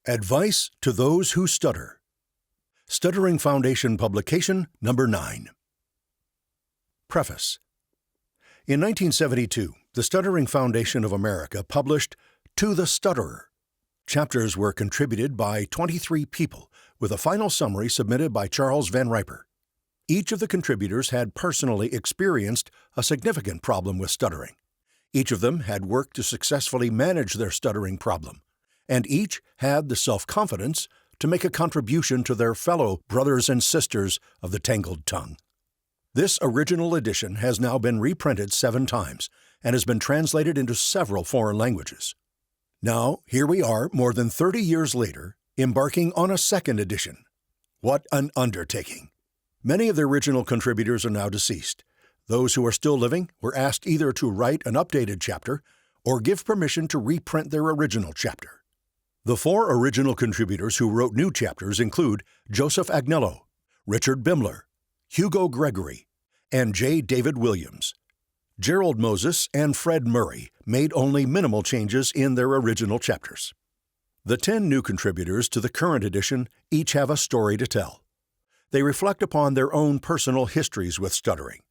Advice to Those Who Stutter. Stuttering Foundation Publication Number 9. Preface. In 1972, the Stuttering Foundation of America published To the Stutterer. Chapters were contributed by 23 people, with a final summary submitted by Charles Van Riper. Each of the contributors had personally experienced a significant problem with stuttering. Each of them had worked to successfully manage their stuttering problem, and each had the self-confidence to make a contribution to their fellow brothers and sisters of the tangled tongue. This original edition has now been reprinted 7 times and has been translated into several foreign languages. Now, here we are, more than 30 years later, embarking on a second edition. What an undertaking! Many of the original contributors are now deceased. Those who are still living were asked either to write an updated chapter or give permission to reprint their original chapter. The 4 original contributors who wrote new chapters include Joseph Agnello, Richard Bimler, Hugo Gregory, and J. David Williams. Gerald Moses and Fred Murray made only minimal changes in their original chapters. The 10 new contributors to the current edition each have a story to tell. They reflect upon their own personal histories with stuttering,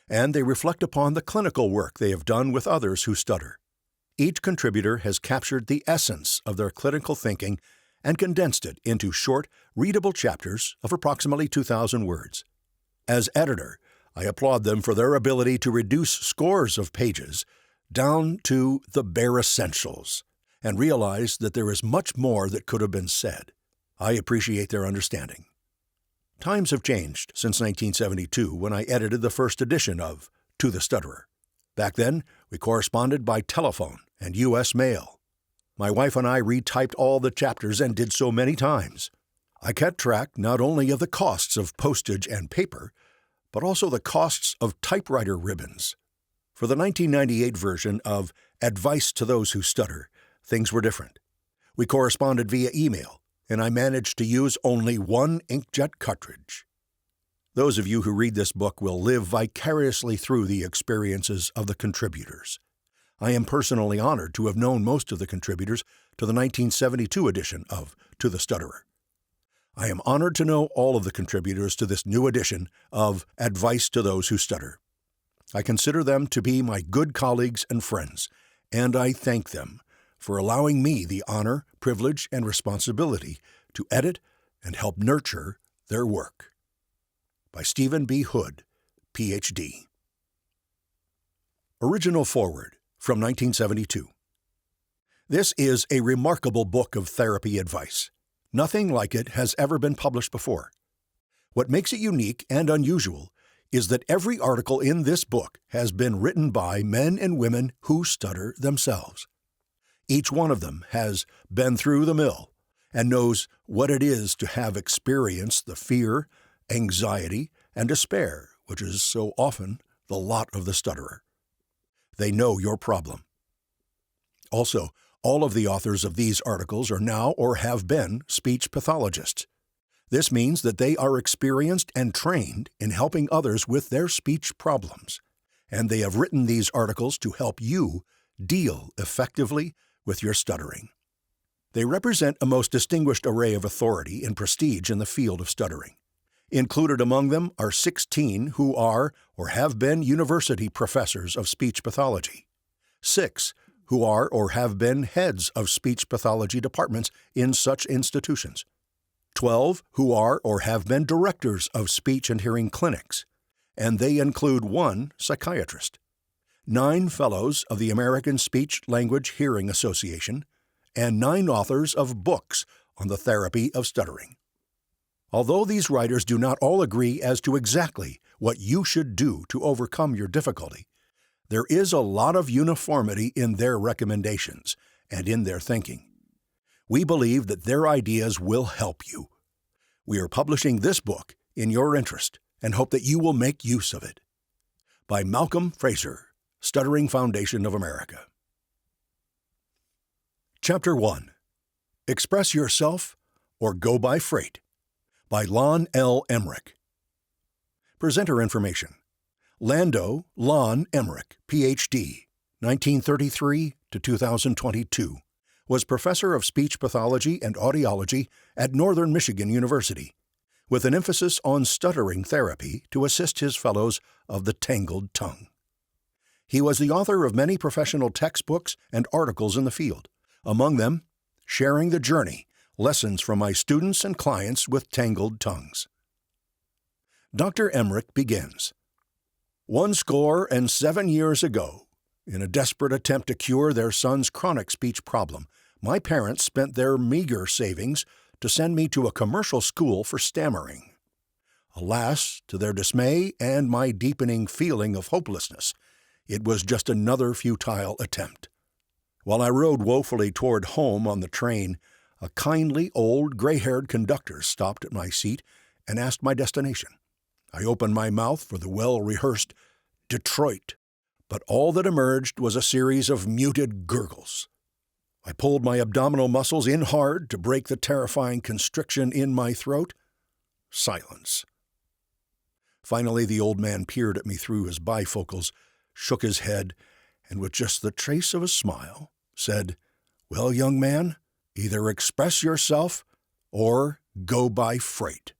and they reflect upon the clinical work they have done with others who stutter. Each contributor has captured the essence of their clinical thinking and condensed it into short, readable chapters of approximately 2,000 words. As editor, I applaud them for their ability to reduce scores of pages down to the bare essentials and realize that there is much more that could have been said. I appreciate their understanding. Times have changed since 1972 when I edited the first edition of To the Stutterer. Back then, we corresponded by telephone and U.S. mail. My wife and I retyped all the chapters and did so many times. I kept track not only of the costs of postage and paper, but also the costs of typewriter ribbons. For the 1998 version of Advice to Those Who Stutter, things were different. We corresponded via email, and I managed to use only one inkjet cartridge. Those of you who read this book will live vicariously through the experiences of the contributors. I am personally honored to have known most of the contributors to the 1972 edition of To the Stutterer. I am honored to know all of the contributors to this new edition of Advice to Those Who Stutter. I consider them to be my good colleagues and friends, and I thank them for allowing me the honor, privilege, and responsibility to edit and help nurture their work. By Stephen B. Hood, Ph.D. Original Foreword from 1972. This is a remarkable book of therapy advice. Nothing like it has ever been published before. What makes it unique and unusual is that every article in this book has been written by men and women who stutter themselves. Each one of them has been through the mill and knows what it is to have experienced the fear, anxiety, and despair, which is so often the lot of the stutterer. They know your problem. Also, all of the authors of these articles are now or have been speech pathologists. This means that they are experienced and trained in helping others with their speech problems, and they have written these articles to help you deal effectively with your stuttering. They represent a most distinguished array of authority and prestige in the field of stuttering. Included among them are 16 who are or have been university professors of speech pathology, 6 who are or have been heads of speech pathology departments in such institutions, 12 who are or have been directors of speech and hearing clinics, and they include 1 psychiatrist, 9 fellows of the American Speech Language Hearing Association, and 9 authors of books on the therapy of stuttering. Although these writers do not all agree as to exactly what you should do to overcome your difficulty, there is a lot of uniformity in their recommendations and in their thinking. We believe that their ideas will help you. We are publishing this book in your interest and hope that you will make use of it. By Malcolm Fraser, Stuttering Foundation of America. Chapter 1. Express Yourself or Go by Freight. By Lon L. Emmerich. Presenter information. Lando Lon Emmerich, Ph.D., 1933 to 2022, was professor of speech pathology and audiology at Northern Michigan University, with an emphasis on stuttering therapy to assist his fellows of the tangled tongue. He was the author of many professional textbooks and articles in the field, among them, Sharing the Journey, Lessons from My Students and Clients with Tangled Tongues. Dr. Emmerich begins, 107 years ago, in a desperate attempt to cure their son's chronic speech problem, my parents spent their meager savings to send me to a commercial school for stammering. Alas, to their dismay and my deepening feeling of hopelessness, it was just another futile attempt. While I rode woefully toward home on the train, a kindly old gray-haired conductor stopped at my seat and asked my destination. I opened my mouth for the well-rehearsed Detroit, but all that emerged was a series of muted gurgles. I pulled my abdominal muscles in hard to break the terrifying constriction in my throat. Silence. Finally, the old man peered at me through his bifocals, shook his head, and with just the trace of a smile, said, "Well, young man, either express yourself or go by freight."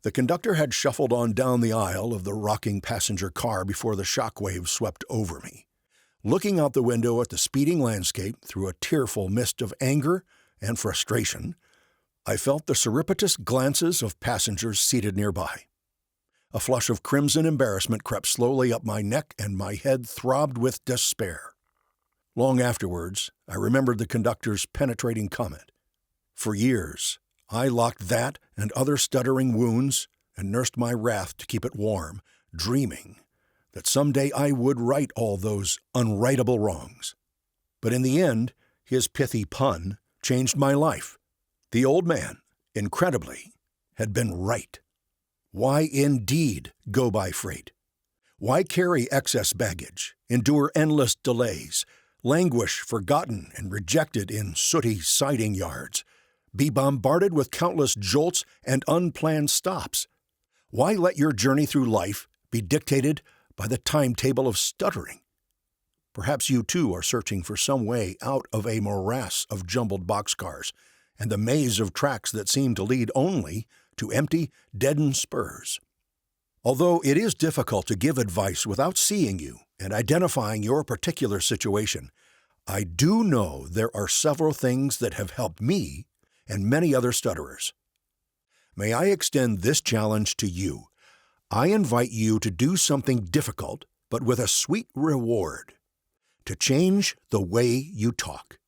The conductor had shuffled on down the aisle of the rocking passenger car before the shockwave swept over me. Looking out the window at the speeding landscape through a tearful mist of anger and frustration, I felt the surreptitious glances of passengers seated nearby. A flush of crimson embarrassment crept slowly up my neck and my head throbbed with despair. Long afterwards, I remembered the conductor's penetrating comment. For years, I locked that and other stuttering wounds and nursed my wrath to keep it warm, dreaming that someday I would right all those unrightable wrongs. But in the end, his pithy pun changed my life. The old man, incredibly, had been right. Why indeed go by freight? Why carry excess baggage, endure endless delays, languish forgotten and rejected in sooty siding yards, be bombarded with countless jolts and unplanned stops? Why let your journey through life be dictated by the timetable of stuttering? Perhaps you too are searching for some way out of a morass of jumbled boxcars and the maze of tracks that seem to lead only to empty, deadened spurs. Although it is difficult to give advice without seeing you and identifying your particular situation, I do know there are several things that have helped me and many other stutterers. May I extend this challenge to you? I invite you to do something difficult, but with a sweet reward, to change the way you talk.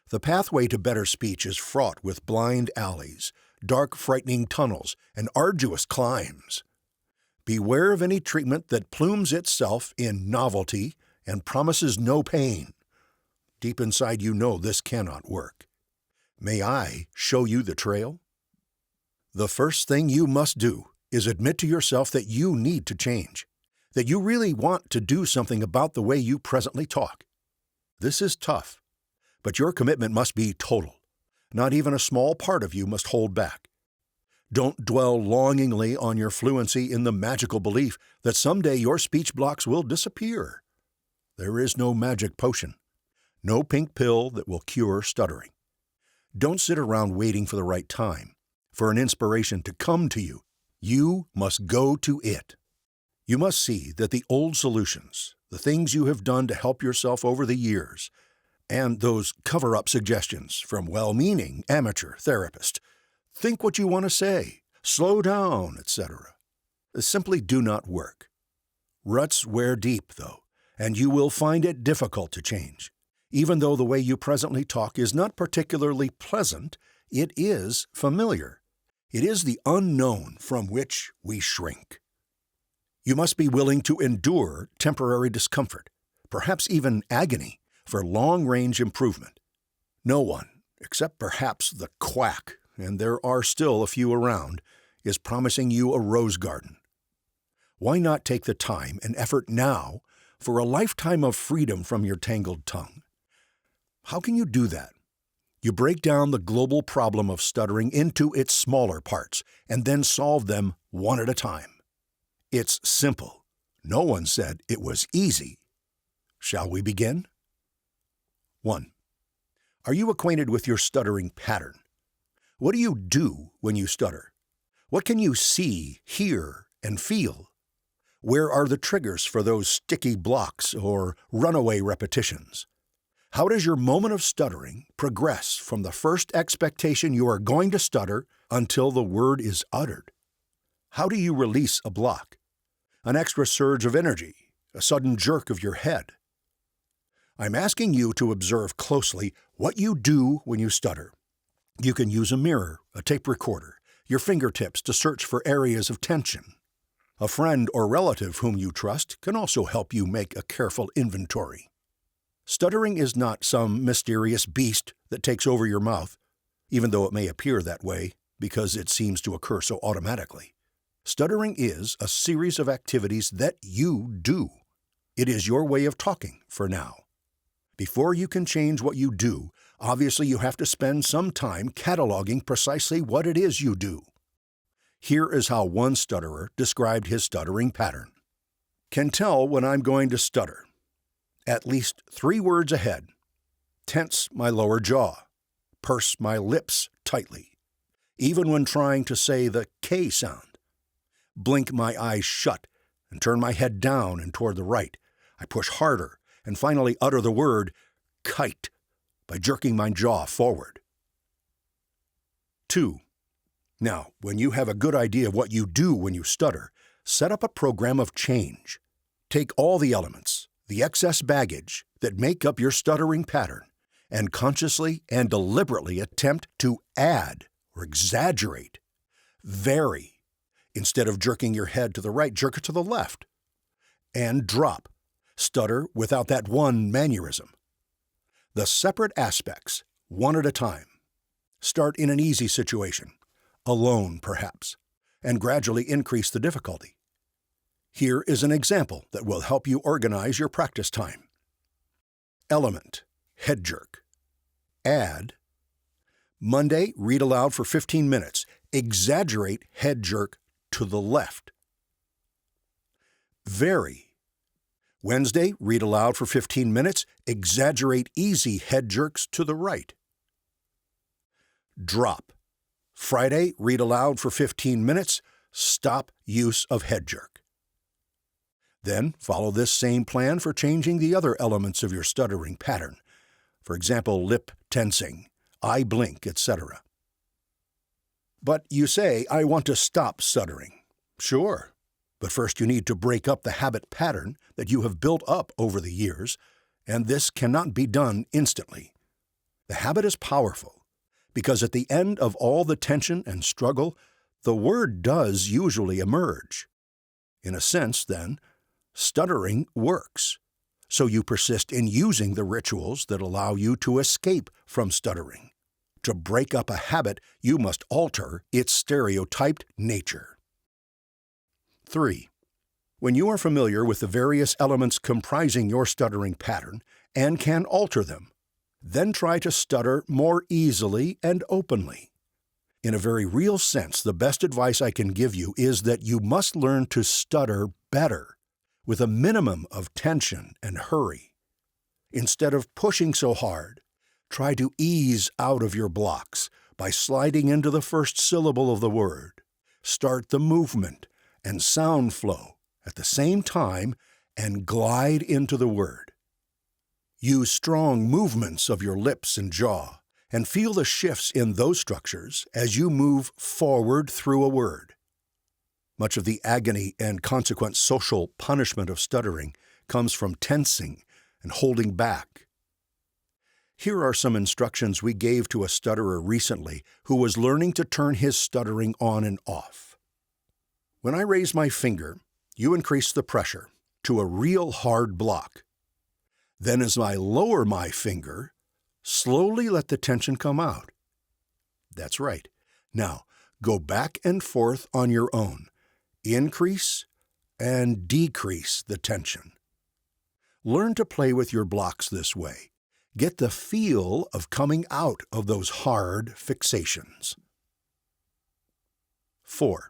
The pathway to better speech is fraught with blind alleys, dark, frightening tunnels, and arduous climbs. Beware of any treatment that plumes itself in novelty and promises no pain. Deep inside you know this cannot work. May I show you the trail? The first thing you must do is admit to yourself that you need to change, that you really want to do something about the way you presently talk. This is tough, but your commitment must be total. Not even a small part of you must hold back. Don't dwell longingly on your fluency in the magical belief that someday your speech blocks will disappear. There is no magic potion, no pink pill that will cure stuttering. Don't sit around waiting for the right time, for an inspiration to come to you. You must go to it. You must see that the old solutions, the things you have done to help yourself over the years, and those cover-up suggestions from well-meaning amateur therapists, think what you want to say, slow down, etc., simply do not work. Ruts wear deep, though, and you will find it difficult to change. Even though the way you presently talk is not particularly pleasant, it is familiar. It is the unknown from which we shrink. You must be willing to endure temporary discomfort, perhaps even agony, for long-range improvement. No one, except perhaps the quack, and there are still a few around, is promising you a rose garden. Why not take the time and effort now for a lifetime of freedom from your tangled tongue? How can you do that? You break down the global problem of stuttering into its smaller parts and then solve them one at a time. It's simple. No one said it was easy. Shall we begin? 1. Are you acquainted with your stuttering pattern? What do you do when you stutter? What can you see, hear, and feel? Where are the triggers for those sticky blocks or runaway repetitions? How does your moment of stuttering progress from the first expectation you are going to stutter until the word is uttered? How do you release a block? An extra surge of energy, a sudden jerk of your head? I'm asking you to observe closely what you do when you stutter. You can use a mirror, a tape recorder, your fingertips to search for areas of tension. A friend or relative whom you trust can also help you make a careful inventory. Stuttering is not some mysterious beast that takes over your mouth, even though it may appear that way because it seems to occur so automatically. Stuttering is a series of activities that you do. It is your way of talking for now. Before you can change what you do, obviously you have to spend some time cataloging precisely what it is you do. Here is how one stutterer described his stuttering pattern. Can tell when I'm going to stutter. At least 3 words ahead. Tense my lower jaw. Purse my lips tightly. Even when trying to say the K sound. Blink my eyes shut and turn my head down and toward the right. I push harder and finally utter the word kite by jerking my jaw forward. 2. Now, when you have a good idea of what you do when you stutter, set up a program of change. Take all the elements, the excess baggage that make up your stuttering pattern, and consciously and deliberately attempt to add or exaggerate, vary. Instead of jerking your head to the right, jerk it to the left. And drop. Stutter without that one mannerism. The separate aspects, one at a time. Start in an easy situation, alone perhaps, and gradually increase the difficulty. Here is an example that will help you organize your practice time. Element, head jerk. Add. Monday, read aloud for 15 minutes. Exaggerate head jerk to the left. Vary. Wednesday, read aloud for 15 minutes. Exaggerate easy head jerks to the right. Drop. Friday, read aloud for 15 minutes. Stop use of head jerk. Then follow this same plan for changing the other elements of your stuttering pattern. For example, lip tensing, eye blink, etc. But you say, I want to stop stuttering. Sure. But first you need to break up the habit pattern that you have built up over the years, and this cannot be done instantly. The habit is powerful, because at the end of all the tension and struggle, the word does usually emerge. In a sense, then, stuttering works, so you persist in using the rituals that allow you to escape from stuttering. To break up a habit, you must alter its stereotyped nature. 3. When you are familiar with the various elements comprising your stuttering pattern and can alter them, then try to stutter more easily and openly. In a very real sense, the best advice I can give you is that you must learn to stutter better, with a minimum of tension and hurry. Instead of pushing so hard, try to ease out of your blocks by sliding into the first syllable of the word. Start the movement and sound flow at the same time and glide into the word. Use strong movements of your lips and jaw and feel the shifts in those structures as you move forward through a word. Much of the agony and consequent social punishment of stuttering comes from tensing and holding back. Here are some instructions we gave to a stutterer recently who was learning to turn his stuttering on and off. When I raise my finger, you increase the pressure to a real hard block. Then as I lower my finger, slowly let the tension come out. That's right. Now, go back and forth on your own. Increase and decrease the tension. Learn to play with your blocks this way. Get the feel of coming out of those hard fixations. 4.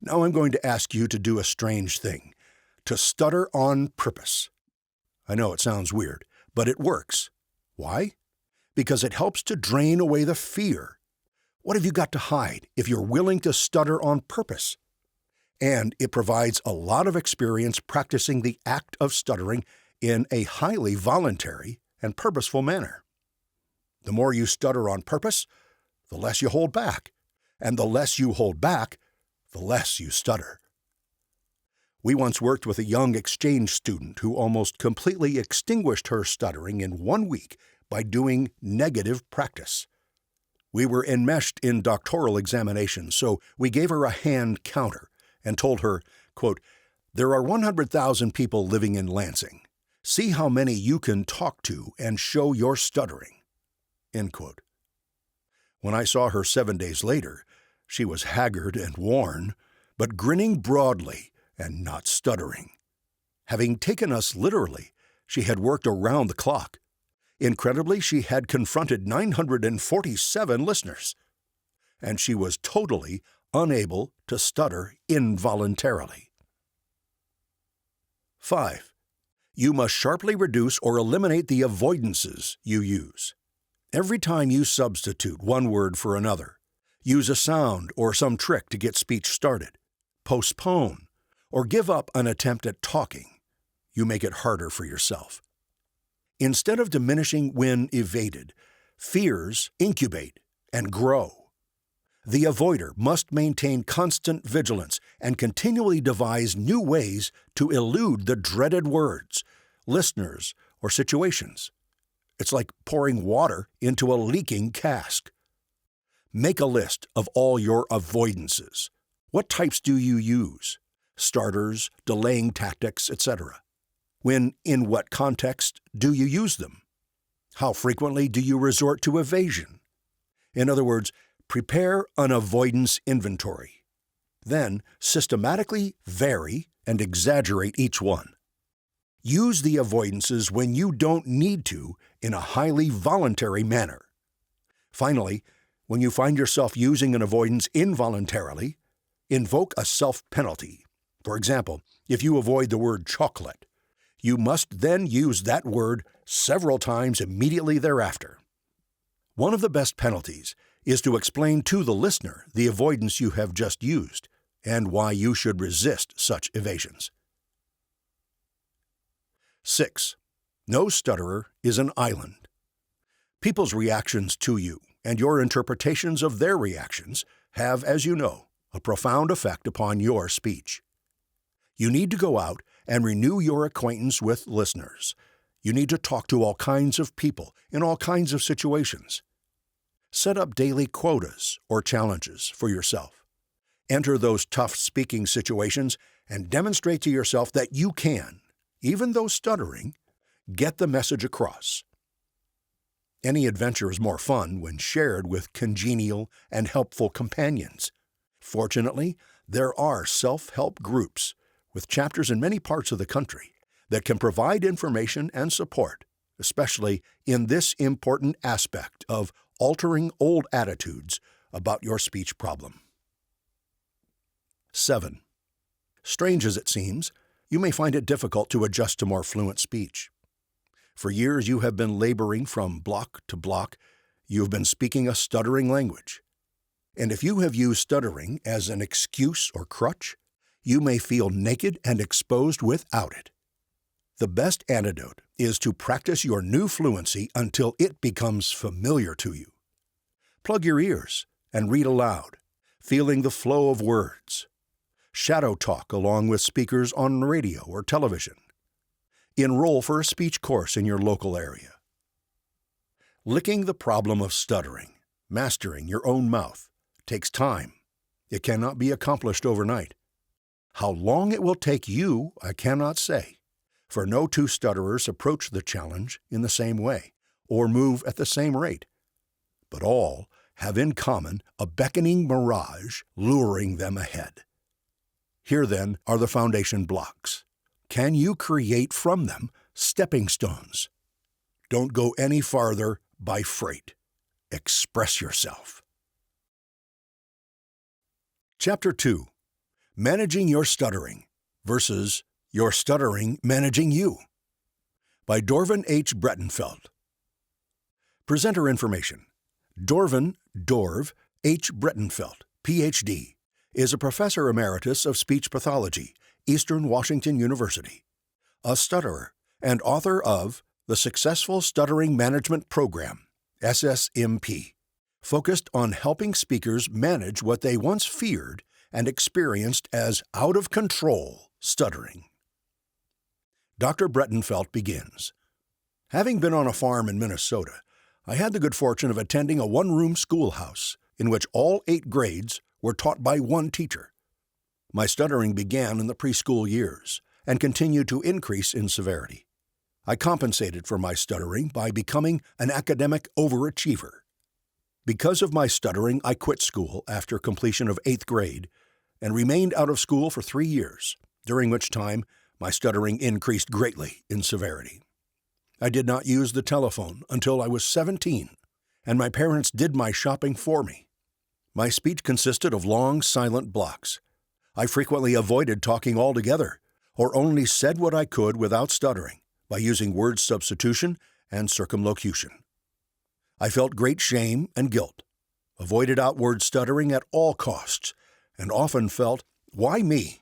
Now I'm going to ask you to do a strange thing, to stutter on purpose. I know it sounds weird, but it works. Why? because it helps to drain away the fear. What have you got to hide if you're willing to stutter on purpose? And it provides a lot of experience practicing the act of stuttering in a highly voluntary and purposeful manner. The more you stutter on purpose, the less you hold back. And the less you hold back, the less you stutter. We once worked with a young exchange student who almost completely extinguished her stuttering in 1 week by doing negative practice. We were enmeshed in doctoral examinations, so we gave her a hand counter and told her, quote, "There are 100,000 people living in Lansing. See how many you can talk to and show your stuttering." End quote. When I saw her 7 days later, she was haggard and worn, but grinning broadly and not stuttering. Having taken us literally, she had worked around the clock. Incredibly, she had confronted 947 listeners, and she was totally unable to stutter involuntarily. 5. You must sharply reduce or eliminate the avoidances you use. Every time you substitute one word for another, use a sound or some trick to get speech started, postpone, or give up an attempt at talking, you make it harder for yourself. Instead of diminishing when evaded, fears incubate and grow. The avoider must maintain constant vigilance and continually devise new ways to elude the dreaded words, listeners, or situations. It's like pouring water into a leaking cask. Make a list of all your avoidances. What types do you use? Starters, delaying tactics, etc. When, in what context do you use them? How frequently do you resort to evasion? In other words, prepare an avoidance inventory. Then, systematically vary and exaggerate each one. Use the avoidances when you don't need to in a highly voluntary manner. Finally, when you find yourself using an avoidance involuntarily, invoke a self-penalty. For example, if you avoid the word chocolate, you must then use that word several times immediately thereafter. One of the best penalties is to explain to the listener the avoidance you have just used and why you should resist such evasions. 6. No stutterer is an island. People's reactions to you and your interpretations of their reactions have, as you know, a profound effect upon your speech. You need to go out and renew your acquaintance with listeners. You need to talk to all kinds of people in all kinds of situations. Set up daily quotas or challenges for yourself. Enter those tough speaking situations and demonstrate to yourself that you can, even though stuttering, get the message across. Any adventure is more fun when shared with congenial and helpful companions. Fortunately, there are self-help groups with chapters in many parts of the country that can provide information and support, especially in this important aspect of altering old attitudes about your speech problem. 7. Strange as it seems, you may find it difficult to adjust to more fluent speech. For years you have been laboring from block to block. You have been speaking a stuttering language. And if you have used stuttering as an excuse or crutch, you may feel naked and exposed without it. The best antidote is to practice your new fluency until it becomes familiar to you. Plug your ears and read aloud, feeling the flow of words. Shadow talk along with speakers on radio or television. Enroll for a speech course in your local area. Licking the problem of stuttering, mastering your own mouth, takes time. It cannot be accomplished overnight. How long it will take you, I cannot say, for no two stutterers approach the challenge in the same way or move at the same rate. But all have in common a beckoning mirage luring them ahead. Here, then, are the foundation blocks. Can you create from them stepping stones? Don't go any farther by freight. Express yourself. Chapter 2. Managing Your Stuttering versus Your Stuttering Managing You by Dorvan H. Brettenfeld. Presenter information. Dorv H. Brettenfeld, Ph.D., is a professor emeritus of speech pathology, Eastern Washington University, a stutterer, and author of the Successful Stuttering Management Program, SSMP, focused on helping speakers manage what they once feared and experienced as out-of-control stuttering. Dr. Brettenfeld begins. Having been on a farm in Minnesota, I had the good fortune of attending a one-room schoolhouse in which all 8 grades were taught by one teacher. My stuttering began in the preschool years and continued to increase in severity. I compensated for my stuttering by becoming an academic overachiever. Because of my stuttering, I quit school after completion of 8th grade and remained out of school for 3 years, during which time my stuttering increased greatly in severity. I did not use the telephone until I was 17, and my parents did my shopping for me. My speech consisted of long, silent blocks. I frequently avoided talking altogether, or only said what I could without stuttering by using word substitution and circumlocution. I felt great shame and guilt, avoided outward stuttering at all costs, and often felt, "Why me?"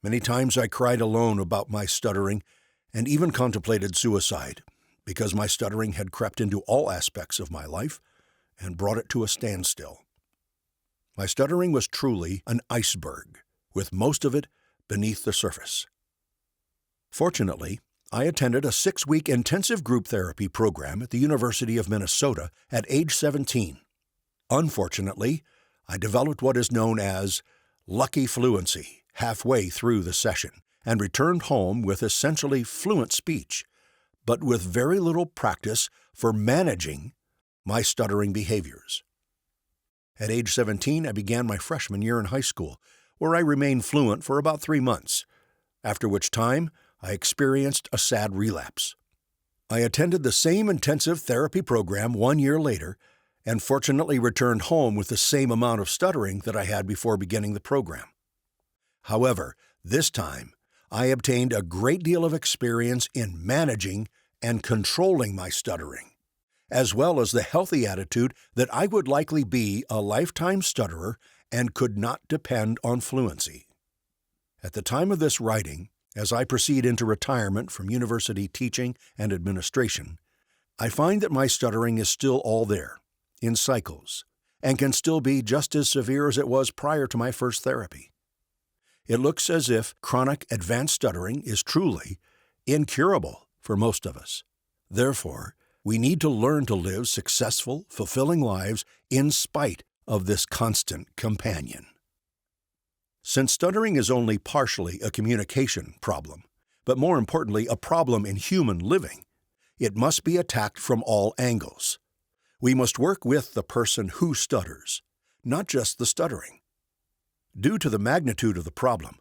Many times I cried alone about my stuttering and even contemplated suicide because my stuttering had crept into all aspects of my life and brought it to a standstill. My stuttering was truly an iceberg, with most of it beneath the surface. Fortunately, I attended a 6-week intensive group therapy program at the University of Minnesota at age 17. Unfortunately, I developed what is known as lucky fluency halfway through the session and returned home with essentially fluent speech, but with very little practice for managing my stuttering behaviors. At age 17, I began my freshman year in high school, where I remained fluent for about 3 months, after which time I experienced a sad relapse. I attended the same intensive therapy program 1 year later and fortunately returned home with the same amount of stuttering that I had before beginning the program. However, this time, I obtained a great deal of experience in managing and controlling my stuttering, as well as the healthy attitude that I would likely be a lifetime stutterer and could not depend on fluency. At the time of this writing, as I proceed into retirement from university teaching and administration, I find that my stuttering is still all there, in cycles, and can still be just as severe as it was prior to my first therapy. It looks as if chronic advanced stuttering is truly incurable for most of us. Therefore, we need to learn to live successful, fulfilling lives in spite of this constant companion. Since stuttering is only partially a communication problem, but more importantly a problem in human living, it must be attacked from all angles. We must work with the person who stutters, not just the stuttering. Due to the magnitude of the problem,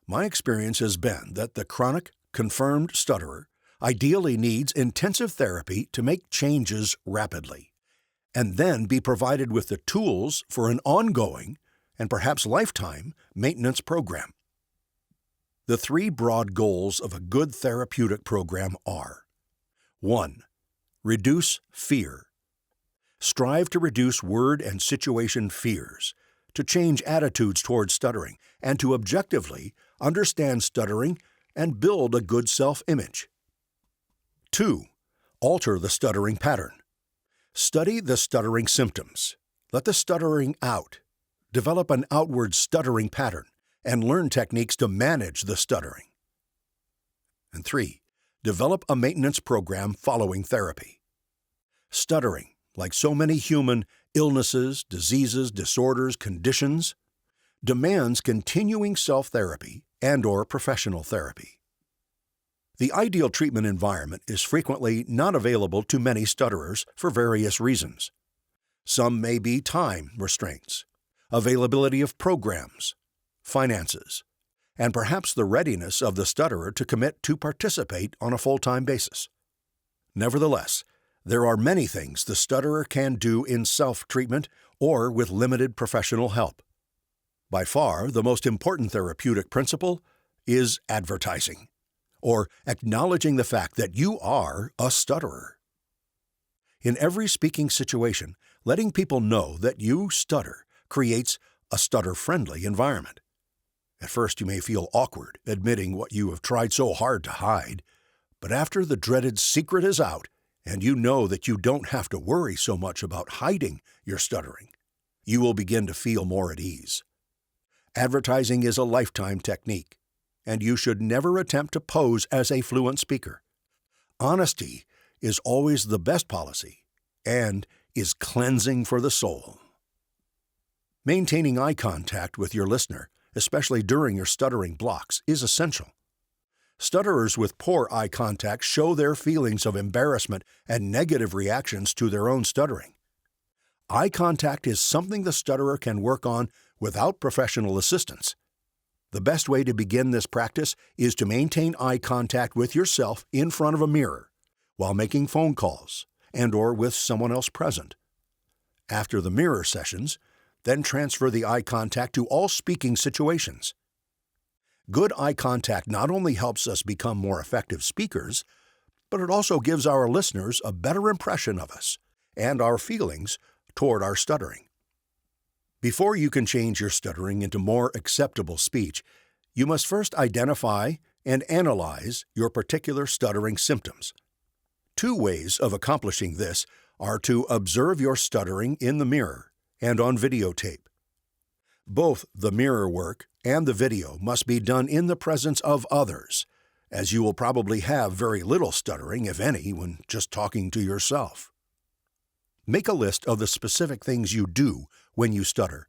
my experience has been that the chronic, confirmed stutterer ideally needs intensive therapy to make changes rapidly, and then be provided with the tools for an ongoing, and perhaps lifetime, maintenance program. The 3 broad goals of a good therapeutic program are: 1. Reduce fear. Strive to reduce word and situation fears, to change attitudes towards stuttering, and to objectively understand stuttering and build a good self-image. 2. Alter the stuttering pattern. Study the stuttering symptoms. Let the stuttering out. Develop an outward stuttering pattern and learn techniques to manage the stuttering. And 3. Develop a maintenance program following therapy. Stuttering, like so many human illnesses, diseases, disorders, conditions, demands continuing self-therapy and/or professional therapy. The ideal treatment environment is frequently not available to many stutterers for various reasons. Some may be time restraints, availability of programs, finances, and perhaps the readiness of the stutterer to commit to participate on a full-time basis. Nevertheless, there are many things the stutterer can do in self-treatment or with limited professional help. By far, the most important therapeutic principle is advertising, or acknowledging the fact that you are a stutterer. In every speaking situation, letting people know that you stutter creates a stutter-friendly environment. At first, you may feel awkward admitting what you have tried so hard to hide, but after the dreaded secret is out, and you know that you don't have to worry so much about hiding your stuttering, you will begin to feel more at ease. Advertising is a lifetime technique, and you should never attempt to pose as a fluent speaker. Honesty is always the best policy and is cleansing for the soul. Maintaining eye contact with your listener, especially during your stuttering blocks, is essential. Stutterers with poor eye contact show their feelings of embarrassment and negative reactions to their own stuttering. Eye contact is something the stutterer can work on without professional assistance. The best way to begin this practice is to maintain eye contact with yourself in front of a mirror while making phone calls and/or with someone else present. After the mirror sessions, then transfer the eye contact to all speaking situations. Good eye contact not only helps us become more effective speakers, but it also gives our listeners a better impression of us and our feelings toward our stuttering. Before you can change your stuttering into more acceptable speech, you must first identify and analyze your particular stuttering symptoms. Two ways of accomplishing this are to observe your stuttering in the mirror and on videotape. Both the mirror work and the video must be done in the presence of others, as you will probably have very little stuttering, if any, when just talking to yourself. Make a list of the specific things you do when you stutter.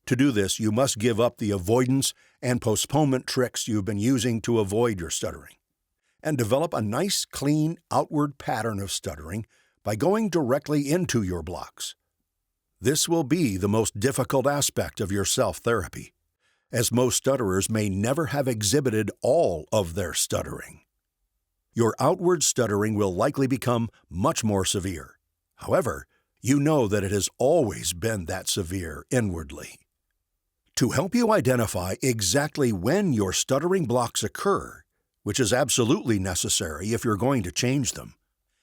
To do this, you must give up the avoidance and postponement tricks you've been using to avoid your stuttering, and develop a nice, clean, outward pattern of stuttering by going directly into your blocks. This will be the most difficult aspect of your self-therapy, as most stutterers may never have exhibited all of their stuttering. Your outward stuttering will likely become much more severe. However, you know that it has always been that severe inwardly. To help you identify exactly when your stuttering blocks occur, which is absolutely necessary if you're going to change them,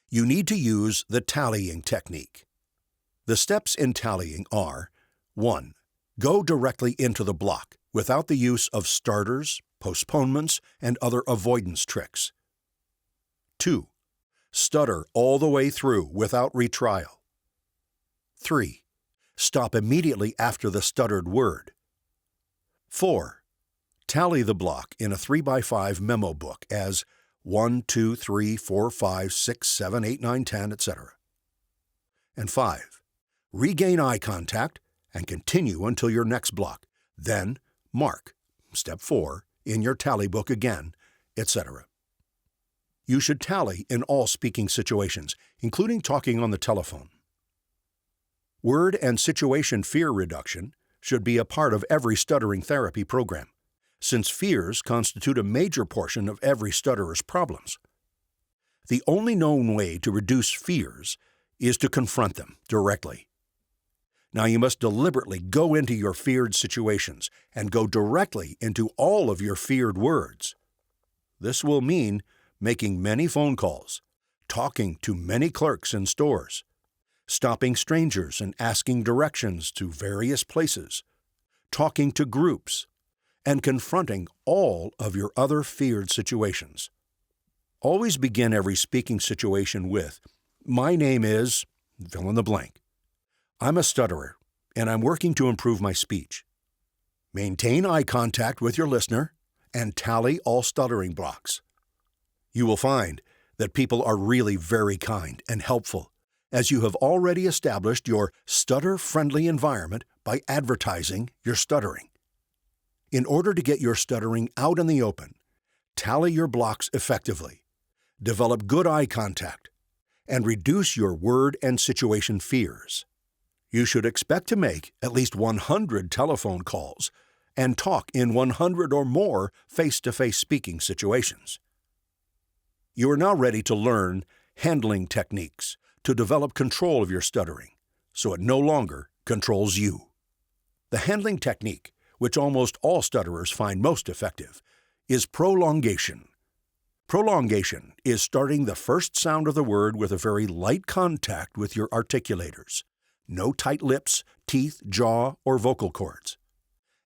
you need to use the tallying technique. The steps in tallying are: 1. Go directly into the block without the use of starters, postponements, and other avoidance tricks. 2. Stutter all the way through without retrial. 3. Stop immediately after the stuttered word. 4. Tally the block in a 3x5 memo book as 1, 2, 3, 4, 5, 6, 7, 8, 9, 10, etc. And 5. Regain eye contact and continue until your next block. Then mark, step 4, in your tally book again, etc. You should tally in all speaking situations, including talking on the telephone. Word and situation fear reduction should be a part of every stuttering therapy program, since fears constitute a major portion of every stutterer's problems. The only known way to reduce fears is to confront them directly. Now you must deliberately go into your feared situations and go directly into all of your feared words. This will mean making many phone calls, talking to many clerks in stores, stopping strangers and asking directions to various places, talking to groups, and confronting all of your other feared situations. Always begin every speaking situation with, "My name is," fill in the blank. "I'm a stutterer, and I'm working to improve my speech." Maintain eye contact with your listener and tally all stuttering blocks. You will find that people are really very kind and helpful, as you have already established your stutter-friendly environment by advertising your stuttering. In order to get your stuttering out in the open, tally your blocks effectively, develop good eye contact, and reduce your word and situation fears. You should expect to make at least 100 telephone calls and talk in 100 or more face-to-face speaking situations. You are now ready to learn handling techniques to develop control of your stuttering, so it no longer controls you. The handling technique, which almost all stutterers find most effective, is prolongation. Prolongation is starting the first sound of the word with a very light contact with your articulators. No tight lips, teeth, jaw, or vocal cords.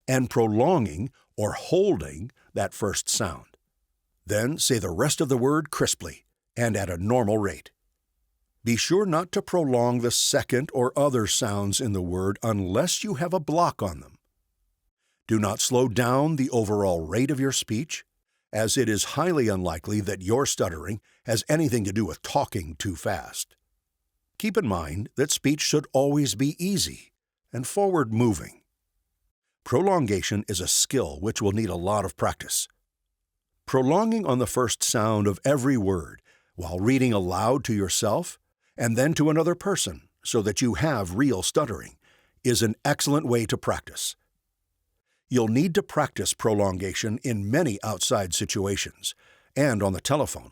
And prolonging or holding that first sound. Then say the rest of the word crisply and at a normal rate. Be sure not to prolong the second or other sounds in the word unless you have a block on them. Do not slow down the overall rate of your speech, as it is highly unlikely that your stuttering has anything to do with talking too fast. Keep in mind that speech should always be easy and forward-moving. Prolongation is a skill which will need a lot of practice. Prolonging on the first sound of every word while reading aloud to yourself and then to another person so that you have real stuttering is an excellent way to practice. You'll need to practice prolongation in many outside situations and on the telephone.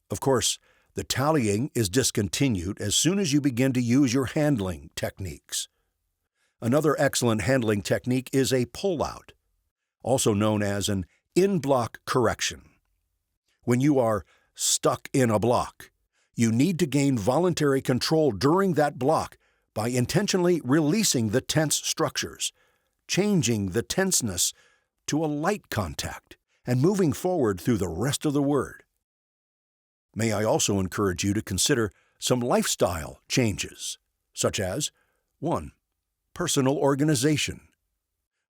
Of course, the tallying is discontinued as soon as you begin to use your handling techniques. Another excellent handling technique is a pull-out, also known as an in-block correction. When you are stuck in a block, you need to gain voluntary control during that block by intentionally releasing the tense structures, changing the tenseness to a light contact, and moving forward through the rest of the word. May I also encourage you to consider some lifestyle changes, such as 1. Personal organization.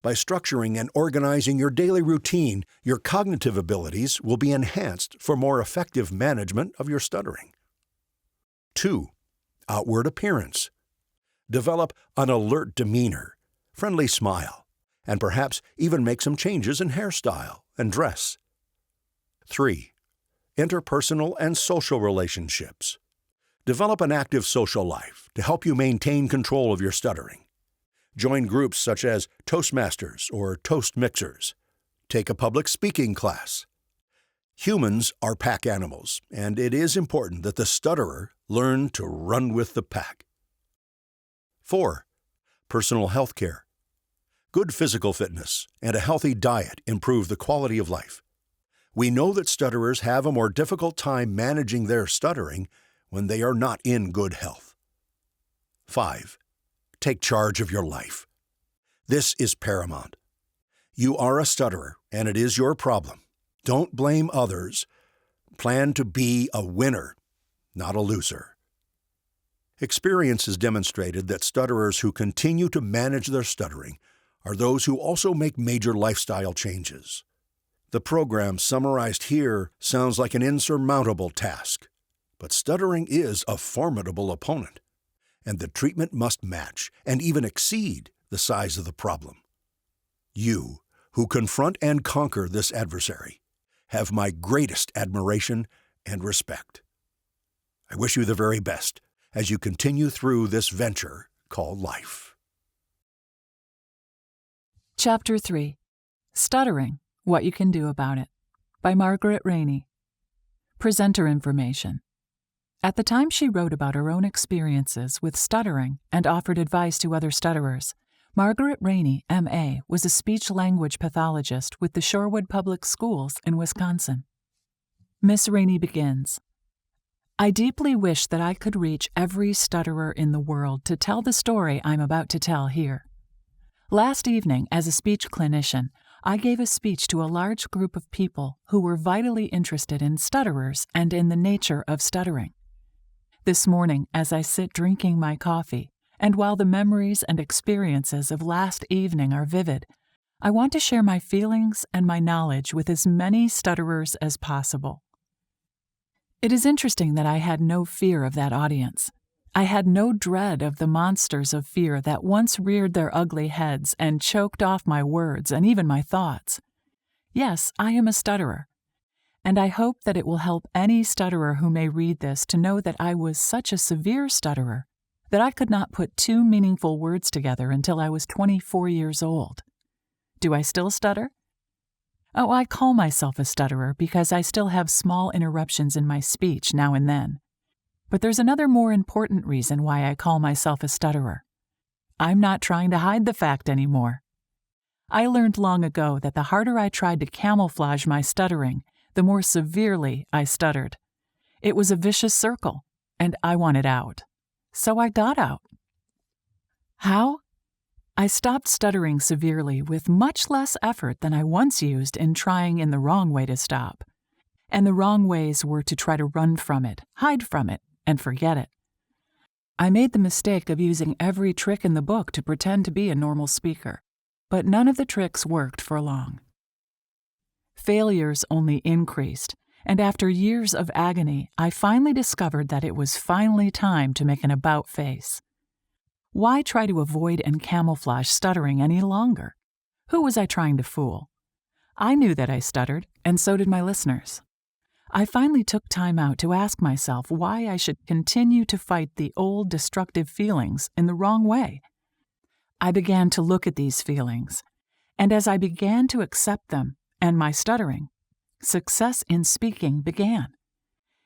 By structuring and organizing your daily routine, your cognitive abilities will be enhanced for more effective management of your stuttering. 2. Outward appearance. Develop an alert demeanor, friendly smile, and perhaps even make some changes in hairstyle and dress. 3. Interpersonal and social relationships. Develop an active social life to help you maintain control of your stuttering. Join groups such as Toastmasters or Toast Mixers. Take a public speaking class. Humans are pack animals, and it is important that the stutterer learn to run with the pack. 4. Personal health care. Good physical fitness and a healthy diet improve the quality of life. We know that stutterers have a more difficult time managing their stuttering when they are not in good health. 5. Take charge of your life. This is paramount. You are a stutterer, and it is your problem. Don't blame others. Plan to be a winner, not a loser. Experience has demonstrated that stutterers who continue to manage their stuttering are those who also make major lifestyle changes. The program summarized here sounds like an insurmountable task, but stuttering is a formidable opponent, and the treatment must match and even exceed the size of the problem. You, who confront and conquer this adversary, have my greatest admiration and respect. I wish you the very best as you continue through this venture called life. Chapter 3. Stuttering, What You Can Do About It, by Margaret Rainey. Presenter information. At the time she wrote about her own experiences with stuttering and offered advice to other stutterers, Margaret Rainey, M.A., was a speech-language pathologist with the Shorewood Public Schools in Wisconsin. Miss Rainey begins, I deeply wish that I could reach every stutterer in the world to tell the story I'm about to tell here. Last evening, as a speech clinician, I gave a speech to a large group of people who were vitally interested in stutterers and in the nature of stuttering. This morning, as I sit drinking my coffee, and while the memories and experiences of last evening are vivid, I want to share my feelings and my knowledge with as many stutterers as possible. It is interesting that I had no fear of that audience. I had no dread of the monsters of fear that once reared their ugly heads and choked off my words and even my thoughts. Yes, I am a stutterer, and I hope that it will help any stutterer who may read this to know that I was such a severe stutterer that I could not put two meaningful words together until I was 24 years old. Do I still stutter? Oh, I call myself a stutterer because I still have small interruptions in my speech now and then. But there's another more important reason why I call myself a stutterer. I'm not trying to hide the fact anymore. I learned long ago that the harder I tried to camouflage my stuttering, the more severely I stuttered. It was a vicious circle, and I wanted out. So I got out. How? I stopped stuttering severely with much less effort than I once used in trying in the wrong way to stop. And the wrong ways were to try to run from it, hide from it, and forget it. I made the mistake of using every trick in the book to pretend to be a normal speaker, but none of the tricks worked for long. Failures only increased, and after years of agony, I finally discovered that it was finally time to make an about face. Why try to avoid and camouflage stuttering any longer? Who was I trying to fool? I knew that I stuttered, and so did my listeners. I finally took time out to ask myself why I should continue to fight the old destructive feelings in the wrong way. I began to look at these feelings, and as I began to accept them and my stuttering, success in speaking began.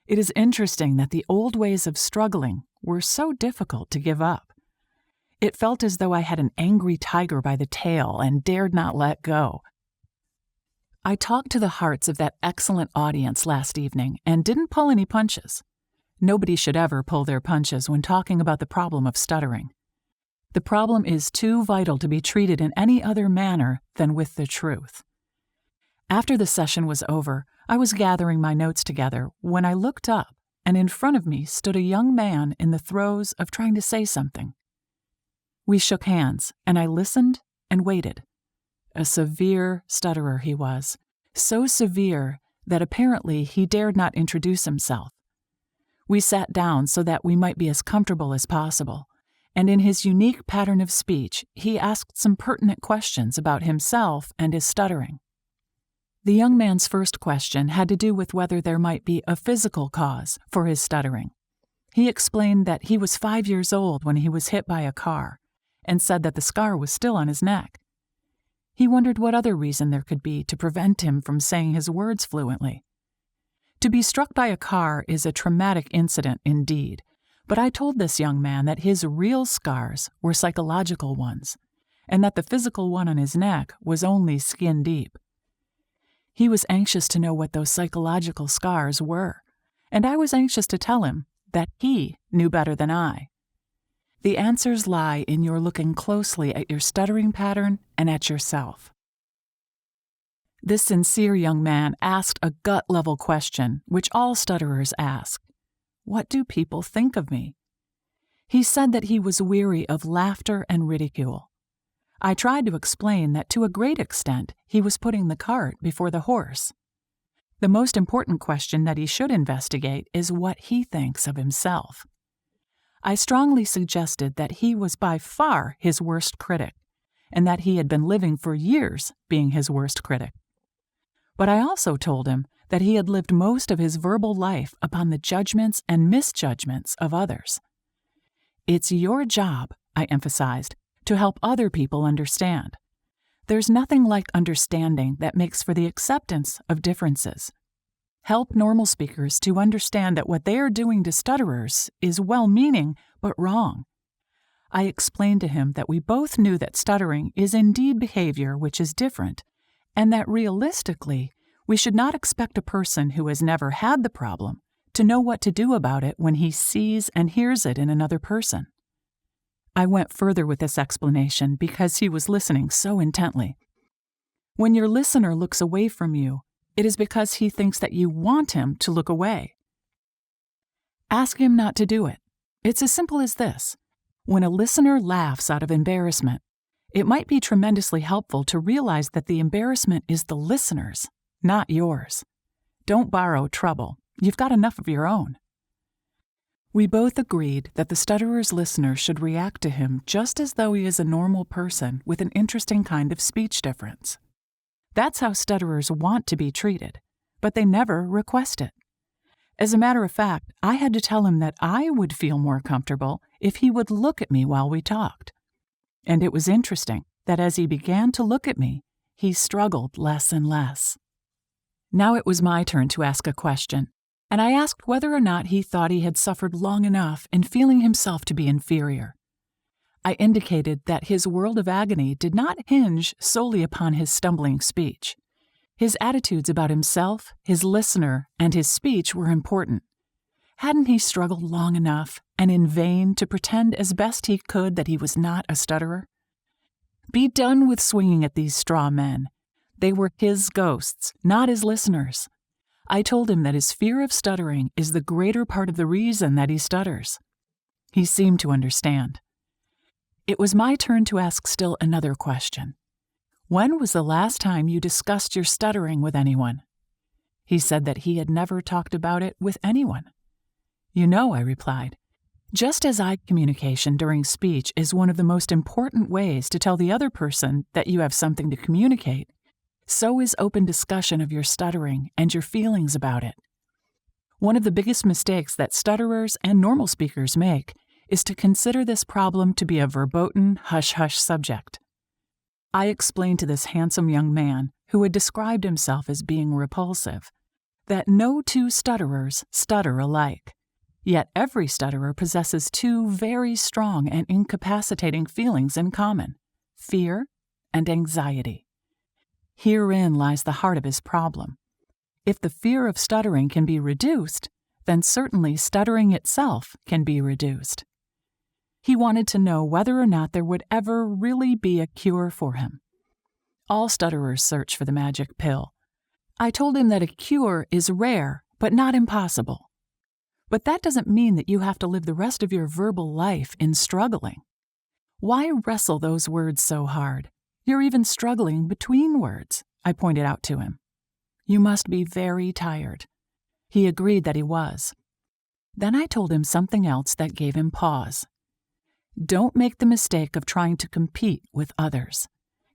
It is interesting that the old ways of struggling were so difficult to give up. It felt as though I had an angry tiger by the tail and dared not let go. I talked to the hearts of that excellent audience last evening and didn't pull any punches. Nobody should ever pull their punches when talking about the problem of stuttering. The problem is too vital to be treated in any other manner than with the truth. After the session was over, I was gathering my notes together when I looked up, and in front of me stood a young man in the throes of trying to say something. We shook hands, and I listened and waited. A severe stutterer he was, so severe that apparently he dared not introduce himself. We sat down so that we might be as comfortable as possible, and in his unique pattern of speech, he asked some pertinent questions about himself and his stuttering. The young man's first question had to do with whether there might be a physical cause for his stuttering. He explained that he was 5 years old when he was hit by a car, and said that the scar was still on his neck. He wondered what other reason there could be to prevent him from saying his words fluently. To be struck by a car is a traumatic incident indeed, but I told this young man that his real scars were psychological ones, and that the physical one on his neck was only skin deep. He was anxious to know what those psychological scars were, and I was anxious to tell him that he knew better than I. The answers lie in your looking closely at your stuttering pattern and at yourself. This sincere young man asked a gut-level question, which all stutterers ask. What do people think of me? He said that he was weary of laughter and ridicule. I tried to explain that to a great extent he was putting the cart before the horse. The most important question that he should investigate is what he thinks of himself. I strongly suggested that he was by far his worst critic, and that he had been living for years being his worst critic. But I also told him that he had lived most of his verbal life upon the judgments and misjudgments of others. It's your job, I emphasized, to help other people understand. There's nothing like understanding that makes for the acceptance of differences. Help normal speakers to understand that what they are doing to stutterers is well-meaning but wrong. I explained to him that we both knew that stuttering is indeed behavior which is different, and that realistically, we should not expect a person who has never had the problem to know what to do about it when he sees and hears it in another person. I went further with this explanation because he was listening so intently. When your listener looks away from you, it is because he thinks that you want him to look away. Ask him not to do it. It's as simple as this. When a listener laughs out of embarrassment, it might be tremendously helpful to realize that the embarrassment is the listener's, not yours. Don't borrow trouble. You've got enough of your own. We both agreed that the stutterer's listener should react to him just as though he is a normal person with an interesting kind of speech difference. That's how stutterers want to be treated, but they never request it. As a matter of fact, I had to tell him that I would feel more comfortable if he would look at me while we talked. And it was interesting that as he began to look at me, he struggled less and less. Now it was my turn to ask a question, and I asked whether or not he thought he had suffered long enough in feeling himself to be inferior. I indicated that his world of agony did not hinge solely upon his stumbling speech. His attitudes about himself, his listener, and his speech were important. Hadn't he struggled long enough, and in vain, to pretend as best he could that he was not a stutterer? Be done with swinging at these straw men. They were his ghosts, not his listeners. I told him that his fear of stuttering is the greater part of the reason that he stutters. He seemed to understand. It was my turn to ask still another question. When was the last time you discussed your stuttering with anyone? He said that he had never talked about it with anyone. You know, I replied, just as eye communication during speech is one of the most important ways to tell the other person that you have something to communicate, so is open discussion of your stuttering and your feelings about it. One of the biggest mistakes that stutterers and normal speakers make is to consider this problem to be a verboten, hush-hush subject. I explained to this handsome young man, who had described himself as being repulsive, that no two stutterers stutter alike. Yet every stutterer possesses two very strong and incapacitating feelings in common: fear and anxiety. Herein lies the heart of his problem. If the fear of stuttering can be reduced, then certainly stuttering itself can be reduced. He wanted to know whether or not there would ever really be a cure for him. All stutterers search for the magic pill. I told him that a cure is rare, but not impossible. But that doesn't mean that you have to live the rest of your verbal life in struggling. Why wrestle those words so hard? You're even struggling between words, I pointed out to him. You must be very tired. He agreed that he was. Then I told him something else that gave him pause. Don't make the mistake of trying to compete with others.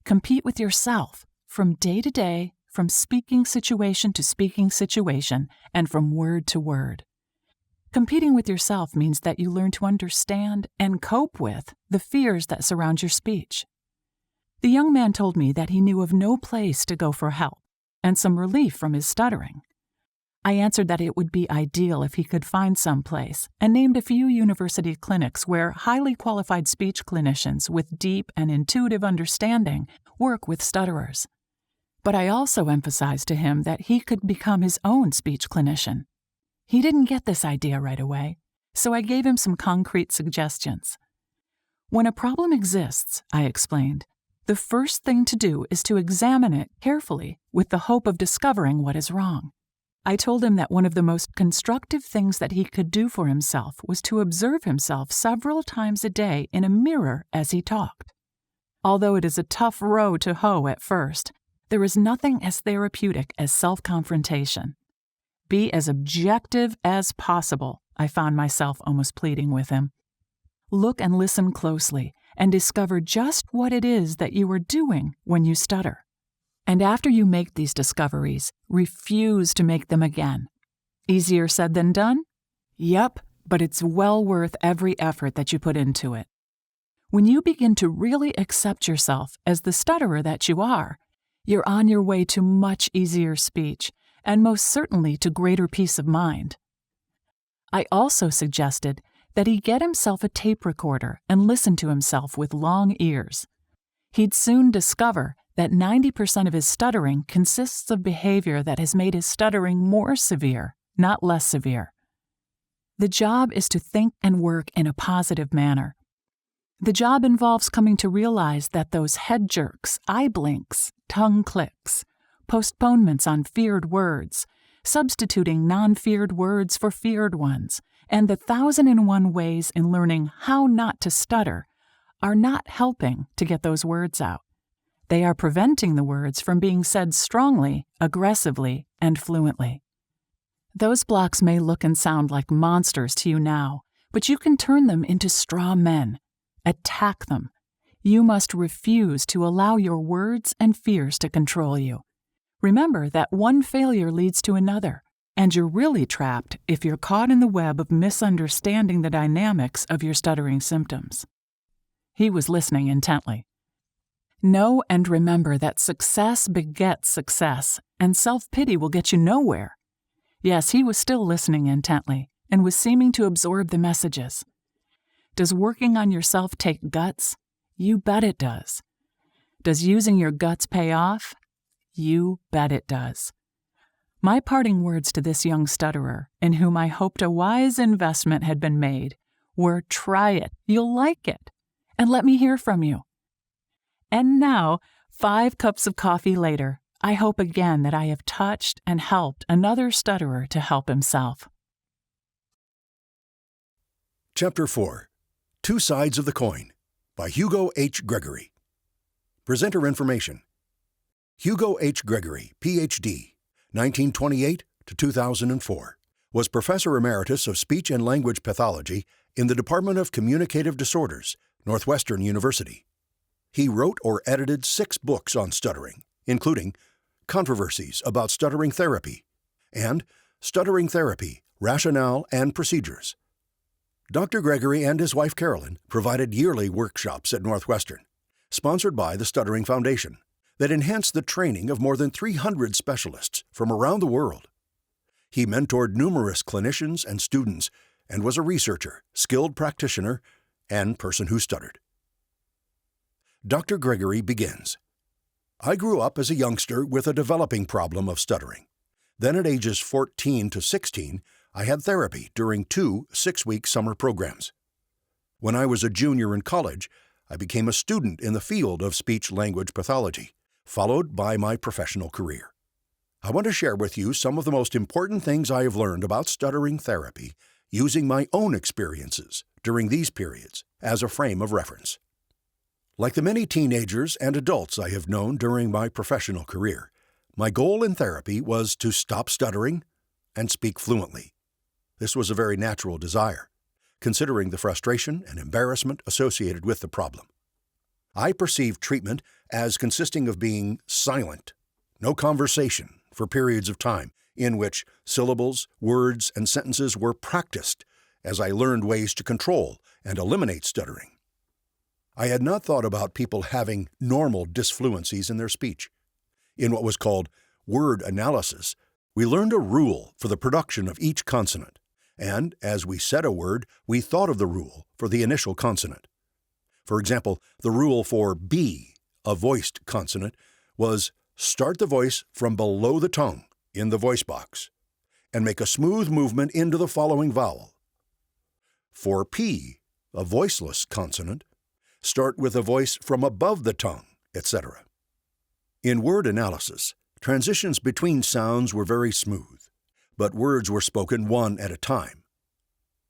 Compete with yourself, from day to day, from speaking situation to speaking situation, and from word to word. Competing with yourself means that you learn to understand and cope with the fears that surround your speech. The young man told me that he knew of no place to go for help and some relief from his stuttering. I answered that it would be ideal if he could find some place, and named a few university clinics where highly qualified speech clinicians with deep and intuitive understanding work with stutterers. But I also emphasized to him that he could become his own speech clinician. He didn't get this idea right away, so I gave him some concrete suggestions. When a problem exists, I explained, the first thing to do is to examine it carefully with the hope of discovering what is wrong. I told him that one of the most constructive things that he could do for himself was to observe himself several times a day in a mirror as he talked. Although it is a tough row to hoe at first, there is nothing as therapeutic as self-confrontation. Be as objective as possible, I found myself almost pleading with him. Look and listen closely and discover just what it is that you are doing when you stutter. And after you make these discoveries, refuse to make them again. Easier said than done? Yep, but it's well worth every effort that you put into it. When you begin to really accept yourself as the stutterer that you are, you're on your way to much easier speech, and most certainly to greater peace of mind. I also suggested that he get himself a tape recorder and listen to himself with long ears. He'd soon discover that 90% of his stuttering consists of behavior that has made his stuttering more severe, not less severe. The job is to think and work in a positive manner. The job involves coming to realize that those head jerks, eye blinks, tongue clicks, postponements on feared words, substituting non-feared words for feared ones, and the 1,001 ways in learning how not to stutter are not helping to get those words out. They are preventing the words from being said strongly, aggressively, and fluently. Those blocks may look and sound like monsters to you now, but you can turn them into straw men. Attack them. You must refuse to allow your words and fears to control you. Remember that one failure leads to another, and you're really trapped if you're caught in the web of misunderstanding the dynamics of your stuttering symptoms. He was listening intently. Know and remember that success begets success, and self-pity will get you nowhere. Yes, he was still listening intently, and was seeming to absorb the messages. Does working on yourself take guts? You bet it does. Does using your guts pay off? You bet it does. My parting words to this young stutterer, in whom I hoped a wise investment had been made, were try it, you'll like it, and let me hear from you. And now, 5 cups of coffee later, I hope again that I have touched and helped another stutterer to help himself. Chapter 4, Two Sides of the Coin, by Hugo H. Gregory. Presenter information. Hugo H. Gregory, Ph.D., 1928 to 2004, was Professor Emeritus of Speech and Language Pathology in the Department of Communicative Disorders, Northwestern University. He wrote or edited 6 books on stuttering, including Controversies about Stuttering Therapy and Stuttering Therapy, Rationale and Procedures. Dr. Gregory and his wife Carolyn provided yearly workshops at Northwestern, sponsored by the Stuttering Foundation, that enhanced the training of more than 300 specialists from around the world. He mentored numerous clinicians and students and was a researcher, skilled practitioner, and person who stuttered. Dr. Gregory begins. I grew up as a youngster with a developing problem of stuttering. Then at ages 14 to 16, I had therapy during 2 6-week summer programs. When I was a junior in college, I became a student in the field of speech-language pathology, followed by my professional career. I want to share with you some of the most important things I have learned about stuttering therapy using my own experiences during these periods as a frame of reference. Like the many teenagers and adults I have known during my professional career, my goal in therapy was to stop stuttering and speak fluently. This was a very natural desire, considering the frustration and embarrassment associated with the problem. I perceived treatment as consisting of being silent, no conversation for periods of time in which syllables, words, and sentences were practiced as I learned ways to control and eliminate stuttering. I had not thought about people having normal disfluencies in their speech. In what was called word analysis, we learned a rule for the production of each consonant, and as we said a word, we thought of the rule for the initial consonant. For example, the rule for B, a voiced consonant, was start the voice from below the tongue in the voice box and make a smooth movement into the following vowel. For P, a voiceless consonant, start with a voice from above the tongue, etc. In word analysis, transitions between sounds were very smooth, but words were spoken one at a time.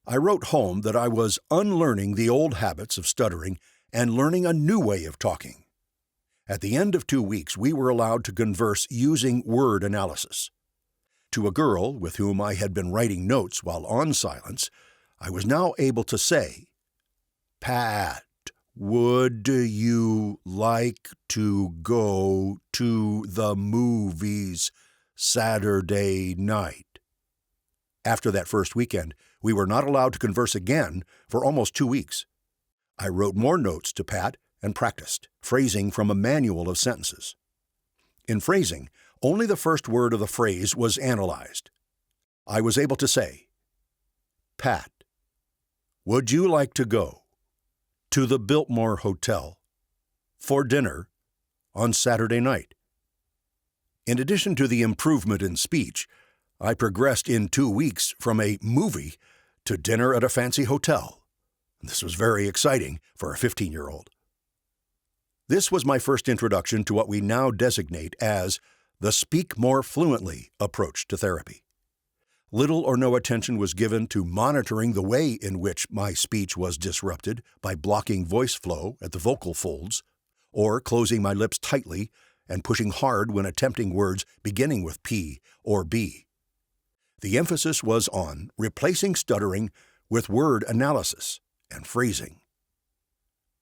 I wrote home that I was unlearning the old habits of stuttering and learning a new way of talking. At the end of 2 weeks, we were allowed to converse using word analysis. To a girl with whom I had been writing notes while on silence, I was now able to say, Pat, would you like to go to the movies Saturday night? After that first weekend, we were not allowed to converse again for almost 2 weeks. I wrote more notes to Pat and practiced phrasing from a manual of sentences. In phrasing, only the first word of the phrase was analyzed. I was able to say, Pat, would you like to go to the Biltmore Hotel for dinner on Saturday night? In addition to the improvement in speech, I progressed in 2 weeks from a movie to dinner at a fancy hotel. This was very exciting for a 15-year-old. This was my first introduction to what we now designate as the speak more fluently approach to therapy. Little or no attention was given to monitoring the way in which my speech was disrupted by blocking voice flow at the vocal folds, or closing my lips tightly and pushing hard when attempting words beginning with P or B. The emphasis was on replacing stuttering with word analysis and phrasing.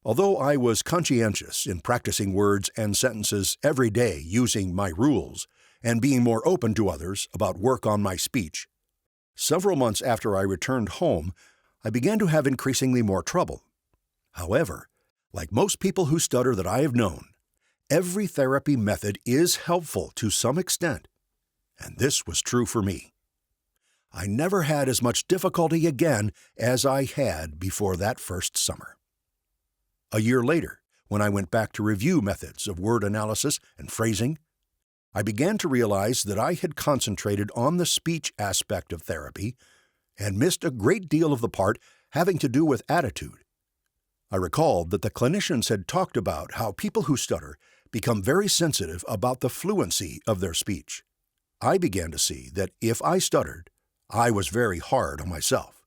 Although I was conscientious in practicing words and sentences every day using my rules and being more open to others about work on my speech, several months after I returned home, I began to have increasingly more trouble. However, like most people who stutter that I have known, every therapy method is helpful to some extent, and this was true for me. I never had as much difficulty again as I had before that first summer. A year later, when I went back to review methods of word analysis and phrasing, I began to realize that I had concentrated on the speech aspect of therapy and missed a great deal of the part having to do with attitude. I recalled that the clinicians had talked about how people who stutter become very sensitive about the fluency of their speech. I began to see that if I stuttered, I was very hard on myself.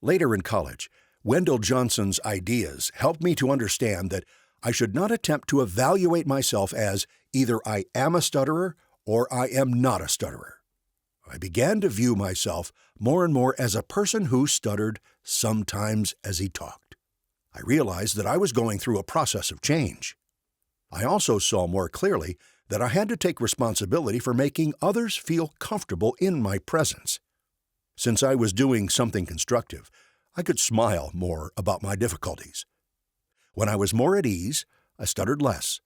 Later in college, Wendell Johnson's ideas helped me to understand that I should not attempt to evaluate myself as either I am a stutterer or I am not a stutterer. I began to view myself more and more as a person who stuttered sometimes as he talked. I realized that I was going through a process of change. I also saw more clearly that I had to take responsibility for making others feel comfortable in my presence. Since I was doing something constructive, I could smile more about my difficulties. When I was more at ease, I stuttered less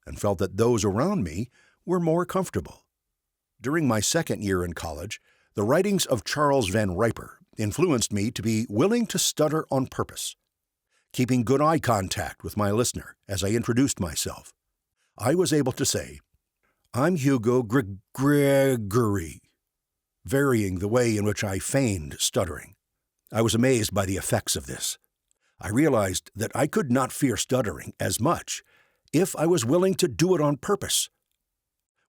and felt that those around me were more comfortable. During my second year in college, the writings of Charles Van Riper influenced me to be willing to stutter on purpose. Keeping good eye contact with my listener as I introduced myself, I was able to say, "I'm Hugo Gregory," varying the way in which I feigned stuttering. I was amazed by the effects of this. I realized that I could not fear stuttering as much if I was willing to do it on purpose.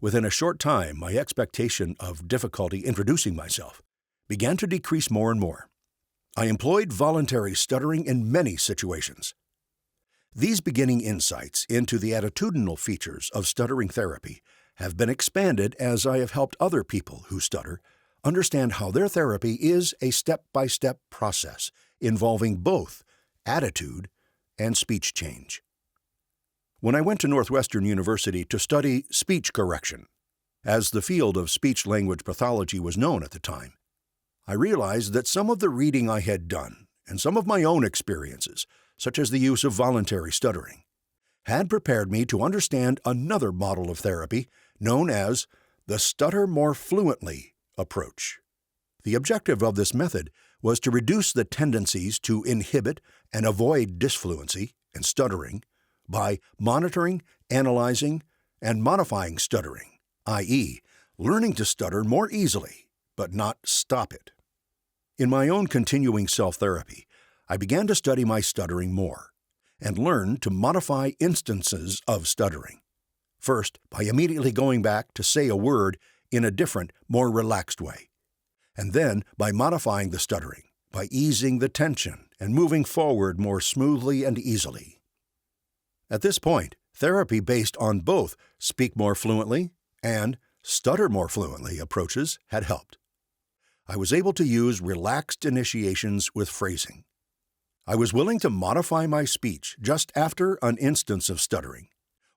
Within a short time, my expectation of difficulty introducing myself began to decrease more and more. I employed voluntary stuttering in many situations. These beginning insights into the attitudinal features of stuttering therapy have been expanded as I have helped other people who stutter understand how their therapy is a step-by-step process involving both attitude and speech change. When I went to Northwestern University to study speech correction, as the field of speech-language pathology was known at the time, I realized that some of the reading I had done and some of my own experiences, such as the use of voluntary stuttering, had prepared me to understand another model of therapy known as the stutter more fluently approach. The objective of this method was to reduce the tendencies to inhibit and avoid disfluency and stuttering by monitoring, analyzing, and modifying stuttering, i.e., learning to stutter more easily, but not stop it. In my own continuing self-therapy, I began to study my stuttering more and learn to modify instances of stuttering. First, by immediately going back to say a word in a different, more relaxed way, and then by modifying the stuttering, by easing the tension and moving forward more smoothly and easily. At this point, therapy based on both speak more fluently and stutter more fluently approaches had helped. I was able to use relaxed initiations with phrasing. I was willing to modify my speech just after an instance of stuttering,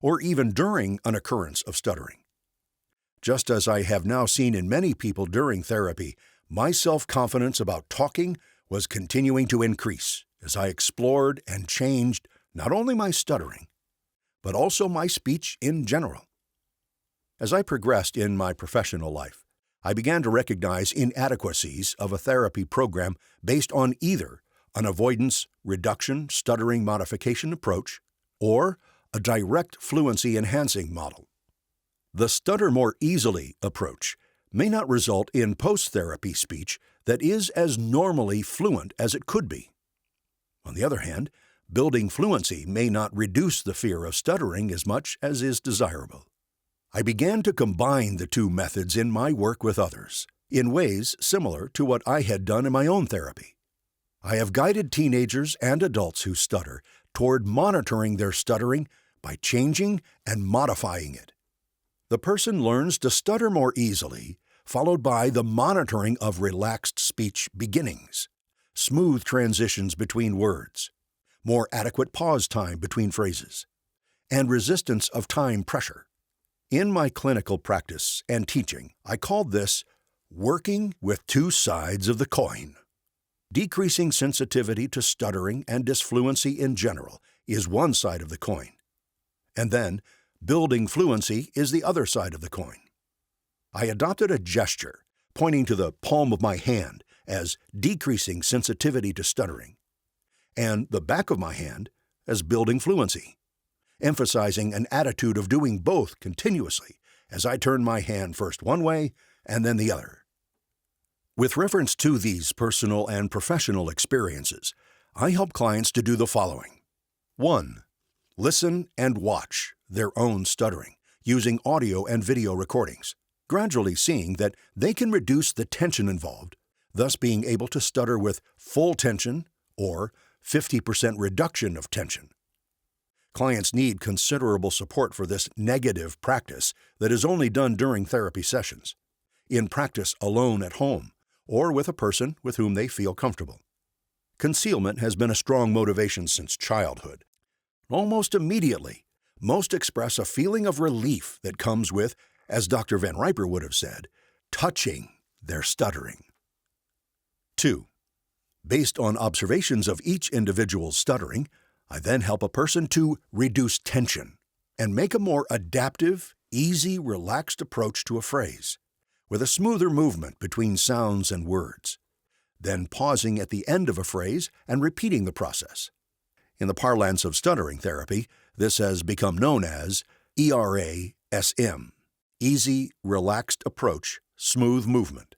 or even during an occurrence of stuttering. Just as I have now seen in many people during therapy, my self-confidence about talking was continuing to increase as I explored and changed not only my stuttering, but also my speech in general. As I progressed in my professional life, I began to recognize inadequacies of a therapy program based on either an avoidance, reduction, stuttering modification approach, or a direct fluency-enhancing model. The stutter more easily approach may not result in post-therapy speech that is as normally fluent as it could be. On the other hand, building fluency may not reduce the fear of stuttering as much as is desirable. I began to combine the two methods in my work with others, in ways similar to what I had done in my own therapy. I have guided teenagers and adults who stutter toward monitoring their stuttering by changing and modifying it. The person learns to stutter more easily, followed by the monitoring of relaxed speech beginnings, smooth transitions between words, more adequate pause time between phrases, and resistance of time pressure. In my clinical practice and teaching, I called this working with two sides of the coin. Decreasing sensitivity to stuttering and disfluency in general is one side of the coin, and then building fluency is the other side of the coin. I adopted a gesture, pointing to the palm of my hand as decreasing sensitivity to stuttering, and the back of my hand as building fluency, emphasizing an attitude of doing both continuously as I turn my hand first one way and then the other. With reference to these personal and professional experiences, I help clients to do the following. 1. Listen and watch their own stuttering using audio and video recordings, gradually seeing that they can reduce the tension involved, thus being able to stutter with full tension or 50% reduction of tension. Clients need considerable support for this negative practice that is only done during therapy sessions, in practice alone at home, or with a person with whom they feel comfortable. Concealment has been a strong motivation since childhood. Almost immediately, most express a feeling of relief that comes with, as Dr. Van Riper would have said, touching their stuttering. 2. Based on observations of each individual's stuttering, I then help a person to reduce tension and make a more adaptive, easy, relaxed approach to a phrase, with a smoother movement between sounds and words, then pausing at the end of a phrase and repeating the process. In the parlance of stuttering therapy, this has become known as ERASM, Easy, Relaxed Approach, Smooth Movement.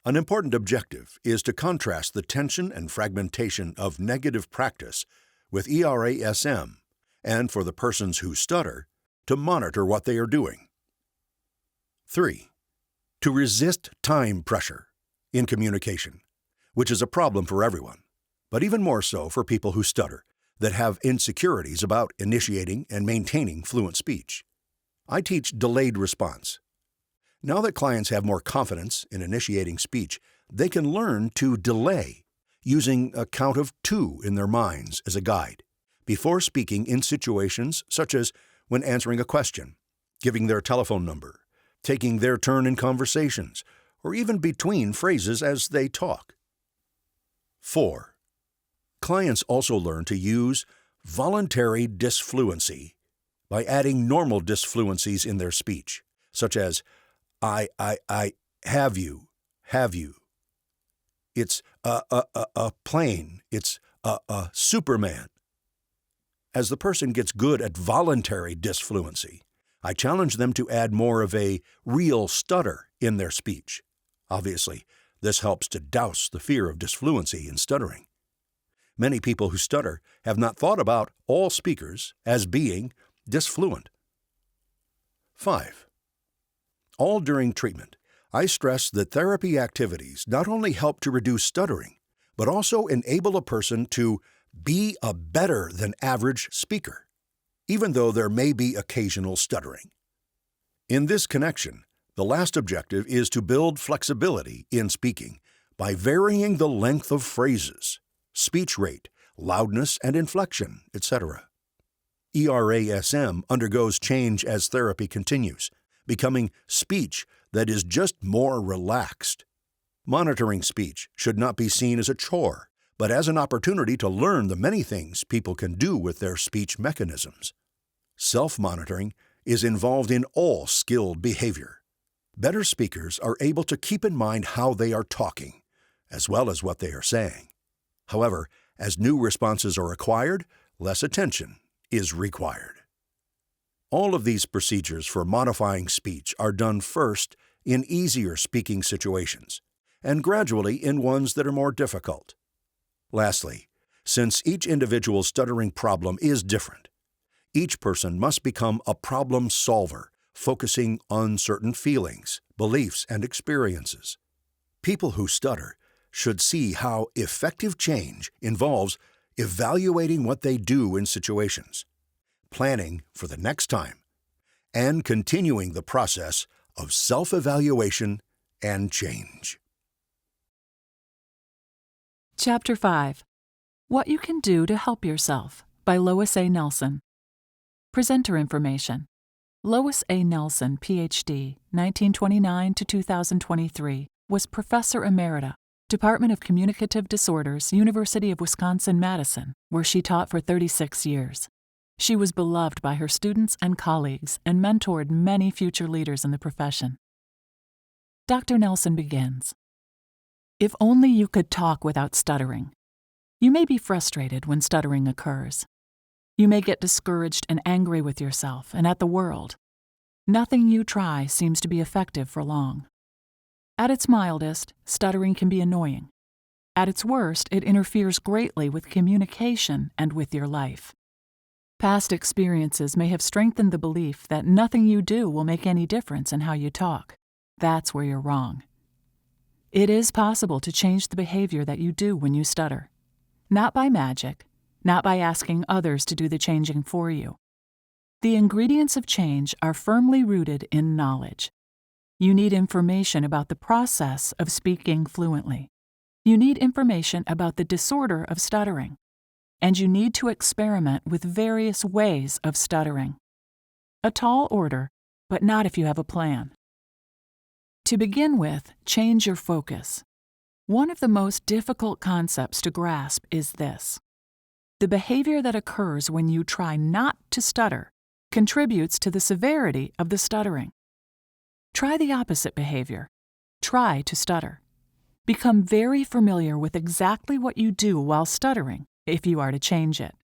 An important objective is to contrast the tension and fragmentation of negative practice with ERASM, and for the persons who stutter, to monitor what they are doing. 3. To resist time pressure in communication, which is a problem for everyone, but even more so for people who stutter, that have insecurities about initiating and maintaining fluent speech. I teach delayed response. Now that clients have more confidence in initiating speech, they can learn to delay, using a count of 2 in their minds as a guide, before speaking in situations such as when answering a question, giving their telephone number, taking their turn in conversations, or even between phrases as they talk. 4. Clients also learn to use voluntary disfluency by adding normal disfluencies in their speech, such as I, have you. It's a plane. It's a Superman. As the person gets good at voluntary disfluency, I challenge them to add more of a real stutter in their speech. Obviously, this helps to douse the fear of disfluency in stuttering. Many people who stutter have not thought about all speakers as being disfluent. 5. All during treatment, I stress that therapy activities not only help to reduce stuttering, but also enable a person to be a better than average speaker, even though there may be occasional stuttering. In this connection, the last objective is to build flexibility in speaking by varying the length of phrases, speech rate, loudness and inflection, etc. ERASM undergoes change as therapy continues, becoming speech that is just more relaxed. Monitoring speech should not be seen as a chore, but as an opportunity to learn the many things people can do with their speech mechanisms. Self-monitoring is involved in all skilled behavior. Better speakers are able to keep in mind how they are talking, as well as what they are saying. However, as new responses are acquired, less attention is required. All of these procedures for modifying speech are done first in easier speaking situations, and gradually in ones that are more difficult. Lastly, since each individual's stuttering problem is different, each person must become a problem solver, focusing on certain feelings, beliefs, and experiences. People who stutter should see how effective change involves evaluating what they do in situations, planning for the next time, and continuing the process of self-evaluation and change. Chapter 5. What You Can Do to Help Yourself by Lois A. Nelson. Presenter information. Lois A. Nelson, Ph.D., 1929 to 2023, was Professor Emerita, Department of Communicative Disorders, University of Wisconsin-Madison, where she taught for 36 years. She was beloved by her students and colleagues and mentored many future leaders in the profession. Dr. Nelson begins. If only you could talk without stuttering. You may be frustrated when stuttering occurs. You may get discouraged and angry with yourself and at the world. Nothing you try seems to be effective for long. At its mildest, stuttering can be annoying. At its worst, it interferes greatly with communication and with your life. Past experiences may have strengthened the belief that nothing you do will make any difference in how you talk. That's where you're wrong. It is possible to change the behavior that you do when you stutter. Not by magic, not by asking others to do the changing for you. The ingredients of change are firmly rooted in knowledge. You need information about the process of speaking fluently. You need information about the disorder of stuttering. And you need to experiment with various ways of stuttering. A tall order, but not if you have a plan. To begin with, change your focus. One of the most difficult concepts to grasp is this. The behavior that occurs when you try not to stutter contributes to the severity of the stuttering. Try the opposite behavior. Try to stutter. Become very familiar with exactly what you do while stuttering if you are to change it.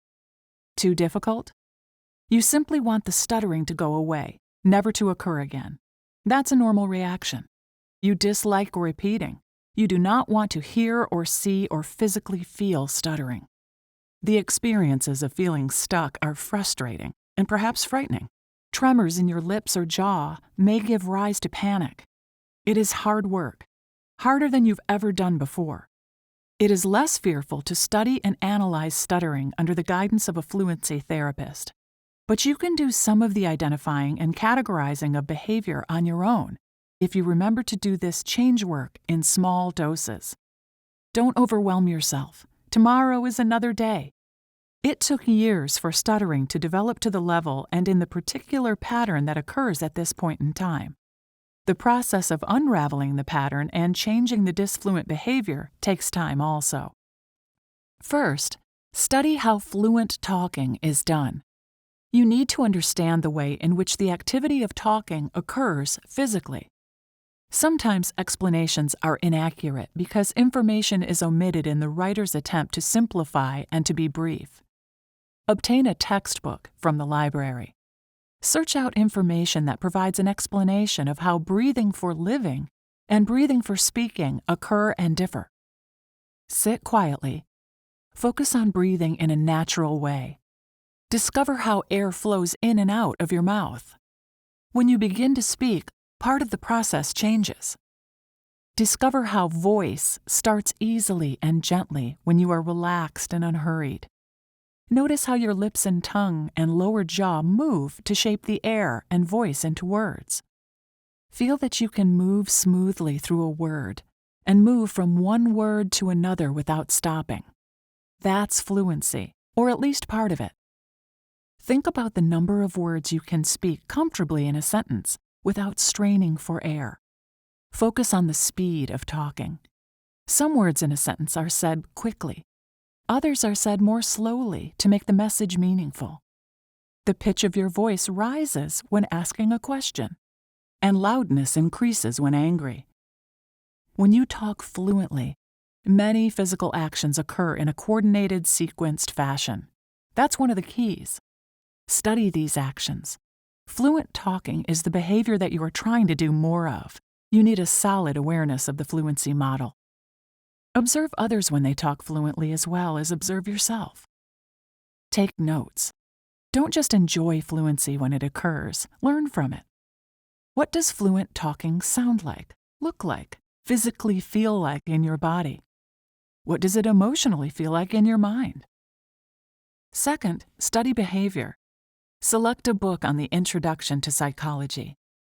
Too difficult? You simply want the stuttering to go away, never to occur again. That's a normal reaction. You dislike repeating. You do not want to hear or see or physically feel stuttering. The experiences of feeling stuck are frustrating and perhaps frightening. Tremors in your lips or jaw may give rise to panic. It is hard work, harder than you've ever done before. It is less fearful to study and analyze stuttering under the guidance of a fluency therapist. But you can do some of the identifying and categorizing of behavior on your own if you remember to do this change work in small doses. Don't overwhelm yourself. Tomorrow is another day. It took years for stuttering to develop to the level and in the particular pattern that occurs at this point in time. The process of unraveling the pattern and changing the disfluent behavior takes time also. First, study how fluent talking is done. You need to understand the way in which the activity of talking occurs physically. Sometimes explanations are inaccurate because information is omitted in the writer's attempt to simplify and to be brief. Obtain a textbook from the library. Search out information that provides an explanation of how breathing for living and breathing for speaking occur and differ. Sit quietly. Focus on breathing in a natural way. Discover how air flows in and out of your mouth. When you begin to speak, part of the process changes. Discover how voice starts easily and gently when you are relaxed and unhurried. Notice how your lips and tongue and lower jaw move to shape the air and voice into words. Feel that you can move smoothly through a word and move from one word to another without stopping. That's fluency, or at least part of it. Think about the number of words you can speak comfortably in a sentence without straining for air. Focus on the speed of talking. Some words in a sentence are said quickly. Others are said more slowly to make the message meaningful. The pitch of your voice rises when asking a question, and loudness increases when angry. When you talk fluently, many physical actions occur in a coordinated, sequenced fashion. That's one of the keys. Study these actions. Fluent talking is the behavior that you are trying to do more of. You need a solid awareness of the fluency model. Observe others when they talk fluently as well as observe yourself. Take notes. Don't just enjoy fluency when it occurs. Learn from it. What does fluent talking sound like, look like, physically feel like in your body? What does it emotionally feel like in your mind? Second, study behavior. Select a book on the Introduction to Psychology.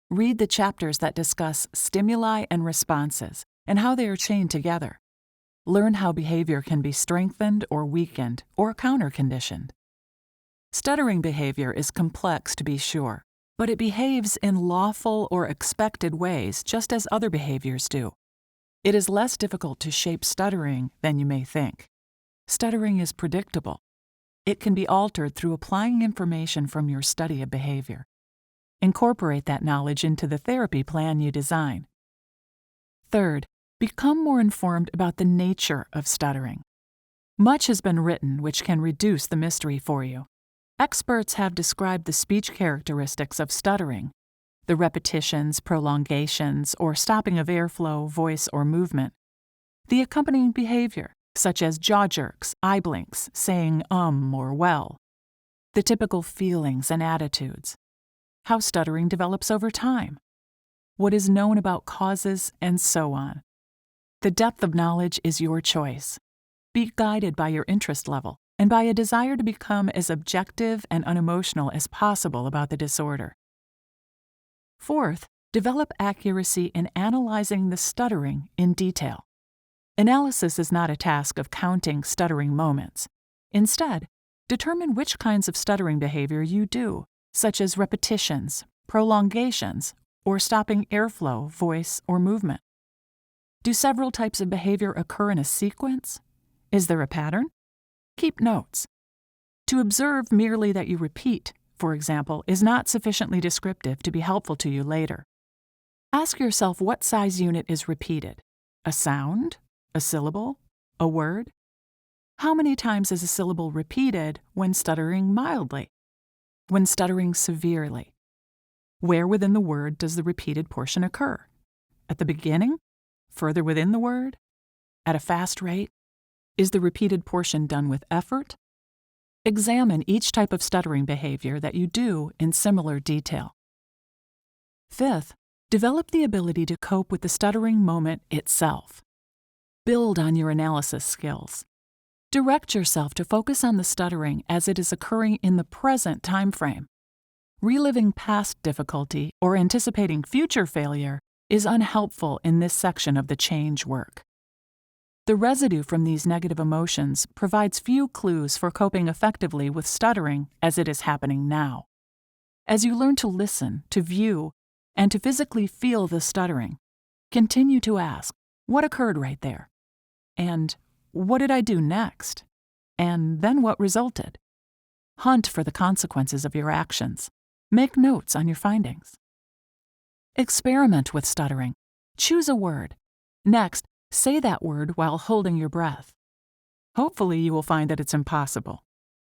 Read the chapters that discuss stimuli and responses and how they are chained together. Learn how behavior can be strengthened or weakened or counter-conditioned. Stuttering behavior is complex to be sure, but it behaves in lawful or expected ways just as other behaviors do. It is less difficult to shape stuttering than you may think. Stuttering is predictable. It can be altered through applying information from your study of behavior. Incorporate that knowledge into the therapy plan you design. Third, become more informed about the nature of stuttering. Much has been written which can reduce the mystery for you. Experts have described the speech characteristics of stuttering, the repetitions, prolongations, or stopping of airflow, voice, or movement, the accompanying behavior, such as jaw jerks, eye blinks, saying or well, the typical feelings and attitudes, how stuttering develops over time, what is known about causes, and so on. The depth of knowledge is your choice. Be guided by your interest level and by a desire to become as objective and unemotional as possible about the disorder. Fourth, develop accuracy in analyzing the stuttering in detail. Analysis is not a task of counting stuttering moments. Instead, determine which kinds of stuttering behavior you do, such as repetitions, prolongations, or stopping airflow, voice, or movement. Do several types of behavior occur in a sequence? Is there a pattern? Keep notes. To observe merely that you repeat, for example, is not sufficiently descriptive to be helpful to you later. Ask yourself what size unit is repeated: a sound, a syllable, a word? How many times is a syllable repeated when stuttering mildly? When stuttering severely? Where within the word does the repeated portion occur? At the beginning? Further within the word? At a fast rate? Is the repeated portion done with effort? Examine each type of stuttering behavior that you do in similar detail. Fifth, develop the ability to cope with the stuttering moment itself. Build on your analysis skills. Direct yourself to focus on the stuttering as it is occurring in the present time frame. Reliving past difficulty or anticipating future failure is unhelpful in this section of the change work. The residue from these negative emotions provides few clues for coping effectively with stuttering as it is happening now. As you learn to listen, to view, and to physically feel the stuttering, continue to ask, what occurred right there? And what did I do next? And then what resulted? Hunt for the consequences of your actions. Make notes on your findings. Experiment with stuttering. Choose a word. Next, say that word while holding your breath. Hopefully you will find that it's impossible.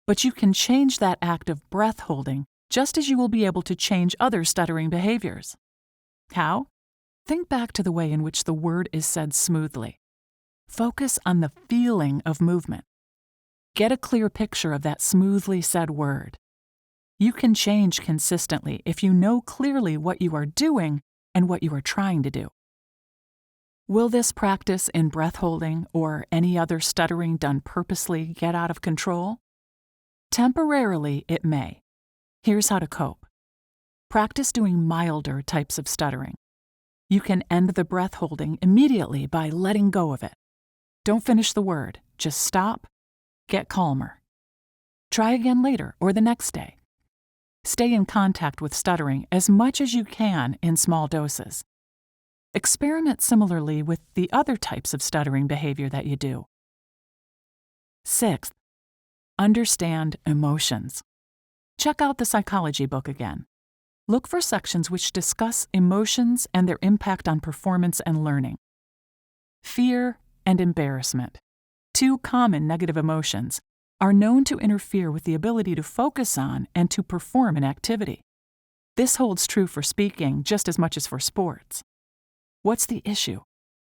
But you can change that act of breath holding just as you will be able to change other stuttering behaviors. How? Think back to the way in which the word is said smoothly. Focus on the feeling of movement. Get a clear picture of that smoothly said word. You can change consistently if you know clearly what you are doing and what you are trying to do. Will this practice in breath holding or any other stuttering done purposely get out of control? Temporarily, it may. Here's how to cope. Practice doing milder types of stuttering. You can end the breath holding immediately by letting go of it. Don't finish the word, just stop, get calmer. Try again later or the next day. Stay in contact with stuttering as much as you can in small doses. Experiment similarly with the other types of stuttering behavior that you do. Sixth, understand emotions. Check out the psychology book again. Look for sections which discuss emotions and their impact on performance and learning. Fear and embarrassment, two common negative emotions, are known to interfere with the ability to focus on and to perform an activity. This holds true for speaking just as much as for sports. What's the issue?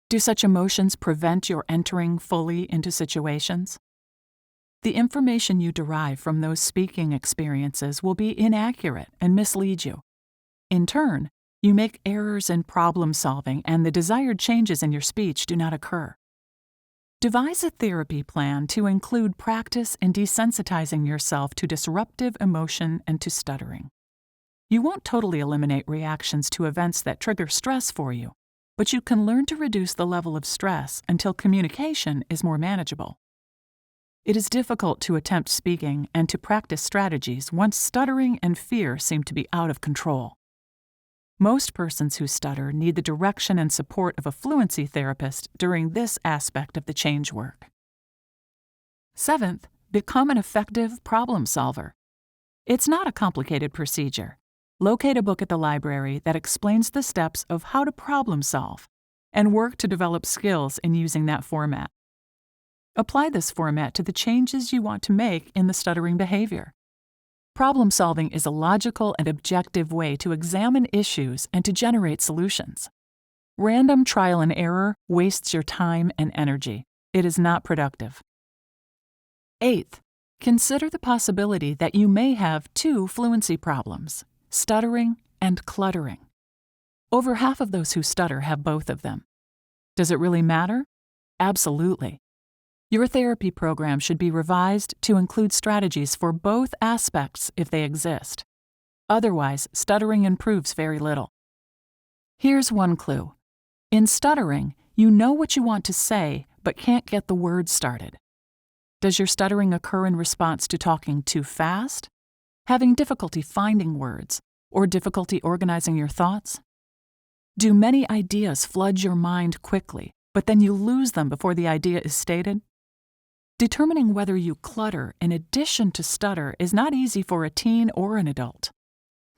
Do such emotions prevent your entering fully into situations? The information you derive from those speaking experiences will be inaccurate and mislead you. In turn, you make errors in problem solving and the desired changes in your speech do not occur. Devise a therapy plan to include practice in desensitizing yourself to disruptive emotion and to stuttering. You won't totally eliminate reactions to events that trigger stress for you, but you can learn to reduce the level of stress until communication is more manageable. It is difficult to attempt speaking and to practice strategies once stuttering and fear seem to be out of control. Most persons who stutter need the direction and support of a fluency therapist during this aspect of the change work. Seventh, become an effective problem solver. It's not a complicated procedure. Locate a book at the library that explains the steps of how to problem solve and work to develop skills in using that format. Apply this format to the changes you want to make in the stuttering behavior. Problem solving is a logical and objective way to examine issues and to generate solutions. Random trial and error wastes your time and energy. It is not productive. 8th, consider the possibility that you may have two fluency problems, stuttering and cluttering. Over half of those who stutter have both of them. Does it really matter? Absolutely. Your therapy program should be revised to include strategies for both aspects if they exist. Otherwise, stuttering improves very little. Here's one clue. In stuttering, you know what you want to say, but can't get the words started. Does your stuttering occur in response to talking too fast, having difficulty finding words, or difficulty organizing your thoughts? Do many ideas flood your mind quickly, but then you lose them before the idea is stated? Determining whether you clutter in addition to stutter is not easy for a teen or an adult.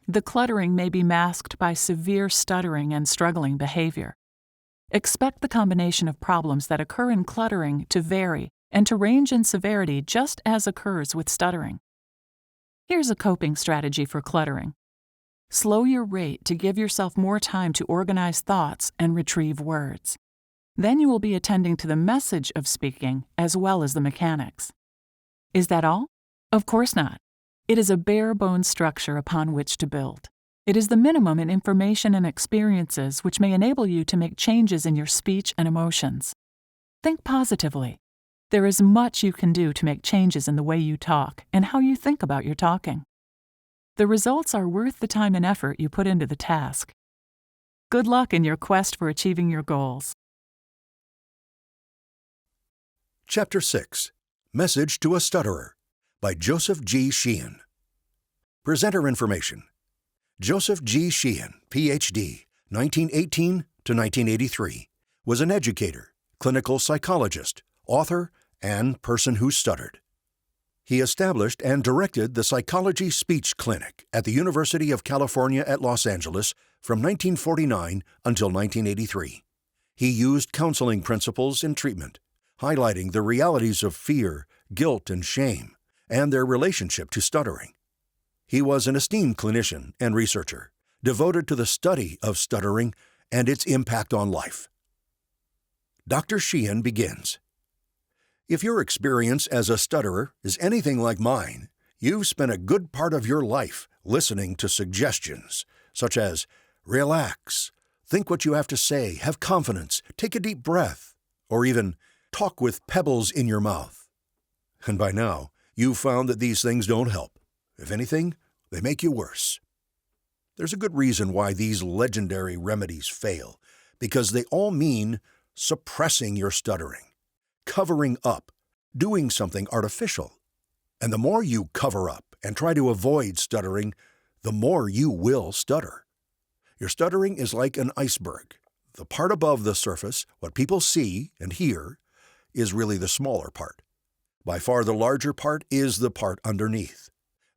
The cluttering may be masked by severe stuttering and struggling behavior. Expect the combination of problems that occur in cluttering to vary and to range in severity just as occurs with stuttering. Here's a coping strategy for cluttering. Slow your rate to give yourself more time to organize thoughts and retrieve words. Then you will be attending to the message of speaking as well as the mechanics. Is that all? Of course not. It is a bare-bones structure upon which to build. It is the minimum in information and experiences which may enable you to make changes in your speech and emotions. Think positively. There is much you can do to make changes in the way you talk and how you think about your talking. The results are worth the time and effort you put into the task. Good luck in your quest for achieving your goals. Chapter 6, Message to a Stutterer, by Joseph G. Sheehan. Presenter information. Joseph G. Sheehan, Ph.D., 1918 to 1983, was an educator, clinical psychologist, author, and person who stuttered. He established and directed the Psychology Speech Clinic at the University of California at Los Angeles from 1949 until 1983. He used counseling principles in treatment, highlighting the realities of fear, guilt, and shame, and their relationship to stuttering. He was an esteemed clinician and researcher, devoted to the study of stuttering and its impact on life. Dr. Sheehan begins. If your experience as a stutterer is anything like mine, you've spent a good part of your life listening to suggestions, such as, relax, think what you have to say, have confidence, take a deep breath, or even talk with pebbles in your mouth. And by now, you've found that these things don't help. If anything, they make you worse. There's a good reason why these legendary remedies fail, because they all mean suppressing your stuttering, covering up, doing something artificial. And the more you cover up and try to avoid stuttering, the more you will stutter. Your stuttering is like an iceberg. The part above the surface, what people see and hear, is really the smaller part. By far the larger part is the part underneath.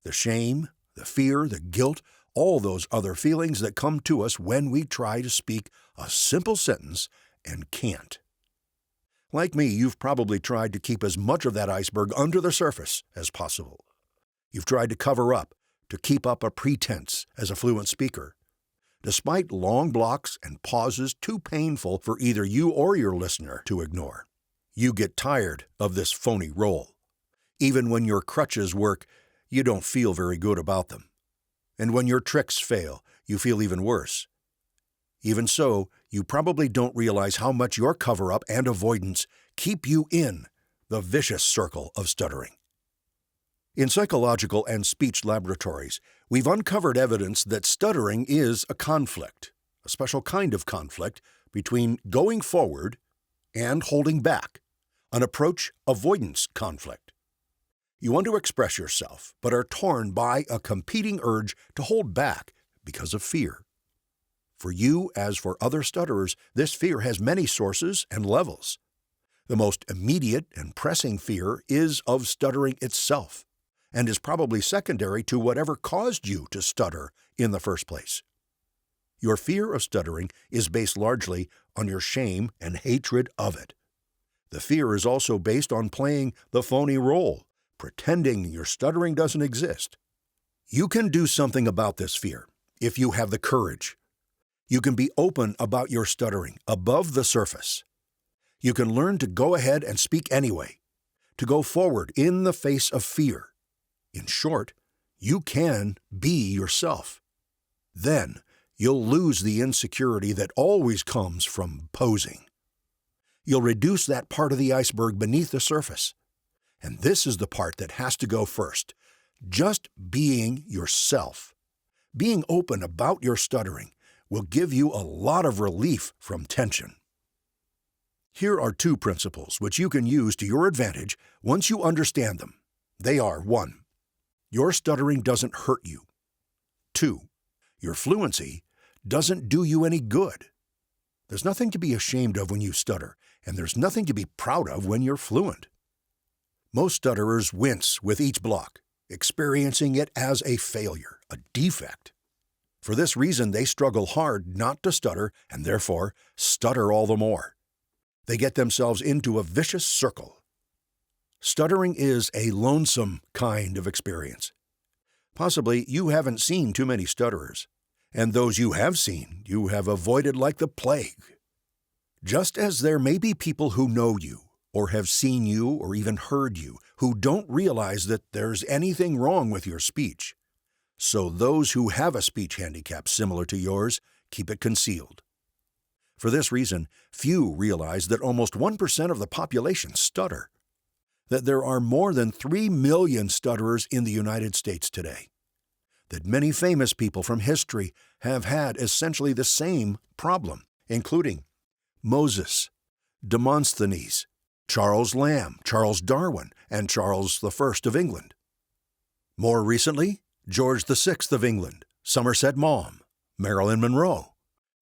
The shame, the fear, the guilt, all those other feelings that come to us when we try to speak a simple sentence and can't. Like me, you've probably tried to keep as much of that iceberg under the surface as possible. You've tried to cover up, to keep up a pretense as a fluent speaker. Despite long blocks and pauses too painful for either you or your listener to ignore, you get tired of this phony role. Even when your crutches work, you don't feel very good about them. And when your tricks fail, you feel even worse. Even so, you probably don't realize how much your cover-up and avoidance keep you in the vicious circle of stuttering. In psychological and speech laboratories, we've uncovered evidence that stuttering is a conflict, a special kind of conflict between going forward and holding back, an approach-avoidance conflict. You want to express yourself, but are torn by a competing urge to hold back because of fear. For you, as for other stutterers, this fear has many sources and levels. The most immediate and pressing fear is of stuttering itself, and is probably secondary to whatever caused you to stutter in the first place. Your fear of stuttering is based largely on your shame and hatred of it. The fear is also based on playing the phony role, pretending your stuttering doesn't exist. You can do something about this fear if you have the courage. You can be open about your stuttering above the surface. You can learn to go ahead and speak anyway, to go forward in the face of fear. In short, you can be yourself. Then you'll lose the insecurity that always comes from posing. You'll reduce that part of the iceberg beneath the surface. And this is the part that has to go first. Just being yourself. Being open about your stuttering will give you a lot of relief from tension. Here are 2 principles which you can use to your advantage once you understand them. They are: 1. Your stuttering doesn't hurt you. 2. Your fluency doesn't do you any good. There's nothing to be ashamed of when you stutter, and there's nothing to be proud of when you're fluent. Most stutterers wince with each block, experiencing it as a failure, a defect. For this reason, they struggle hard not to stutter and therefore stutter all the more. They get themselves into a vicious circle. Stuttering is a lonesome kind of experience. Possibly you haven't seen too many stutterers, and those you have seen, you have avoided like the plague. Just as there may be people who know you, or have seen you, or even heard you, who don't realize that there's anything wrong with your speech, so those who have a speech handicap similar to yours keep it concealed. For this reason, few realize that almost 1% of the population stutter, that there are more than 3 million stutterers in the United States today, that many famous people from history have had essentially the same problem, including Moses, Demosthenes, Charles Lamb, Charles Darwin, and Charles I of England. More recently, George VI of England, Somerset Maugham, Marilyn Monroe,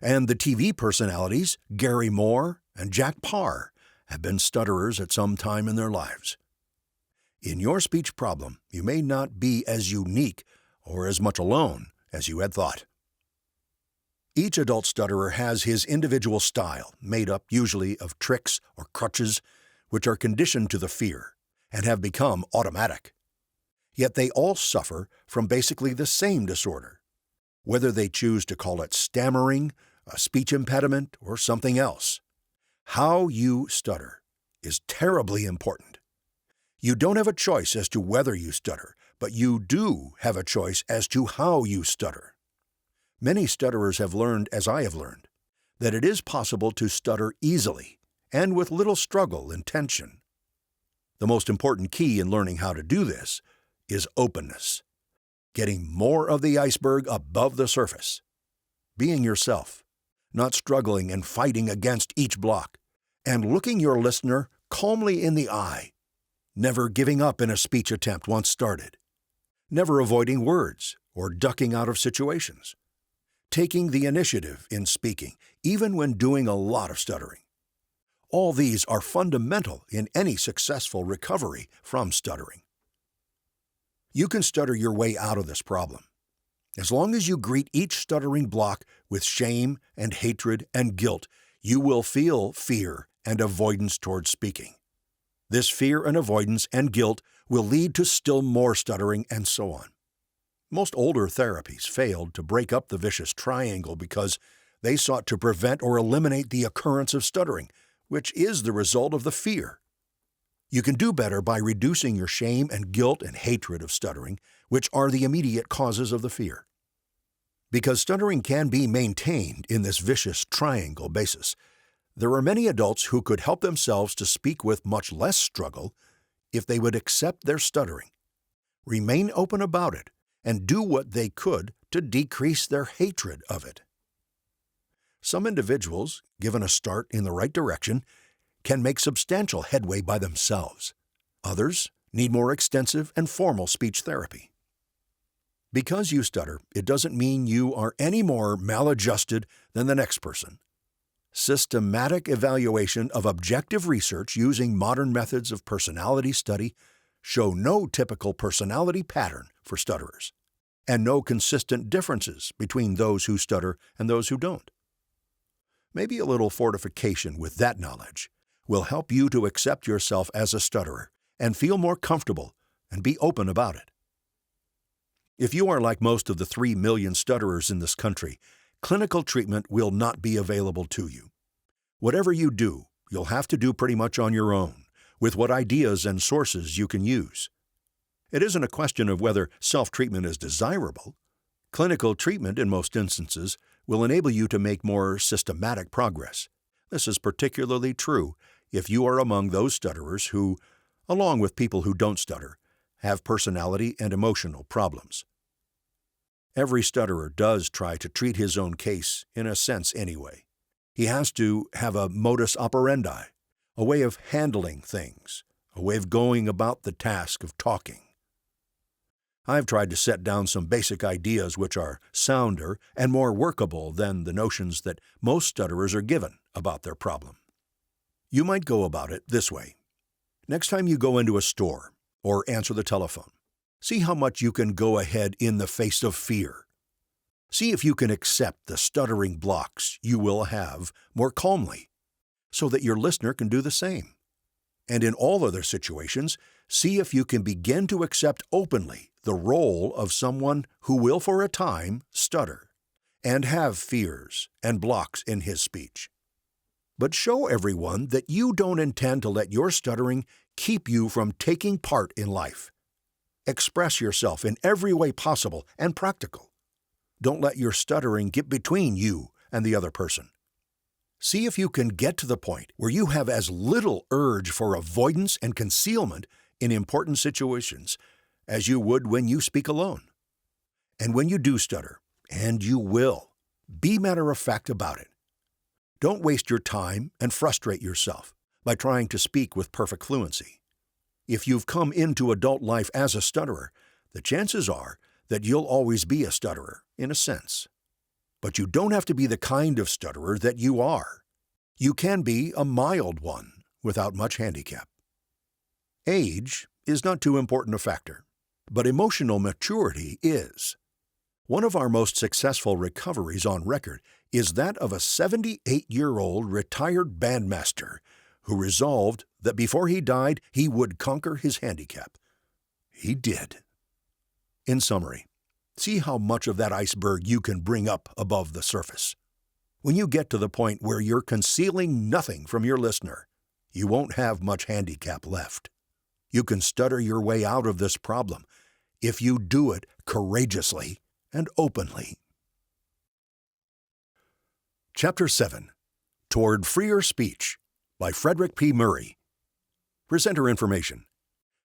and the TV personalities Gary Moore and Jack Parr have been stutterers at some time in their lives. In your speech problem, you may not be as unique or as much alone as you had thought. Each adult stutterer has his individual style, made up usually of tricks or crutches, which are conditioned to the fear and have become automatic. Yet they all suffer from basically the same disorder, whether they choose to call it stammering, a speech impediment, or something else. How you stutter is terribly important. You don't have a choice as to whether you stutter, but you do have a choice as to how you stutter. Many stutterers have learned, as I have learned, that it is possible to stutter easily and with little struggle and tension. The most important key in learning how to do this is openness, getting more of the iceberg above the surface, being yourself, not struggling and fighting against each block, and looking your listener calmly in the eye, never giving up in a speech attempt once started, never avoiding words or ducking out of situations, taking the initiative in speaking, even when doing a lot of stuttering. All these are fundamental in any successful recovery from stuttering. You can stutter your way out of this problem. As long as you greet each stuttering block with shame and hatred and guilt, you will feel fear and avoidance towards speaking. This fear and avoidance and guilt will lead to still more stuttering and so on. Most older therapies failed to break up the vicious triangle because they sought to prevent or eliminate the occurrence of stuttering, which is the result of the fear. You can do better by reducing your shame and guilt and hatred of stuttering, which are the immediate causes of the fear. Because stuttering can be maintained in this vicious triangle basis, there are many adults who could help themselves to speak with much less struggle if they would accept their stuttering, remain open about it, and do what they could to decrease their hatred of it. Some individuals, given a start in the right direction, can make substantial headway by themselves. Others need more extensive and formal speech therapy. Because you stutter, it doesn't mean you are any more maladjusted than the next person. Systematic evaluation of objective research using modern methods of personality study show no typical personality pattern for stutterers, and no consistent differences between those who stutter and those who don't. Maybe a little fortification with that knowledge will help you to accept yourself as a stutterer and feel more comfortable and be open about it. If you are like most of the 3 million stutterers in this country, clinical treatment will not be available to you. Whatever you do, you'll have to do pretty much on your own, with what ideas and sources you can use. It isn't a question of whether self-treatment is desirable. Clinical treatment, in most instances, will enable you to make more systematic progress. This is particularly true if you are among those stutterers who, along with people who don't stutter, have personality and emotional problems. Every stutterer does try to treat his own case, in a sense anyway. He has to have a modus operandi, a way of handling things, a way of going about the task of talking. I've tried to set down some basic ideas which are sounder and more workable than the notions that most stutterers are given about their problem. You might go about it this way. Next time you go into a store or answer the telephone, see how much you can go ahead in the face of fear. See if you can accept the stuttering blocks you will have more calmly, so that your listener can do the same. And in all other situations, see if you can begin to accept openly the role of someone who will for a time stutter and have fears and blocks in his speech. But show everyone that you don't intend to let your stuttering keep you from taking part in life. Express yourself in every way possible and practical. Don't let your stuttering get between you and the other person. See if you can get to the point where you have as little urge for avoidance and concealment in important situations as you would when you speak alone. And when you do stutter, and you will, be matter-of-fact about it. Don't waste your time and frustrate yourself by trying to speak with perfect fluency. If you've come into adult life as a stutterer, the chances are that you'll always be a stutterer, in a sense. But you don't have to be the kind of stutterer that you are. You can be a mild one without much handicap. Age is not too important a factor, but emotional maturity is. One of our most successful recoveries on record is that of a 78-year-old retired bandmaster who resolved that before he died, he would conquer his handicap. He did. In summary, see how much of that iceberg you can bring up above the surface. When you get to the point where you're concealing nothing from your listener, you won't have much handicap left. You can stutter your way out of this problem if you do it courageously and openly. Chapter 7. Toward Freer Speech by Frederick P. Murray. Presenter information.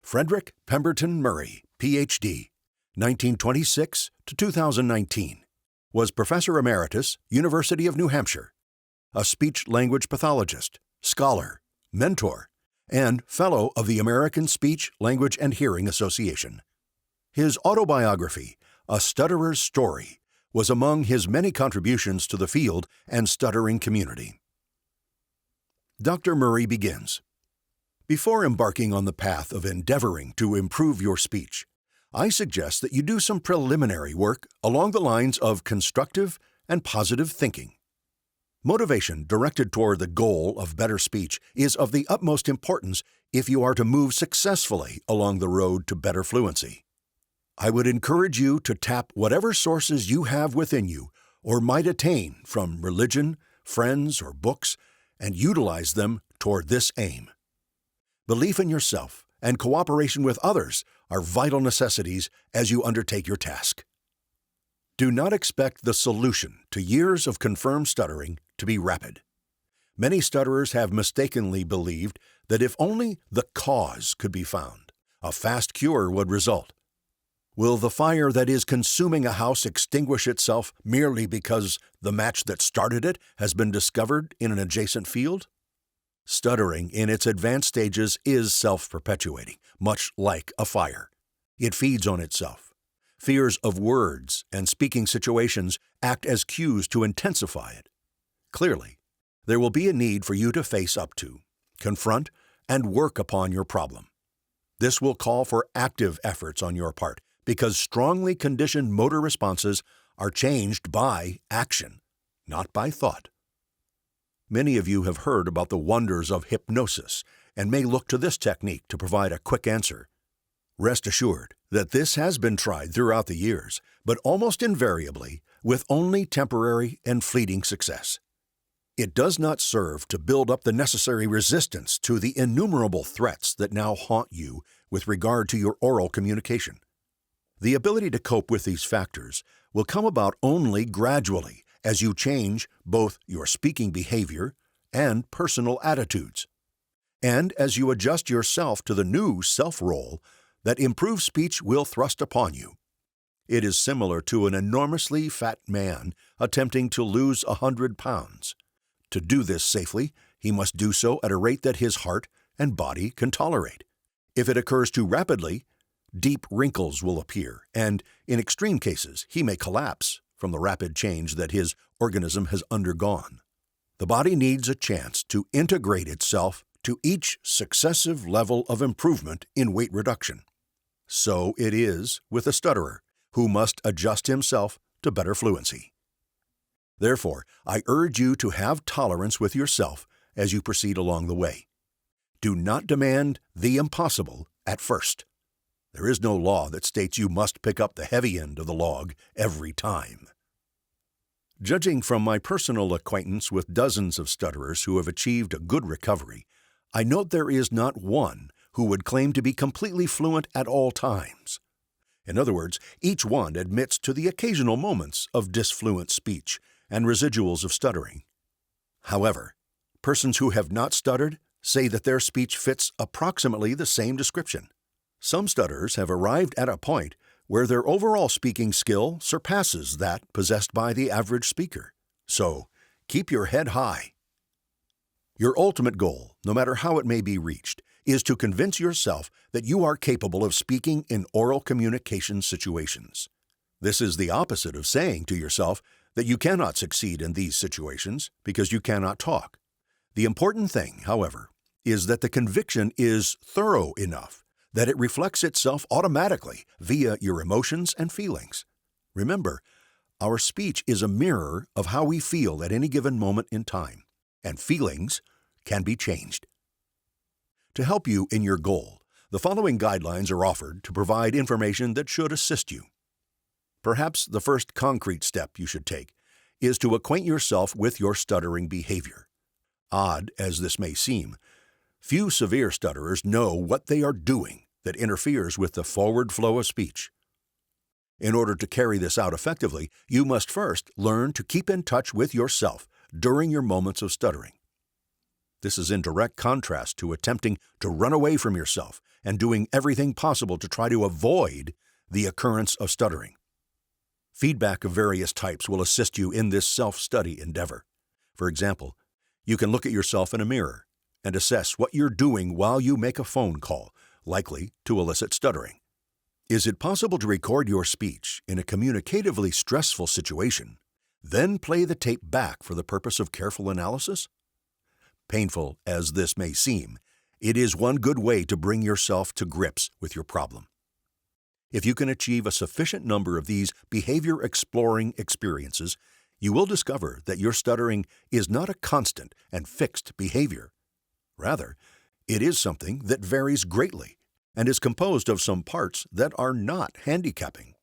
Frederick Pemberton Murray, Ph.D., 1926 to 2019, was Professor Emeritus, University of New Hampshire, a speech-language pathologist, scholar, mentor, and Fellow of the American Speech, Language, and Hearing Association. His autobiography, A Stutterer's Story, was among his many contributions to the field and stuttering community. Dr. Murray begins. Before embarking on the path of endeavoring to improve your speech, I suggest that you do some preliminary work along the lines of constructive and positive thinking. Motivation directed toward the goal of better speech is of the utmost importance if you are to move successfully along the road to better fluency. I would encourage you to tap whatever sources you have within you or might attain from religion, friends, or books, and utilize them toward this aim. Belief in yourself and cooperation with others are vital necessities as you undertake your task. Do not expect the solution to years of confirmed stuttering to be rapid. Many stutterers have mistakenly believed that if only the cause could be found, a fast cure would result. Will the fire that is consuming a house extinguish itself merely because the match that started it has been discovered in an adjacent field? Stuttering in its advanced stages is self-perpetuating, much like a fire. It feeds on itself. Fears of words and speaking situations act as cues to intensify it. Clearly, there will be a need for you to face up to, confront, and work upon your problem. This will call for active efforts on your part because strongly conditioned motor responses are changed by action, not by thought. Many of you have heard about the wonders of hypnosis and may look to this technique to provide a quick answer. Rest assured that this has been tried throughout the years, but almost invariably with only temporary and fleeting success. It does not serve to build up the necessary resistance to the innumerable threats that now haunt you with regard to your oral communication. The ability to cope with these factors will come about only gradually as you change both your speaking behavior and personal attitudes, and as you adjust yourself to the new self-role that improved speech will thrust upon you. It is similar to an enormously fat man attempting to lose 100 pounds. To do this safely, he must do so at a rate that his heart and body can tolerate. If it occurs too rapidly, deep wrinkles will appear, and in extreme cases, he may collapse from the rapid change that his organism has undergone. The body needs a chance to integrate itself to each successive level of improvement in weight reduction. So it is with a stutterer, who must adjust himself to better fluency. Therefore, I urge you to have tolerance with yourself as you proceed along the way. Do not demand the impossible at first. There is no law that states you must pick up the heavy end of the log every time. Judging from my personal acquaintance with dozens of stutterers who have achieved a good recovery, I note there is not one who would claim to be completely fluent at all times. In other words, each one admits to the occasional moments of disfluent speech and residuals of stuttering. However, persons who have not stuttered say that their speech fits approximately the same description. Some stutterers have arrived at a point where their overall speaking skill surpasses that possessed by the average speaker. So, keep your head high. Your ultimate goal, no matter how it may be reached, is to convince yourself that you are capable of speaking in oral communication situations. This is the opposite of saying to yourself that you cannot succeed in these situations because you cannot talk. The important thing, however, is that the conviction is thorough enough that it reflects itself automatically via your emotions and feelings. Remember, our speech is a mirror of how we feel at any given moment in time, and feelings can be changed. To help you in your goal, the following guidelines are offered to provide information that should assist you. Perhaps the first concrete step you should take is to acquaint yourself with your stuttering behavior. Odd as this may seem, few severe stutterers know what they are doing that interferes with the forward flow of speech. In order to carry this out effectively, you must first learn to keep in touch with yourself during your moments of stuttering. This is in direct contrast to attempting to run away from yourself and doing everything possible to try to avoid the occurrence of stuttering. Feedback of various types will assist you in this self-study endeavor. For example, you can look at yourself in a mirror and assess what you're doing while you make a phone call, likely to elicit stuttering. Is it possible to record your speech in a communicatively stressful situation, then play the tape back for the purpose of careful analysis? Painful as this may seem, it is one good way to bring yourself to grips with your problem. If you can achieve a sufficient number of these behavior-exploring experiences, you will discover that your stuttering is not a constant and fixed behavior. Rather, it is something that varies greatly and is composed of some parts that are not handicapping.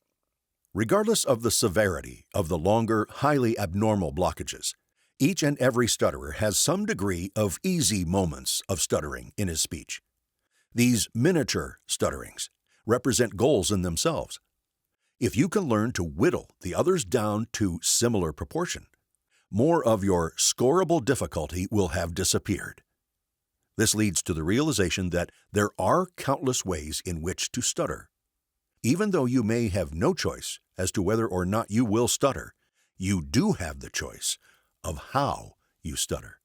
Regardless of the severity of the longer, highly abnormal blockages, each and every stutterer has some degree of easy moments of stuttering in his speech. These miniature stutterings represent goals in themselves. If you can learn to whittle the others down to similar proportion, more of your scorable difficulty will have disappeared. This leads to the realization that there are countless ways in which to stutter. Even though you may have no choice as to whether or not you will stutter, you do have the choice of how you stutter.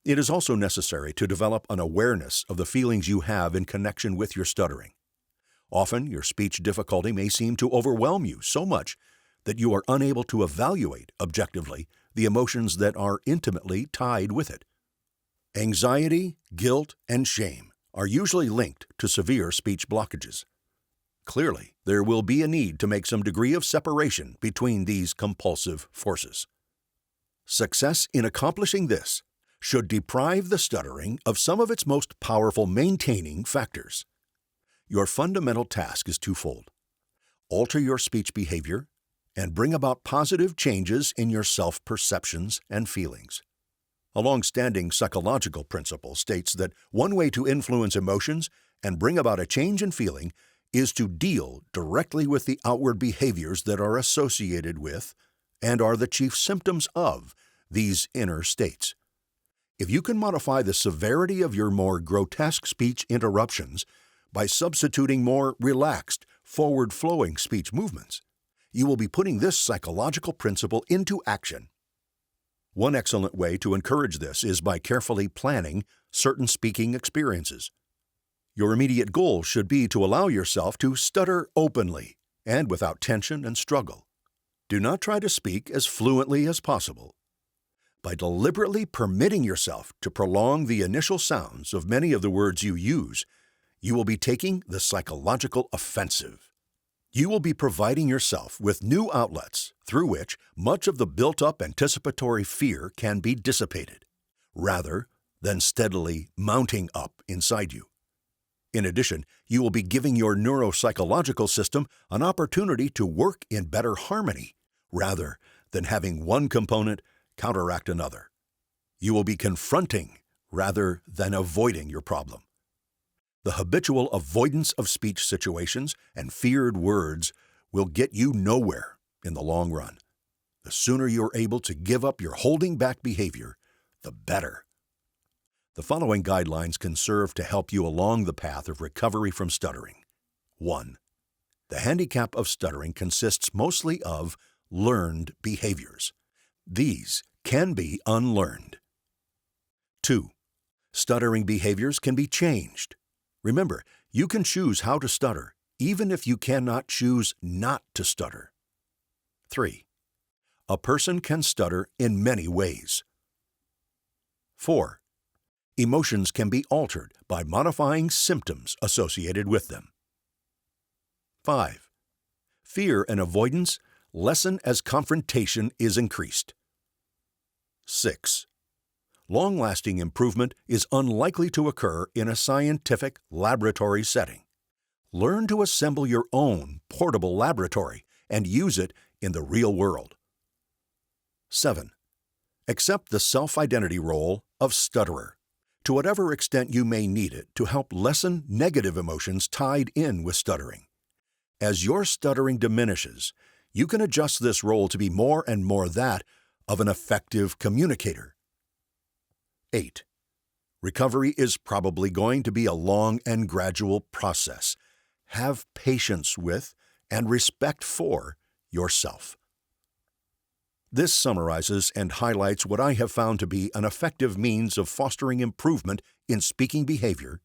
It is also necessary to develop an awareness of the feelings you have in connection with your stuttering. Often, your speech difficulty may seem to overwhelm you so much that you are unable to evaluate objectively the emotions that are intimately tied with it. Anxiety, guilt, and shame are usually linked to severe speech blockages. Clearly, there will be a need to make some degree of separation between these compulsive forces. Success in accomplishing this should deprive the stuttering of some of its most powerful maintaining factors. Your fundamental task is twofold: alter your speech behavior and bring about positive changes in your self-perceptions and feelings. A long-standing psychological principle states that one way to influence emotions and bring about a change in feeling is to deal directly with the outward behaviors that are associated with and are the chief symptoms of these inner states. If you can modify the severity of your more grotesque speech interruptions by substituting more relaxed, forward-flowing speech movements, you will be putting this psychological principle into action. One excellent way to encourage this is by carefully planning certain speaking experiences. Your immediate goal should be to allow yourself to stutter openly and without tension and struggle. Do not try to speak as fluently as possible. By deliberately permitting yourself to prolong the initial sounds of many of the words you use, you will be taking the psychological offensive. You will be providing yourself with new outlets through which much of the built-up anticipatory fear can be dissipated, rather than steadily mounting up inside you. In addition, you will be giving your neuropsychological system an opportunity to work in better harmony, rather than having one component counteract another. You will be confronting rather than avoiding your problem. The habitual avoidance of speech situations and feared words will get you nowhere in the long run. The sooner you're able to give up your holding back behavior, the better. The following guidelines can serve to help you along the path of recovery from stuttering. 1. The handicap of stuttering consists mostly of learned behaviors. These can be unlearned. 2. Stuttering behaviors can be changed. Remember, you can choose how to stutter, even if you cannot choose not to stutter. 3. A person can stutter in many ways. 4. Emotions can be altered by modifying symptoms associated with them. 5. Fear and avoidance lessen as confrontation is increased. 6. Long-lasting improvement is unlikely to occur in a scientific laboratory setting. Learn to assemble your own portable laboratory and use it in the real world. 7. Accept the self-identity role of stutterer, to whatever extent you may need it to help lessen negative emotions tied in with stuttering. As your stuttering diminishes, you can adjust this role to be more and more that of an effective communicator. 8. Recovery is probably going to be a long and gradual process. Have patience with and respect for yourself. This summarizes and highlights what I have found to be an effective means of fostering improvement in speaking behavior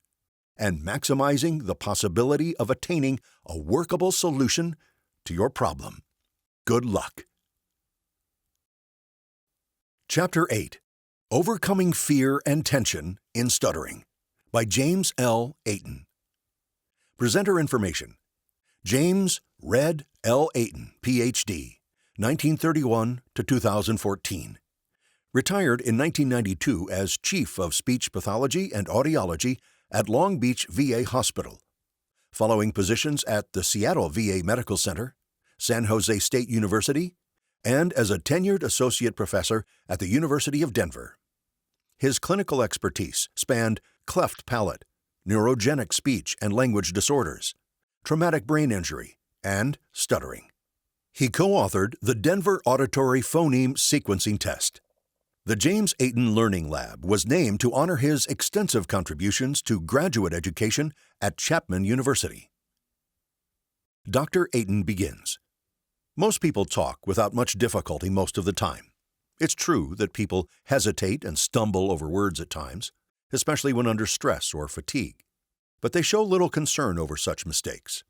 and maximizing the possibility of attaining a workable solution to your problem. Good luck. Chapter 8. Overcoming Fear and Tension in Stuttering by James L. Ayton. Presenter information: James Red L. Ayton, Ph.D., 1931 to 2014. Retired in 1992 as Chief of Speech Pathology and Audiology at Long Beach VA Hospital, following positions at the Seattle VA Medical Center, San Jose State University, and as a tenured associate professor at the University of Denver. His clinical expertise spanned cleft palate, neurogenic speech and language disorders, traumatic brain injury, and stuttering. He co-authored the Denver Auditory Phoneme Sequencing Test. The James Ayton Learning Lab was named to honor his extensive contributions to graduate education at Chapman University. Dr. Ayton begins. Most people talk without much difficulty most of the time. It's true that people hesitate and stumble over words at times, especially when under stress or fatigue, but they show little concern over such mistakes.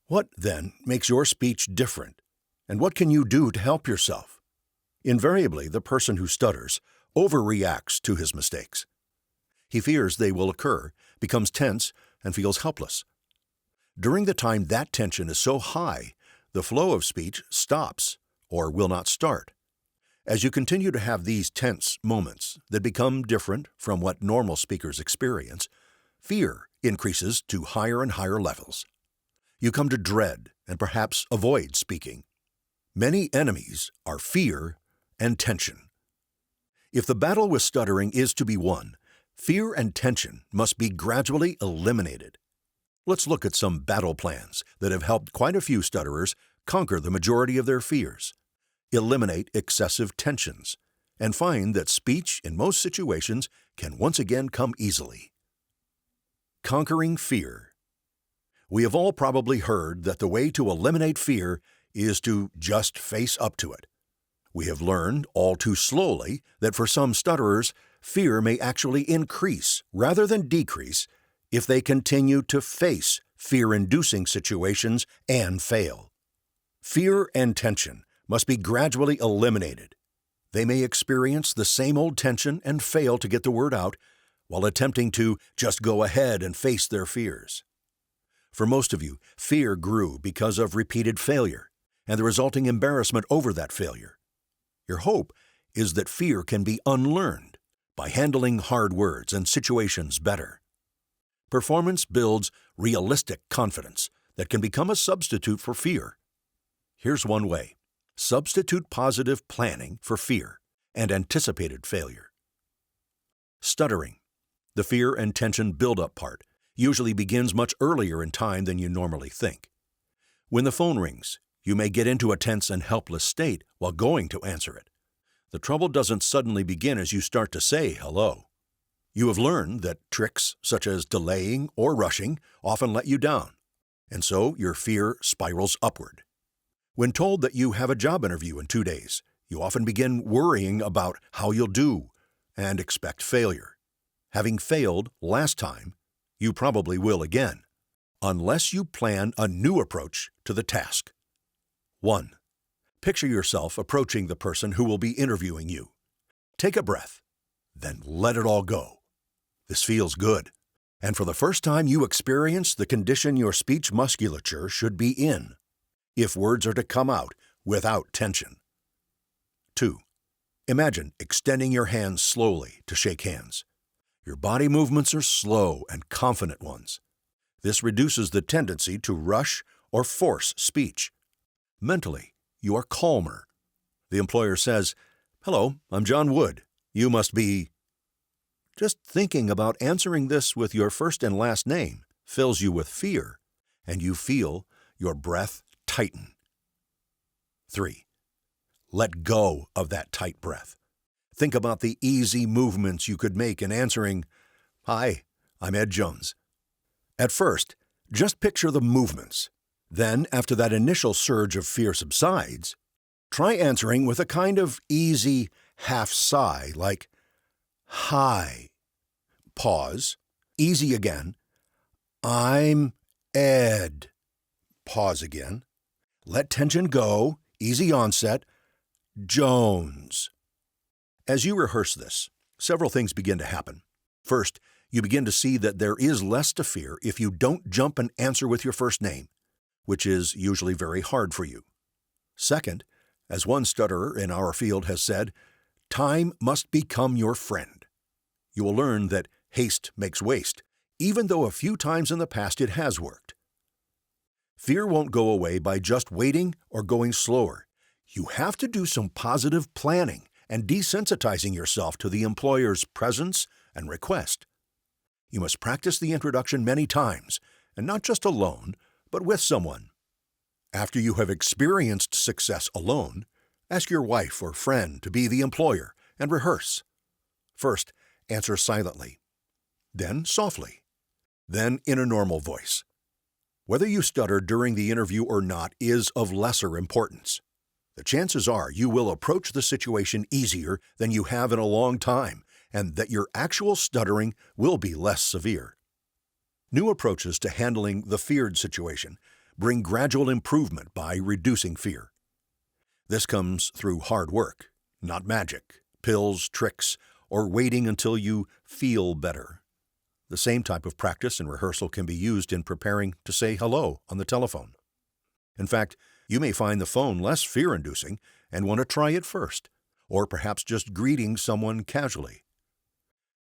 What, then, makes your speech different, and what can you do to help yourself? Invariably, the person who stutters overreacts to his mistakes. He fears they will occur, becomes tense, and feels helpless. During the time that tension is so high, the flow of speech stops or will not start. As you continue to have these tense moments that become different from what normal speakers experience, fear increases to higher and higher levels. You come to dread and perhaps avoid speaking. Many enemies are fear and tension. If the battle with stuttering is to be won, fear and tension must be gradually eliminated. Let's look at some battle plans that have helped quite a few stutterers conquer the majority of their fears, eliminate excessive tensions, and find that speech in most situations can once again come easily. Conquering fear. We have all probably heard that the way to eliminate fear is to just face up to it. We have learned all too slowly that for some stutterers, fear may actually increase rather than decrease if they continue to face fear-inducing situations and fail. Fear and tension must be gradually eliminated. They may experience the same old tension and fail to get the word out while attempting to just go ahead and face their fears. For most of you, fear grew because of repeated failure and the resulting embarrassment over that failure. Your hope is that fear can be unlearned by handling hard words and situations better. Performance builds realistic confidence that can become a substitute for fear. Here's one way. Substitute positive planning for fear and anticipated failure. Stuttering. The fear and tension build-up part usually begins much earlier in time than you normally think. When the phone rings, you may get into a tense and helpless state while going to answer it. The trouble doesn't suddenly begin as you start to say hello. You have learned that tricks such as delaying or rushing often let you down, and so your fear spirals upward. When told that you have a job interview in 2 days, you often begin worrying about how you'll do and expect failure. Having failed last time, you probably will again, unless you plan a new approach to the task. 1. Picture yourself approaching the person who will be interviewing you. Take a breath, then let it all go. This feels good, and for the first time you experience the condition your speech musculature should be in, if words are to come out without tension. 2. Imagine extending your hands slowly to shake hands. Your body movements are slow and confident ones. This reduces the tendency to rush or force speech. Mentally, you are calmer. The employer says, "Hello, I'm John Wood. You must be..." Just thinking about answering this with your first and last name fills you with fear, and you feel your breath tighten. 3. Let go of that tight breath. Think about the easy movements you could make in answering, "Hi, I'm Ed Jones." At first, just picture the movements. Then, after that initial surge of fear subsides, try answering with a kind of easy half sigh like, "Hi." Pause. Easy again. "I'm Ed." Pause again. Let tension go. Easy onset. "Jones." As you rehearse this, several things begin to happen. First, you begin to see that there is less to fear if you don't jump and answer with your first name, which is usually very hard for you. Second, as one stutterer in our field has said, time must become your friend. You will learn that haste makes waste, even though a few times in the past it has worked. Fear won't go away by just waiting or going slower. You have to do some positive planning and desensitizing yourself to the employer's presence and request. You must practice the introduction many times, and not just alone, but with someone. After you have experienced success alone, ask your wife or friend to be the employer and rehearse. First, answer silently, then softly, then in a normal voice. Whether you stutter during the interview or not is of lesser importance. The chances are you will approach the situation easier than you have in a long time, and that your actual stuttering will be less severe. New approaches to handling the feared situation bring gradual improvement by reducing fear. This comes through hard work, not magic, pills, tricks, or waiting until you feel better. The same type of practice and rehearsal can be used in preparing to say hello on the telephone. In fact, you may find the phone less fear-inducing and want to try it first, or perhaps just greeting someone casually.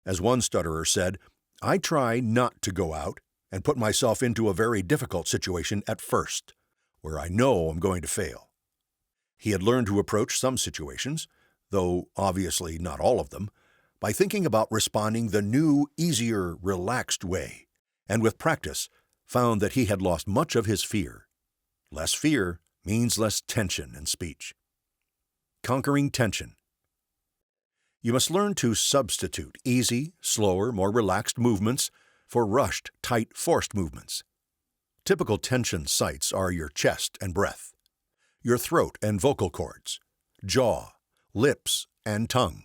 As one stutterer said, "I try not to go out and put myself into a very difficult situation at first, where I know I'm going to fail. He had learned to approach some situations, though obviously not all of them, by thinking about responding the new, easier, relaxed way, and with practice found that he had lost much of his fear. Less fear means less tension in speech. Conquering tension. You must learn to substitute easy, slower, more relaxed movements for rushed, tight, forced movements. Typical tension sites are your chest and breath, your throat and vocal cords, jaw, lips, and tongue.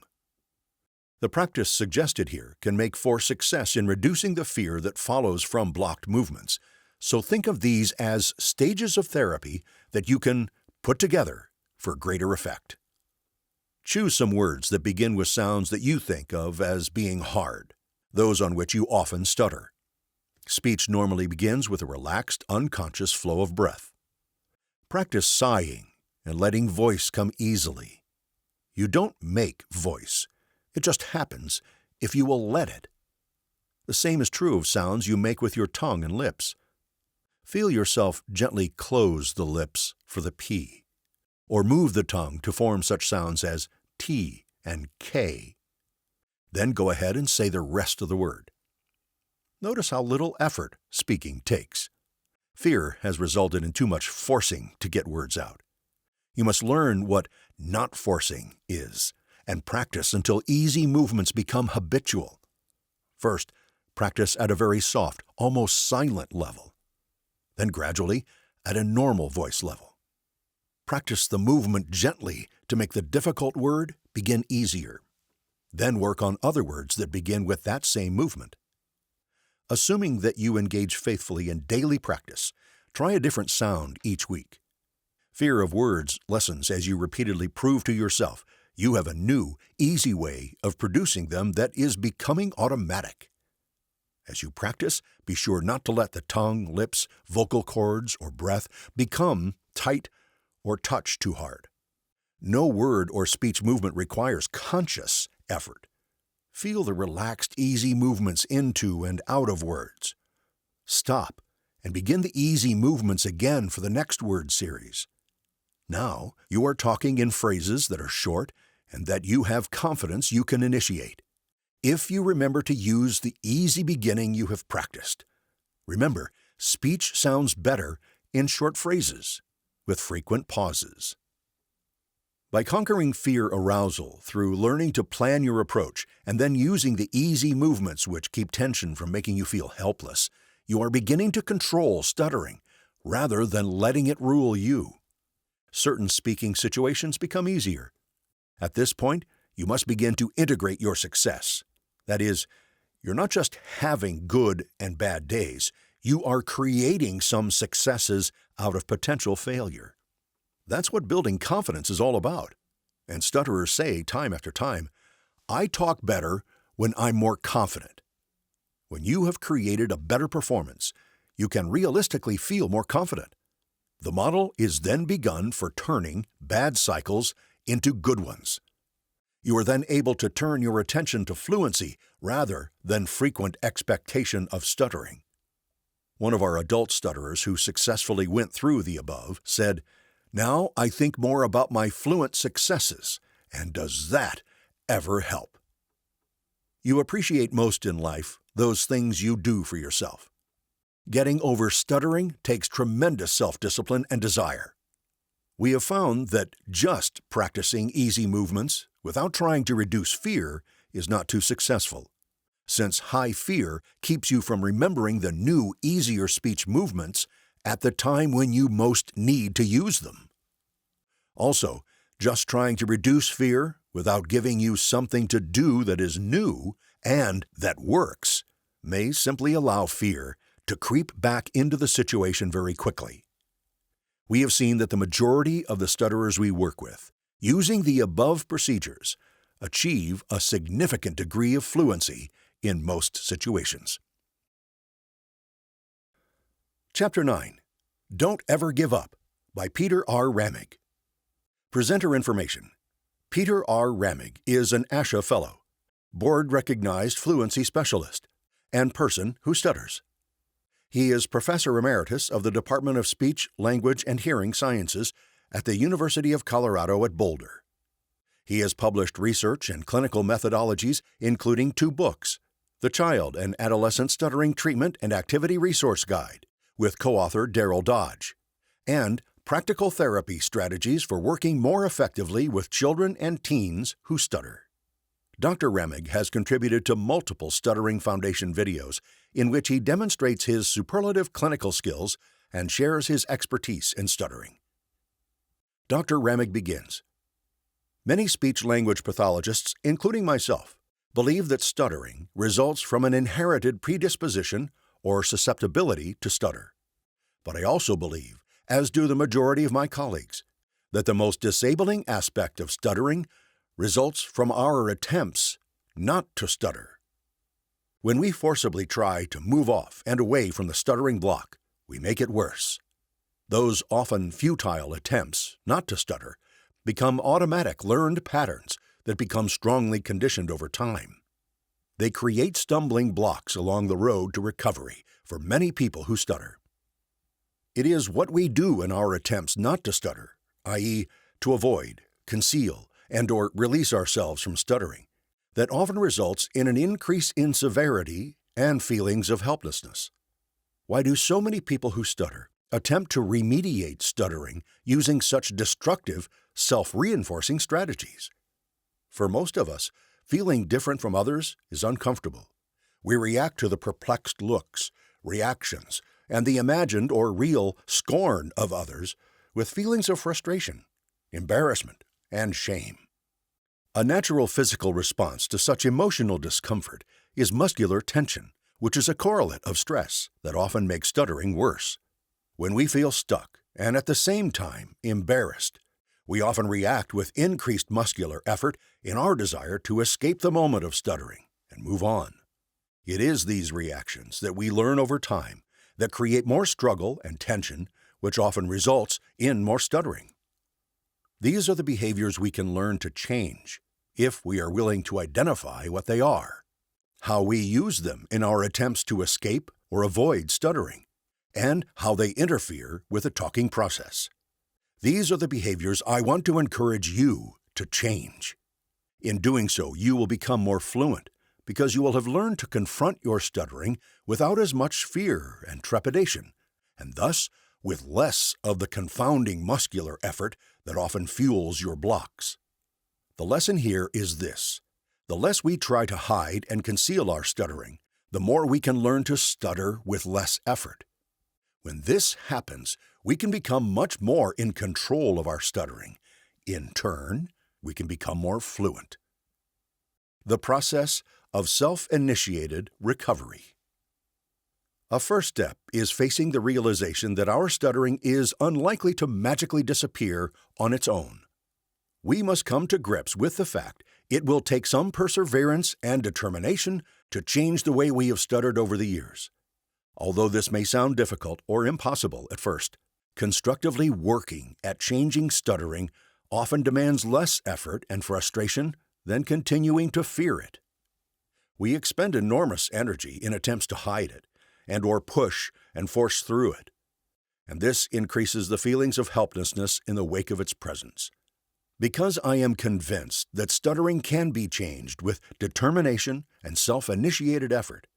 The practice suggested here can make for success in reducing the fear that follows from blocked movements, so think of these as stages of therapy that you can put together for greater effect. Choose some words that begin with sounds that you think of as being hard, those on which you often stutter. Speech normally begins with a relaxed, unconscious flow of breath. Practice sighing and letting voice come easily. You don't make voice. It just happens if you will let it. The same is true of sounds you make with your tongue and lips. Feel yourself gently close the lips for the P, or move the tongue to form such sounds as T and K. Then go ahead and say the rest of the word. Notice how little effort speaking takes. Fear has resulted in too much forcing to get words out. You must learn what not forcing is and practice until easy movements become habitual. First, practice at a very soft, almost silent level. Then gradually at a normal voice level. Practice the movement gently to make the difficult word begin easier. Then work on other words that begin with that same movement. Assuming that you engage faithfully in daily practice, try a different sound each week. Fear of words lessens as you repeatedly prove to yourself you have a new, easy way of producing them that is becoming automatic. As you practice, be sure not to let the tongue, lips, vocal cords, or breath become tight or touch too hard. No word or speech movement requires conscious effort. Feel the relaxed, easy movements into and out of words. Stop and begin the easy movements again for the next word series. Now you are talking in phrases that are short and that you have confidence you can initiate. If you remember to use the easy beginning you have practiced. Remember, speech sounds better in short phrases with frequent pauses. By conquering fear arousal through learning to plan your approach and then using the easy movements which keep tension from making you feel helpless, you are beginning to control stuttering rather than letting it rule you. Certain speaking situations become easier. At this point, you must begin to integrate your success. That is, you're not just having good and bad days, you are creating some successes out of potential failure. That's what building confidence is all about. And stutterers say time after time, I talk better when I'm more confident. When you have created a better performance, you can realistically feel more confident. The model is then begun for turning bad cycles into good ones. You are then able to turn your attention to fluency rather than frequent expectation of stuttering. One of our adult stutterers who successfully went through the above said, "Now I think more about my fluent successes, and does that ever help?" You appreciate most in life those things you do for yourself. Getting over stuttering takes tremendous self-discipline and desire. We have found that just practicing easy movements without trying to reduce fear is not too successful, since high fear keeps you from remembering the new, easier speech movements at the time when you most need to use them. Also, just trying to reduce fear without giving you something to do that is new and that works may simply allow fear to creep back into the situation very quickly. We have seen that the majority of the stutterers we work with, using the above procedures, achieve a significant degree of fluency in most situations. Chapter 9. Don't Ever Give Up by Peter R. Ramig. Presenter information. Peter R. Ramig is an ASHA Fellow, board-recognized fluency specialist, and person who stutters. He is Professor Emeritus of the Department of Speech, Language, and Hearing Sciences at the University of Colorado at Boulder. He has published research and clinical methodologies, including 2 books, The Child and Adolescent Stuttering Treatment and Activity Resource Guide, with co-author Daryl Dodge, and Practical Therapy Strategies for Working More Effectively with Children and Teens Who Stutter. Dr. Remig has contributed to multiple Stuttering Foundation videos in which he demonstrates his superlative clinical skills and shares his expertise in stuttering. Dr. Remig begins. Many speech-language pathologists, including myself, believe that stuttering results from an inherited predisposition or susceptibility to stutter. But I also believe, as do the majority of my colleagues, that the most disabling aspect of stuttering results from our attempts not to stutter. When we forcibly try to move off and away from the stuttering block, we make it worse. Those often futile attempts not to stutter become automatic learned patterns that become strongly conditioned over time. They create stumbling blocks along the road to recovery for many people who stutter. It is what we do in our attempts not to stutter, i.e., to avoid, conceal, and/or release ourselves from stuttering, that often results in an increase in severity and feelings of helplessness. Why do so many people who stutter attempt to remediate stuttering using such destructive, self-reinforcing strategies? For most of us, feeling different from others is uncomfortable. We react to the perplexed looks, reactions, and the imagined or real scorn of others with feelings of frustration, embarrassment, and shame. A natural physical response to such emotional discomfort is muscular tension, which is a correlate of stress that often makes stuttering worse. When we feel stuck and at the same time embarrassed, we often react with increased muscular effort in our desire to escape the moment of stuttering and move on. It is these reactions that we learn over time that create more struggle and tension, which often results in more stuttering. These are the behaviors we can learn to change if we are willing to identify what they are, how we use them in our attempts to escape or avoid stuttering, and how they interfere with the talking process. These are the behaviors I want to encourage you to change. In doing so, you will become more fluent because you will have learned to confront your stuttering without as much fear and trepidation, and thus with less of the confounding muscular effort that often fuels your blocks. The lesson here is this: the less we try to hide and conceal our stuttering, the more we can learn to stutter with less effort. When this happens, we can become much more in control of our stuttering. In turn, we can become more fluent. The process of self-initiated recovery. A first step is facing the realization that our stuttering is unlikely to magically disappear on its own. We must come to grips with the fact it will take some perseverance and determination to change the way we have stuttered over the years. Although this may sound difficult or impossible at first, constructively working at changing stuttering often demands less effort and frustration than continuing to fear it. We expend enormous energy in attempts to hide it and/or push and force through it, and this increases the feelings of helplessness in the wake of its presence. Because I am convinced that stuttering can be changed with determination and self-initiated effort,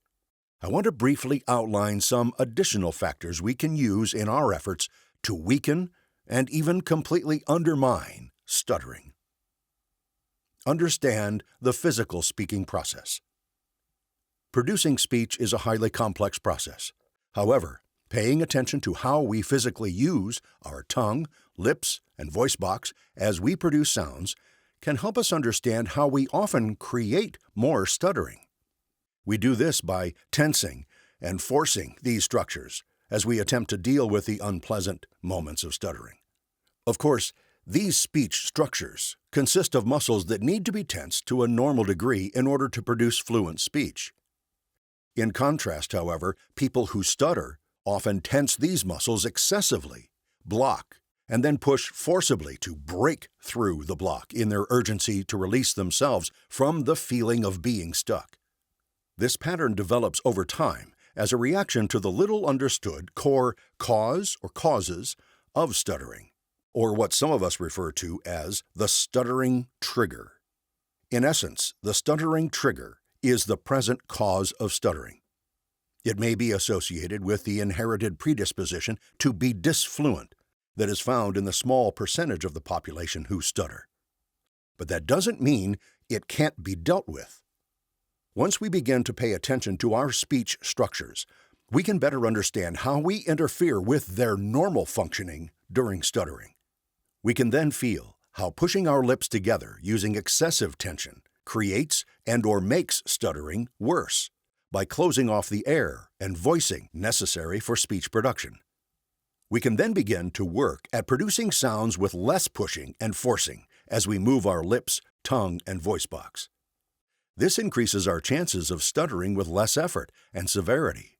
I want to briefly outline some additional factors we can use in our efforts to weaken and even completely undermine stuttering. Understand the physical speaking process. Producing speech is a highly complex process. However, paying attention to how we physically use our tongue, lips, and voice box as we produce sounds can help us understand how we often create more stuttering. We do this by tensing and forcing these structures as we attempt to deal with the unpleasant moments of stuttering. Of course, these speech structures consist of muscles that need to be tensed to a normal degree in order to produce fluent speech. In contrast, however, people who stutter often tense these muscles excessively, block, and then push forcibly to break through the block in their urgency to release themselves from the feeling of being stuck. This pattern develops over time as a reaction to the little understood core cause or causes of stuttering, or what some of us refer to as the stuttering trigger. In essence, the stuttering trigger is the present cause of stuttering. It may be associated with the inherited predisposition to be disfluent that is found in the small percentage of the population who stutter. But that doesn't mean it can't be dealt with. Once we begin to pay attention to our speech structures, we can better understand how we interfere with their normal functioning during stuttering. We can then feel how pushing our lips together using excessive tension creates and/or makes stuttering worse by closing off the air and voicing necessary for speech production. We can then begin to work at producing sounds with less pushing and forcing as we move our lips, tongue, and voice box. This increases our chances of stuttering with less effort and severity.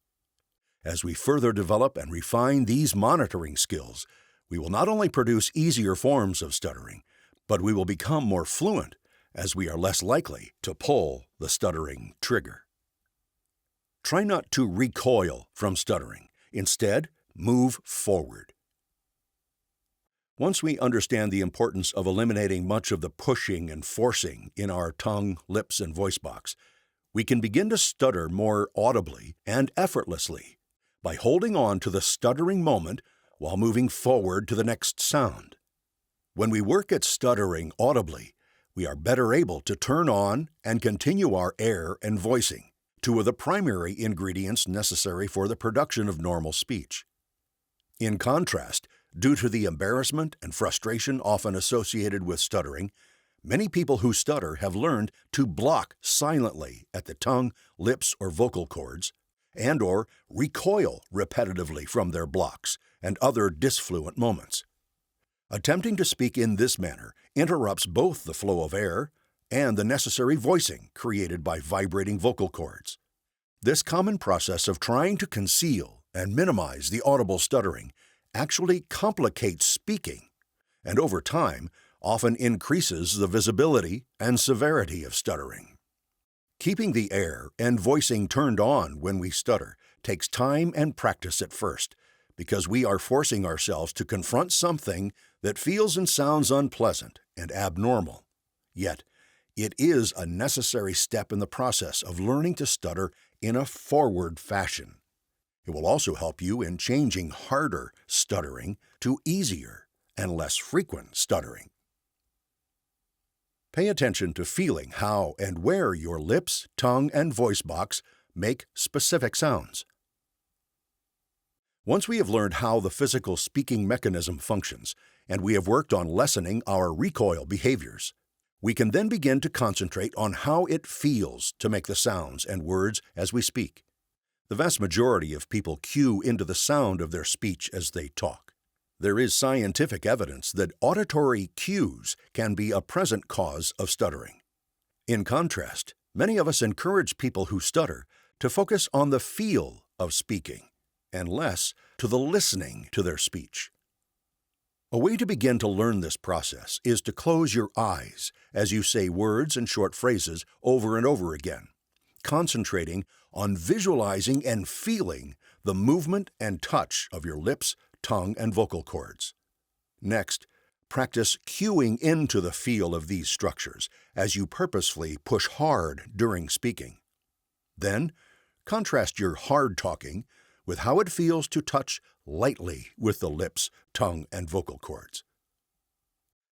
As we further develop and refine these monitoring skills, we will not only produce easier forms of stuttering, but we will become more fluent as we are less likely to pull the stuttering trigger. Try not to recoil from stuttering. Instead, move forward. Once we understand the importance of eliminating much of the pushing and forcing in our tongue, lips, and voice box, we can begin to stutter more audibly and effortlessly by holding on to the stuttering moment while moving forward to the next sound. When we work at stuttering audibly, we are better able to turn on and continue our air and voicing, two of the primary ingredients necessary for the production of normal speech. In contrast, due to the embarrassment and frustration often associated with stuttering, many people who stutter have learned to block silently at the tongue, lips, or vocal cords, and/or recoil repetitively from their blocks and other disfluent moments. Attempting to speak in this manner interrupts both the flow of air and the necessary voicing created by vibrating vocal cords. This common process of trying to conceal and minimize the audible stuttering actually complicates speaking, and over time often increases the visibility and severity of stuttering. Keeping the air and voicing turned on when we stutter takes time and practice at first, because we are forcing ourselves to confront something that feels and sounds unpleasant and abnormal. Yet, it is a necessary step in the process of learning to stutter in a forward fashion. It will also help you in changing harder stuttering to easier and less frequent stuttering. Pay attention to feeling how and where your lips, tongue, and voice box make specific sounds. Once we have learned how the physical speaking mechanism functions, and we have worked on lessening our recoil behaviors, we can then begin to concentrate on how it feels to make the sounds and words as we speak. The vast majority of people cue into the sound of their speech as they talk. There is scientific evidence that auditory cues can be a present cause of stuttering. In contrast, many of us encourage people who stutter to focus on the feel of speaking and less to the listening to their speech. A way to begin to learn this process is to close your eyes as you say words and short phrases over and over again, concentrating on visualizing and feeling the movement and touch of your lips, tongue, and vocal cords. Next, practice cueing into the feel of these structures as you purposefully push hard during speaking. Then, contrast your hard talking with how it feels to touch lightly with the lips, tongue, and vocal cords.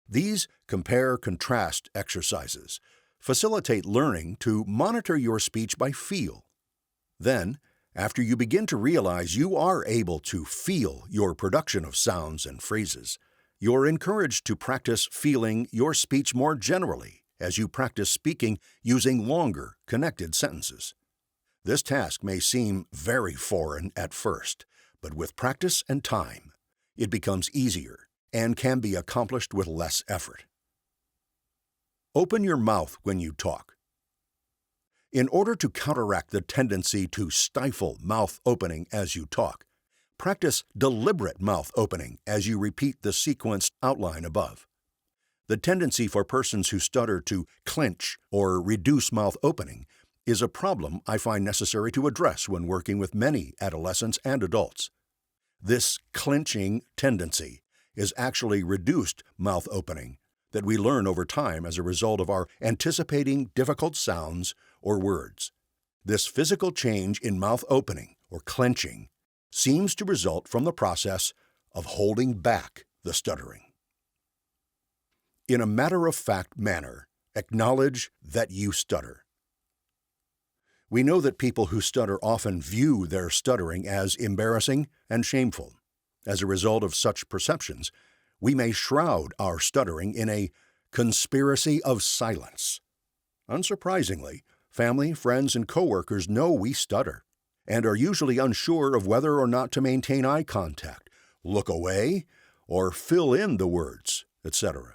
These compare-contrast exercises facilitate learning to monitor your speech by feel. Then, after you begin to realize you are able to feel your production of sounds and phrases, you're encouraged to practice feeling your speech more generally as you practice speaking using longer, connected sentences. This task may seem very foreign at first, but with practice and time, it becomes easier and can be accomplished with less effort. Open your mouth when you talk. In order to counteract the tendency to stifle mouth opening as you talk, practice deliberate mouth opening as you repeat the sequenced outline above. The tendency for persons who stutter to clench or reduce mouth opening is a problem I find necessary to address when working with many adolescents and adults. This clenching tendency is actually reduced mouth opening that we learn over time as a result of our anticipating difficult sounds or words. This physical change in mouth opening, or clenching, seems to result from the process of holding back the stuttering. In a matter-of-fact manner, acknowledge that you stutter. We know that people who stutter often view their stuttering as embarrassing and shameful. As a result of such perceptions, we may shroud our stuttering in a conspiracy of silence. Unsurprisingly, family, friends, and coworkers know we stutter and are usually unsure of whether or not to maintain eye contact, look away, or fill in the words, etc.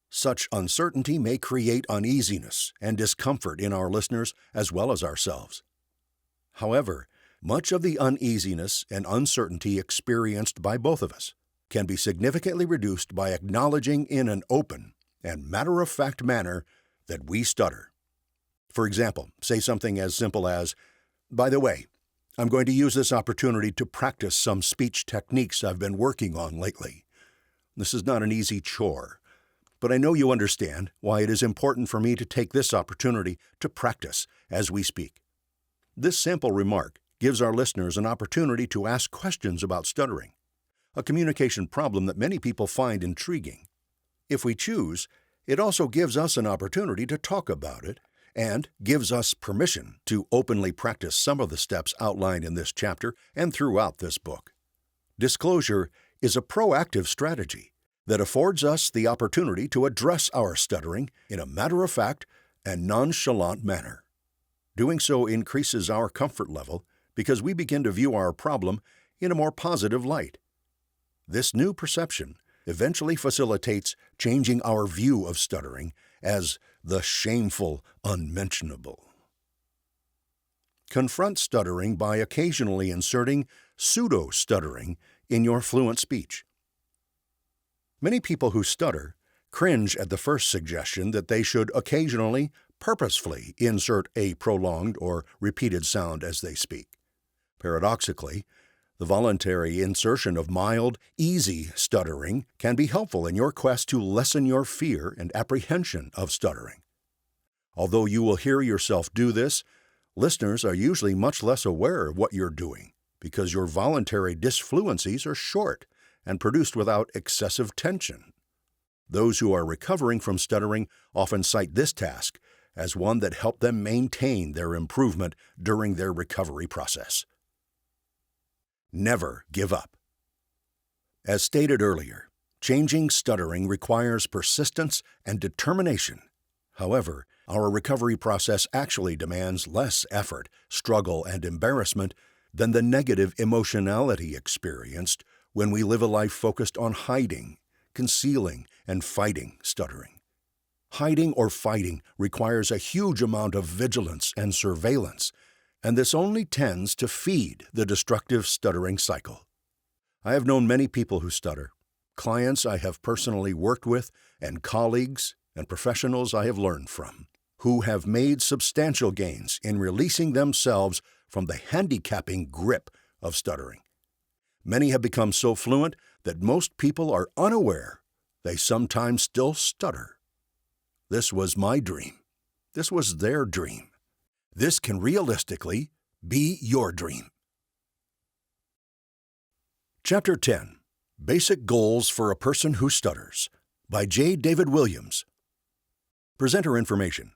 Such uncertainty may create uneasiness and discomfort in our listeners as well as ourselves. However, much of the uneasiness and uncertainty experienced by both of us can be significantly reduced by acknowledging in an open and matter-of-fact manner that we stutter. For example, say something as simple as, "By the way, I'm going to use this opportunity to practice some speech techniques I've been working on lately. This is not an easy chore, but I know you understand why it is important for me to take this opportunity to practice as we speak." This simple remark gives our listeners an opportunity to ask questions about stuttering, a communication problem that many people find intriguing. If we choose, it also gives us an opportunity to talk about it and gives us permission to openly practice some of the steps outlined in this chapter and throughout this book. Disclosure is a proactive strategy that affords us the opportunity to address our stuttering in a matter-of-fact and nonchalant manner. Doing so increases our comfort level because we begin to view our problem in a more positive light. This new perception eventually facilitates changing our view of stuttering as the shameful unmentionable. Confront stuttering by occasionally inserting pseudo-stuttering in your fluent speech. Many people who stutter cringe at the first suggestion that they should occasionally, purposefully insert a prolonged or repeated sound as they speak. Paradoxically, the voluntary insertion of mild, easy stuttering can be helpful in your quest to lessen your fear and apprehension of stuttering. Although you will hear yourself do this, listeners are usually much less aware of what you're doing because your voluntary disfluencies are short and produced without excessive tension. Those who are recovering from stuttering often cite this task as one that helped them maintain their improvement during their recovery process. Never give up. As stated earlier, changing stuttering requires persistence and determination. However, our recovery process actually demands less effort, struggle, and embarrassment than the negative emotionality experienced when we live a life focused on hiding, concealing, and fighting stuttering. Hiding or fighting requires a huge amount of vigilance and surveillance, and this only tends to feed the destructive stuttering cycle. I have known many people who stutter, clients I have personally worked with, and colleagues and professionals I have learned from, who have made substantial gains in releasing themselves from the handicapping grip of stuttering. Many have become so fluent that most people are unaware they sometimes still stutter. This was my dream. This was their dream. This can realistically be your dream. Chapter 10, Basic Goals for a Person Who Stutters, by J. David Williams. Presenter information.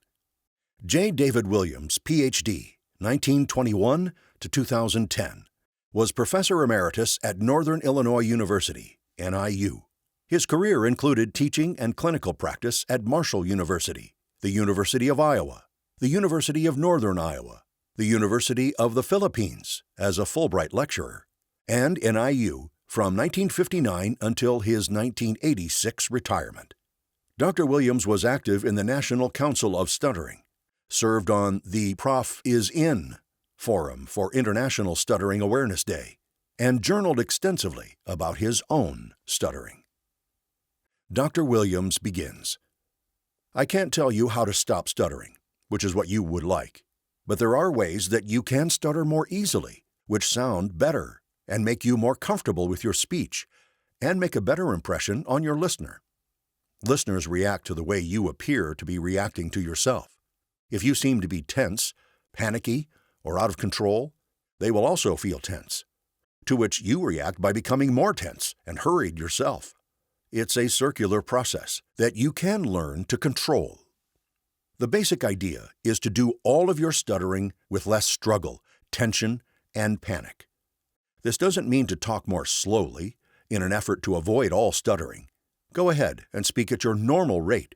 J. David Williams, Ph.D., 1921 to 2010, was Professor Emeritus at Northern Illinois University, NIU. His career included teaching and clinical practice at Marshall University, the University of Iowa, the University of Northern Iowa, the University of the Philippines as a Fulbright lecturer, and NIU from 1959 until his 1986 retirement. Dr. Williams was active in the National Council of Stuttering, served on the Prof is In Forum for International Stuttering Awareness Day, and journaled extensively about his own stuttering. Dr. Williams begins, "I can't tell you how to stop stuttering, which is what you would like. But there are ways that you can stutter more easily, which sound better and make you more comfortable with your speech and make a better impression on your listener. Listeners react to the way you appear to be reacting to yourself. If you seem to be tense, panicky, or out of control, they will also feel tense, to which you react by becoming more tense and hurried yourself. It's a circular process that you can learn to control. The basic idea is to do all of your stuttering with less struggle, tension, and panic. This doesn't mean to talk more slowly in an effort to avoid all stuttering. Go ahead and speak at your normal rate.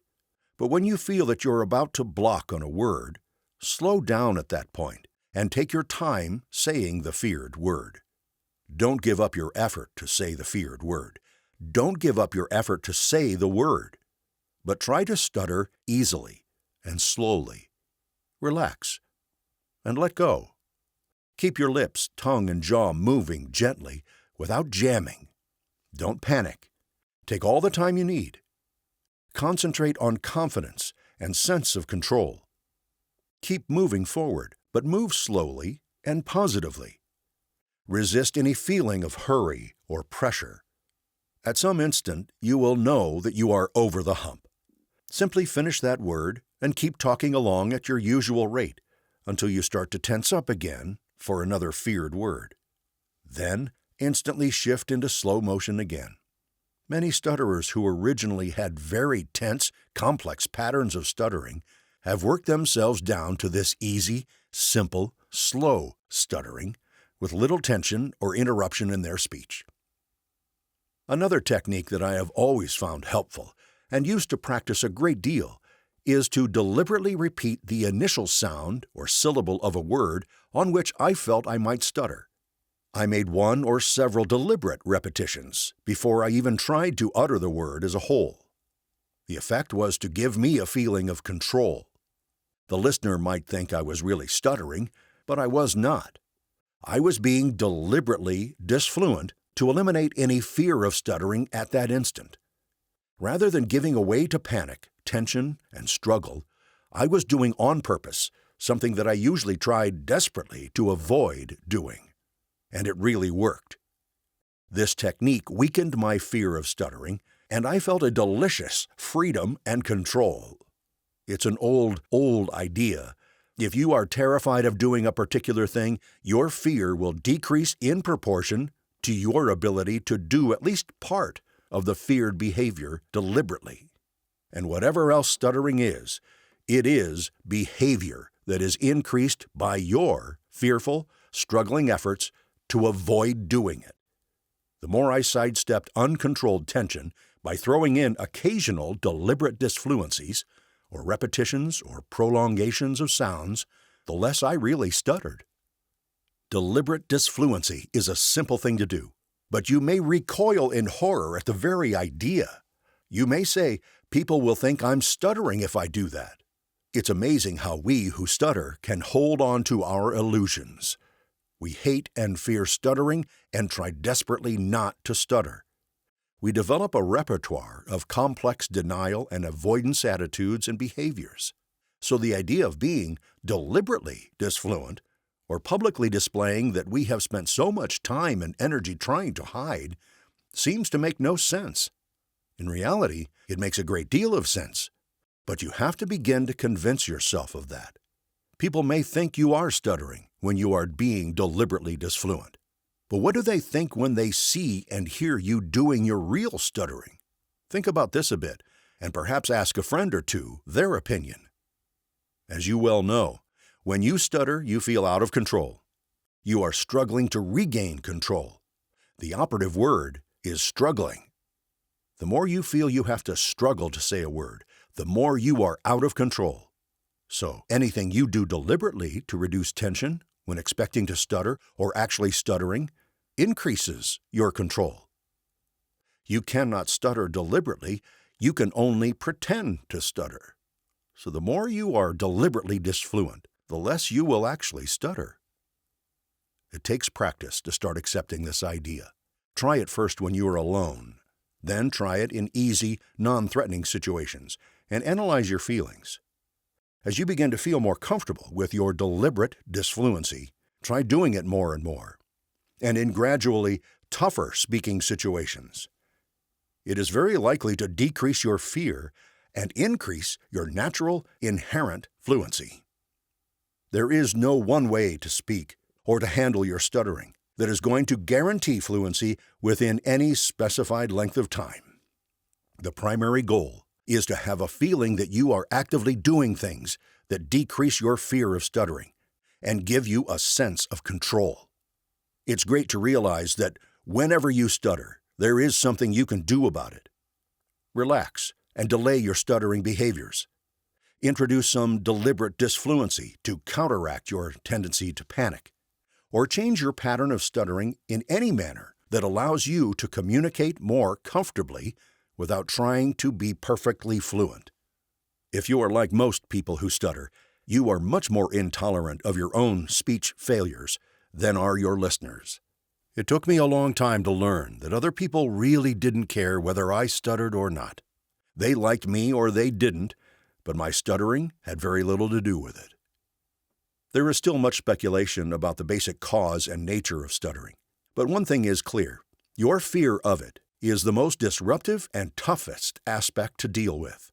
But when you feel that you're about to block on a word, slow down at that point and take your time saying the feared word. Don't give up your effort to say the feared word. Don't give up your effort to say the word, but try to stutter easily and slowly. Relax and let go. Keep your lips, tongue, and jaw moving gently without jamming. Don't panic. Take all the time you need. Concentrate on confidence and sense of control. Keep moving forward, but move slowly and positively. Resist any feeling of hurry or pressure. At some instant, you will know that you are over the hump. Simply finish that word and keep talking along at your usual rate until you start to tense up again for another feared word. Then, instantly shift into slow motion again. Many stutterers who originally had very tense, complex patterns of stuttering have worked themselves down to this easy, simple, slow stuttering with little tension or interruption in their speech. Another technique that I have always found helpful and used to practice a great deal is to deliberately repeat the initial sound or syllable of a word on which I felt I might stutter. I made one or several deliberate repetitions before I even tried to utter the word as a whole. The effect was to give me a feeling of control. The listener might think I was really stuttering, but I was not. I was being deliberately disfluent to eliminate any fear of stuttering at that instant. Rather than giving away to panic, tension, and struggle, I was doing on purpose something that I usually tried desperately to avoid doing. And it really worked. This technique weakened my fear of stuttering, and I felt a delicious freedom and control. It's an old idea. If you are terrified of doing a particular thing, your fear will decrease in proportion to your ability to do at least part of the feared behavior deliberately. And whatever else stuttering is, it is behavior that is increased by your fearful, struggling efforts to avoid doing it. The more I sidestepped uncontrolled tension by throwing in occasional deliberate disfluencies, or repetitions or prolongations of sounds, the less I really stuttered. Deliberate disfluency is a simple thing to do, but you may recoil in horror at the very idea. You may say, people will think I'm stuttering if I do that. It's amazing how we who stutter can hold on to our illusions. We hate and fear stuttering and try desperately not to stutter. We develop a repertoire of complex denial and avoidance attitudes and behaviors. So the idea of being deliberately disfluent or publicly displaying that we have spent so much time and energy trying to hide seems to make no sense. In reality, it makes a great deal of sense. But you have to begin to convince yourself of that. People may think you are stuttering when you are being deliberately disfluent. But what do they think when they see and hear you doing your real stuttering? Think about this a bit, and perhaps ask a friend or two their opinion. As you well know, when you stutter, you feel out of control. You are struggling to regain control. The operative word is struggling. The more you feel you have to struggle to say a word, the more you are out of control. So anything you do deliberately to reduce tension when expecting to stutter or actually stuttering increases your control. You cannot stutter deliberately. You can only pretend to stutter. So the more you are deliberately disfluent, the less you will actually stutter. It takes practice to start accepting this idea. Try it first when you are alone. Then try it in easy, non-threatening situations and analyze your feelings. As you begin to feel more comfortable with your deliberate disfluency, try doing it more and more, and in gradually tougher speaking situations. It is very likely to decrease your fear and increase your natural, inherent fluency. There is no one way to speak or to handle your stuttering that is going to guarantee fluency within any specified length of time. The primary goal is to have a feeling that you are actively doing things that decrease your fear of stuttering and give you a sense of control. It's great to realize that whenever you stutter, there is something you can do about it. Relax and delay your stuttering behaviors. Introduce some deliberate disfluency to counteract your tendency to panic, or change your pattern of stuttering in any manner that allows you to communicate more comfortably without trying to be perfectly fluent. If you are like most people who stutter, you are much more intolerant of your own speech failures than are your listeners. It took me a long time to learn that other people really didn't care whether I stuttered or not. They liked me or they didn't, but my stuttering had very little to do with it. There is still much speculation about the basic cause and nature of stuttering, but one thing is clear: your fear of it is the most disruptive and toughest aspect to deal with.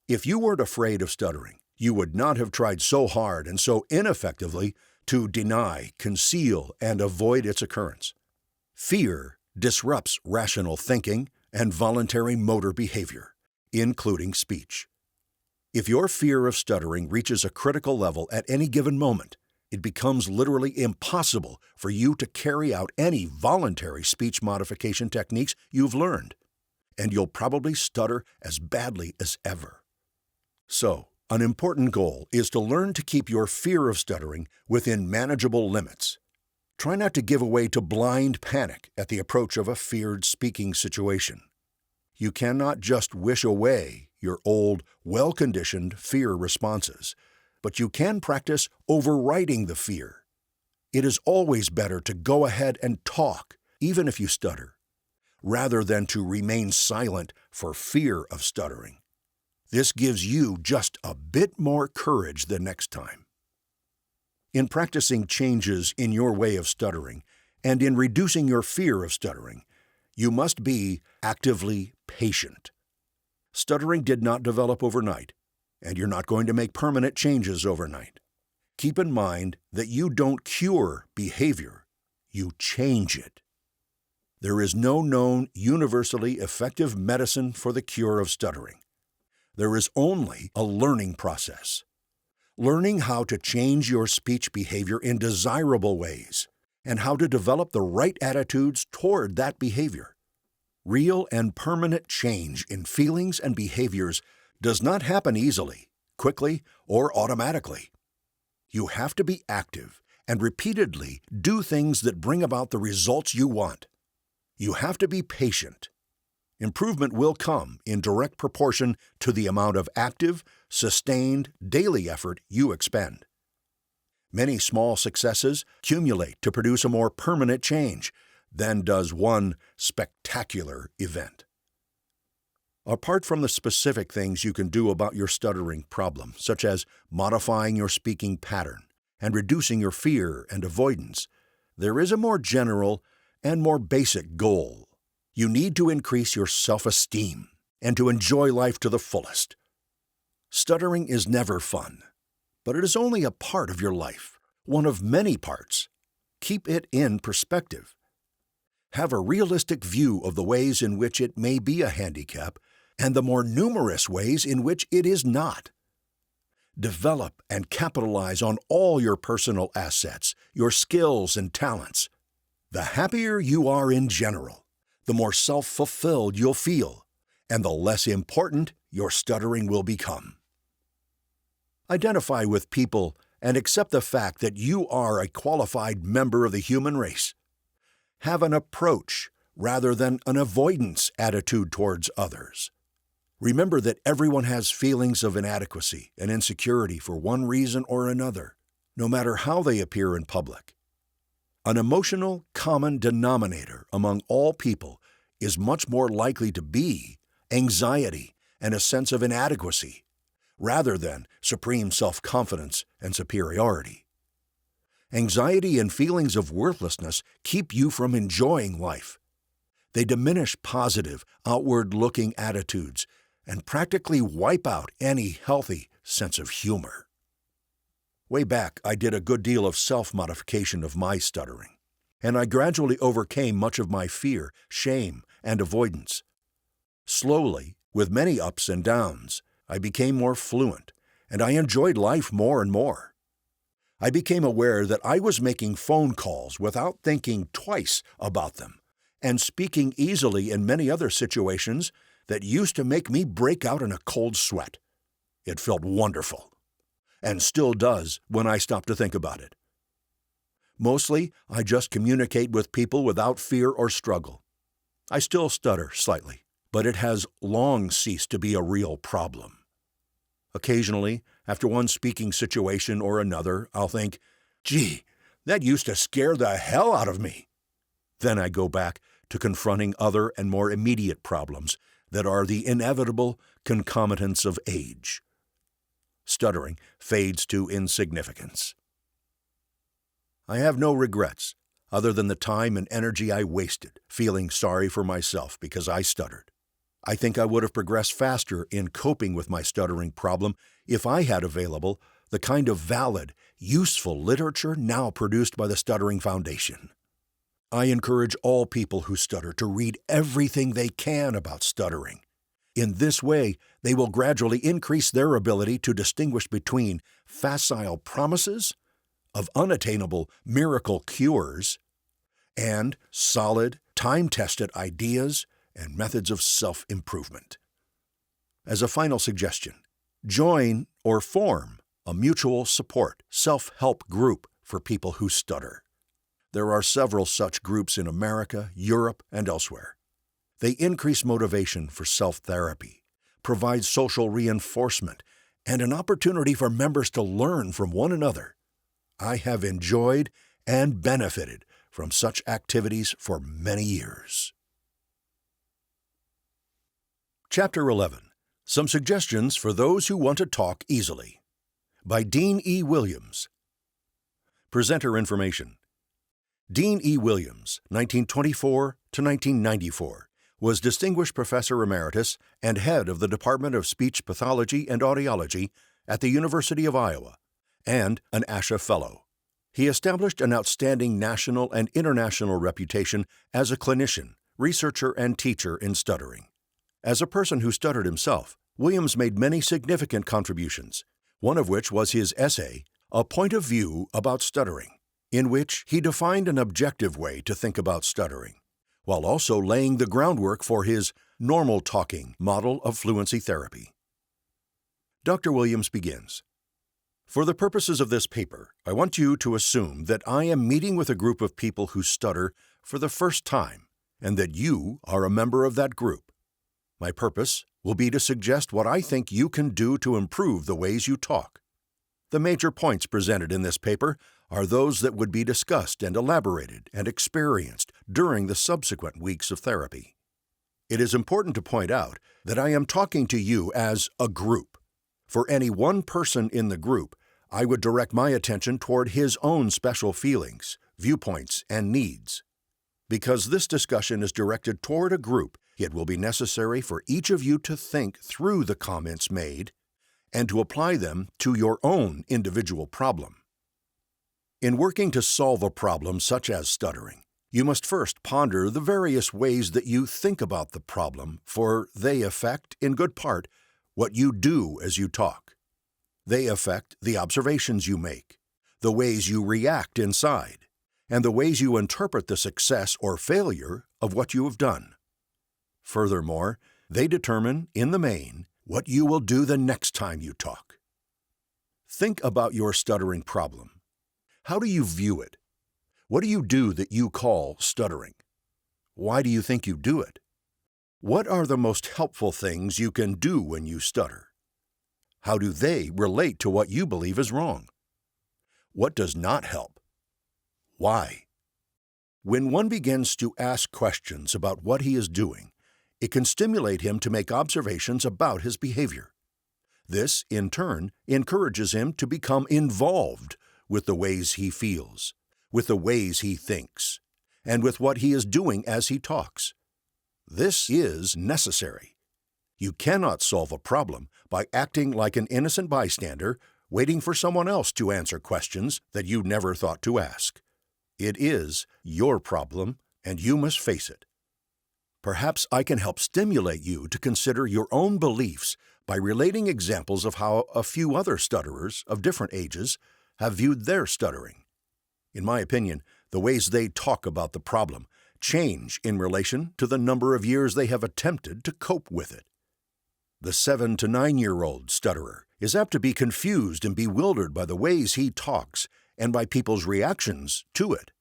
If you weren't afraid of stuttering, you would not have tried so hard and so ineffectively to deny, conceal, and avoid its occurrence. Fear disrupts rational thinking and voluntary motor behavior, including speech. If your fear of stuttering reaches a critical level at any given moment, it becomes literally impossible for you to carry out any voluntary speech modification techniques you've learned, and you'll probably stutter as badly as ever. So, an important goal is to learn to keep your fear of stuttering within manageable limits. Try not to give way to blind panic at the approach of a feared speaking situation. You cannot just wish away your old, well-conditioned fear responses, but you can practice overriding the fear. It is always better to go ahead and talk, even if you stutter, rather than to remain silent for fear of stuttering. This gives you just a bit more courage the next time. In practicing changes in your way of stuttering and in reducing your fear of stuttering, you must be actively patient. Stuttering did not develop overnight, and you're not going to make permanent changes overnight. Keep in mind that you don't cure behavior, you change it. There is no known universally effective medicine for the cure of stuttering. There is only a learning process. Learning how to change your speech behavior in desirable ways and how to develop the right attitudes toward that behavior. Real and permanent change in feelings and behaviors does not happen easily, quickly, or automatically. You have to be active and repeatedly do things that bring about the results you want. You have to be patient. Improvement will come in direct proportion to the amount of active, sustained, daily effort you expend. Many small successes accumulate to produce a more permanent change than does one spectacular event. Apart from the specific things you can do about your stuttering problem, such as modifying your speaking pattern and reducing your fear and avoidance, there is a more general and more basic goal. You need to increase your self-esteem and to enjoy life to the fullest. Stuttering is never fun, but it is only a part of your life, one of many parts. Keep it in perspective. Have a realistic view of the ways in which it may be a handicap and the more numerous ways in which it is not. Develop and capitalize on all your personal assets, your skills and talents. The happier you are in general, the more self-fulfilled you'll feel, and the less important your stuttering will become. Identify with people and accept the fact that you are a qualified member of the human race. Have an approach rather than an avoidance attitude towards others. Remember that everyone has feelings of inadequacy and insecurity for one reason or another, no matter how they appear in public. An emotional common denominator among all people is much more likely to be anxiety and a sense of inadequacy, rather than supreme self-confidence and superiority. Anxiety and feelings of worthlessness keep you from enjoying life. They diminish positive, outward-looking attitudes and practically wipe out any healthy sense of humor. Way back, I did a good deal of self-modification of my stuttering, and I gradually overcame much of my fear, shame, and avoidance. Slowly, with many ups and downs, I became more fluent, and I enjoyed life more and more. I became aware that I was making phone calls without thinking twice about them, and speaking easily in many other situations that used to make me break out in a cold sweat. It felt wonderful, and still does when I stop to think about it. Mostly, I just communicate with people without fear or struggle. I still stutter slightly, but it has long ceased to be a real problem. Occasionally, after one speaking situation or another, I'll think, "Gee, that used to scare the hell out of me." Then I go back to confronting other and more immediate problems that are the inevitable concomitants of age. Stuttering fades to insignificance. I have no regrets, other than the time and energy I wasted feeling sorry for myself because I stuttered. I think I would have progressed faster in coping with my stuttering problem if I had available the kind of valid, useful literature now produced by the Stuttering Foundation. I encourage all people who stutter to read everything they can about stuttering. In this way, they will gradually increase their ability to distinguish between facile promises of unattainable miracle cures and solid, time-tested ideas and methods of self-improvement. As a final suggestion, join or form a mutual support, self-help group for people who stutter. There are several such groups in America, Europe, and elsewhere. They increase motivation for self-therapy, provide social reinforcement, and an opportunity for members to learn from one another. I have enjoyed and benefited from such activities for many years. Chapter 11. Some Suggestions for Those Who Want to Talk Easily. By Dean E. Williams. Presenter information. Dean E. Williams, 1924 to 1994, was Distinguished Professor Emeritus and head of the Department of Speech Pathology and Audiology at the University of Iowa, and an ASHA Fellow. He established an outstanding national and international reputation as a clinician, researcher, and teacher in stuttering. As a person who stuttered himself, Williams made many significant contributions, one of which was his essay, A Point of View About Stuttering, in which he defined an objective way to think about stuttering, while also laying the groundwork for his normal talking model of fluency therapy. Dr. Williams begins, "For the purposes of this paper, I want you to assume that I am meeting with a group of people who stutter for the first time, and that you are a member of that group. My purpose will be to suggest what I think you can do to improve the ways you talk. The major points presented in this paper are those that would be discussed and elaborated and experienced during the subsequent weeks of therapy. It is important to point out that I am talking to you as a group. For any one person in the group, I would direct my attention toward his own special feelings, viewpoints, and needs. Because this discussion is directed toward a group, it will be necessary for each of you to think through the comments made and to apply them to your own individual problem. In working to solve a problem such as stuttering, you must first ponder the various ways that you think about the problem, for they affect, in good part, what you do as you talk. They affect the observations you make, the ways you react inside, and the ways you interpret the success or failure of what you have done. Furthermore, they determine, in the main, what you will do the next time you talk. Think about your stuttering problem. How do you view it? What do you do that you call stuttering? Why do you think you do it? What are the most helpful things you can do when you stutter? How do they relate to what you believe is wrong? What does not help? Why? When one begins to ask questions about what he is doing, it can stimulate him to make observations about his behavior. This, in turn, encourages him to become involved with the ways he feels, with the ways he thinks, and with what he is doing as he talks. This is necessary. You cannot solve a problem by acting like an innocent bystander, waiting for someone else to answer questions that you never thought to ask. It is your problem, and you must face it. Perhaps I can help stimulate you to consider your own beliefs by relating examples of how a few other stutterers of different ages have viewed their stuttering. In my opinion, the ways they talk about the problem change in relation to the number of years they have attempted to cope with it. The 7 to 9-year-old stutterer is apt to be confused and bewildered by the ways he talks and by people's reactions to it.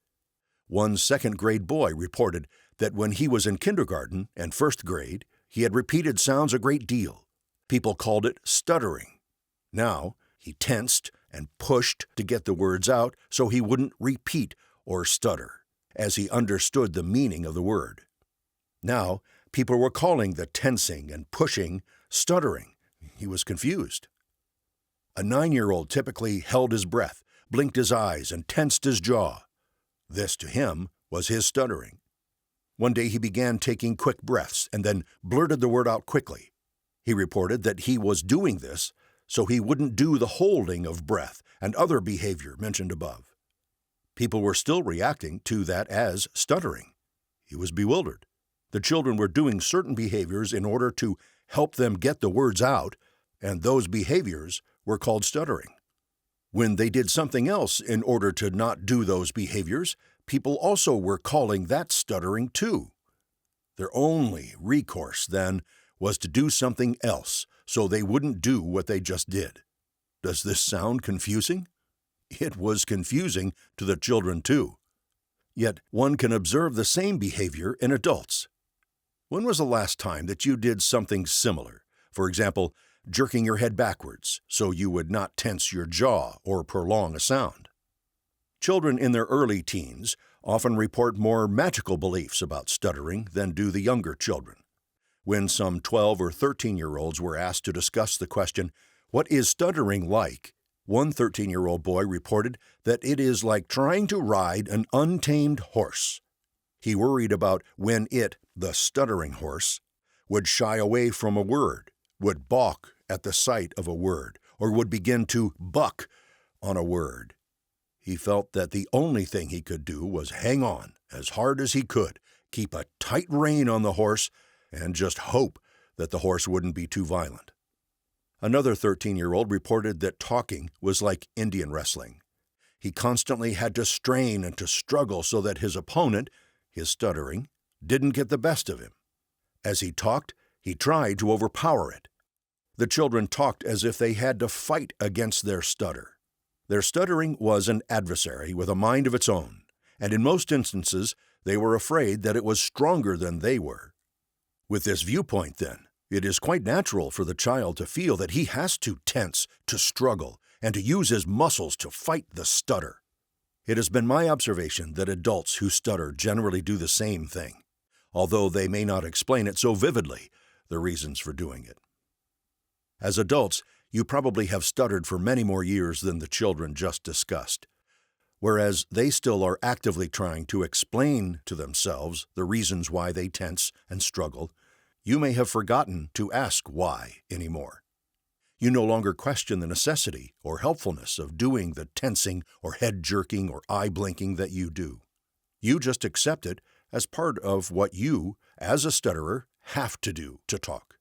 One second-grade boy reported that when he was in kindergarten and first grade, he had repeated sounds a great deal. People called it stuttering. Now, he tensed and pushed to get the words out so he wouldn't repeat or stutter, as he understood the meaning of the word. Now, people were calling the tensing and pushing stuttering. He was confused. A 9-year-old typically held his breath, blinked his eyes, and tensed his jaw. This, to him, was his stuttering. One day he began taking quick breaths and then blurted the word out quickly. He reported that he was doing this so he wouldn't do the holding of breath and other behavior mentioned above. People were still reacting to that as stuttering. He was bewildered. The children were doing certain behaviors in order to help them get the words out, and those behaviors were called stuttering. When they did something else in order to not do those behaviors, people also were calling that stuttering too. Their only recourse, then, was to do something else so they wouldn't do what they just did. Does this sound confusing? It was confusing to the children too. Yet one can observe the same behavior in adults. When was the last time that you did something similar? For example, jerking your head backwards so you would not tense your jaw or prolong a sound. Children in their early teens often report more magical beliefs about stuttering than do the younger children. When some 12 or 13-year-olds were asked to discuss the question, "What is stuttering like?" one 13-year-old boy reported that it is like trying to ride an untamed horse. He worried about when it, the stuttering horse, would shy away from a word, would balk at the sight of a word, or would begin to buck on a word. He felt that the only thing he could do was hang on as hard as he could, keep a tight rein on the horse, and just hope that the horse wouldn't be too violent. Another 13-year-old reported that talking was like Indian wrestling. He constantly had to strain and to struggle so that his opponent, his stuttering, didn't get the best of him. As he talked, he tried to overpower it. The children talked as if they had to fight against their stutter. Their stuttering was an adversary with a mind of its own, and in most instances they were afraid that it was stronger than they were. With this viewpoint, then, it is quite natural for the child to feel that he has to tense, to struggle, and to use his muscles to fight the stutter. It has been my observation that adults who stutter generally do the same thing, although they may not explain it so vividly, the reasons for doing it. As adults, you probably have stuttered for many more years than the children just discussed. Whereas they still are actively trying to explain to themselves the reasons why they tense and struggle, you may have forgotten to ask why anymore. You no longer question the necessity or helpfulness of doing the tensing or head jerking or eye blinking that you do. You just accept it as part of what you, as a stutterer, have to do to talk.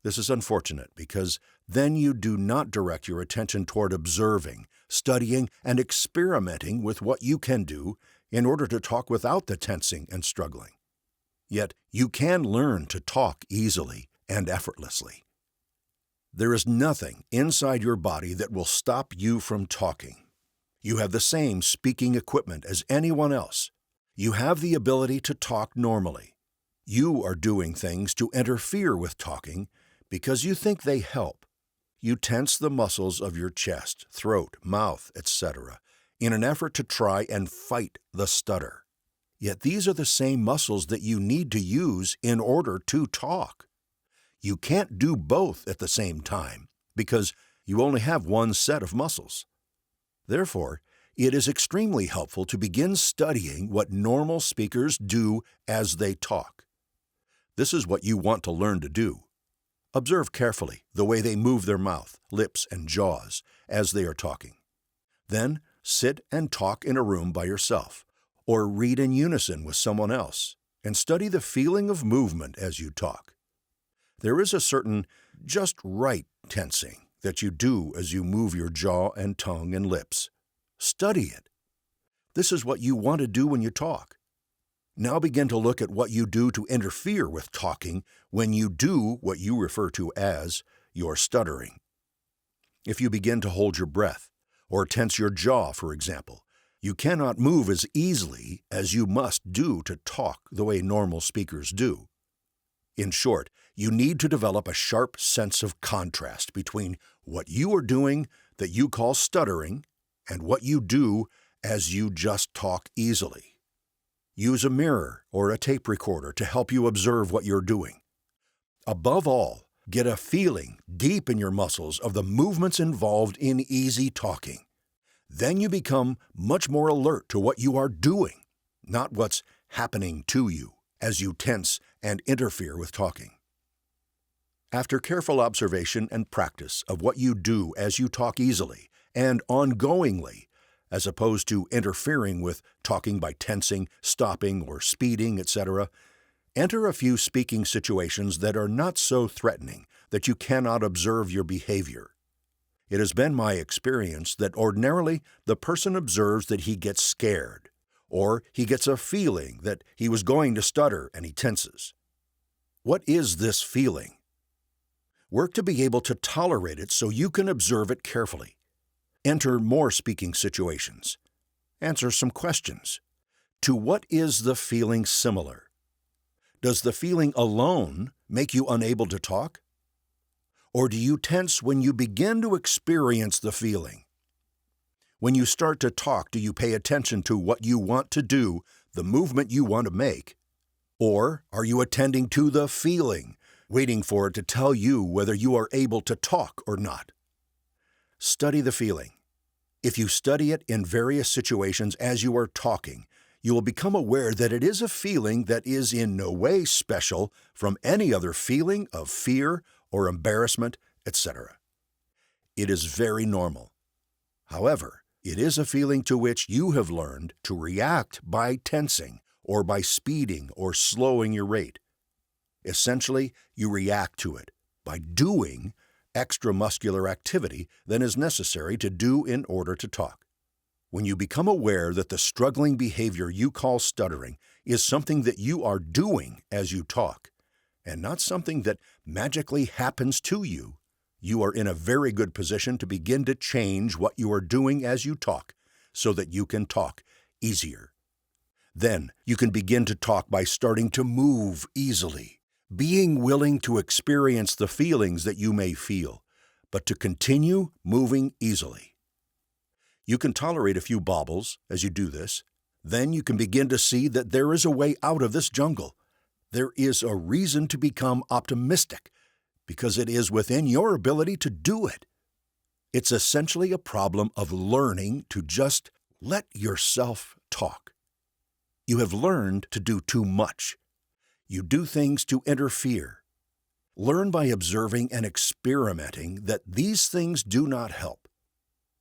This is unfortunate because then you do not direct your attention toward observing, studying, and experimenting with what you can do in order to talk without the tensing and struggling. Yet you can learn to talk easily and effortlessly. There is nothing inside your body that will stop you from talking. You have the same speaking equipment as anyone else. You have the ability to talk normally. You are doing things to interfere with talking because you think they help. You tense the muscles of your chest, throat, mouth, etc., in an effort to try and fight the stutter. Yet these are the same muscles that you need to use in order to talk. You can't do both at the same time because you only have one set of muscles. Therefore, it is extremely helpful to begin studying what normal speakers do as they talk. This is what you want to learn to do. Observe carefully the way they move their mouth, lips, and jaws as they are talking. Then, sit and talk in a room by yourself, or read in unison with someone else, and study the feeling of movement as you talk. There is a certain just right tensing that you do as you move your jaw and tongue and lips. Study it. This is what you want to do when you talk. Now begin to look at what you do to interfere with talking when you do what you refer to as your stuttering. If you begin to hold your breath or tense your jaw, for example, you cannot move as easily as you must do to talk the way normal speakers do. In short, you need to develop a sharp sense of contrast between what you are doing that you call stuttering and what you do as you just talk easily. Use a mirror or a tape recorder to help you observe what you're doing. Above all, get a feeling deep in your muscles of the movements involved in easy talking. Then you become much more alert to what you are doing, not what's happening to you as you tense and interfere with talking. After careful observation and practice of what you do as you talk easily and ongoingly, as opposed to interfering with talking by tensing, stopping, or speeding, etc., enter a few speaking situations that are not so threatening that you cannot observe your behavior. It has been my experience that ordinarily the person observes that he gets scared, or he gets a feeling that he was going to stutter and he tenses. What is this feeling? Work to be able to tolerate it so you can observe it carefully. Enter more speaking situations. Answer some questions. To what is the feeling similar? Does the feeling alone make you unable to talk? Or do you tense when you begin to experience the feeling? When you start to talk, do you pay attention to what you want to do, the movement you want to make? Or are you attending to the feeling, waiting for it to tell you whether you are able to talk or not? Study the feeling. If you study it in various situations as you are talking, you will become aware that it is a feeling that is in no way special from any other feeling of fear or embarrassment, etc. It is very normal. However, it is a feeling to which you have learned to react by tensing or by speeding or slowing your rate. Essentially, you react to it by doing extramuscular activity than is necessary to do in order to talk. When you become aware that the struggling behavior you call stuttering is something that you are doing as you talk, and not something that magically happens to you, you are in a very good position to begin to change what you are doing as you talk so that you can talk easier. Then you can begin to talk by starting to move easily, being willing to experience the feelings that you may feel, but to continue moving easily. You can tolerate a few bobbles as you do this. Then you can begin to see that there is a way out of this jungle. There is a reason to become optimistic, because it is within your ability to do it. It's essentially a problem of learning to just let yourself talk. You have learned to do too much. You do things to interfere. Learn by observing and experimenting that these things do not help.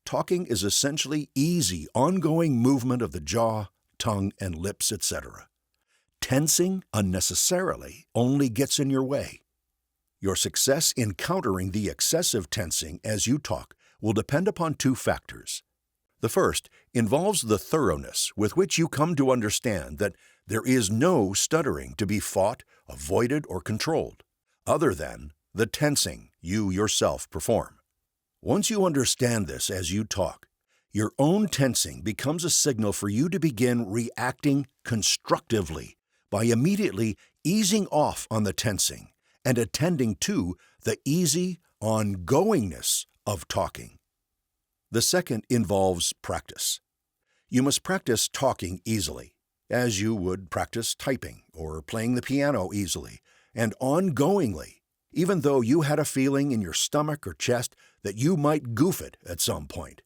Talking is essentially easy, ongoing movement of the jaw, tongue, and lips, etc. Tensing unnecessarily only gets in your way. Your success in countering the excessive tensing as you talk will depend upon two factors. The first involves the thoroughness with which you come to understand that there is no stuttering to be fought, avoided, or controlled, other than the tensing you yourself perform. Once you understand this as you talk, your own tensing becomes a signal for you to begin reacting constructively by immediately easing off on the tensing and attending to the easy ongoingness of talking. The second involves practice. You must practice talking easily, as you would practice typing or playing the piano easily and ongoingly, even though you had a feeling in your stomach or chest that you might goof it at some point.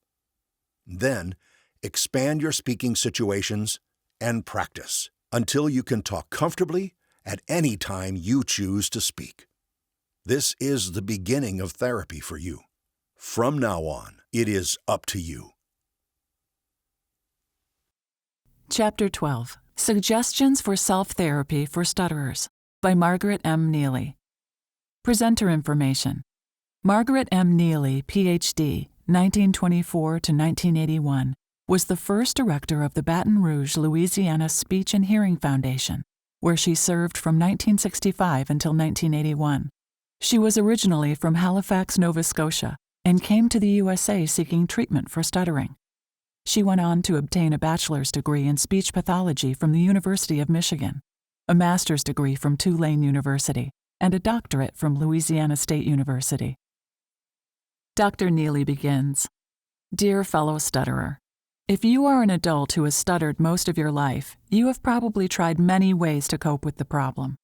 Then, expand your speaking situations and practice until you can talk comfortably at any time you choose to speak. This is the beginning of therapy for you. From now on, it is up to you. Chapter 12. Suggestions for Self-Therapy for Stutterers by Margaret M. Neely. Presenter information. Margaret M. Neely, Ph.D., 1924 to 1981, was the first director of the Baton Rouge, Louisiana Speech and Hearing Foundation, where she served from 1965 until 1981. She was originally from Halifax, Nova Scotia, and came to the USA seeking treatment for stuttering. She went on to obtain a bachelor's degree in speech pathology from the University of Michigan, a master's degree from Tulane University, and a doctorate from Louisiana State University. Dr. Neely begins, Dear fellow stutterer, if you are an adult who has stuttered most of your life, you have probably tried many ways to cope with the problem.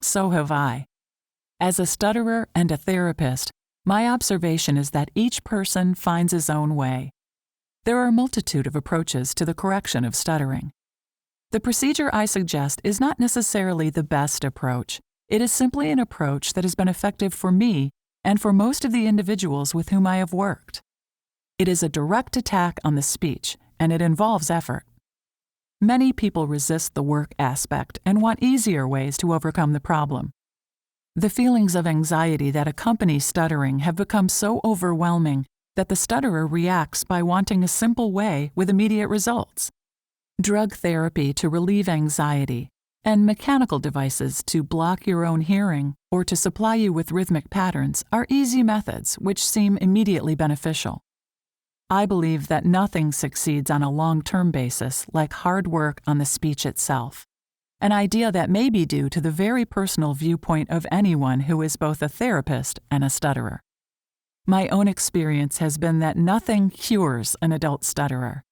So have I. As a stutterer and a therapist, my observation is that each person finds his own way. There are a multitude of approaches to the correction of stuttering. The procedure I suggest is not necessarily the best approach. It is simply an approach that has been effective for me and for most of the individuals with whom I have worked. It is a direct attack on the speech, and it involves effort. Many people resist the work aspect and want easier ways to overcome the problem. The feelings of anxiety that accompany stuttering have become so overwhelming that the stutterer reacts by wanting a simple way with immediate results. Drug therapy to relieve anxiety, and mechanical devices to block your own hearing or to supply you with rhythmic patterns are easy methods which seem immediately beneficial. I believe that nothing succeeds on a long-term basis like hard work on the speech itself, an idea that may be due to the very personal viewpoint of anyone who is both a therapist and a stutterer. My own experience has been that nothing cures an adult stutterer,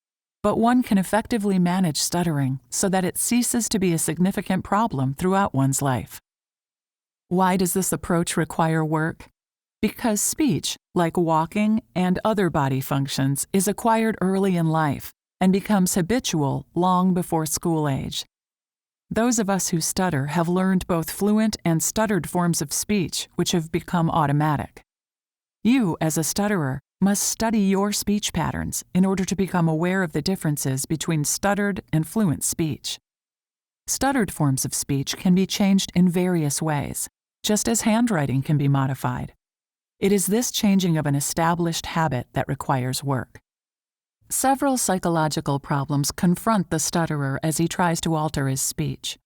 but one can effectively manage stuttering so that it ceases to be a significant problem throughout one's life. Why does this approach require work? Because speech, like walking and other body functions, is acquired early in life and becomes habitual long before school age. Those of us who stutter have learned both fluent and stuttered forms of speech, which have become automatic. You, as a stutterer, must study your speech patterns in order to become aware of the differences between stuttered and fluent speech. Stuttered forms of speech can be changed in various ways, just as handwriting can be modified. It is this changing of an established habit that requires work. Several psychological problems confront the stutterer as he tries to alter his speech.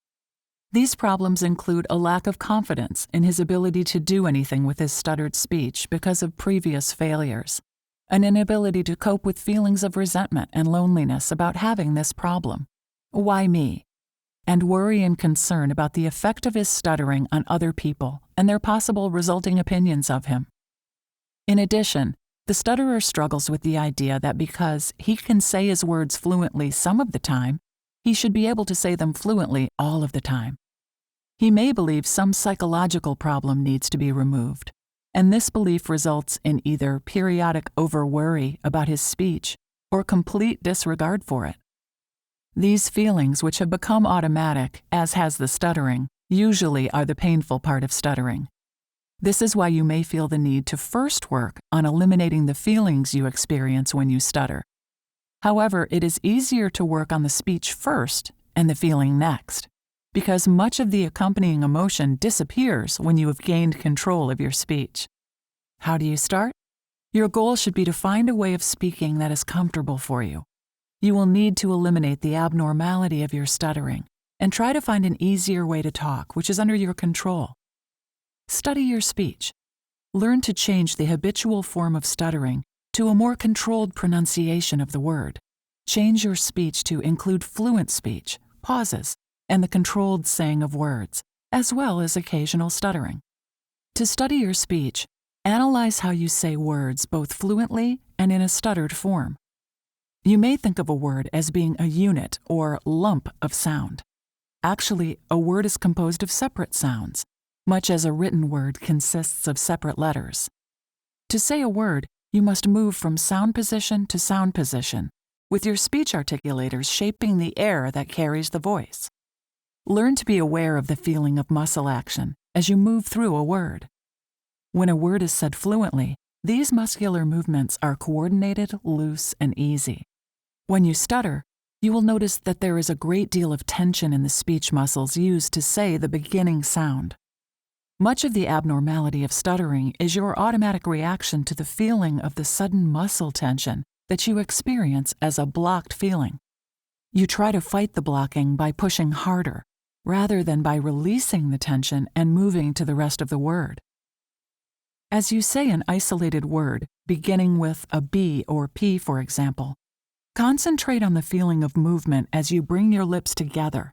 These problems include a lack of confidence in his ability to do anything with his stuttered speech because of previous failures, an inability to cope with feelings of resentment and loneliness about having this problem, why me, and worry and concern about the effect of his stuttering on other people and their possible resulting opinions of him. In addition, the stutterer struggles with the idea that because he can say his words fluently some of the time, he should be able to say them fluently all of the time. He may believe some psychological problem needs to be removed, and this belief results in either periodic over-worry about his speech or complete disregard for it. These feelings, which have become automatic, as has the stuttering, usually are the painful part of stuttering. This is why you may feel the need to first work on eliminating the feelings you experience when you stutter. However, it is easier to work on the speech first and the feeling next, because much of the accompanying emotion disappears when you have gained control of your speech. How do you start? Your goal should be to find a way of speaking that is comfortable for you. You will need to eliminate the abnormality of your stuttering and try to find an easier way to talk, which is under your control. Study your speech. Learn to change the habitual form of stuttering to a more controlled pronunciation of the word. Change your speech to include fluent speech, pauses, and the controlled saying of words, as well as occasional stuttering. To study your speech, analyze how you say words both fluently and in a stuttered form. You may think of a word as being a unit or lump of sound. Actually, a word is composed of separate sounds, much as a written word consists of separate letters. To say a word, you must move from sound position to sound position, with your speech articulators shaping the air that carries the voice. Learn to be aware of the feeling of muscle action as you move through a word. When a word is said fluently, these muscular movements are coordinated, loose, and easy. When you stutter, you will notice that there is a great deal of tension in the speech muscles used to say the beginning sound. Much of the abnormality of stuttering is your automatic reaction to the feeling of the sudden muscle tension that you experience as a blocked feeling. You try to fight the blocking by pushing harder, rather than by releasing the tension and moving to the rest of the word. As you say an isolated word, beginning with a B or P, for example, concentrate on the feeling of movement as you bring your lips together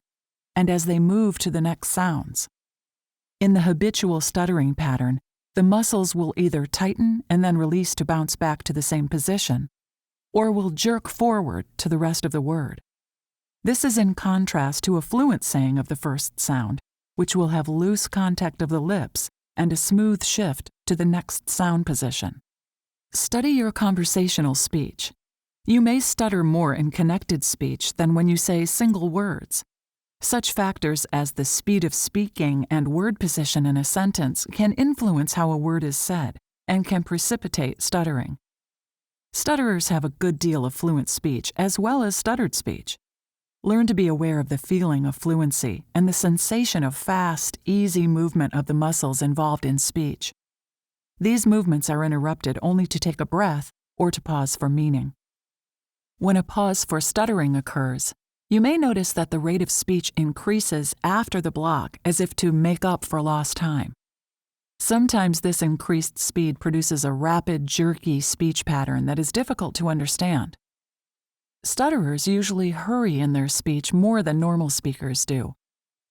and as they move to the next sounds. In the habitual stuttering pattern, the muscles will either tighten and then release to bounce back to the same position, or will jerk forward to the rest of the word. This is in contrast to a fluent saying of the first sound, which will have loose contact of the lips and a smooth shift to the next sound position. Study your conversational speech. You may stutter more in connected speech than when you say single words. Such factors as the speed of speaking and word position in a sentence can influence how a word is said and can precipitate stuttering. Stutterers have a good deal of fluent speech as well as stuttered speech. Learn to be aware of the feeling of fluency and the sensation of fast, easy movement of the muscles involved in speech. These movements are interrupted only to take a breath or to pause for meaning. When a pause for stuttering occurs, you may notice that the rate of speech increases after the block as if to make up for lost time. Sometimes this increased speed produces a rapid, jerky speech pattern that is difficult to understand. Stutterers usually hurry in their speech more than normal speakers do.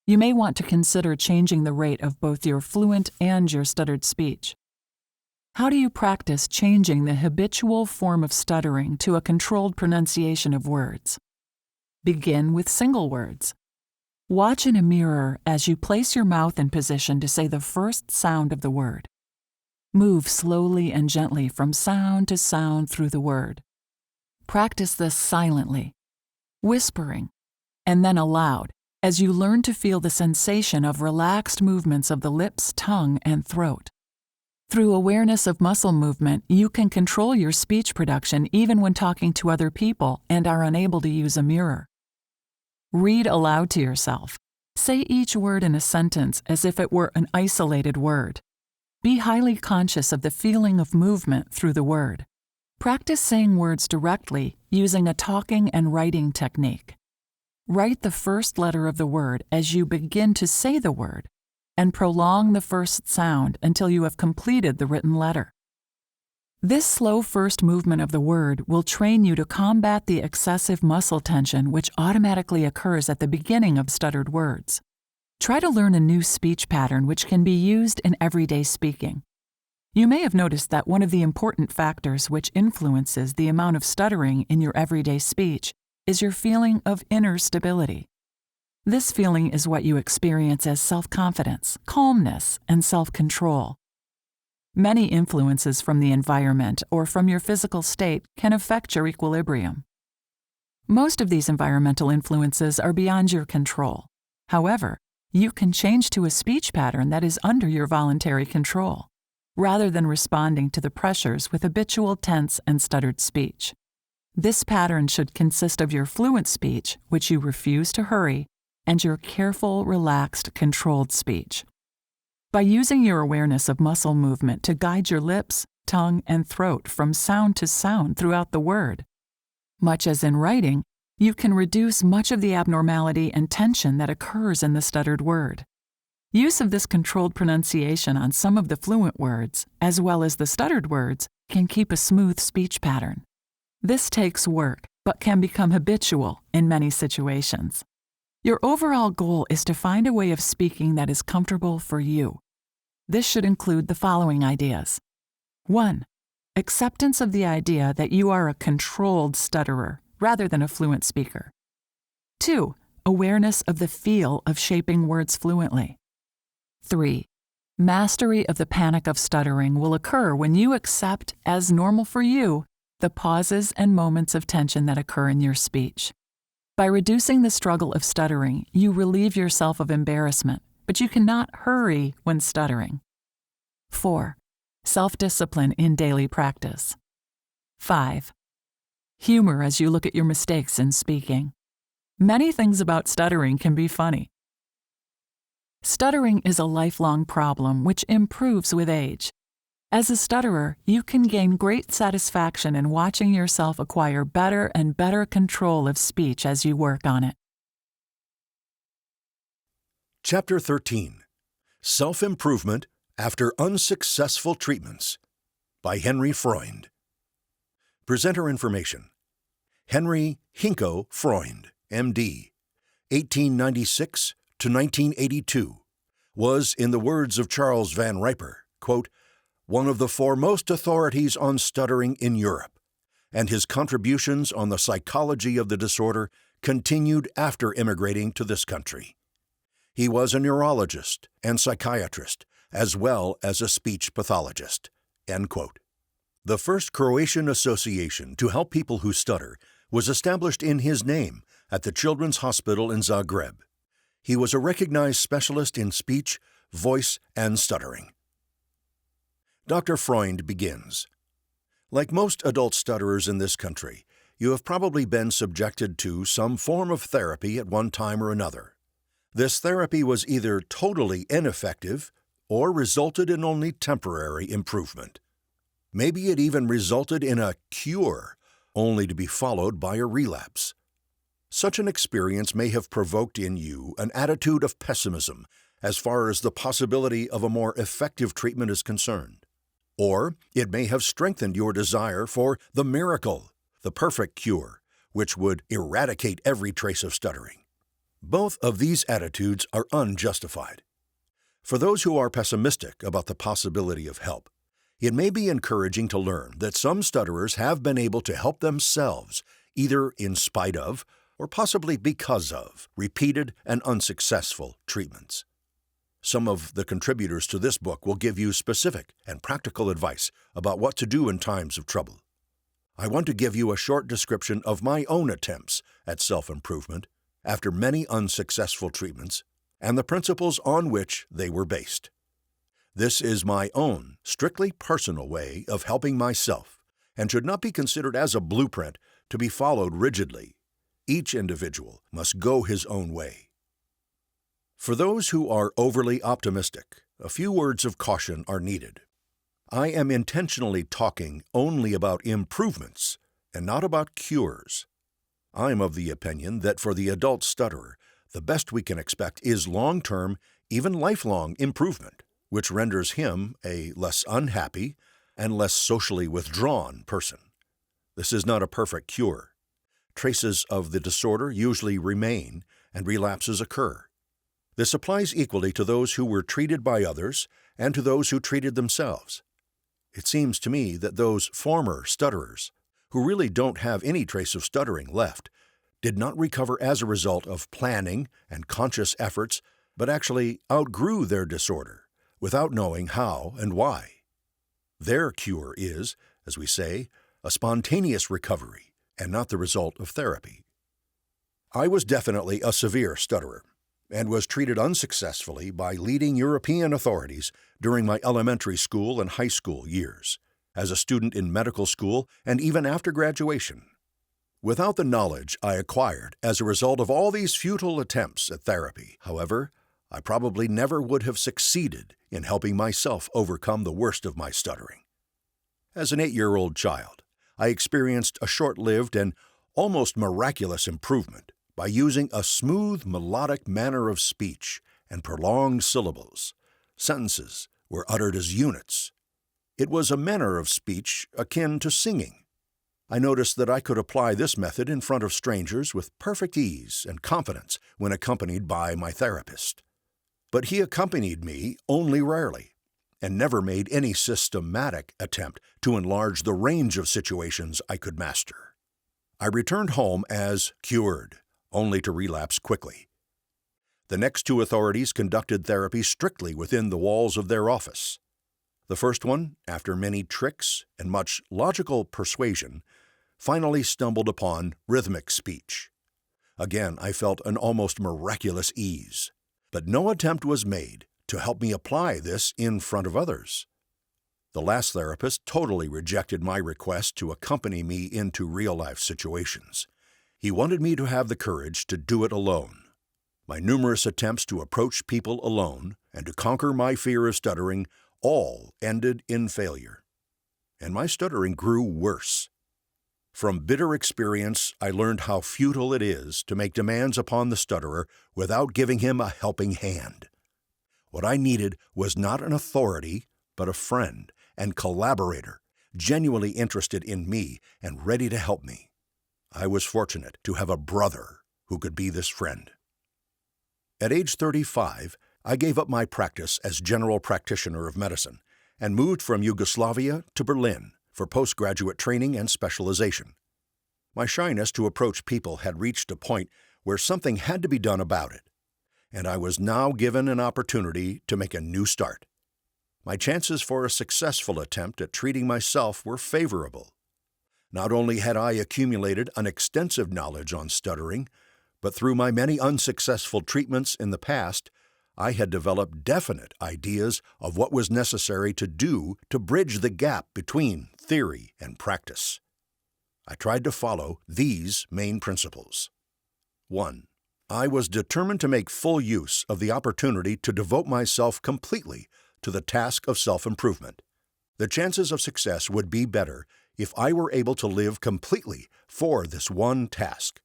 You may want to consider changing the rate of both your fluent and your stuttered speech. How do you practice changing the habitual form of stuttering to a controlled pronunciation of words? Begin with single words. Watch in a mirror as you place your mouth in position to say the first sound of the word. Move slowly and gently from sound to sound through the word. Practice this silently, whispering, and then aloud as you learn to feel the sensation of relaxed movements of the lips, tongue, and throat. Through awareness of muscle movement, you can control your speech production even when talking to other people and are unable to use a mirror. Read aloud to yourself. Say each word in a sentence as if it were an isolated word. Be highly conscious of the feeling of movement through the word. Practice saying words directly using a talking and writing technique. Write the first letter of the word as you begin to say the word, and prolong the first sound until you have completed the written letter. This slow first movement of the word will train you to combat the excessive muscle tension which automatically occurs at the beginning of stuttered words. Try to learn a new speech pattern which can be used in everyday speaking. You may have noticed that one of the important factors which influences the amount of stuttering in your everyday speech is your feeling of inner stability. This feeling is what you experience as self-confidence, calmness, and self-control. Many influences from the environment or from your physical state can affect your equilibrium. Most of these environmental influences are beyond your control. However, you can change to a speech pattern that is under your voluntary control, rather than responding to the pressures with habitual tense and stuttered speech. This pattern should consist of your fluent speech, which you refuse to hurry, and your careful, relaxed, controlled speech. By using your awareness of muscle movement to guide your lips, tongue, and throat from sound to sound throughout the word, much as in writing, you can reduce much of the abnormality and tension that occurs in the stuttered word. Use of this controlled pronunciation on some of the fluent words, as well as the stuttered words, can keep a smooth speech pattern. This takes work, but can become habitual in many situations. Your overall goal is to find a way of speaking that is comfortable for you. This should include the following ideas. 1. Acceptance of the idea that you are a controlled stutterer rather than a fluent speaker. 2. Awareness of the feel of shaping words fluently. 3. Mastery of the panic of stuttering will occur when you accept, as normal for you, the pauses and moments of tension that occur in your speech. By reducing the struggle of stuttering, you relieve yourself of embarrassment, but you cannot hurry when stuttering. 4. Self-discipline in daily practice. 5. Humor as you look at your mistakes in speaking. Many things about stuttering can be funny. Stuttering is a lifelong problem which improves with age. As a stutterer, you can gain great satisfaction in watching yourself acquire better and better control of speech as you work on it. Chapter 13. Self-Improvement After Unsuccessful Treatments by Henry Freund. Presenter information. Henry Hinko Freund, M.D., 1896 to 1982, was, in the words of Charles Van Riper, quote, one of the foremost authorities on stuttering in Europe, and his contributions on the psychology of the disorder continued after immigrating to this country. He was a neurologist and psychiatrist, as well as a speech pathologist. End quote. The first Croatian association to help people who stutter was established in his name at the Children's Hospital in Zagreb. He was a recognized specialist in speech, voice, and stuttering. Dr. Freund begins. Like most adult stutterers in this country, you have probably been subjected to some form of therapy at one time or another. This therapy was either totally ineffective or resulted in only temporary improvement. Maybe it even resulted in a cure, only to be followed by a relapse. Such an experience may have provoked in you an attitude of pessimism as far as the possibility of a more effective treatment is concerned. Or it may have strengthened your desire for the miracle, the perfect cure, which would eradicate every trace of stuttering. Both of these attitudes are unjustified. For those who are pessimistic about the possibility of help, it may be encouraging to learn that some stutterers have been able to help themselves, either in spite of or possibly because of repeated and unsuccessful treatments. Some of the contributors to this book will give you specific and practical advice about what to do in times of trouble. I want to give you a short description of my own attempts at self-improvement after many unsuccessful treatments and the principles on which they were based. This is my own, strictly personal way of helping myself and should not be considered as a blueprint to be followed rigidly. Each individual must go his own way. For those who are overly optimistic, a few words of caution are needed. I am intentionally talking only about improvements and not about cures. I am of the opinion that for the adult stutterer, the best we can expect is long-term, even lifelong improvement, which renders him a less unhappy and less socially withdrawn person. This is not a perfect cure. Traces of the disorder usually remain and relapses occur. This applies equally to those who were treated by others and to those who treated themselves. It seems to me that those former stutterers, who really don't have any trace of stuttering left, did not recover as a result of planning and conscious efforts, but actually outgrew their disorder without knowing how and why. Their cure is, as we say, a spontaneous recovery and not the result of therapy. I was definitely a severe stutterer and was treated unsuccessfully by leading European authorities during my elementary school and high school years, as a student in medical school, and even after graduation. Without the knowledge I acquired as a result of all these futile attempts at therapy, however, I probably never would have succeeded in helping myself overcome the worst of my stuttering. As an 8-year-old child, I experienced a short-lived and almost miraculous improvement by using a smooth, melodic manner of speech and prolonged syllables. Sentences were uttered as units. It was a manner of speech akin to singing. I noticed that I could apply this method in front of strangers with perfect ease and confidence when accompanied by my therapist. But he accompanied me only rarely, and never made any systematic attempt to enlarge the range of situations I could master. I returned home as cured, only to relapse quickly. The next two authorities conducted therapy strictly within the walls of their office. The first one, after many tricks and much logical persuasion, finally stumbled upon rhythmic speech. Again, I felt an almost miraculous ease, but no attempt was made to help me apply this in front of others. The last therapist totally rejected my request to accompany me into real-life situations. He wanted me to have the courage to do it alone. My numerous attempts to approach people alone and to conquer my fear of stuttering all ended in failure, and my stuttering grew worse. From bitter experience, I learned how futile it is to make demands upon the stutterer without giving him a helping hand. What I needed was not an authority, but a friend and collaborator, genuinely interested in me and ready to help me. I was fortunate to have a brother who could be this friend. At age 35, I gave up my practice as general practitioner of medicine and moved from Yugoslavia to Berlin for postgraduate training and specialization. My shyness to approach people had reached a point where something had to be done about it, and I was now given an opportunity to make a new start. My chances for a successful attempt at treating myself were favorable. Not only had I accumulated an extensive knowledge on stuttering, but through my many unsuccessful treatments in the past, I had developed definite ideas of what was necessary to do to bridge the gap between theory and practice. I tried to follow these main principles. 1. I was determined to make full use of the opportunity to devote myself completely to the task of self-improvement. The chances of success would be better if I were able to live completely for this one task.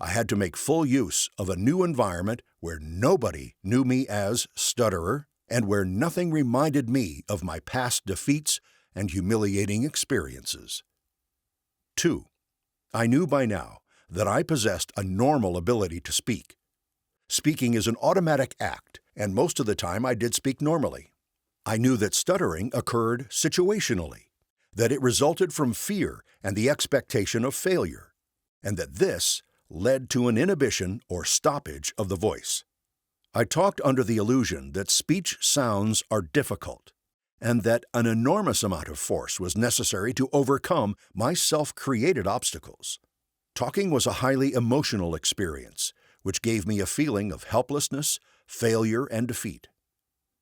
I had to make full use of a new environment where nobody knew me as Stutterer and where nothing reminded me of my past defeats and humiliating experiences. 2. I knew by now that I possessed a normal ability to speak. Speaking is an automatic act, and most of the time I did speak normally. I knew that stuttering occurred situationally, that it resulted from fear and the expectation of failure, and that this led to an inhibition or stoppage of the voice. I talked under the illusion that speech sounds are difficult, and that an enormous amount of force was necessary to overcome my self-created obstacles. Talking was a highly emotional experience, which gave me a feeling of helplessness, failure, and defeat.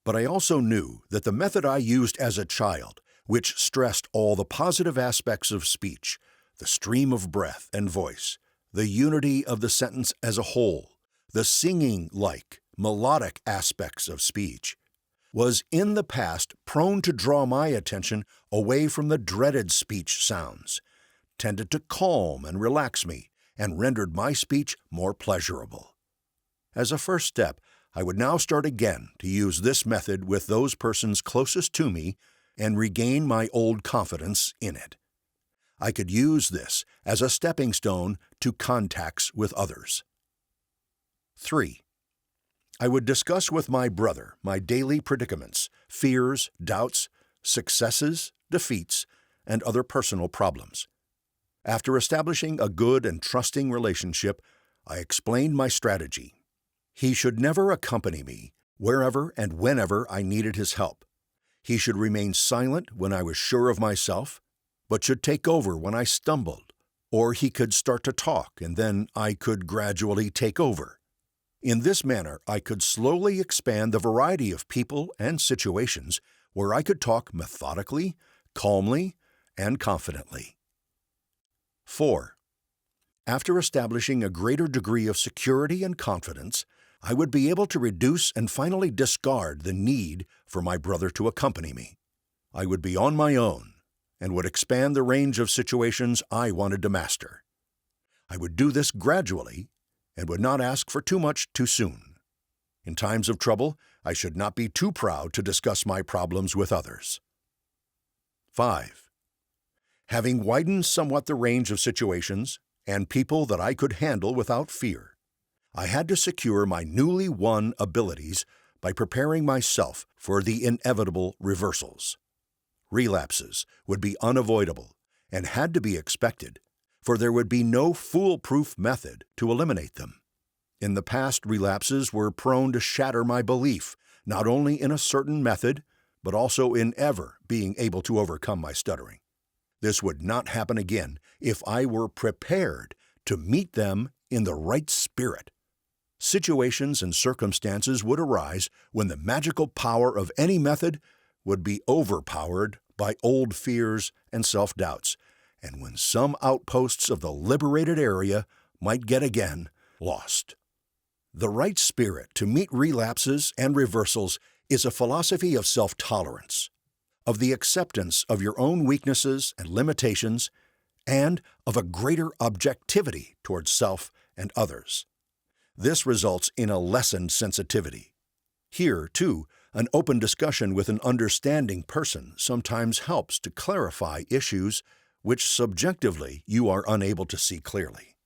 But I also knew that the method I used as a child, which stressed all the positive aspects of speech, the stream of breath and voice, the unity of the sentence as a whole, the singing-like, melodic aspects of speech, was in the past prone to draw my attention away from the dreaded speech sounds, tended to calm and relax me, and rendered my speech more pleasurable. As a first step, I would now start again to use this method with those persons closest to me and regain my old confidence in it. I could use this as a stepping stone to contacts with others. 3. I would discuss with my brother my daily predicaments, fears, doubts, successes, defeats, and other personal problems. After establishing a good and trusting relationship, I explained my strategy. He should never accompany me wherever and whenever I needed his help. He should remain silent when I was sure of myself, but should take over when I stumbled, or he could start to talk and then I could gradually take over. In this manner, I could slowly expand the variety of people and situations where I could talk methodically, calmly, and confidently. 4. After establishing a greater degree of security and confidence, I would be able to reduce and finally discard the need for my brother to accompany me. I would be on my own and would expand the range of situations I wanted to master. I would do this gradually and would not ask for too much too soon. In times of trouble, I should not be too proud to discuss my problems with others. 5. Having widened somewhat the range of situations and people that I could handle without fear, I had to secure my newly won abilities by preparing myself for the inevitable reversals. Relapses would be unavoidable and had to be expected, for there would be no foolproof method to eliminate them. In the past, relapses were prone to shatter my belief, not only in a certain method, but also in ever being able to overcome my stuttering. This would not happen again if I were prepared to meet them in the right spirit. Situations and circumstances would arise when the magical power of any method would be overpowered by old fears and self-doubts, and when some outposts of the liberated area might get again lost. The right spirit to meet relapses and reversals is a philosophy of self-tolerance, of the acceptance of your own weaknesses and limitations, and of a greater objectivity towards self and others. This results in a lessened sensitivity. Here, too, an open discussion with an understanding person sometimes helps to clarify issues which subjectively you are unable to see clearly.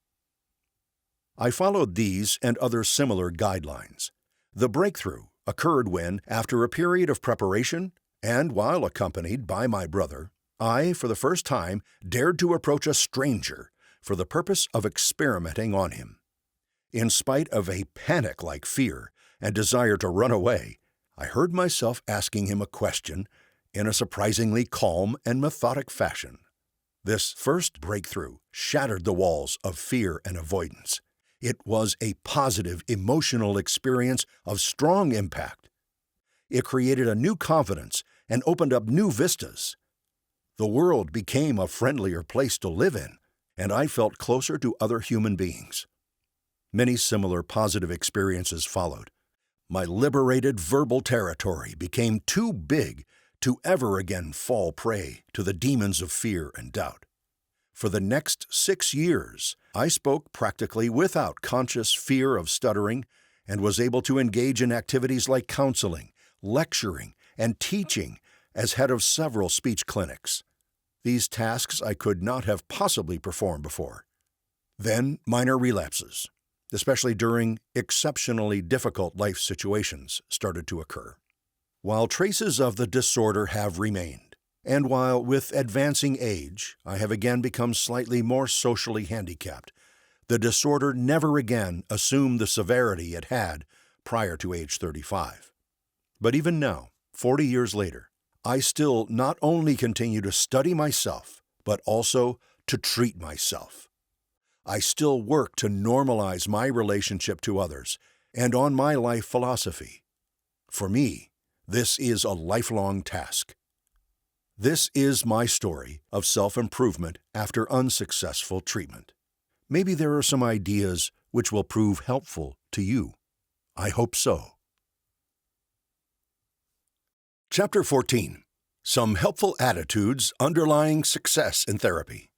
I followed these and other similar guidelines. The breakthrough occurred when, after a period of preparation, and while accompanied by my brother, I, for the first time, dared to approach a stranger for the purpose of experimenting on him. In spite of a panic-like fear and desire to run away, I heard myself asking him a question in a surprisingly calm and methodic fashion. This first breakthrough shattered the walls of fear and avoidance. It was a positive emotional experience of strong impact. It created a new confidence and opened up new vistas. The world became a friendlier place to live in, and I felt closer to other human beings. Many similar positive experiences followed. My liberated verbal territory became too big to ever again fall prey to the demons of fear and doubt. For the next 6 years, I spoke practically without conscious fear of stuttering and was able to engage in activities like counseling, lecturing, and teaching as head of several speech clinics. These tasks I could not have possibly performed before. Then minor relapses, especially during exceptionally difficult life situations, started to occur. While traces of the disorder have remained, and while with advancing age I have again become slightly more socially handicapped, the disorder never again assumed the severity it had prior to age 35. But even now, 40 years later, I still not only continue to study myself, but also to treat myself. I still work to normalize my relationship to others and on my life philosophy. For me, this is a lifelong task. This is my story of self-improvement after unsuccessful treatment. Maybe there are some ideas which will prove helpful to you. I hope so. Chapter 14. Some Helpful Attitudes Underlying Success in Therapy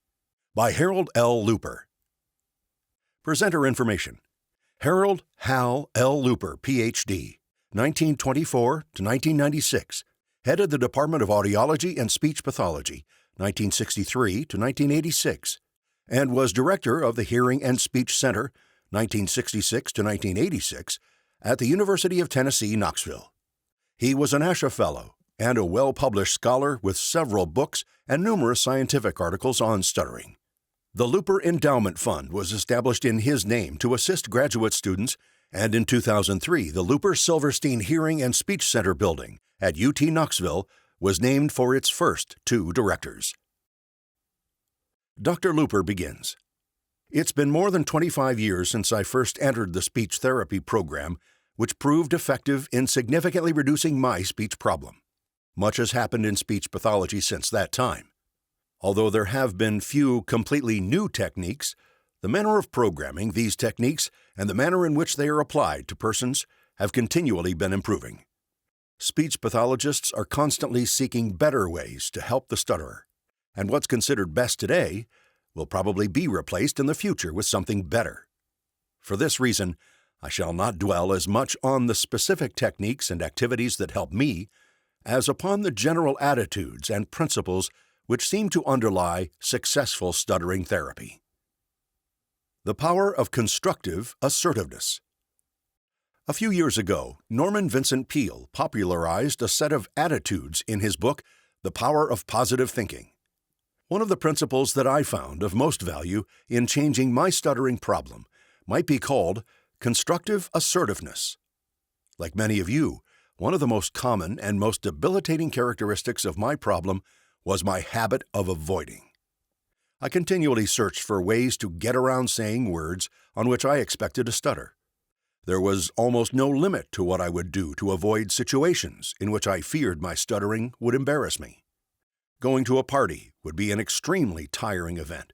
by Harold L. Looper. Presenter information. Harold Hal L. Looper, Ph.D., 1924 to 1996, headed the Department of Audiology and Speech Pathology, 1963 to 1986, and was director of the Hearing and Speech Center, 1966 to 1986, at the University of Tennessee, Knoxville. He was an Asha Fellow and a well-published scholar with several books and numerous scientific articles on stuttering. The Looper Endowment Fund was established in his name to assist graduate students, and in 2003, the Looper Silverstein Hearing and Speech Center building at UT Knoxville was named for its first 2 directors. Dr. Looper begins. It's been more than 25 years since I first entered the speech therapy program, which proved effective in significantly reducing my speech problem. Much has happened in speech pathology since that time. Although there have been few completely new techniques, the manner of programming these techniques and the manner in which they are applied to persons have continually been improving. Speech pathologists are constantly seeking better ways to help the stutterer, and what's considered best today will probably be replaced in the future with something better. For this reason, I shall not dwell as much on the specific techniques and activities that help me as upon the general attitudes and principles which seem to underlie successful stuttering therapy. The power of constructive assertiveness. A few years ago, Norman Vincent Peale popularized a set of attitudes in his book, The Power of Positive Thinking. One of the principles that I found of most value in changing my stuttering problem might be called constructive assertiveness. Like many of you, one of the most common and most debilitating characteristics of my problem was my habit of avoiding. I continually searched for ways to get around saying words on which I expected to stutter. There was almost no limit to what I would do to avoid situations in which I feared my stuttering would embarrass me. Going to a party would be an extremely tiring event,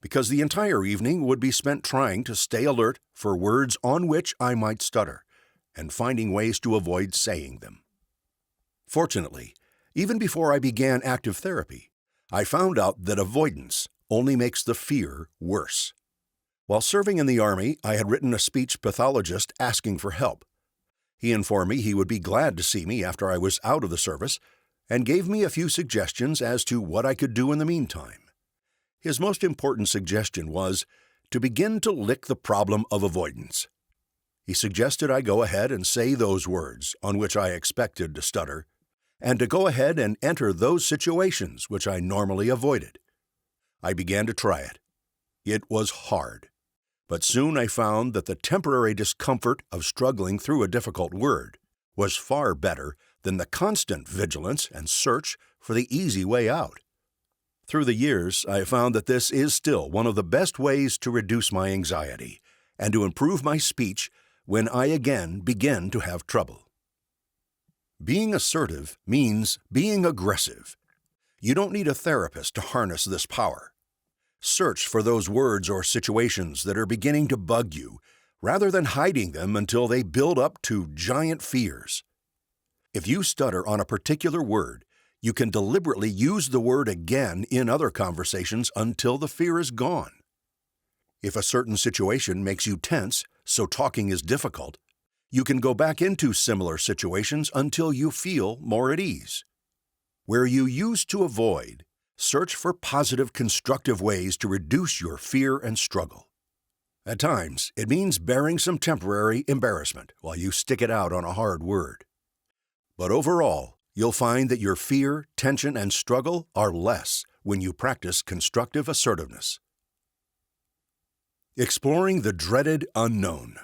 because the entire evening would be spent trying to stay alert for words on which I might stutter, and finding ways to avoid saying them. Fortunately, even before I began active therapy, I found out that avoidance only makes the fear worse. While serving in the Army, I had written a speech pathologist asking for help. He informed me he would be glad to see me after I was out of the service, and gave me a few suggestions as to what I could do in the meantime. His most important suggestion was to begin to lick the problem of avoidance. He suggested I go ahead and say those words on which I expected to stutter, and to go ahead and enter those situations which I normally avoided. I began to try it. It was hard, but soon I found that the temporary discomfort of struggling through a difficult word was far better than the constant vigilance and search for the easy way out. Through the years, I have found that this is still one of the best ways to reduce my anxiety and to improve my speech when I again begin to have trouble. Being assertive means being aggressive. You don't need a therapist to harness this power. Search for those words or situations that are beginning to bug you, rather than hiding them until they build up to giant fears. If you stutter on a particular word, you can deliberately use the word again in other conversations until the fear is gone. If a certain situation makes you tense, so talking is difficult, you can go back into similar situations until you feel more at ease. Where you used to avoid, search for positive, constructive ways to reduce your fear and struggle. At times, it means bearing some temporary embarrassment while you stick it out on a hard word. But overall, you'll find that your fear, tension, and struggle are less when you practice constructive assertiveness. Exploring the dreaded unknown.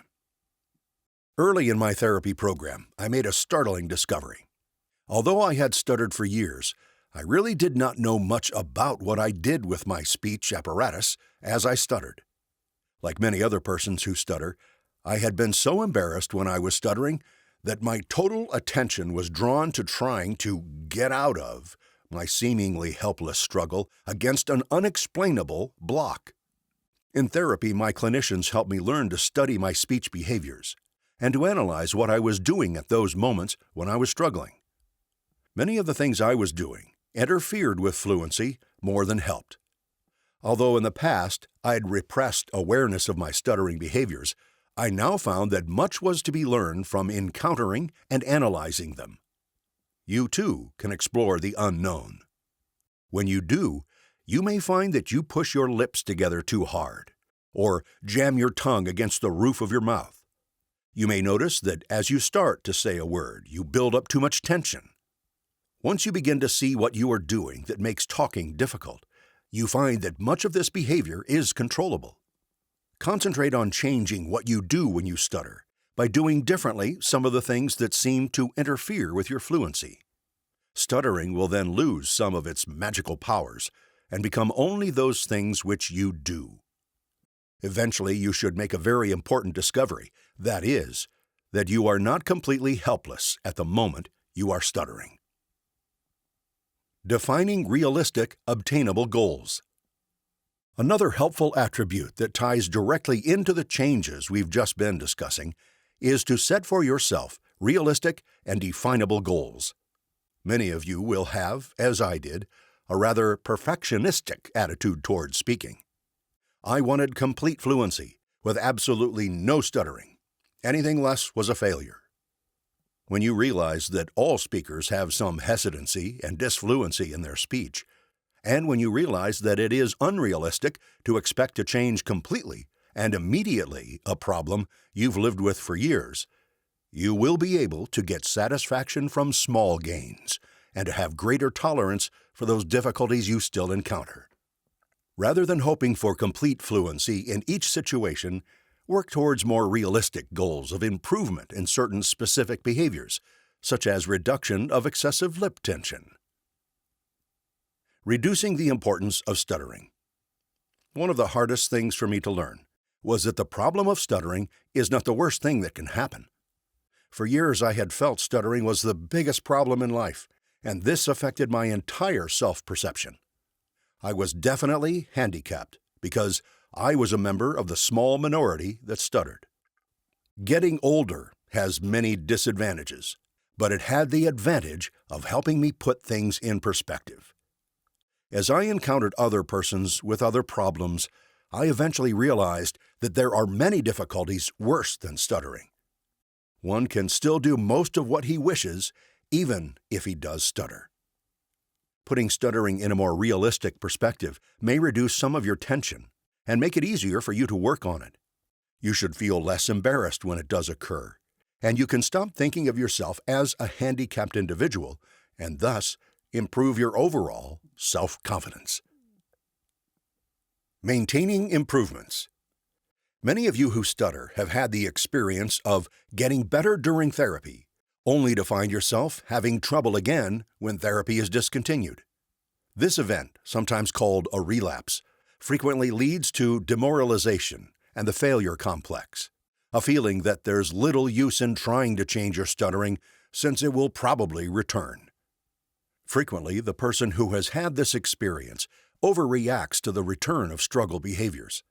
Early in my therapy program, I made a startling discovery. Although I had stuttered for years, I really did not know much about what I did with my speech apparatus as I stuttered. Like many other persons who stutter, I had been so embarrassed when I was stuttering that my total attention was drawn to trying to get out of my seemingly helpless struggle against an unexplainable block. In therapy, my clinicians helped me learn to study my speech behaviors and to analyze what I was doing at those moments when I was struggling. Many of the things I was doing interfered with fluency more than helped. Although in the past I had repressed awareness of my stuttering behaviors, I now found that much was to be learned from encountering and analyzing them. You too can explore the unknown. When you do, you may find that you push your lips together too hard, or jam your tongue against the roof of your mouth. You may notice that as you start to say a word, you build up too much tension. Once you begin to see what you are doing that makes talking difficult, you find that much of this behavior is controllable. Concentrate on changing what you do when you stutter by doing differently some of the things that seem to interfere with your fluency. Stuttering will then lose some of its magical powers and become only those things which you do. Eventually, you should make a very important discovery, that is, that you are not completely helpless at the moment you are stuttering. Defining realistic, obtainable goals. Another helpful attribute that ties directly into the changes we've just been discussing is to set for yourself realistic and definable goals. Many of you will have, as I did, a rather perfectionistic attitude towards speaking. I wanted complete fluency, with absolutely no stuttering. Anything less was a failure. When you realize that all speakers have some hesitancy and disfluency in their speech, and when you realize that it is unrealistic to expect to change completely and immediately a problem you've lived with for years, you will be able to get satisfaction from small gains and to have greater tolerance for those difficulties you still encounter. Rather than hoping for complete fluency in each situation, Work towards more realistic goals of improvement in certain specific behaviors, such as reduction of excessive lip tension. Reducing the importance of stuttering. One of the hardest things for me to learn was that the problem of stuttering is not the worst thing that can happen. For years, I had felt stuttering was the biggest problem in life, and this affected my entire self-perception. I was definitely handicapped because I was a member of the small minority that stuttered. Getting older has many disadvantages, but it had the advantage of helping me put things in perspective. As I encountered other persons with other problems, I eventually realized that there are many difficulties worse than stuttering. One can still do most of what he wishes, even if he does stutter. Putting stuttering in a more realistic perspective may reduce some of your tension and make it easier for you to work on it. You should feel less embarrassed when it does occur, and you can stop thinking of yourself as a handicapped individual and thus improve your overall self-confidence. Maintaining improvements. Many of you who stutter have had the experience of getting better during therapy, only to find yourself having trouble again when therapy is discontinued. This event, sometimes called a relapse, frequently leads to demoralization and the failure complex, a feeling that there's little use in trying to change your stuttering since it will probably return. Frequently, the person who has had this experience overreacts to the return of struggle behaviors.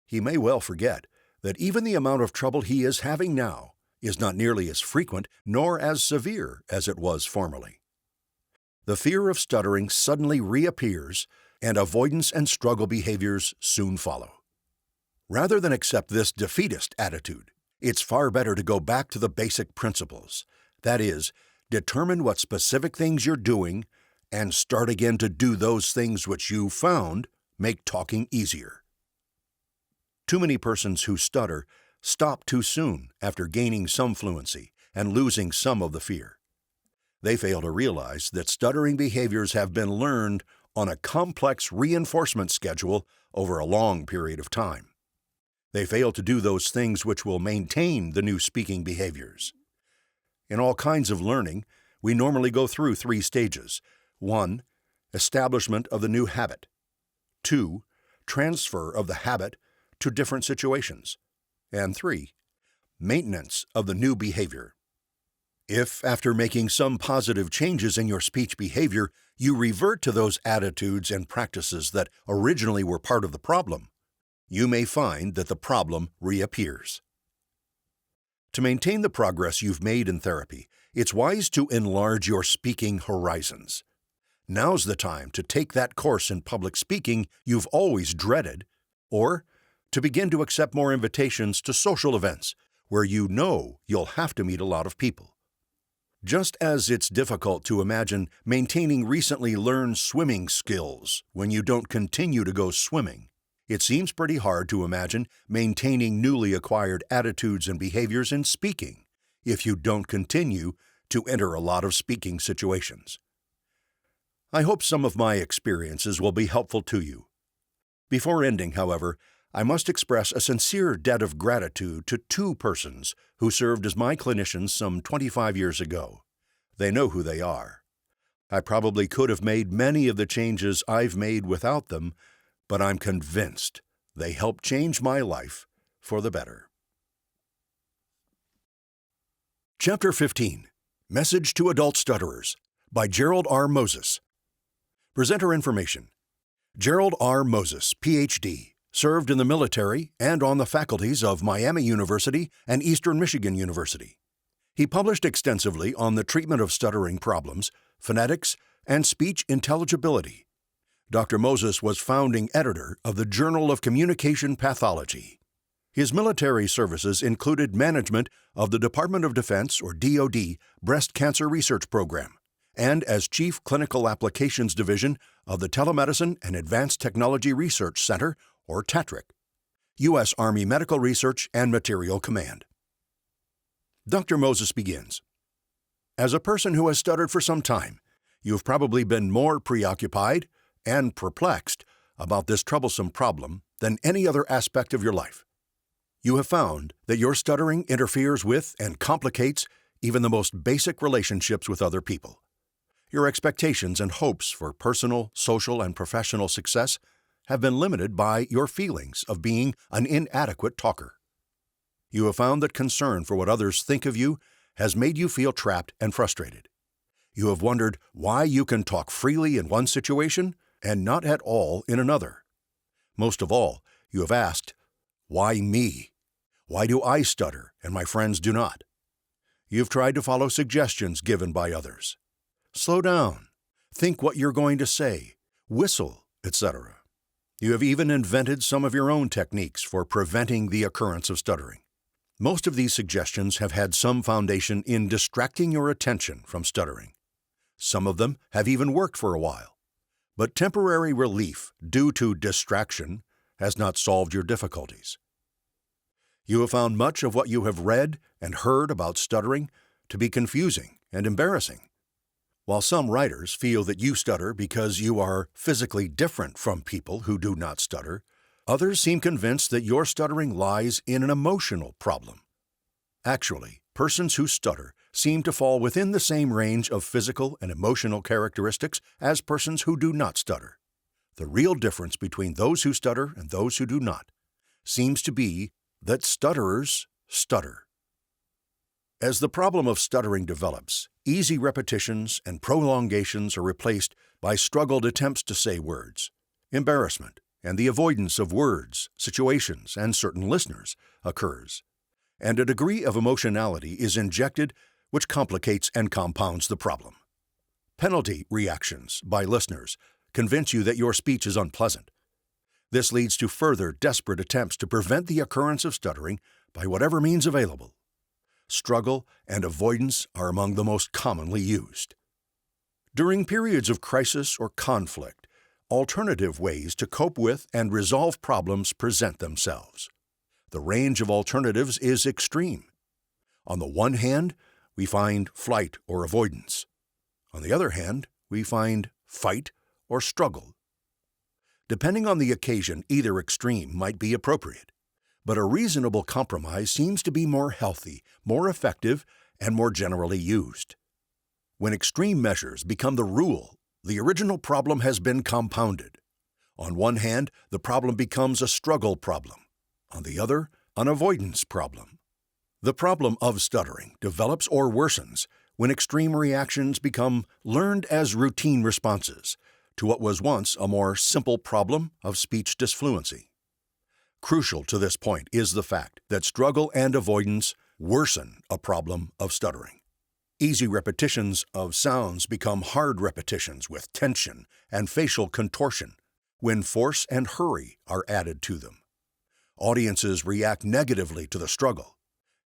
He may well forget that even the amount of trouble he is having now is not nearly as frequent nor as severe as it was formerly. The fear of stuttering suddenly reappears, and avoidance and struggle behaviors soon follow. Rather than accept this defeatist attitude, it's far better to go back to the basic principles. That is, determine what specific things you're doing and start again to do those things which you found make talking easier. Too many persons who stutter stop too soon after gaining some fluency and losing some of the fear. They fail to realize that stuttering behaviors have been learned on a complex reinforcement schedule over a long period of time. They fail to do those things which will maintain the new speaking behaviors. In all kinds of learning, we normally go through 3 stages. 1. Establishment of the new habit. 2. Transfer of the habit to different situations. And 3. Maintenance of the new behavior. If, after making some positive changes in your speech behavior, you revert to those attitudes and practices that originally were part of the problem, you may find that the problem reappears. To maintain the progress you've made in therapy, it's wise to enlarge your speaking horizons. Now's the time to take that course in public speaking you've always dreaded, or to begin to accept more invitations to social events where you know you'll have to meet a lot of people. Just as it's difficult to imagine maintaining recently learned swimming skills when you don't continue to go swimming, it seems pretty hard to imagine maintaining newly acquired attitudes and behaviors in speaking if you don't continue to enter a lot of speaking situations. I hope some of my experiences will be helpful to you. Before ending, however, I must express a sincere debt of gratitude to 2 persons who served as my clinicians some 25 years ago. They know who they are. I probably could have made many of the changes I've made without them, but I'm convinced they helped change my life for the better. Chapter 15, Message to Adult Stutterers, by Gerald R. Moses. Presenter information. Gerald R. Moses, Ph.D., served in the military and on the faculties of Miami University and Eastern Michigan University. He published extensively on the treatment of stuttering problems, phonetics, and speech intelligibility. Dr. Moses was founding editor of the Journal of Communication Pathology. His military services included management of the Department of Defense, or DoD, Breast Cancer Research Program, and as Chief Clinical Applications Division of the Telemedicine and Advanced Technology Research Center, or TATRIC, U.S. Army Medical Research and Material Command. Dr. Moses begins. As a person who has stuttered for some time, you've probably been more preoccupied and perplexed about this troublesome problem than any other aspect of your life. You have found that your stuttering interferes with and complicates even the most basic relationships with other people. Your expectations and hopes for personal, social, and professional success have been limited by your feelings of being an inadequate talker. You have found that concern for what others think of you has made you feel trapped and frustrated. You have wondered why you can talk freely in one situation and not at all in another. Most of all, you have asked, why me? Why do I stutter and my friends do not? You've tried to follow suggestions given by others. Slow down, think what you're going to say, whistle, etc. You have even invented some of your own techniques for preventing the occurrence of stuttering. Most of these suggestions have had some foundation in distracting your attention from stuttering. Some of them have even worked for a while. But temporary relief due to distraction has not solved your difficulties. You have found much of what you have read and heard about stuttering to be confusing and embarrassing. While some writers feel that you stutter because you are physically different from people who do not stutter, others seem convinced that your stuttering lies in an emotional problem. Actually, persons who stutter seem to fall within the same range of physical and emotional characteristics as persons who do not stutter. The real difference between those who stutter and those who do not seems to be that stutterers stutter. As the problem of stuttering develops, easy repetitions and prolongations are replaced by struggled attempts to say words. Embarrassment and the avoidance of words, situations, and certain listeners occurs, and a degree of emotionality is injected which complicates and compounds the problem. Penalty reactions by listeners convince you that your speech is unpleasant. This leads to further desperate attempts to prevent the occurrence of stuttering by whatever means available. Struggle and avoidance are among the most commonly used. During periods of crisis or conflict, alternative ways to cope with and resolve problems present themselves. The range of alternatives is extreme. On the one hand, we find flight or avoidance. On the other hand, we find fight or struggle. Depending on the occasion, either extreme might be appropriate, but a reasonable compromise seems to be more healthy, more effective, and more generally used. When extreme measures become the rule, the original problem has been compounded. On one hand, the problem becomes a struggle problem. On the other, an avoidance problem. The problem of stuttering develops or worsens when extreme reactions become learned as routine responses to what was once a more simple problem of speech disfluency. Crucial to this point is the fact that struggle and avoidance worsen a problem of stuttering. Easy repetitions of sounds become hard repetitions with tension and facial contortion when force and hurry are added to them. Audiences react negatively to the struggle,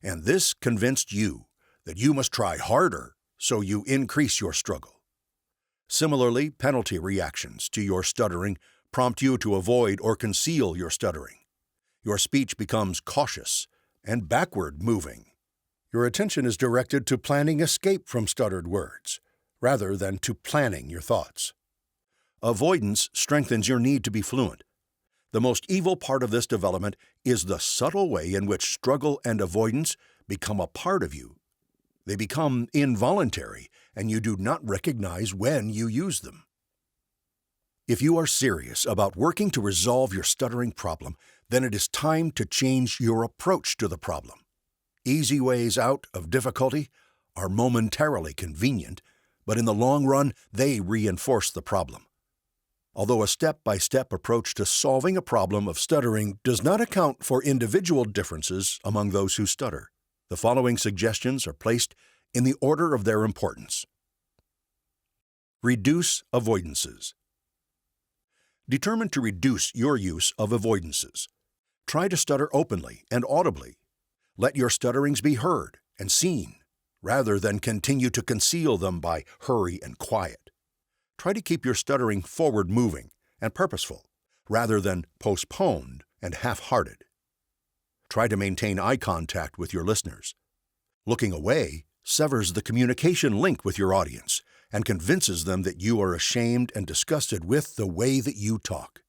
and this convinced you that you must try harder, so you increase your struggle. Similarly, penalty reactions to your stuttering prompt you to avoid or conceal your stuttering. Your speech becomes cautious and backward-moving. Your attention is directed to planning escape from stuttered words, rather than to planning your thoughts. Avoidance strengthens your need to be fluent. The most evil part of this development is the subtle way in which struggle and avoidance become a part of you. They become involuntary, and you do not recognize when you use them. If you are serious about working to resolve your stuttering problem, then it is time to change your approach to the problem. Easy ways out of difficulty are momentarily convenient, but in the long run, they reinforce the problem. Although a step-by-step approach to solving a problem of stuttering does not account for individual differences among those who stutter, the following suggestions are placed in the order of their importance. Reduce avoidances. Determine to reduce your use of avoidances. Try to stutter openly and audibly. Let your stutterings be heard and seen, rather than continue to conceal them by hurry and quiet. Try to keep your stuttering forward-moving and purposeful, rather than postponed and half-hearted. Try to maintain eye contact with your listeners. Looking away severs the communication link with your audience and convinces them that you are ashamed and disgusted with the way that you talk.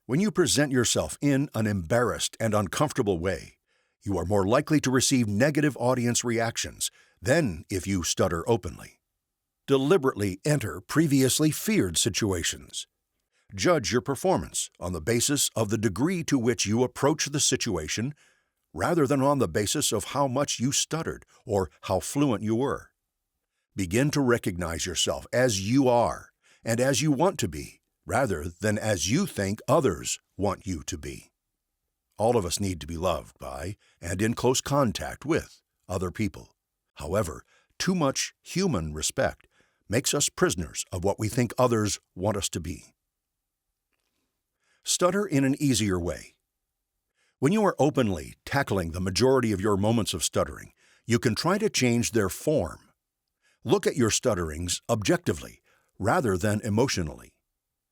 When you present yourself in an embarrassed and uncomfortable way, you are more likely to receive negative audience reactions than if you stutter openly. Deliberately enter previously feared situations. Judge your performance on the basis of the degree to which you approach the situation rather than on the basis of how much you stuttered or how fluent you were. Begin to recognize yourself as you are and as you want to be, rather than as you think others want you to be. All of us need to be loved by and in close contact with other people. However, too much human respect makes us prisoners of what we think others want us to be. Stutter in an easier way. When you are openly tackling the majority of your moments of stuttering, you can try to change their form. Look at your stutterings objectively rather than emotionally.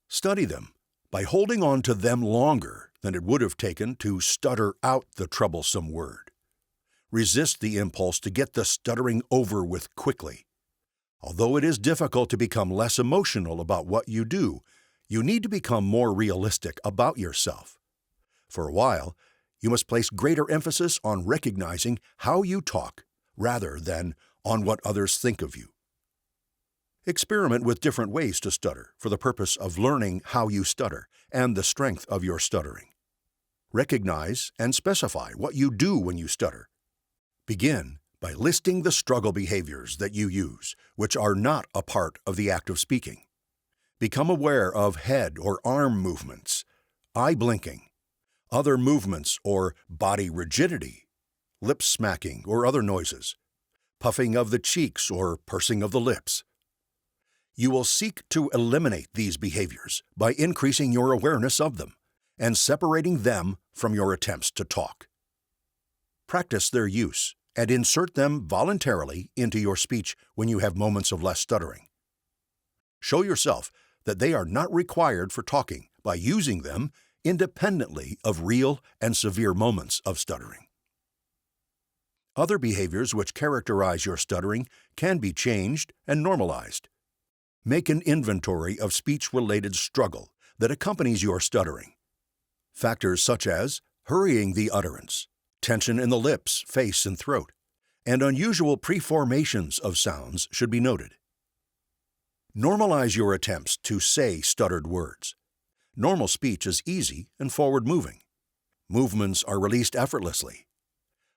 Study them by holding on to them longer than it would have taken to stutter out the troublesome word. Resist the impulse to get the stuttering over with quickly. Although it is difficult to become less emotional about what you do, you need to become more realistic about yourself. For a while, you must place greater emphasis on recognizing how you talk rather than on what others think of you. Experiment with different ways to stutter for the purpose of learning how you stutter and the strength of your stuttering. Recognize and specify what you do when you stutter. Begin by listing the struggle behaviors that you use, which are not a part of the act of speaking. Become aware of head or arm movements, eye blinking, other movements or body rigidity, lip smacking or other noises, puffing of the cheeks or pursing of the lips. You will seek to eliminate these behaviors by increasing your awareness of them and separating them from your attempts to talk. Practice their use and insert them voluntarily into your speech when you have moments of less stuttering. Show yourself that they are not required for talking by using them independently of real and severe moments of stuttering. Other behaviors which characterize your stuttering can be changed and normalized. Make an inventory of speech-related struggle that accompanies your stuttering. Factors such as hurrying the utterance, tension in the lips, face, and throat, and unusual preformations of sounds should be noted. Normalize your attempts to say stuttered words. Normal speech is easy and forward-moving. Movements are released effortlessly.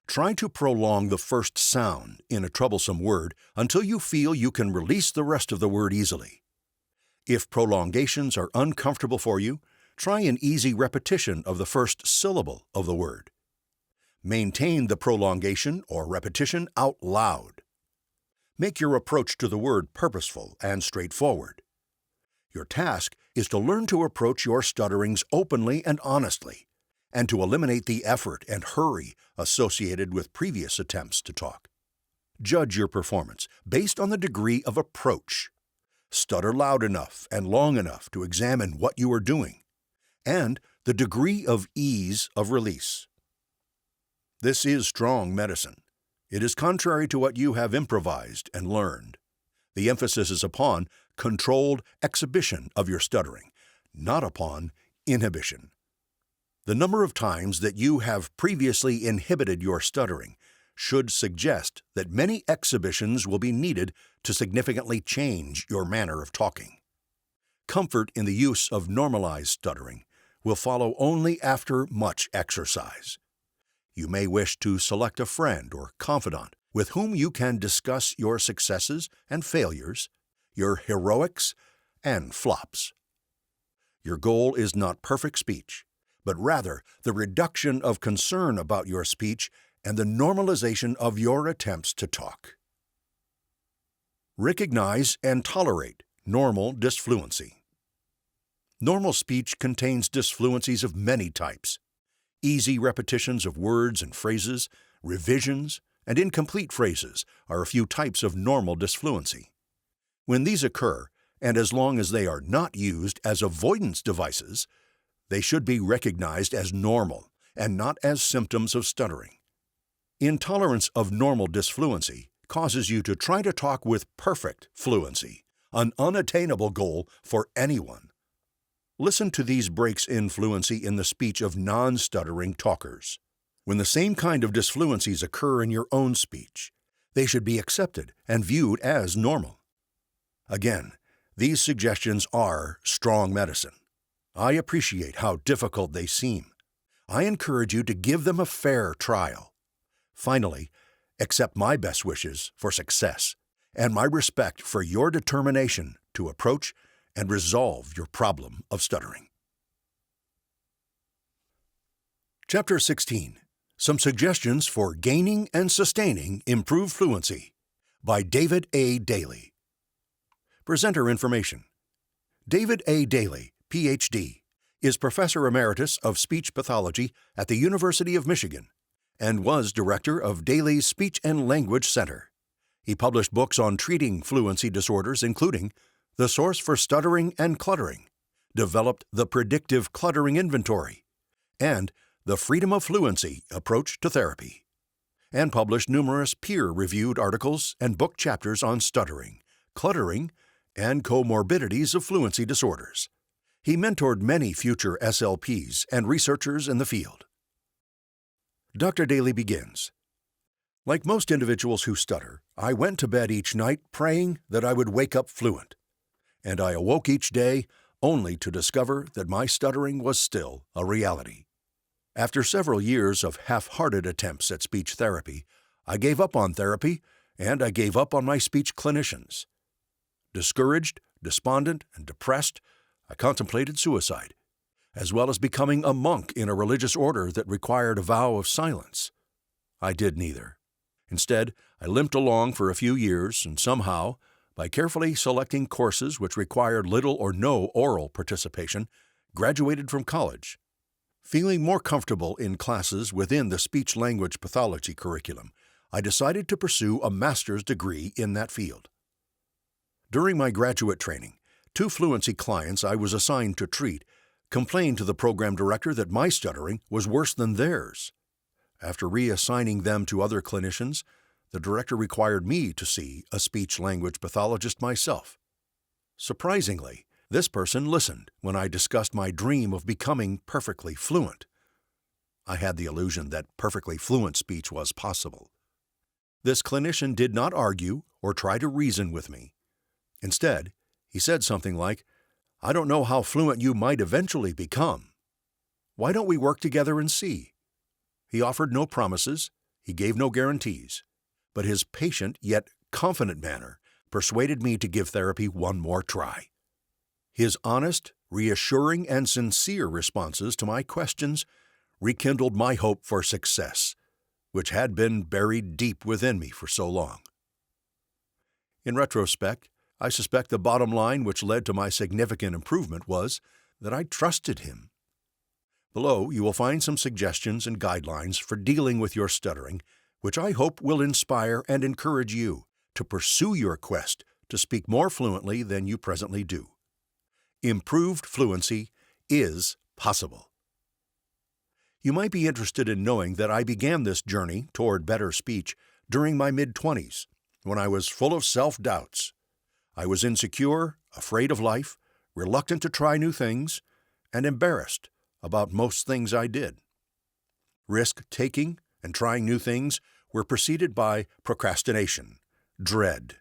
Try to prolong the first sound in a troublesome word until you feel you can release the rest of the word easily. If prolongations are uncomfortable for you, try an easy repetition of the first syllable of the word. Maintain the prolongation or repetition out loud. Make your approach to the word purposeful and straightforward. Your task is to learn to approach your stutterings openly and honestly, and to eliminate the effort and hurry associated with previous attempts to talk. Judge your performance based on the degree of approach. Stutter loud enough and long enough to examine what you are doing, and the degree of ease of release. This is strong medicine. It is contrary to what you have improvised and learned. The emphasis is upon controlled exhibition of your stuttering, not upon inhibition. The number of times that you have previously inhibited your stuttering should suggest that many exhibitions will be needed to significantly change your manner of talking. Comfort in the use of normalized stuttering will follow only after much exercise. You may wish to select a friend or confidant with whom you can discuss your successes and failures, your heroics and flops. Your goal is not perfect speech, but rather the reduction of concern about your speech and the normalization of your attempts to talk. Recognize and tolerate normal disfluency. Normal speech contains disfluencies of many types. Easy repetitions of words and phrases, revisions, and incomplete phrases are a few types of normal disfluency. When these occur, and as long as they are not used as avoidance devices, they should be recognized as normal and not as symptoms of stuttering. Intolerance of normal disfluency causes you to try to talk with perfect fluency, an unattainable goal for anyone. Listen to these breaks in fluency in the speech of non-stuttering talkers. When the same kind of disfluencies occur in your own speech, they should be accepted and viewed as normal. Again, these suggestions are strong medicine. I appreciate how difficult they seem. I encourage you to give them a fair trial. Finally, accept my best wishes for success and my respect for your determination to approach and resolve your problem of stuttering. Chapter 16. Some Suggestions for Gaining and Sustaining Improved Fluency by David A. Daly. Presenter information. David A. Daly, Ph.D., is Professor Emeritus of Speech Pathology at the University of Michigan and was Director of Daly's Speech and Language Center. He published books on treating fluency disorders including The Source for Stuttering and Cluttering, developed the Predictive Cluttering Inventory, and The Freedom of Fluency Approach to Therapy, and published numerous peer-reviewed articles and book chapters on stuttering, cluttering, and comorbidities of fluency disorders. He mentored many future SLPs and researchers in the field. Dr. Daly begins. Like most individuals who stutter, I went to bed each night praying that I would wake up fluent, and I awoke each day only to discover that my stuttering was still a reality. After several years of half-hearted attempts at speech therapy, I gave up on therapy, and I gave up on my speech clinicians. Discouraged, despondent, and depressed, I contemplated suicide, as well as becoming a monk in a religious order that required a vow of silence. I did neither. Instead, I limped along for a few years and somehow, by carefully selecting courses which required little or no oral participation, graduated from college. Feeling more comfortable in classes within the speech-language pathology curriculum, I decided to pursue a master's degree in that field. During my graduate training, 2 fluency clients I was assigned to treat complained to the program director that my stuttering was worse than theirs. After reassigning them to other clinicians, the director required me to see a speech-language pathologist myself. Surprisingly, this person listened when I discussed my dream of becoming perfectly fluent. I had the illusion that perfectly fluent speech was possible. This clinician did not argue or try to reason with me. Instead, he said something like, "I don't know how fluent you might eventually become. Why don't we work together and see?" He offered no promises, he gave no guarantees, but his patient yet confident manner persuaded me to give therapy one more try. His honest, reassuring, and sincere responses to my questions rekindled my hope for success, which had been buried deep within me for so long. In retrospect, I suspect the bottom line which led to my significant improvement was that I trusted him. Below, you will find some suggestions and guidelines for dealing with your stuttering, which I hope will inspire and encourage you to pursue your quest to speak more fluently than you presently do. Improved fluency is possible. You might be interested in knowing that I began this journey toward better speech during my mid-20s, when I was full of self-doubts. I was insecure, afraid of life, reluctant to try new things, and embarrassed about most things I did. Risk-taking and trying new things were preceded by procrastination, dread,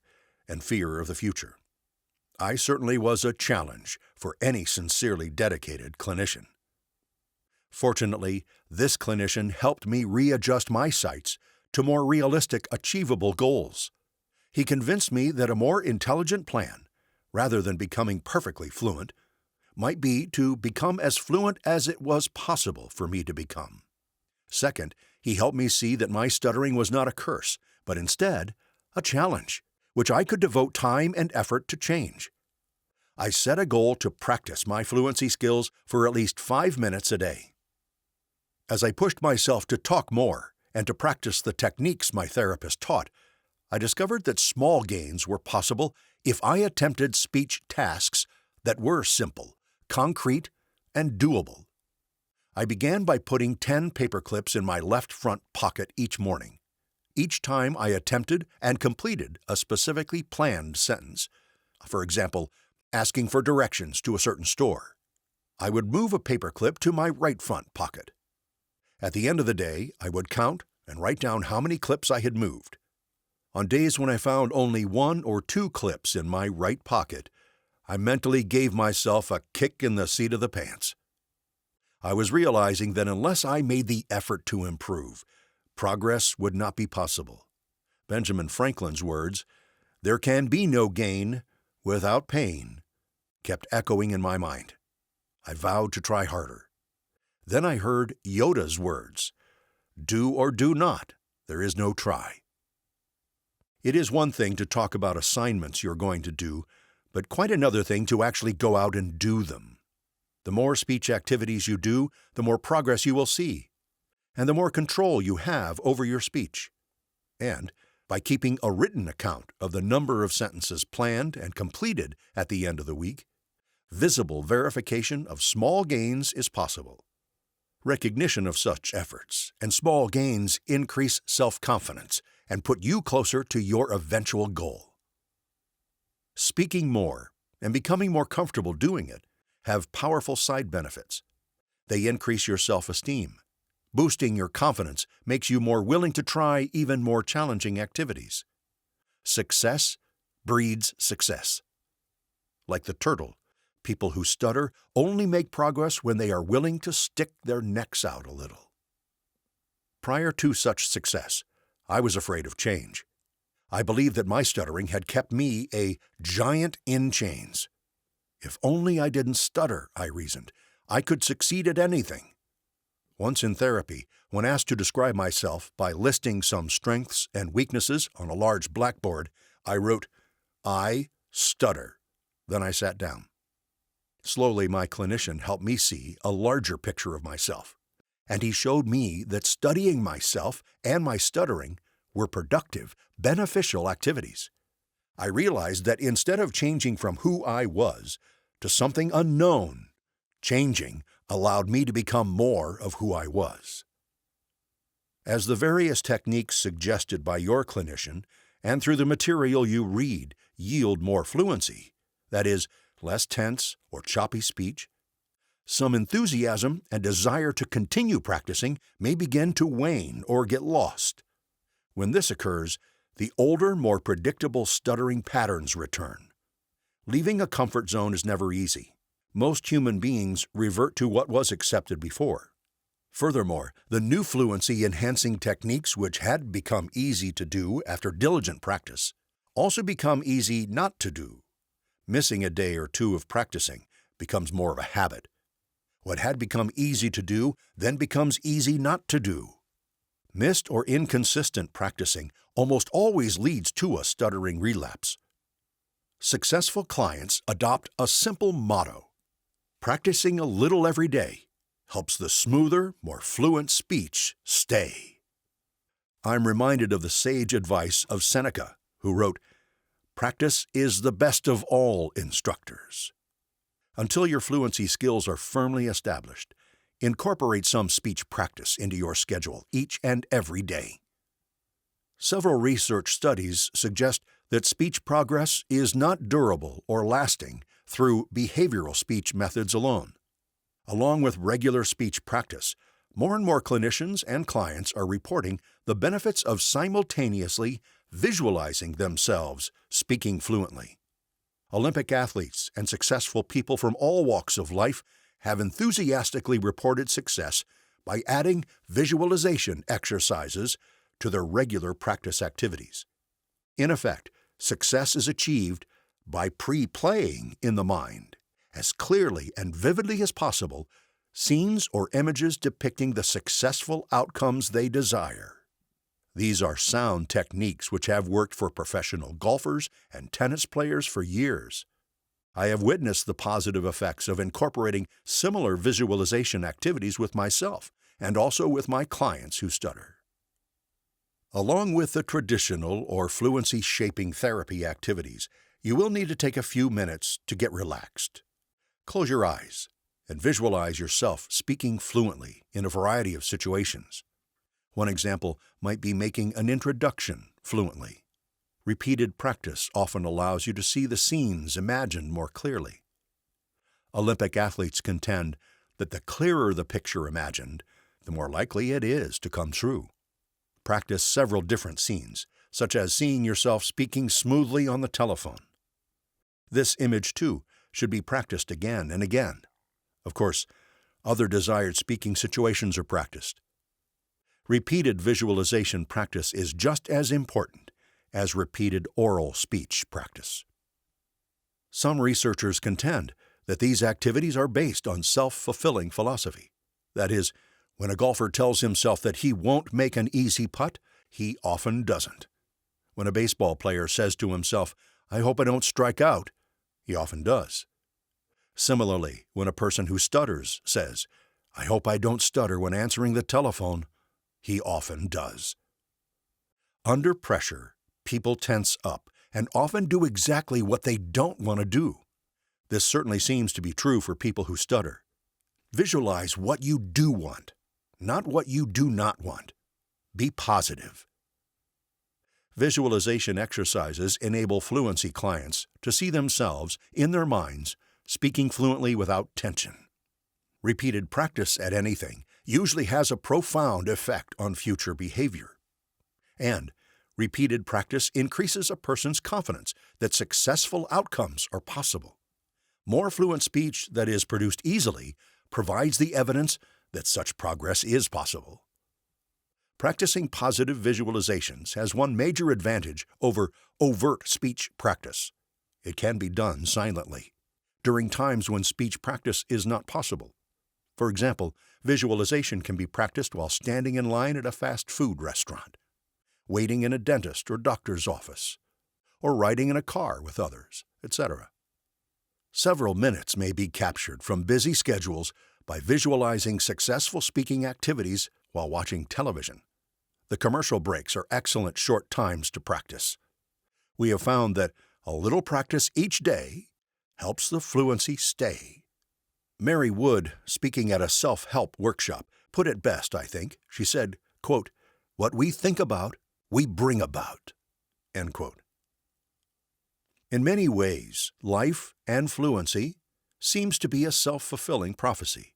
and fear of the future. I certainly was a challenge for any sincerely dedicated clinician. Fortunately, this clinician helped me readjust my sights to more realistic, achievable goals. He convinced me that a more intelligent plan, rather than becoming perfectly fluent, might be to become as fluent as it was possible for me to become. Second, he helped me see that my stuttering was not a curse, but instead a challenge, which I could devote time and effort to change. I set a goal to practice my fluency skills for at least 5 minutes a day. As I pushed myself to talk more and to practice the techniques my therapist taught, I discovered that small gains were possible if I attempted speech tasks that were simple, concrete, and doable. I began by putting 10 paper clips in my left front pocket each morning. Each time I attempted and completed a specifically planned sentence. For example, asking for directions to a certain store. I would move a paperclip to my right front pocket. At the end of the day, I would count and write down how many clips I had moved. On days when I found only 1 or 2 clips in my right pocket, I mentally gave myself a kick in the seat of the pants. I was realizing that unless I made the effort to improve, progress would not be possible. Benjamin Franklin's words, "There can be no gain without pain," kept echoing in my mind. I vowed to try harder. Then I heard Yoda's words, "Do or do not, there is no try." It is one thing to talk about assignments you're going to do, but quite another thing to actually go out and do them. The more speech activities you do, the more progress you will see, and the more control you have over your speech. And by keeping a written account of the number of sentences planned and completed at the end of the week, visible verification of small gains is possible. Recognition of such efforts and small gains increase self-confidence and put you closer to your eventual goal. Speaking more and becoming more comfortable doing it have powerful side benefits. They increase your self-esteem. Boosting your confidence makes you more willing to try even more challenging activities. Success breeds success. Like the turtle, people who stutter only make progress when they are willing to stick their necks out a little. Prior to such success, I was afraid of change. I believed that my stuttering had kept me a giant in chains. If only I didn't stutter, I reasoned, I could succeed at anything. Once in therapy, when asked to describe myself by listing some strengths and weaknesses on a large blackboard, I wrote, "I stutter." Then I sat down. Slowly, my clinician helped me see a larger picture of myself, and he showed me that studying myself and my stuttering were productive, beneficial activities. I realized that instead of changing from who I was to something unknown, changing allowed me to become more of who I was. As the various techniques suggested by your clinician and through the material you read yield more fluency, that is, less tense or choppy speech, some enthusiasm and desire to continue practicing may begin to wane or get lost. When this occurs, the older, more predictable stuttering patterns return. Leaving a comfort zone is never easy. Most human beings revert to what was accepted before. Furthermore, the new fluency-enhancing techniques which had become easy to do after diligent practice also become easy not to do. Missing a day or two of practicing becomes more of a habit. What had become easy to do then becomes easy not to do. Missed or inconsistent practicing almost always leads to a stuttering relapse. Successful clients adopt a simple motto: practicing a little every day helps the smoother, more fluent speech stay. I'm reminded of the sage advice of Seneca, who wrote, "Practice is the best of all instructors." Until your fluency skills are firmly established, incorporate some speech practice into your schedule each and every day. Several research studies suggest that speech progress is not durable or lasting through behavioral speech methods alone. Along with regular speech practice, more and more clinicians and clients are reporting the benefits of simultaneously visualizing themselves speaking fluently. Olympic athletes and successful people from all walks of life have enthusiastically reported success by adding visualization exercises to their regular practice activities. In effect, success is achieved by pre-playing in the mind, as clearly and vividly as possible, scenes or images depicting the successful outcomes they desire. These are sound techniques which have worked for professional golfers and tennis players for years. I have witnessed the positive effects of incorporating similar visualization activities with myself and also with my clients who stutter. Along with the traditional or fluency-shaping therapy activities, you will need to take a few minutes to get relaxed. Close your eyes and visualize yourself speaking fluently in a variety of situations. One example might be making an introduction fluently. Repeated practice often allows you to see the scenes imagined more clearly. Olympic athletes contend that the clearer the picture imagined, the more likely it is to come true. Practice several different scenes, such as seeing yourself speaking smoothly on the telephone. This image, too, should be practiced again and again. Of course, other desired speaking situations are practiced. Repeated visualization practice is just as important as repeated oral speech practice. Some researchers contend that these activities are based on self-fulfilling philosophy. That is, when a golfer tells himself that he won't make an easy putt, he often doesn't. When a baseball player says to himself, "I hope I don't strike out," he often does. Similarly, when a person who stutters says, "I hope I don't stutter when answering the telephone," he often does. Under pressure, people tense up and often do exactly what they don't want to do. This certainly seems to be true for people who stutter. Visualize what you do want, not what you do not want. Be positive. Visualization exercises enable Fluency clients to see themselves, in their minds, speaking fluently without tension. Repeated practice at anything usually has a profound effect on future behavior. And repeated practice increases a person's confidence that successful outcomes are possible. More fluent speech that is produced easily provides the evidence that such progress is possible. Practicing positive visualizations has one major advantage over overt speech practice. It can be done silently, during times when speech practice is not possible. For example, visualization can be practiced while standing in line at a fast food restaurant, waiting in a dentist or doctor's office, or riding in a car with others, etc. Several minutes may be captured from busy schedules by visualizing successful speaking activities while watching television. The commercial breaks are excellent short times to practice. We have found that a little practice each day helps the fluency stay. Mary Wood, speaking at a self-help workshop, put it best, I think. She said, quote, "What we think about, we bring about." End quote. In many ways, life and fluency seems to be a self-fulfilling prophecy.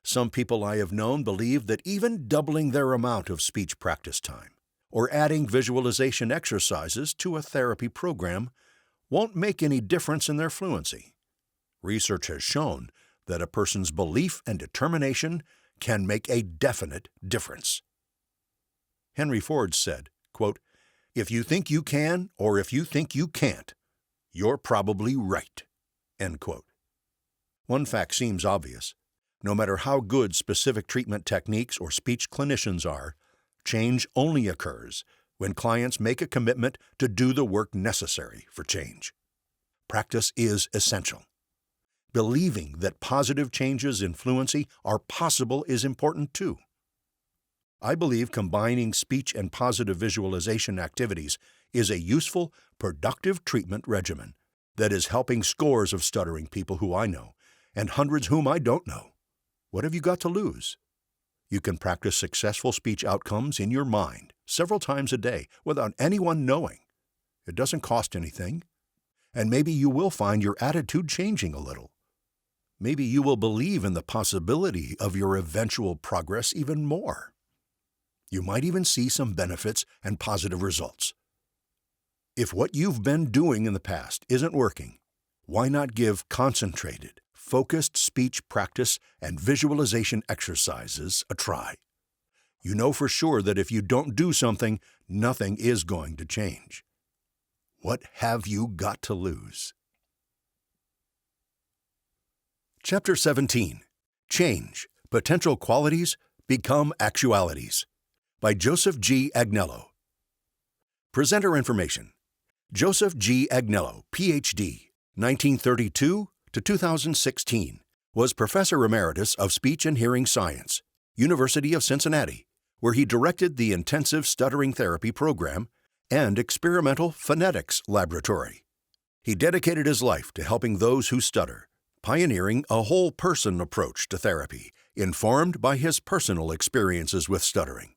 Some people I have known believe that even doubling their amount of speech practice time or adding visualization exercises to a therapy program won't make any difference in their fluency. Research has shown that a person's belief and determination can make a definite difference. Henry Ford said, quote, "If you think you can or if you think you can't, you're probably right." End quote. One fact seems obvious. No matter how good specific treatment techniques or speech clinicians are, change only occurs when clients make a commitment to do the work necessary for change. Practice is essential. Believing that positive changes in fluency are possible is important too. I believe combining speech and positive visualization activities is a useful, productive treatment regimen that is helping scores of stuttering people who I know and hundreds whom I don't know. What have you got to lose? You can practice successful speech outcomes in your mind several times a day without anyone knowing. It doesn't cost anything. And maybe you will find your attitude changing a little. Maybe you will believe in the possibility of your eventual progress even more. You might even see some benefits and positive results. If what you've been doing in the past isn't working, why not give concentrated, focused speech practice and visualization exercises a try? You know for sure that if you don't do something, nothing is going to change. What have you got to lose? Chapter 17. Change. Potential Qualities Become Actualities. By Joseph G. Agnello. Presenter information. Joseph G. Agnello, Ph.D., 1932 to 2016, was Professor Emeritus of Speech and Hearing Science, University of Cincinnati, where he directed the Intensive Stuttering Therapy Program and Experimental Phonetics Laboratory. He dedicated his life to helping those who stutter, pioneering a whole-person approach to therapy, informed by his personal experiences with stuttering.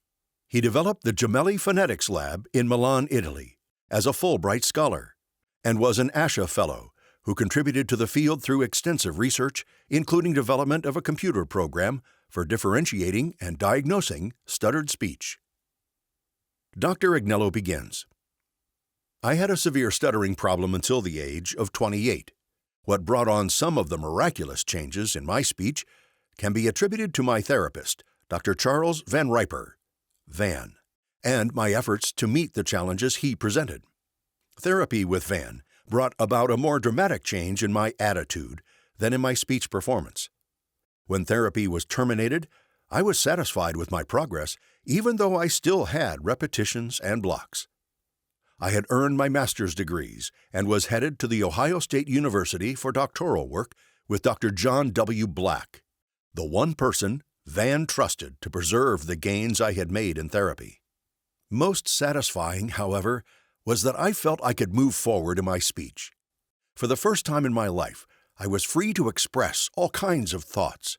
He developed the Gemelli Phonetics Lab in Milan, Italy, as a Fulbright Scholar, and was an ASHA Fellow who contributed to the field through extensive research, including development of a computer program for differentiating and diagnosing stuttered speech. Dr. Agnello begins. I had a severe stuttering problem until the age of 28. What brought on some of the miraculous changes in my speech can be attributed to my therapist, Dr. Charles Van Riper, Van, and my efforts to meet the challenges he presented. Therapy with Van brought about a more dramatic change in my attitude than in my speech performance. When therapy was terminated, I was satisfied with my progress, even though I still had repetitions and blocks. I had earned my master's degrees and was headed to the Ohio State University for doctoral work with Dr. John W. Black, the one person Van trusted to preserve the gains I had made in therapy. Most satisfying, however, was that I felt I could move forward in my speech. For the first time in my life, I was free to express all kinds of thoughts.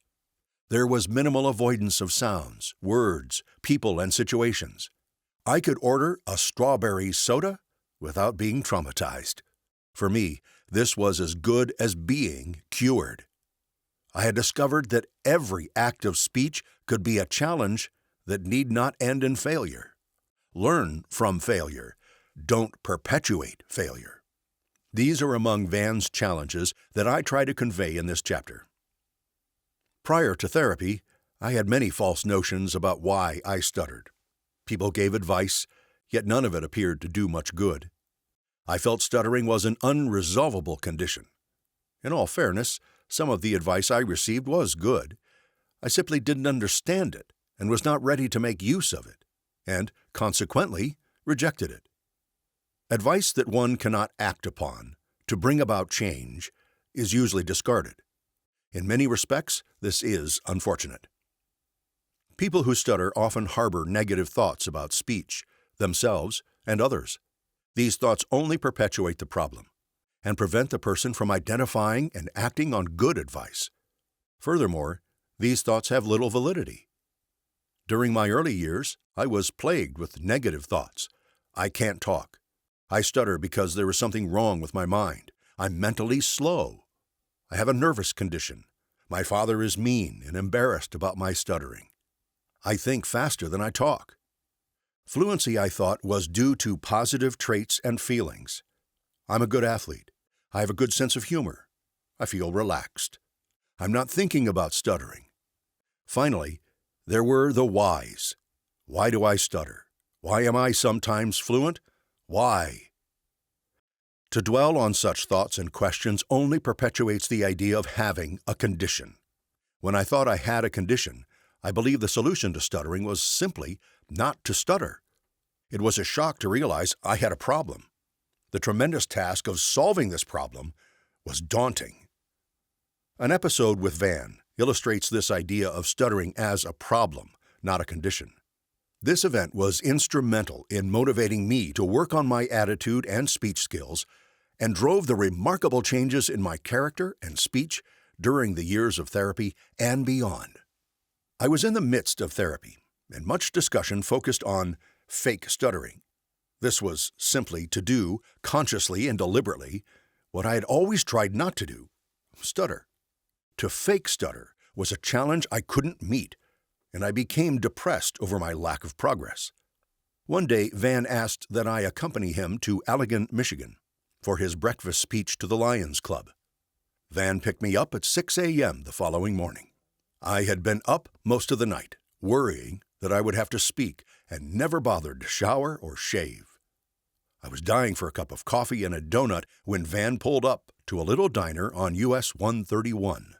There was minimal avoidance of sounds, words, people, and situations. I could order a strawberry soda without being traumatized. For me, this was as good as being cured. I had discovered that every act of speech could be a challenge that need not end in failure. Learn from failure. Don't perpetuate failure. These are among Van's challenges that I try to convey in this chapter. Prior to therapy, I had many false notions about why I stuttered. People gave advice, yet none of it appeared to do much good. I felt stuttering was an unresolvable condition. In all fairness, some of the advice I received was good. I simply didn't understand it and was not ready to make use of it, and, consequently, rejected it. Advice that one cannot act upon to bring about change is usually discarded. In many respects, this is unfortunate. People who stutter often harbor negative thoughts about speech, themselves, and others. These thoughts only perpetuate the problem and prevent the person from identifying and acting on good advice. Furthermore, these thoughts have little validity. During my early years, I was plagued with negative thoughts. I can't talk. I stutter because there is something wrong with my mind. I'm mentally slow. I have a nervous condition. My father is mean and embarrassed about my stuttering. I think faster than I talk. Fluency, I thought, was due to positive traits and feelings. I'm a good athlete. I have a good sense of humor. I feel relaxed. I'm not thinking about stuttering. Finally, there were the whys. Why do I stutter? Why am I sometimes fluent? Why? To dwell on such thoughts and questions only perpetuates the idea of having a condition. When I thought I had a condition, I believed the solution to stuttering was simply not to stutter. It was a shock to realize I had a problem. The tremendous task of solving this problem was daunting. An episode with Van illustrates this idea of stuttering as a problem, not a condition. This event was instrumental in motivating me to work on my attitude and speech skills and drove the remarkable changes in my character and speech during the years of therapy and beyond. I was in the midst of therapy, and much discussion focused on fake stuttering. This was simply to do, consciously and deliberately, what I had always tried not to do, stutter. To fake stutter was a challenge I couldn't meet, and I became depressed over my lack of progress. One day, Van asked that I accompany him to Allegan, Michigan, for his breakfast speech to the Lions Club. Van picked me up at 6 a.m. the following morning. I had been up most of the night, worrying that I would have to speak, and never bothered to shower or shave. I was dying for a cup of coffee and a donut when Van pulled up to a little diner on US 131.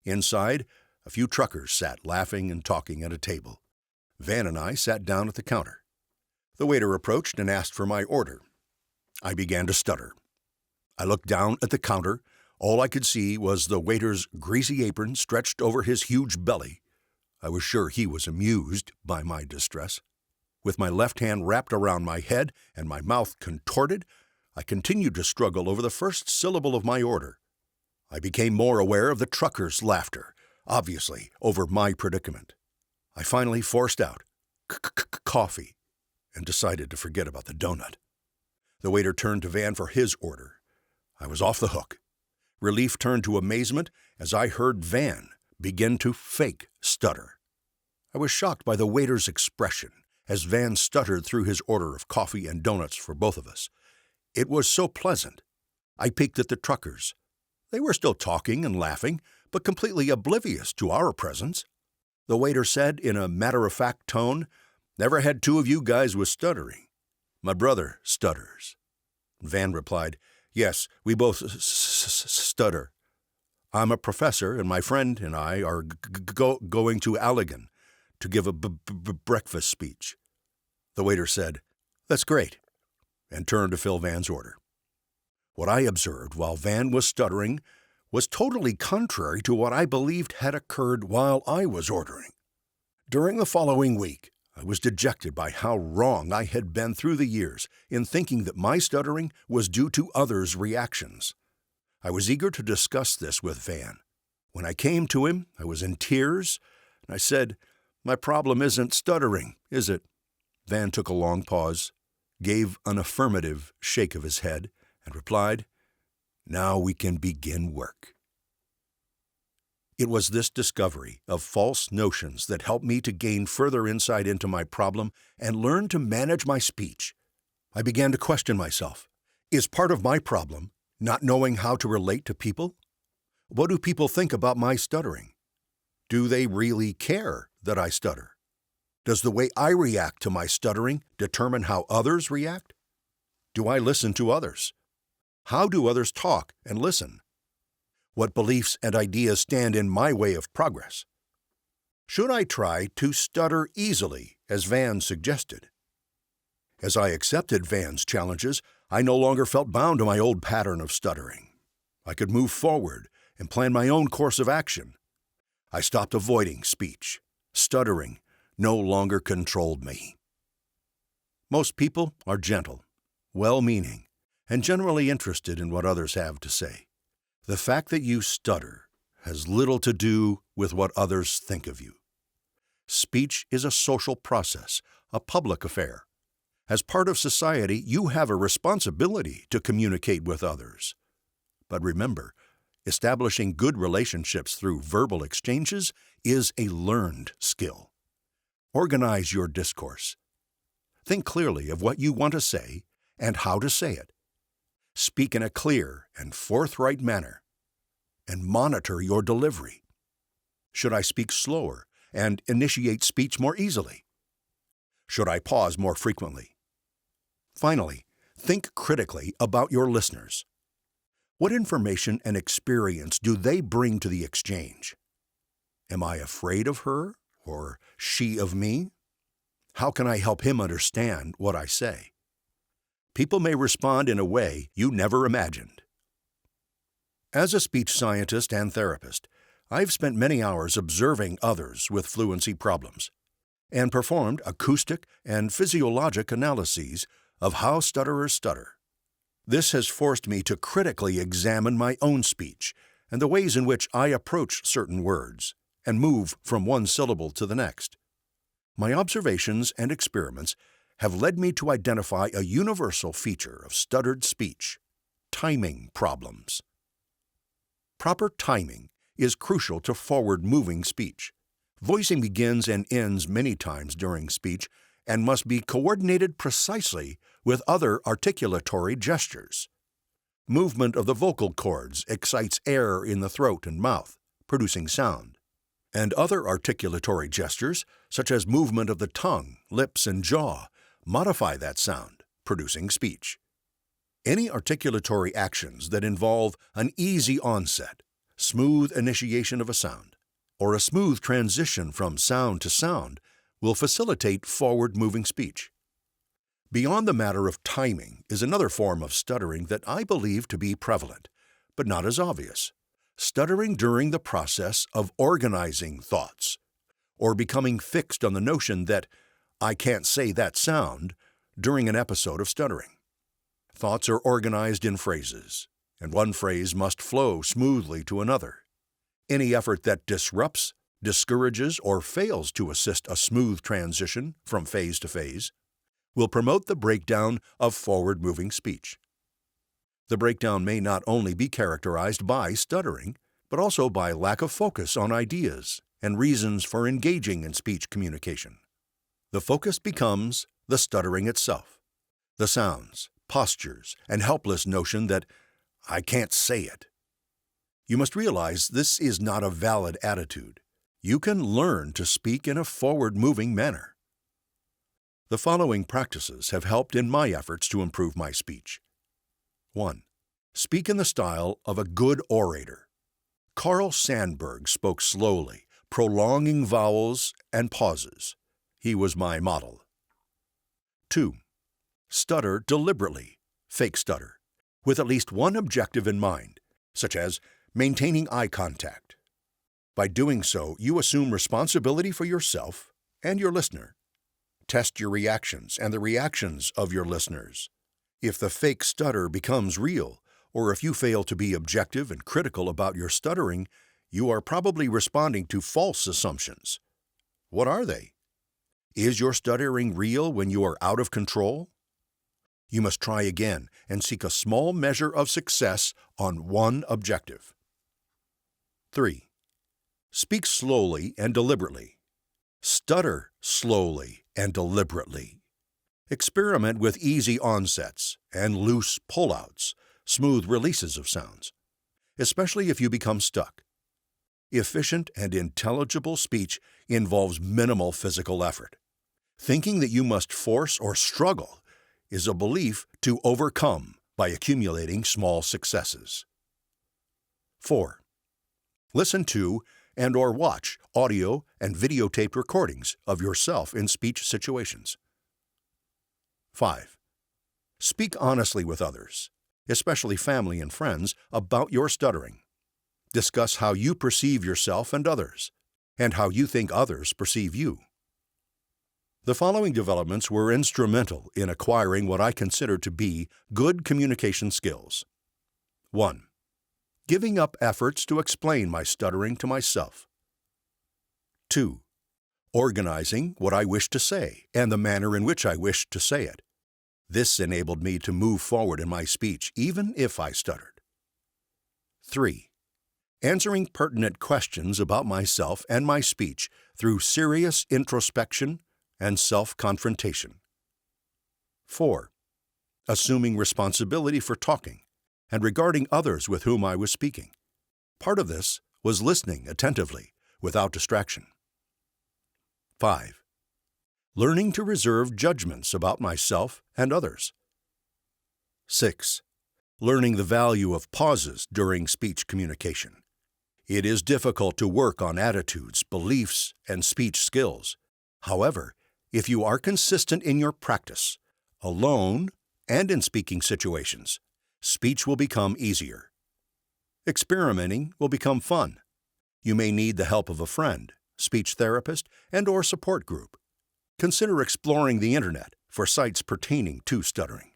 Inside, a few truckers sat laughing and talking at a table. Van and I sat down at the counter. The waiter approached and asked for my order. I began to stutter. I looked down at the counter. All I could see was the waiter's greasy apron stretched over his huge belly. I was sure he was amused by my distress. With my left hand wrapped around my head and my mouth contorted, I continued to struggle over the first syllable of my order. I became more aware of the truckers' laughter, obviously over my predicament. I finally forced out coffee and decided to forget about the donut. The waiter turned to Van for his order. I was off the hook. Relief turned to amazement as I heard Van begin to fake stutter. I was shocked by the waiter's expression as Van stuttered through his order of coffee and donuts for both of us. It was so pleasant. I peeked at the truckers. They were still talking and laughing, but completely oblivious to our presence. The waiter said in a matter-of-fact tone, "Never had two of you guys with stuttering. My brother stutters." Van replied, "Yes, we both stutter. I'm a professor, and my friend and I are going to Allegan to give a breakfast speech." The waiter said, "That's great," and turned to fill Van's order. What I observed while Van was stuttering was totally contrary to what I believed had occurred while I was ordering. During the following week, I was dejected by how wrong I had been through the years in thinking that my stuttering was due to others' reactions. I was eager to discuss this with Van. When I came to him, I was in tears, and I said, "My problem isn't stuttering, is it?" Van took a long pause, gave an affirmative shake of his head, and replied, "Now we can begin work." It was this discovery of false notions that helped me to gain further insight into my problem and learn to manage my speech. I began to question myself. Is part of my problem not knowing how to relate to people? What do people think about my stuttering? Do they really care that I stutter? Does the way I react to my stuttering determine how others react? Do I listen to others? How do others talk and listen? What beliefs and ideas stand in my way of progress? Should I try to stutter easily, as Van suggested? As I accepted Van's challenges, I no longer felt bound to my old pattern of stuttering. I could move forward and plan my own course of action. I stopped avoiding speech. Stuttering no longer controlled me. Most people are gentle, well-meaning, and generally interested in what others have to say. The fact that you stutter has little to do with what others think of you. Speech is a social process, a public affair. As part of society, you have a responsibility to communicate with others. But remember, establishing good relationships through verbal exchanges is a learned skill. Organize your discourse. Think clearly of what you want to say and how to say it. Speak in a clear and forthright manner, and monitor your delivery. Should I speak slower and initiate speech more easily? Should I pause more frequently? Finally, think critically about your listeners. What information and experience do they bring to the exchange? Am I afraid of her or she of me? How can I help him understand what I say? People may respond in a way you never imagined. As a speech scientist and therapist, I've spent many hours observing others with fluency problems and performed acoustic and physiologic analyses of how stutterers stutter. This has forced me to critically examine my own speech and the ways in which I approach certain words and move from one syllable to the next. My observations and experiments have led me to identify a universal feature of stuttered speech: timing problems. Proper timing is crucial to forward-moving speech. Voicing begins and ends many times during speech and must be coordinated precisely with other articulatory gestures. Movement of the vocal cords excites air in the throat and mouth, producing sound, and other articulatory gestures, such as movement of the tongue, lips, and jaw, modify that sound, producing speech. Any articulatory actions that involve an easy onset, smooth initiation of a sound, or a smooth transition from sound to sound will facilitate forward-moving speech. Beyond the matter of timing is another form of stuttering that I believe to be prevalent, but not as obvious: stuttering during the process of organizing thoughts, or becoming fixed on the notion that I can't say that sound during an episode of stuttering. Thoughts are organized in phrases, and one phrase must flow smoothly to another. Any effort that disrupts, discourages, or fails to assist a smooth transition from phase to phase will promote the breakdown of forward-moving speech. The breakdown may not only be characterized by stuttering, but also by lack of focus on ideas and reasons for engaging in speech communication. The focus becomes the stuttering itself, the sounds, postures, and helpless notion that I can't say it. You must realize this is not a valid attitude. You can learn to speak in a forward-moving manner. The following practices have helped in my efforts to improve my speech. 1. Speak in the style of a good orator. Carl Sandburg spoke slowly, prolonging vowels and pauses. He was my model. 2. Stutter deliberately, fake stutter, with at least one objective in mind, such as maintaining eye contact. By doing so, you assume responsibility for yourself and your listener. Test your reactions and the reactions of your listeners. If the fake stutter becomes real, or if you fail to be objective and critical about your stuttering, you are probably responding to false assumptions. What are they? Is your stuttering real when you are out of control? You must try again and seek a small measure of success on one objective. 3. Speak slowly and deliberately. Stutter slowly and deliberately. Experiment with easy onsets and loose pullouts, smooth releases of sounds, especially if you become stuck. Efficient and intelligible speech involves minimal physical effort. Thinking that you must force or struggle is a belief to overcome by accumulating small successes. 4. Listen to and/or watch audio and videotaped recordings of yourself in speech situations. 5. Speak honestly with others, especially family and friends, about your stuttering. Discuss how you perceive yourself and others, and how you think others perceive you. The following developments were instrumental in acquiring what I consider to be good communication skills. 1. Giving up efforts to explain my stuttering to myself. 2. Organizing what I wish to say and the manner in which I wish to say it. This enabled me to move forward in my speech even if I stuttered. 3. Answering pertinent questions about myself and my speech through serious introspection and self-confrontation. 4. Assuming responsibility for talking and regarding others with whom I was speaking. Part of this was listening attentively, without distraction. 5. Learning to reserve judgments about myself and others. 6. Learning the value of pauses during speech communication. It is difficult to work on attitudes, beliefs, and speech skills. However, if you are consistent in your practice, alone and in speaking situations, speech will become easier. Experimenting will become fun. You may need the help of a friend, speech therapist, and/or support group. Consider exploring the internet for sites pertaining to stuttering.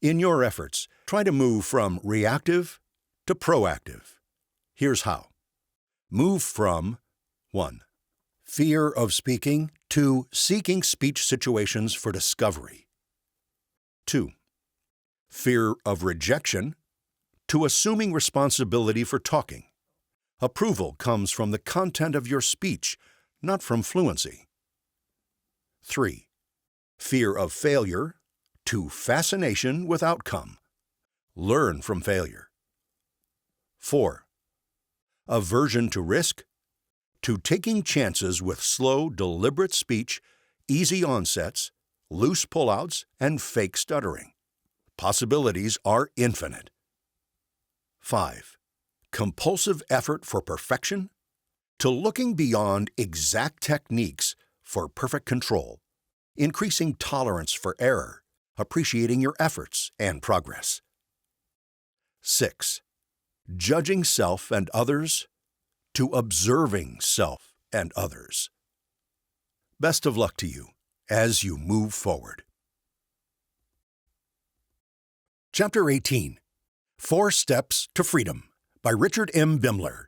In your efforts, try to move from reactive to proactive. Here's how. Move from 1. Fear of speaking to seeking speech situations for discovery. 2. Fear of rejection to assuming responsibility for talking. Approval comes from the content of your speech, not from fluency. 3. Fear of failure to fascination with outcome. Learn from failure. 4. Aversion to risk to taking chances with slow, deliberate speech, easy onsets, loose pullouts, and fake stuttering. Possibilities are infinite. 5. Compulsive effort for perfection to looking beyond exact techniques for perfect control, increasing tolerance for error, appreciating your efforts and progress. 6. Judging self and others to observing self and others. Best of luck to you as you move forward. Chapter 18, 4 Steps to Freedom by Richard M. Bimler.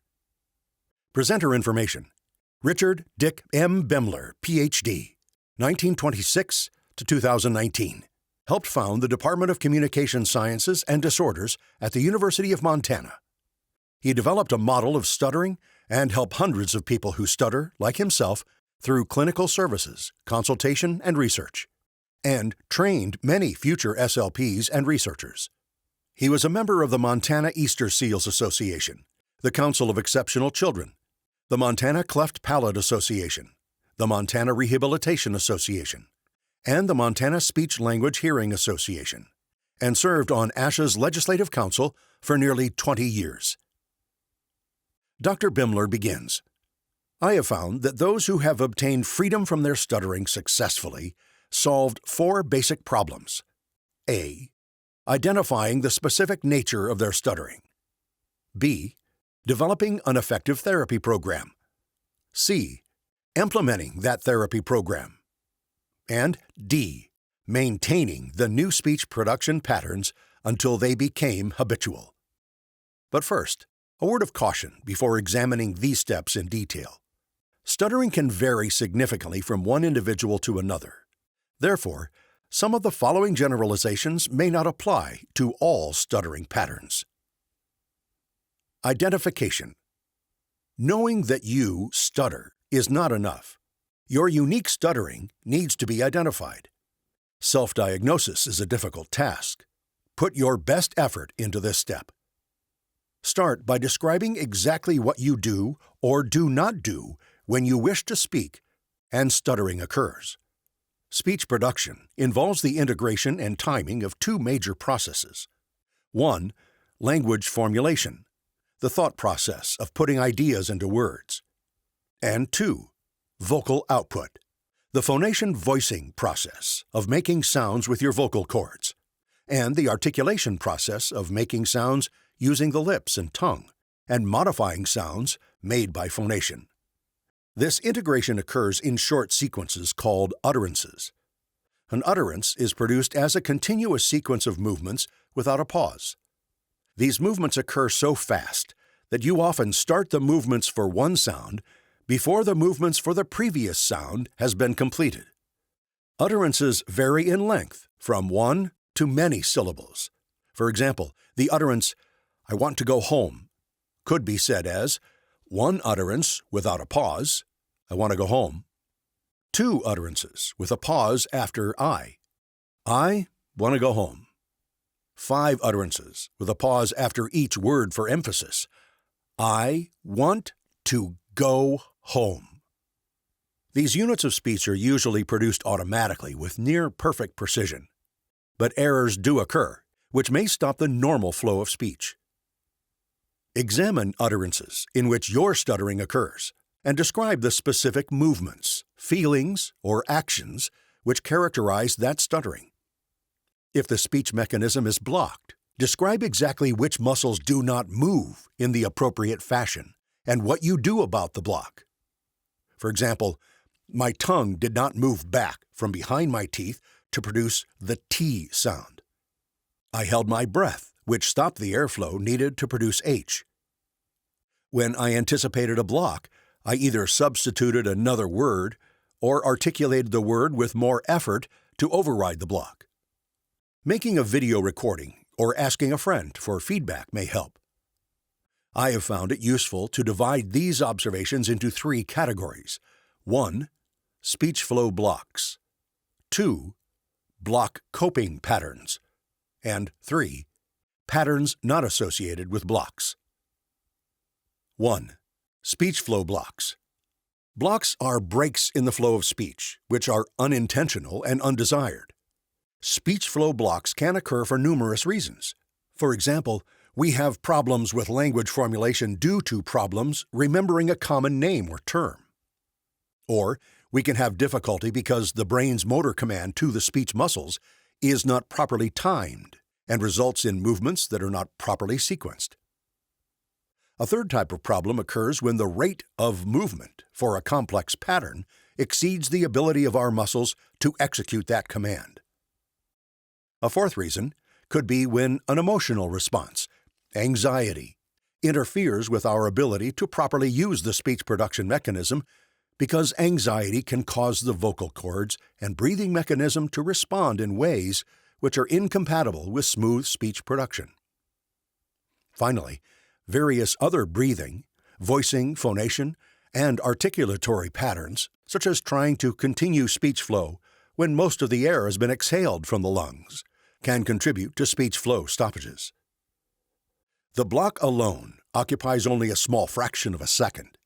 Presenter information: Richard Dick M. Bimler, Ph.D., 1926 to 2019. helped found the Department of Communication Sciences and Disorders at the University of Montana. He developed a model of stuttering and helped hundreds of people who stutter, like himself, through clinical services, consultation, and research, and trained many future SLPs and researchers. He was a member of the Montana Easter Seals Association, the Council of Exceptional Children, the Montana Cleft Palate Association, the Montana Rehabilitation Association, and the Montana Speech Language Hearing Association, and served on ASHA's Legislative Council for nearly 20 years. Dr. Bimler begins, I have found that those who have obtained freedom from their stuttering successfully solved 4 basic problems. A. Identifying the specific nature of their stuttering. B. Developing an effective therapy program. C. Implementing that therapy program. And D. Maintaining the new speech production patterns until they became habitual. But first, a word of caution before examining these steps in detail. Stuttering can vary significantly from one individual to another. Therefore, some of the following generalizations may not apply to all stuttering patterns. Identification. Knowing that you stutter is not enough. Your unique stuttering needs to be identified. Self-diagnosis is a difficult task. Put your best effort into this step. Start by describing exactly what you do or do not do when you wish to speak and stuttering occurs. Speech production involves the integration and timing of 2 major processes. 1. Language formulation, the thought process of putting ideas into words. And 2. Vocal output, the phonation voicing process of making sounds with your vocal cords, and the articulation process of making sounds using the lips and tongue, and modifying sounds made by phonation. This integration occurs in short sequences called utterances. An utterance is produced as a continuous sequence of movements without a pause. These movements occur so fast that you often start the movements for one sound before the movements for the previous sound has been completed. Utterances vary in length from 1 to many syllables. For example, the utterance, I want to go home, could be said as 1 utterance without a pause, I want to go home. 2 utterances with a pause after I want to go home. 5 utterances with a pause after each word for emphasis. I want to go home. These units of speech are usually produced automatically with near-perfect precision. But errors do occur, which may stop the normal flow of speech. Examine utterances in which your stuttering occurs and describe the specific movements, feelings, or actions which characterize that stuttering. If the speech mechanism is blocked, describe exactly which muscles do not move in the appropriate fashion and what you do about the block. For example, my tongue did not move back from behind my teeth to produce the T sound. I held my breath, which stopped the airflow needed to produce H. When I anticipated a block, I either substituted another word or articulated the word with more effort to override the block. Making a video recording or asking a friend for feedback may help. I have found it useful to divide these observations into 3 categories. 1. Speech flow blocks. 2. Block coping patterns. And 3. Patterns not associated with blocks. 1. Speech flow blocks. Blocks are breaks in the flow of speech, which are unintentional and undesired. Speech flow blocks can occur for numerous reasons. For example, we have problems with language formulation due to problems remembering a common name or term. Or we can have difficulty because the brain's motor command to the speech muscles is not properly timed and results in movements that are not properly sequenced. A third type of problem occurs when the rate of movement for a complex pattern exceeds the ability of our muscles to execute that command. A fourth reason could be when an emotional response, anxiety, interferes with our ability to properly use the speech production mechanism because anxiety can cause the vocal cords and breathing mechanism to respond in ways which are incompatible with smooth speech production. Finally, various other breathing, voicing, phonation, and articulatory patterns, such as trying to continue speech flow when most of the air has been exhaled from the lungs, can contribute to speech flow stoppages. The block alone occupies only a small fraction of a second.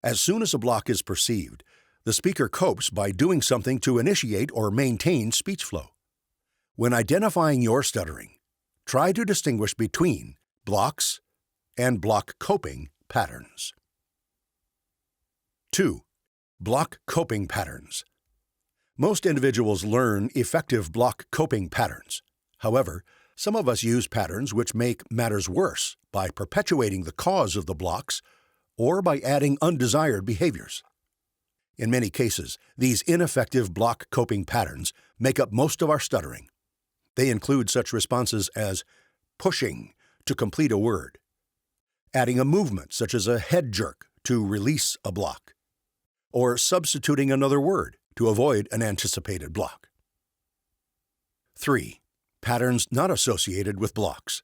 As soon as a block is perceived, the speaker copes by doing something to initiate or maintain speech flow. When identifying your stuttering, try to distinguish between blocks and block coping patterns. 2. Block coping patterns. Most individuals learn effective block coping patterns. However, some of us use patterns which make matters worse by perpetuating the cause of the blocks or by adding undesired behaviors. In many cases, these ineffective block coping patterns make up most of our stuttering. They include such responses as pushing to complete a word, adding a movement such as a head jerk to release a block, or substituting another word to avoid an anticipated block. 3. Patterns not associated with blocks.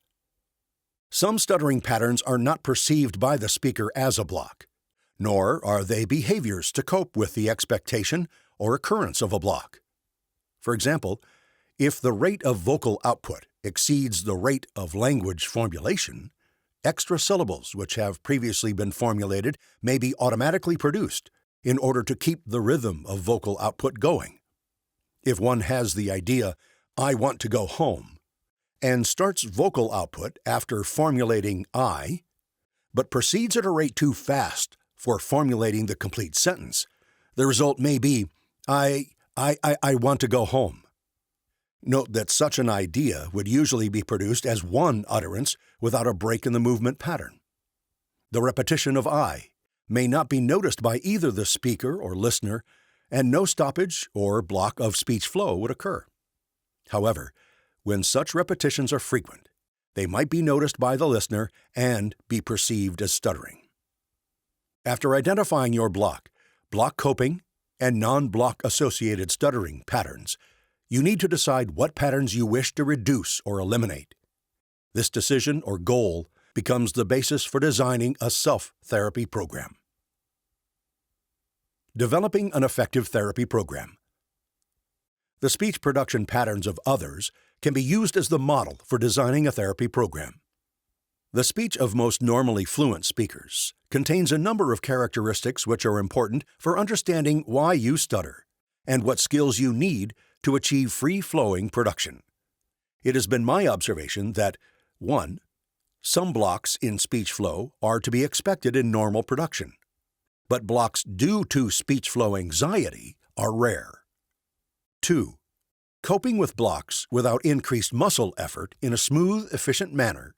Some stuttering patterns are not perceived by the speaker as a block, nor are they behaviors to cope with the expectation or occurrence of a block. For example, if the rate of vocal output exceeds the rate of language formulation, extra syllables which have previously been formulated may be automatically produced in order to keep the rhythm of vocal output going. If one has the idea, "I want to go home," and starts vocal output after formulating I, but proceeds at a rate too fast for formulating the complete sentence, the result may be, I want to go home. Note that such an idea would usually be produced as one utterance without a break in the movement pattern. The repetition of I may not be noticed by either the speaker or listener, and no stoppage or block of speech flow would occur. However, when such repetitions are frequent, they might be noticed by the listener and be perceived as stuttering. After identifying your block coping, and non-block associated stuttering patterns, you need to decide what patterns you wish to reduce or eliminate. This decision or goal becomes the basis for designing a self-therapy program. Developing an effective therapy program. The speech production patterns of others can be used as the model for designing a therapy program. The speech of most normally fluent speakers contains a number of characteristics which are important for understanding why you stutter and what skills you need to achieve free-flowing production. It has been my observation that 1. Some blocks in speech flow are to be expected in normal production, but blocks due to speech flow anxiety are rare. 2. Coping with blocks without increased muscle effort in a smooth, efficient manner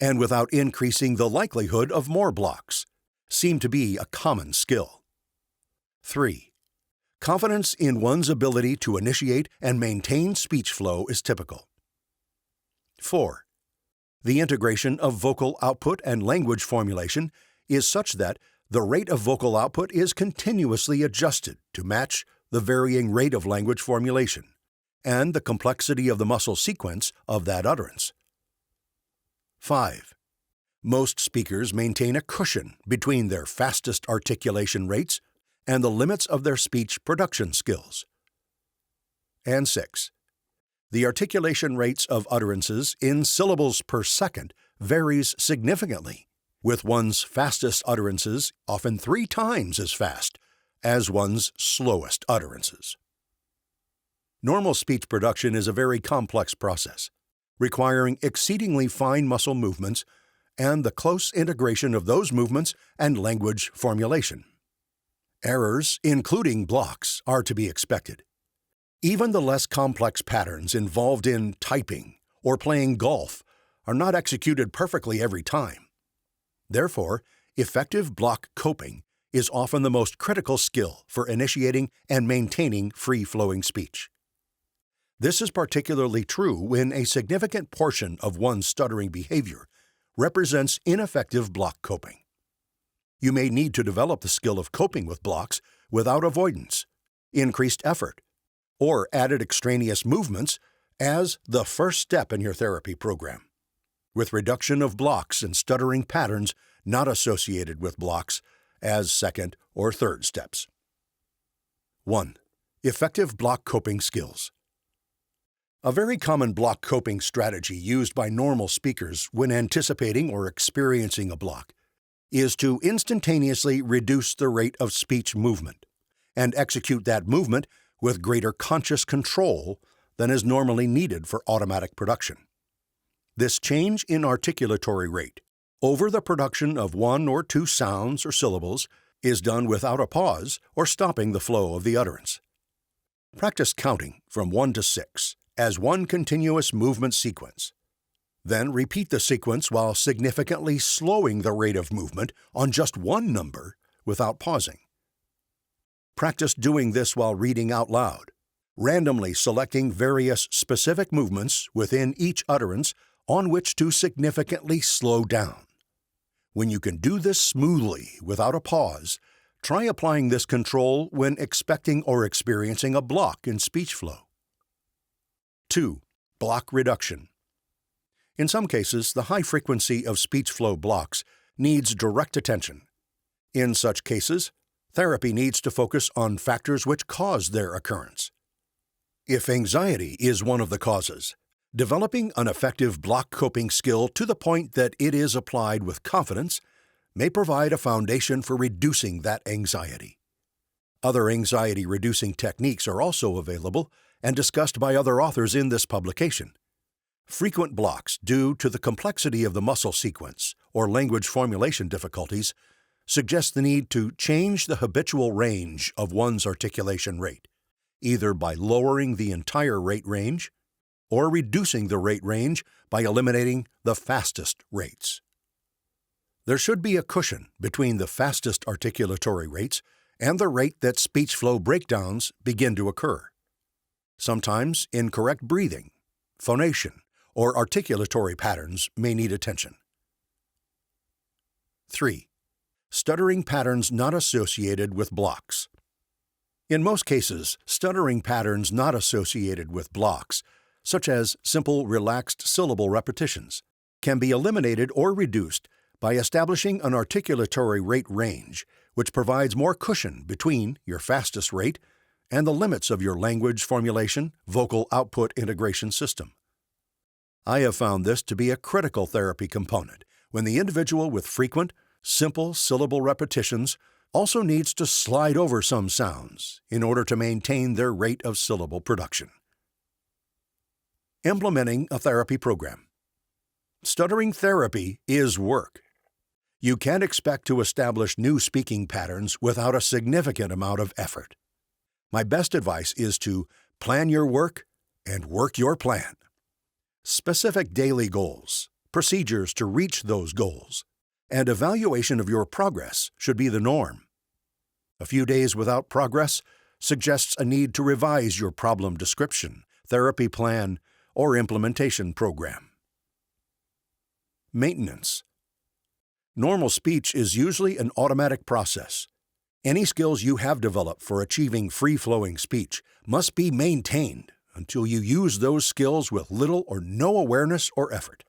and without increasing the likelihood of more blocks seem to be a common skill. 3. Confidence in one's ability to initiate and maintain speech flow is typical. 4. The integration of vocal output and language formulation is such that the rate of vocal output is continuously adjusted to match the varying rate of language formulation and the complexity of the muscle sequence of that utterance. 5. Most speakers maintain a cushion between their fastest articulation rates and the limits of their speech production skills. And 6. The articulation rates of utterances in syllables per second varies significantly, with one's fastest utterances often 3 times as fast as one's slowest utterances. Normal speech production is a very complex process, requiring exceedingly fine muscle movements and the close integration of those movements and language formulation. Errors, including blocks, are to be expected. Even the less complex patterns involved in typing or playing golf are not executed perfectly every time. Therefore, effective block coping is often the most critical skill for initiating and maintaining free-flowing speech. This is particularly true when a significant portion of one's stuttering behavior represents ineffective block coping. You may need to develop the skill of coping with blocks without avoidance, increased effort, or added extraneous movements as the first step in your therapy program, with reduction of blocks and stuttering patterns not associated with blocks as second or third steps. 1. Effective block coping skills. A very common block coping strategy used by normal speakers when anticipating or experiencing a block is to instantaneously reduce the rate of speech movement and execute that movement with greater conscious control than is normally needed for automatic production. This change in articulatory rate over the production of one or two sounds or syllables is done without a pause or stopping the flow of the utterance. Practice counting from 1 to 6 as one continuous movement sequence. Then repeat the sequence while significantly slowing the rate of movement on just one number without pausing. Practice doing this while reading out loud, randomly selecting various specific movements within each utterance on which to significantly slow down. When you can do this smoothly without a pause, try applying this control when expecting or experiencing a block in speech flow. 2. Block reduction. In some cases, the high frequency of speech flow blocks needs direct attention. In such cases, therapy needs to focus on factors which cause their occurrence. If anxiety is one of the causes, developing an effective block coping skill to the point that it is applied with confidence may provide a foundation for reducing that anxiety. Other anxiety-reducing techniques are also available and discussed by other authors in this publication. Frequent blocks due to the complexity of the muscle sequence or language formulation difficulties suggest the need to change the habitual range of one's articulation rate, either by lowering the entire rate range or reducing the rate range by eliminating the fastest rates. There should be a cushion between the fastest articulatory rates and the rate that speech flow breakdowns begin to occur. Sometimes incorrect breathing, phonation, or articulatory patterns may need attention. 3. Stuttering patterns not associated with blocks. In most cases, stuttering patterns not associated with blocks, such as simple relaxed syllable repetitions, can be eliminated or reduced by establishing an articulatory rate range which provides more cushion between your fastest rate and the limits of your language formulation, vocal output integration system. I have found this to be a critical therapy component when the individual with frequent, simple syllable repetitions also needs to slide over some sounds in order to maintain their rate of syllable production. Implementing a therapy program. Stuttering therapy is work. You can't expect to establish new speaking patterns without a significant amount of effort. My best advice is to plan your work and work your plan. Specific daily goals, procedures to reach those goals, and evaluation of your progress should be the norm. A few days without progress suggests a need to revise your problem description, therapy plan, or implementation program. Maintenance. Normal speech is usually an automatic process. Any skills you have developed for achieving free-flowing speech must be maintained until you use those skills with little or no awareness or effort.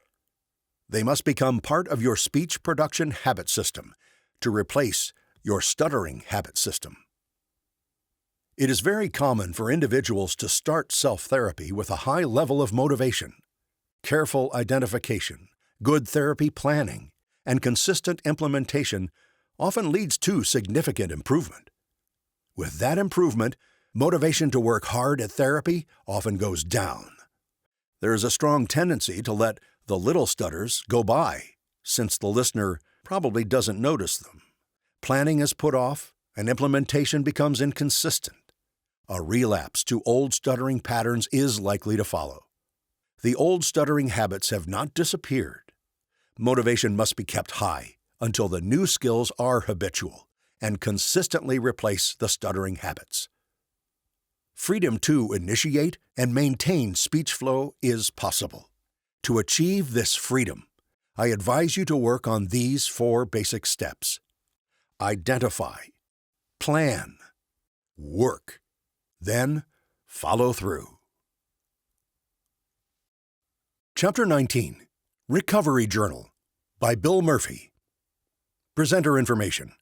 They must become part of your speech production habit system to replace your stuttering habit system. It is very common for individuals to start self-therapy with a high level of motivation. Careful identification, good therapy planning, and consistent implementation often leads to significant improvement. With that improvement, motivation to work hard at therapy often goes down. There is a strong tendency to let the little stutters go by, since the listener probably doesn't notice them. Planning is put off, and implementation becomes inconsistent. A relapse to old stuttering patterns is likely to follow. The old stuttering habits have not disappeared. Motivation must be kept high until the new skills are habitual and consistently replace the stuttering habits. Freedom to initiate and maintain speech flow is possible. To achieve this freedom, I advise you to work on these 4 basic steps. Identify, plan, work, then follow through. Chapter 19, Recovery Journal, by Bill Murphy. Presenter information.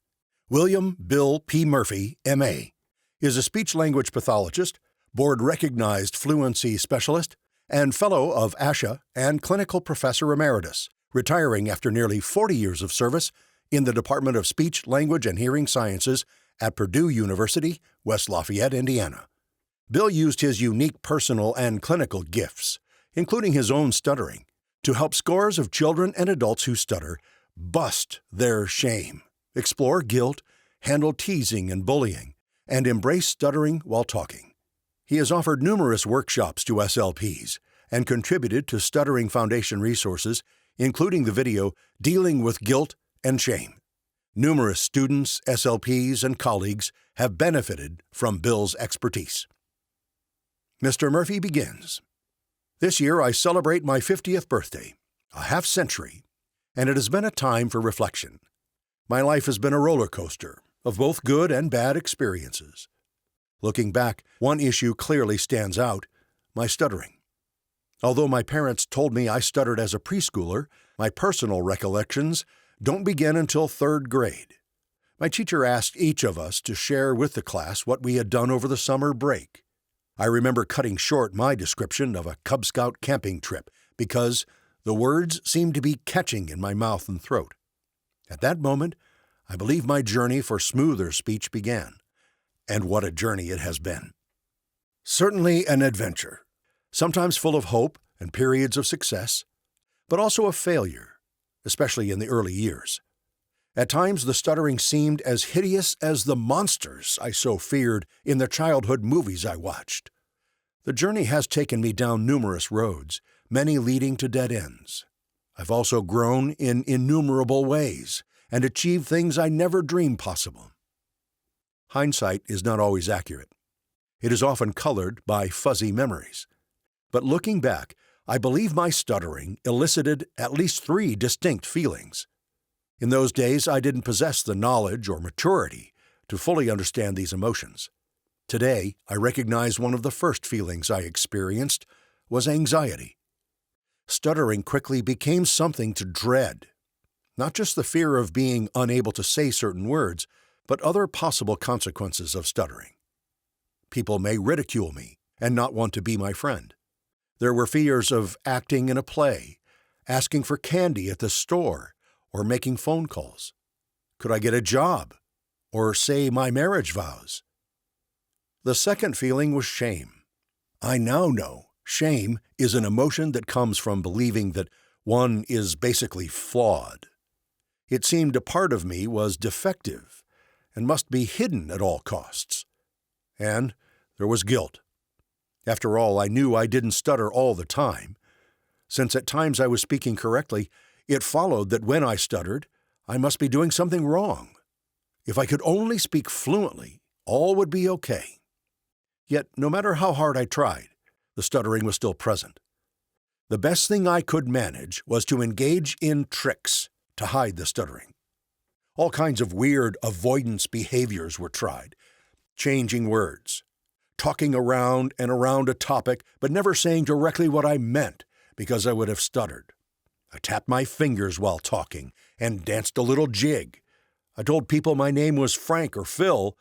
William Bill P. Murphy, M.A., is a speech-language pathologist, board-recognized fluency specialist, and fellow of ASHA and clinical professor emeritus, retiring after nearly 40 years of service in the Department of Speech, Language, and Hearing Sciences at Purdue University, West Lafayette, Indiana. Bill used his unique personal and clinical gifts, including his own stuttering, to help scores of children and adults who stutter bust their shame, explore guilt, handle teasing and bullying, and embrace stuttering while talking. He has offered numerous workshops to SLPs and contributed to Stuttering Foundation resources, including the video Dealing with Guilt and Shame. Numerous students, SLPs, and colleagues have benefited from Bill's expertise. Mr. Murphy begins. This year I celebrate my 50th birthday, a half-century, and it has been a time for reflection. My life has been a roller coaster of both good and bad experiences. Looking back, one issue clearly stands out: my stuttering. Although my parents told me I stuttered as a preschooler, my personal recollections don't begin until 3rd grade. My teacher asked each of us to share with the class what we had done over the summer break. I remember cutting short my description of a Cub Scout camping trip because the words seemed to be catching in my mouth and throat. At that moment, I believe my journey for smoother speech began. And what a journey it has been. Certainly an adventure, sometimes full of hope and periods of success, but also of failure, especially in the early years. At times, the stuttering seemed as hideous as the monsters I so feared in the childhood movies I watched. The journey has taken me down numerous roads, many leading to dead ends. I've also grown in innumerable ways and achieved things I never dreamed possible. Hindsight is not always accurate. It is often colored by fuzzy memories. But looking back, I believe my stuttering elicited at least 3 distinct feelings. In those days, I didn't possess the knowledge or maturity to fully understand these emotions. Today, I recognize one of the first feelings I experienced was anxiety. Stuttering quickly became something to dread. Not just the fear of being unable to say certain words, but other possible consequences of stuttering. People may ridicule me and not want to be my friend. There were fears of acting in a play, asking for candy at the store, or making phone calls. Could I get a job? Or say my marriage vows? The second feeling was shame. I now know shame is an emotion that comes from believing that one is basically flawed. It seemed a part of me was defective and must be hidden at all costs. And there was guilt. After all, I knew I didn't stutter all the time. Since at times I was speaking correctly, it followed that when I stuttered, I must be doing something wrong. If I could only speak fluently, all would be okay. Yet, no matter how hard I tried, the stuttering was still present. The best thing I could manage was to engage in tricks to hide the stuttering. All kinds of weird avoidance behaviors were tried. Changing words, talking around and around a topic, but never saying directly what I meant because I would have stuttered. I tapped my fingers while talking and danced a little jig. I told people my name was Frank or Phil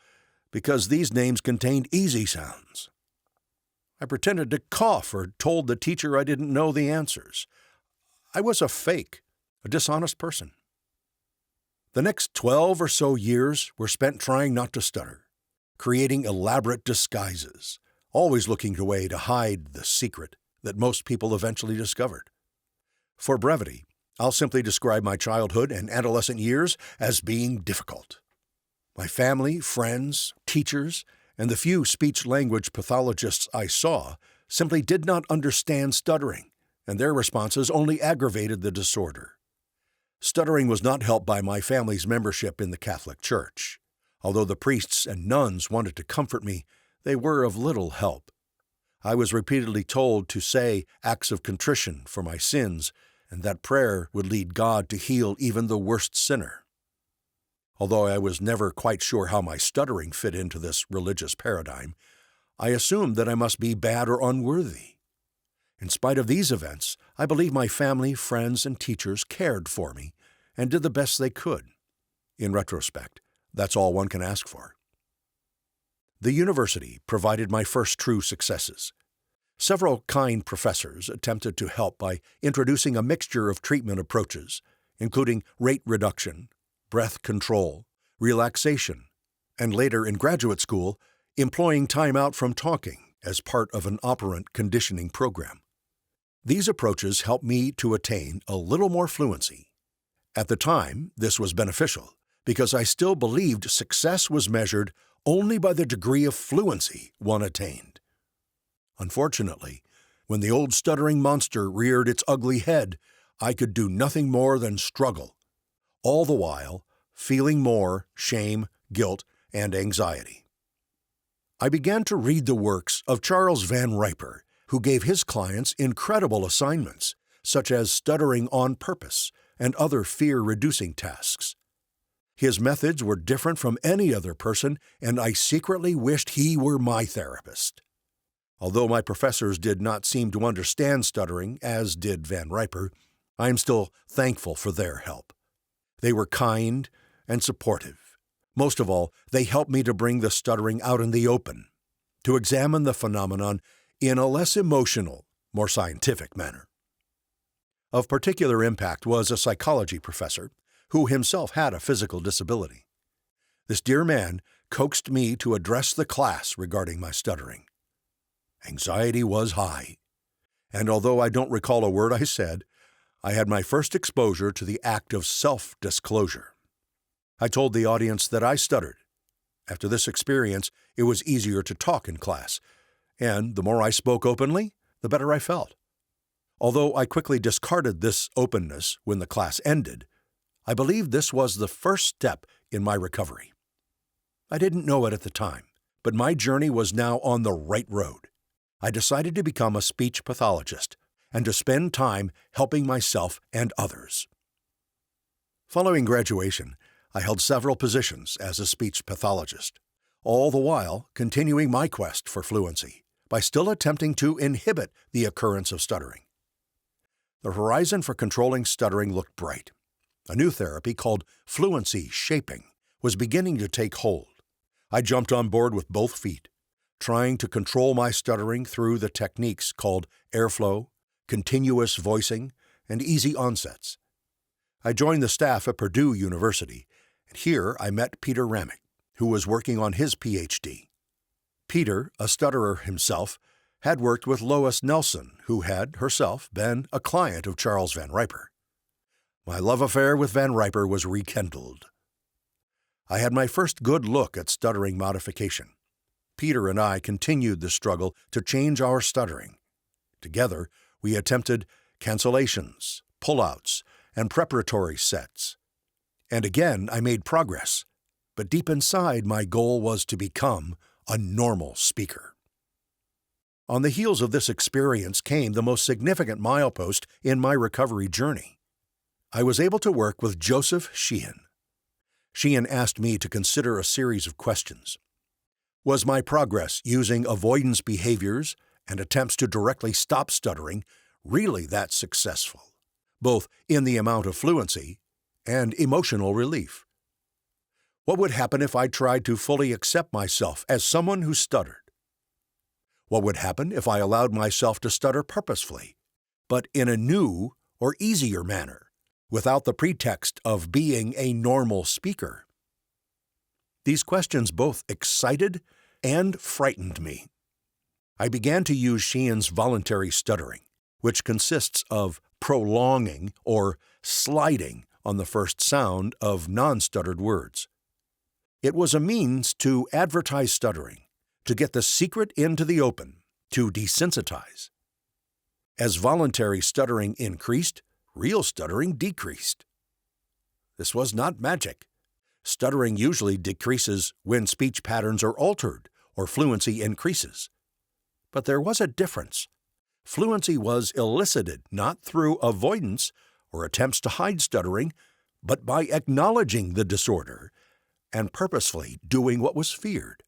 because these names contained easy sounds. I pretended to cough or told the teacher I didn't know the answers. I was a fake, a dishonest person. The next 12 or so years were spent trying not to stutter, creating elaborate disguises, always looking for a way to hide the secret that most people eventually discovered. For brevity, I'll simply describe my childhood and adolescent years as being difficult. My family, friends, teachers, and the few speech-language pathologists I saw simply did not understand stuttering, and their responses only aggravated the disorder. Stuttering was not helped by my family's membership in the Catholic Church. Although the priests and nuns wanted to comfort me, they were of little help. I was repeatedly told to say acts of contrition for my sins, and that prayer would lead God to heal even the worst sinner. Although I was never quite sure how my stuttering fit into this religious paradigm, I assumed that I must be bad or unworthy. In spite of these events, I believe my family, friends, and teachers cared for me and did the best they could. In retrospect, that's all one can ask for. The university provided my first true successes. Several kind professors attempted to help by introducing a mixture of treatment approaches, including rate reduction, breath control, relaxation, and later in graduate school, employing time out from talking as part of an operant conditioning program. These approaches helped me to attain a little more fluency. At the time, this was beneficial because I still believed success was measured only by the degree of fluency one attained. Unfortunately, when the old stuttering monster reared its ugly head, I could do nothing more than struggle, all the while feeling more shame, guilt, and anxiety. I began to read the works of Charles Van Riper, who gave his clients incredible assignments, such as stuttering on purpose and other fear-reducing tasks. His methods were different from any other person, and I secretly wished he were my therapist. Although my professors did not seem to understand stuttering, as did Van Riper, I am still thankful for their help. They were kind and supportive. Most of all, they helped me to bring the stuttering out in the open, to examine the phenomenon in a less emotional, more scientific manner. Of particular impact was a psychology professor who himself had a physical disability. This dear man coaxed me to address the class regarding my stuttering. Anxiety was high, and although I don't recall a word I said, I had my first exposure to the act of self-disclosure. I told the audience that I stuttered. After this experience, it was easier to talk in class, and the more I spoke openly, the better I felt. Although I quickly discarded this openness when the class ended, I believe this was the first step in my recovery. I didn't know it at the time, but my journey was now on the right road. I decided to become a speech pathologist and to spend time helping myself and others. Following graduation, I held several positions as a speech pathologist, all the while continuing my quest for fluency by still attempting to inhibit the occurrence of stuttering. The horizon for controlling stuttering looked bright. A new therapy called Fluency shaping was beginning to take hold. I jumped on board with both feet, trying to control my stuttering through the techniques called airflow, continuous voicing, and easy onsets. I joined the staff at Purdue University, and here I met Peter Ramick, who was working on his Ph.D. Peter, a stutterer himself, had worked with Lois Nelson, who had, herself, been a client of Charles Van Riper. My love affair with Van Riper was rekindled. I had my first good look at stuttering modification. Peter and I continued the struggle to change our stuttering. Together, we attempted cancellations, pullouts, and preparatory sets. And again, I made progress, but deep inside, my goal was to become a normal speaker. On the heels of this experience came the most significant milepost in my recovery journey. I was able to work with Joseph Sheehan. Sheehan asked me to consider a series of questions. Was my progress using avoidance behaviors and attempts to directly stop stuttering really that successful, both in the amount of fluency and emotional relief? What would happen if I tried to fully accept myself as someone who stuttered? What would happen if I allowed myself to stutter purposefully, but in a new or easier manner, without the pretext of being a normal speaker? These questions both excited and frightened me. I began to use Sheehan's voluntary stuttering, which consists of prolonging or sliding on the first sound of non-stuttered words. It was a means to advertise stuttering, to get the secret into the open, to desensitize. As voluntary stuttering increased, real stuttering decreased. This was not magic. Stuttering usually decreases when speech patterns are altered or fluency increases. But there was a difference. Fluency was elicited not through avoidance or attempts to hide stuttering, but by acknowledging the disorder and purposefully doing what was feared.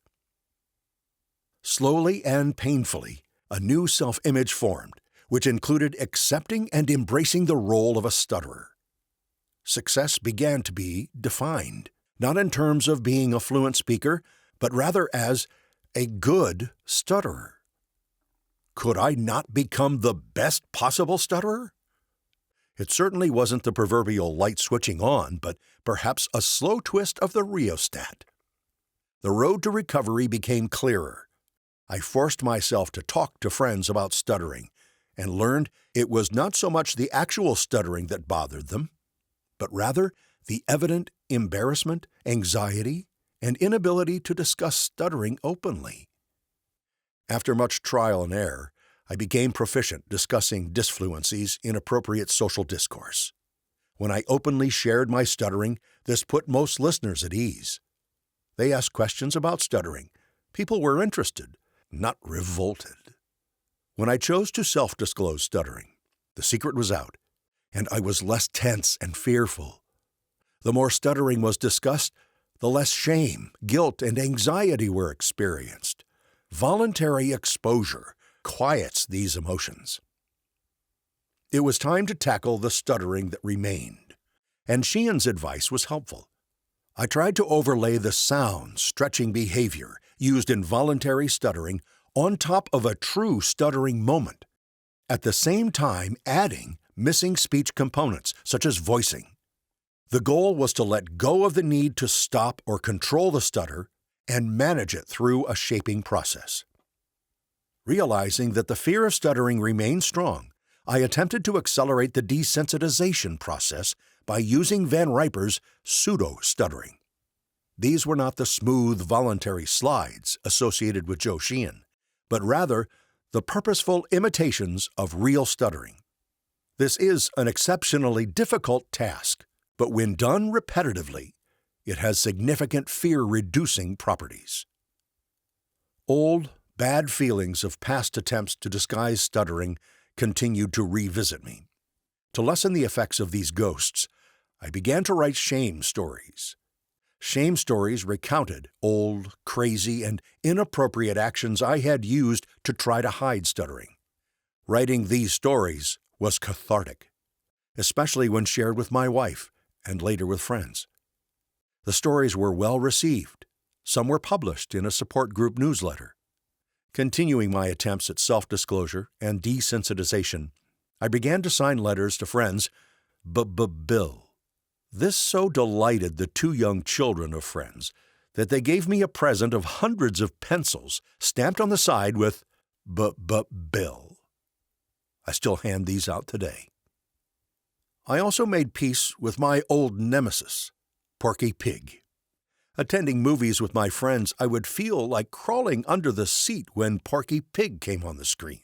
Slowly and painfully, a new self-image formed, which included accepting and embracing the role of a stutterer. Success began to be defined, not in terms of being a fluent speaker, but rather as a good stutterer. Could I not become the best possible stutterer? It certainly wasn't the proverbial light switching on, but perhaps a slow twist of the rheostat. The road to recovery became clearer. I forced myself to talk to friends about stuttering and learned it was not so much the actual stuttering that bothered them, but rather the evident embarrassment, anxiety, and inability to discuss stuttering openly. After much trial and error, I became proficient discussing disfluencies in appropriate social discourse. When I openly shared my stuttering, this put most listeners at ease. They asked questions about stuttering. People were interested, not revolted. When I chose to self-disclose stuttering, the secret was out, and I was less tense and fearful. The more stuttering was discussed, the less shame, guilt, and anxiety were experienced. Voluntary exposure quiets these emotions. It was time to tackle the stuttering that remained, and Sheehan's advice was helpful. I tried to overlay the sound, stretching behavior used in voluntary stuttering on top of a true stuttering moment, at the same time adding missing speech components, such as voicing. The goal was to let go of the need to stop or control the stutter and manage it through a shaping process. Realizing that the fear of stuttering remained strong, I attempted to accelerate the desensitization process by using Van Riper's pseudo-stuttering. These were not the smooth, voluntary slides associated with Joe Sheehan, but rather the purposeful imitations of real stuttering. This is an exceptionally difficult task, but when done repetitively, it has significant fear-reducing properties. Old, bad feelings of past attempts to disguise stuttering continued to revisit me. To lessen the effects of these ghosts, I began to write shame stories. Shame stories recounted old, crazy, and inappropriate actions I had used to try to hide stuttering. Writing these stories was cathartic, especially when shared with my wife and later with friends. The stories were well received. Some were published in a support group newsletter. Continuing my attempts at self-disclosure and desensitization, I began to sign letters to friends, Bill. This so delighted the two young children of friends that they gave me a present of hundreds of pencils stamped on the side with Bill. I still hand these out today. I also made peace with my old nemesis, Porky Pig. Attending movies with my friends, I would feel like crawling under the seat when Porky Pig came on the screen.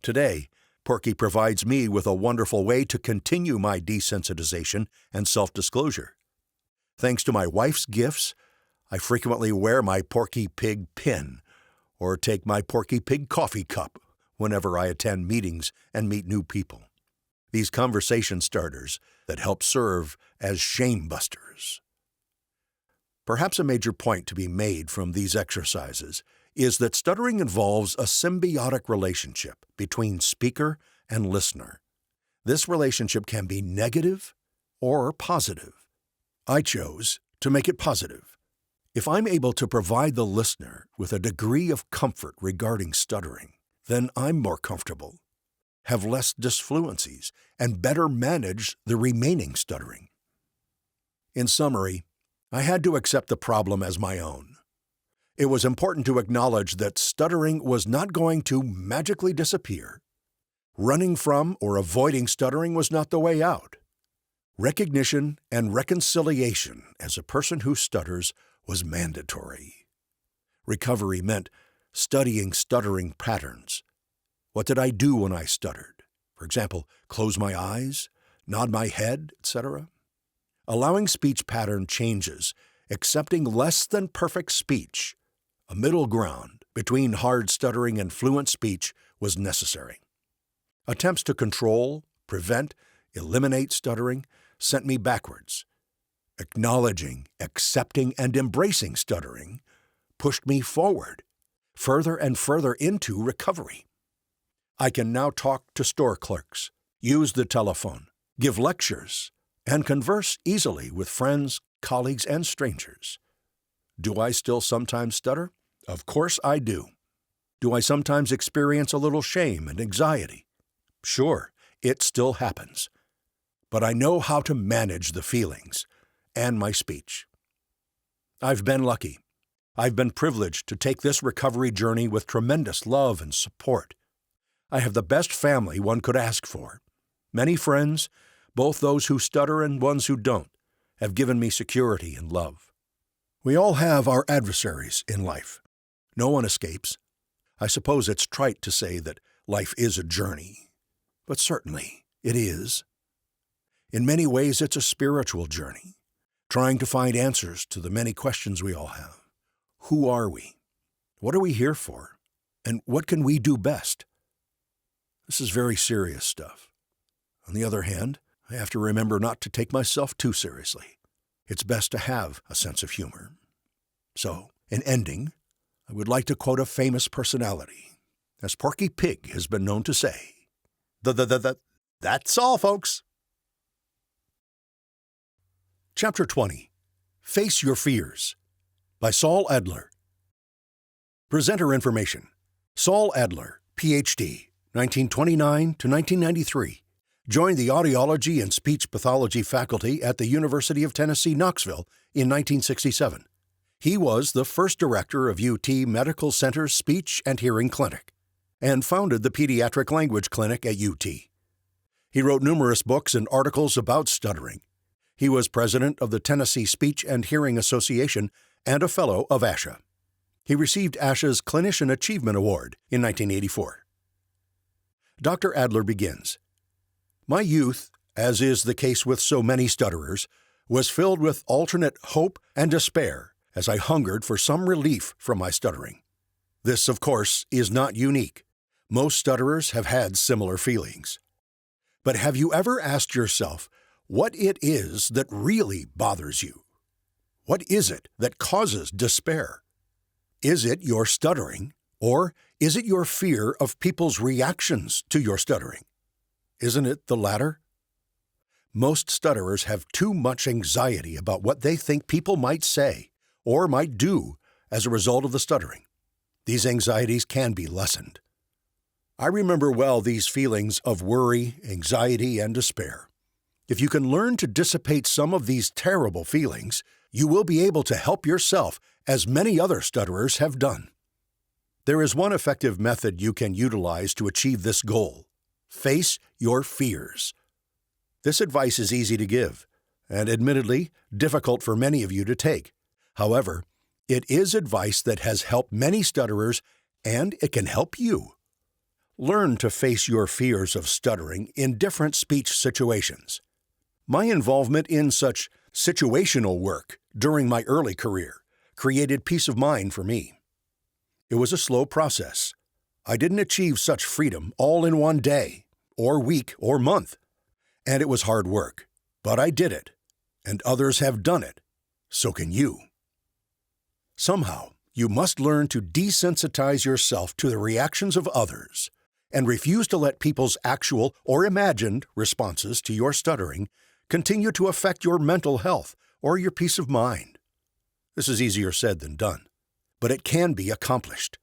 Today, Porky provides me with a wonderful way to continue my desensitization and self-disclosure. Thanks to my wife's gifts, I frequently wear my Porky Pig pin or take my Porky Pig coffee cup whenever I attend meetings and meet new people. These conversation starters that help serve as shame busters. Perhaps a major point to be made from these exercises is that stuttering involves a symbiotic relationship between speaker and listener. This relationship can be negative or positive. I chose to make it positive. If I'm able to provide the listener with a degree of comfort regarding stuttering, then I'm more comfortable, have less disfluencies, and better manage the remaining stuttering. In summary, I had to accept the problem as my own. It was important to acknowledge that stuttering was not going to magically disappear. Running from or avoiding stuttering was not the way out. Recognition and reconciliation as a person who stutters was mandatory. Recovery meant studying stuttering patterns. What did I do when I stuttered? For example, close my eyes, nod my head, etc. Allowing speech pattern changes, accepting less than perfect speech, a middle ground between hard stuttering and fluent speech was necessary. Attempts to control, prevent, eliminate stuttering sent me backwards. Acknowledging, accepting, and embracing stuttering pushed me forward, further and further into recovery. I can now talk to store clerks, use the telephone, give lectures, and converse easily with friends, colleagues, and strangers. Do I still sometimes stutter? Of course I do. Do I sometimes experience a little shame and anxiety? Sure, it still happens. But I know how to manage the feelings and my speech. I've been lucky. I've been privileged to take this recovery journey with tremendous love and support. I have the best family one could ask for. Many friends, both those who stutter and ones who don't, have given me security and love. We all have our adversaries in life. No one escapes. I suppose it's trite to say that life is a journey, but certainly it is. In many ways, it's a spiritual journey, trying to find answers to the many questions we all have. Who are we? What are we here for? And what can we do best? This is very serious stuff. On the other hand, I have to remember not to take myself too seriously. It's best to have a sense of humor. So, in ending, I would like to quote a famous personality. As Porky Pig has been known to say, that's all, folks. Chapter 20, Face Your Fears, by Saul Adler. Presenter information. Saul Adler, Ph.D., 1929 to 1993. Joined the Audiology and Speech Pathology faculty at the University of Tennessee, Knoxville in 1967. He was the first director of UT Medical Center's Speech and Hearing Clinic and founded the Pediatric Language Clinic at UT. He wrote numerous books and articles about stuttering. He was president of the Tennessee Speech and Hearing Association and a fellow of ASHA. He received ASHA's Clinician Achievement Award in 1984. Dr. Adler begins, "My youth, as is the case with so many stutterers, was filled with alternate hope and despair as I hungered for some relief from my stuttering. This, of course, is not unique. Most stutterers have had similar feelings. But have you ever asked yourself what it is that really bothers you? What is it that causes despair? Is it your stuttering, or is it your fear of people's reactions to your stuttering? Isn't it the latter? Most stutterers have too much anxiety about what they think people might say or might do as a result of the stuttering. These anxieties can be lessened. I remember well these feelings of worry, anxiety, and despair. If you can learn to dissipate some of these terrible feelings, you will be able to help yourself as many other stutterers have done. There is one effective method you can utilize to achieve this goal. Face your fears. This advice is easy to give, and admittedly, difficult for many of you to take. However, it is advice that has helped many stutterers, and it can help you. Learn to face your fears of stuttering in different speech situations. My involvement in such situational work during my early career created peace of mind for me. It was a slow process. I didn't achieve such freedom all in one day, or week, or month. And it was hard work, but I did it, and others have done it. So can you. Somehow, you must learn to desensitize yourself to the reactions of others and refuse to let people's actual or imagined responses to your stuttering continue to affect your mental health or your peace of mind. This is easier said than done, but it can be accomplished.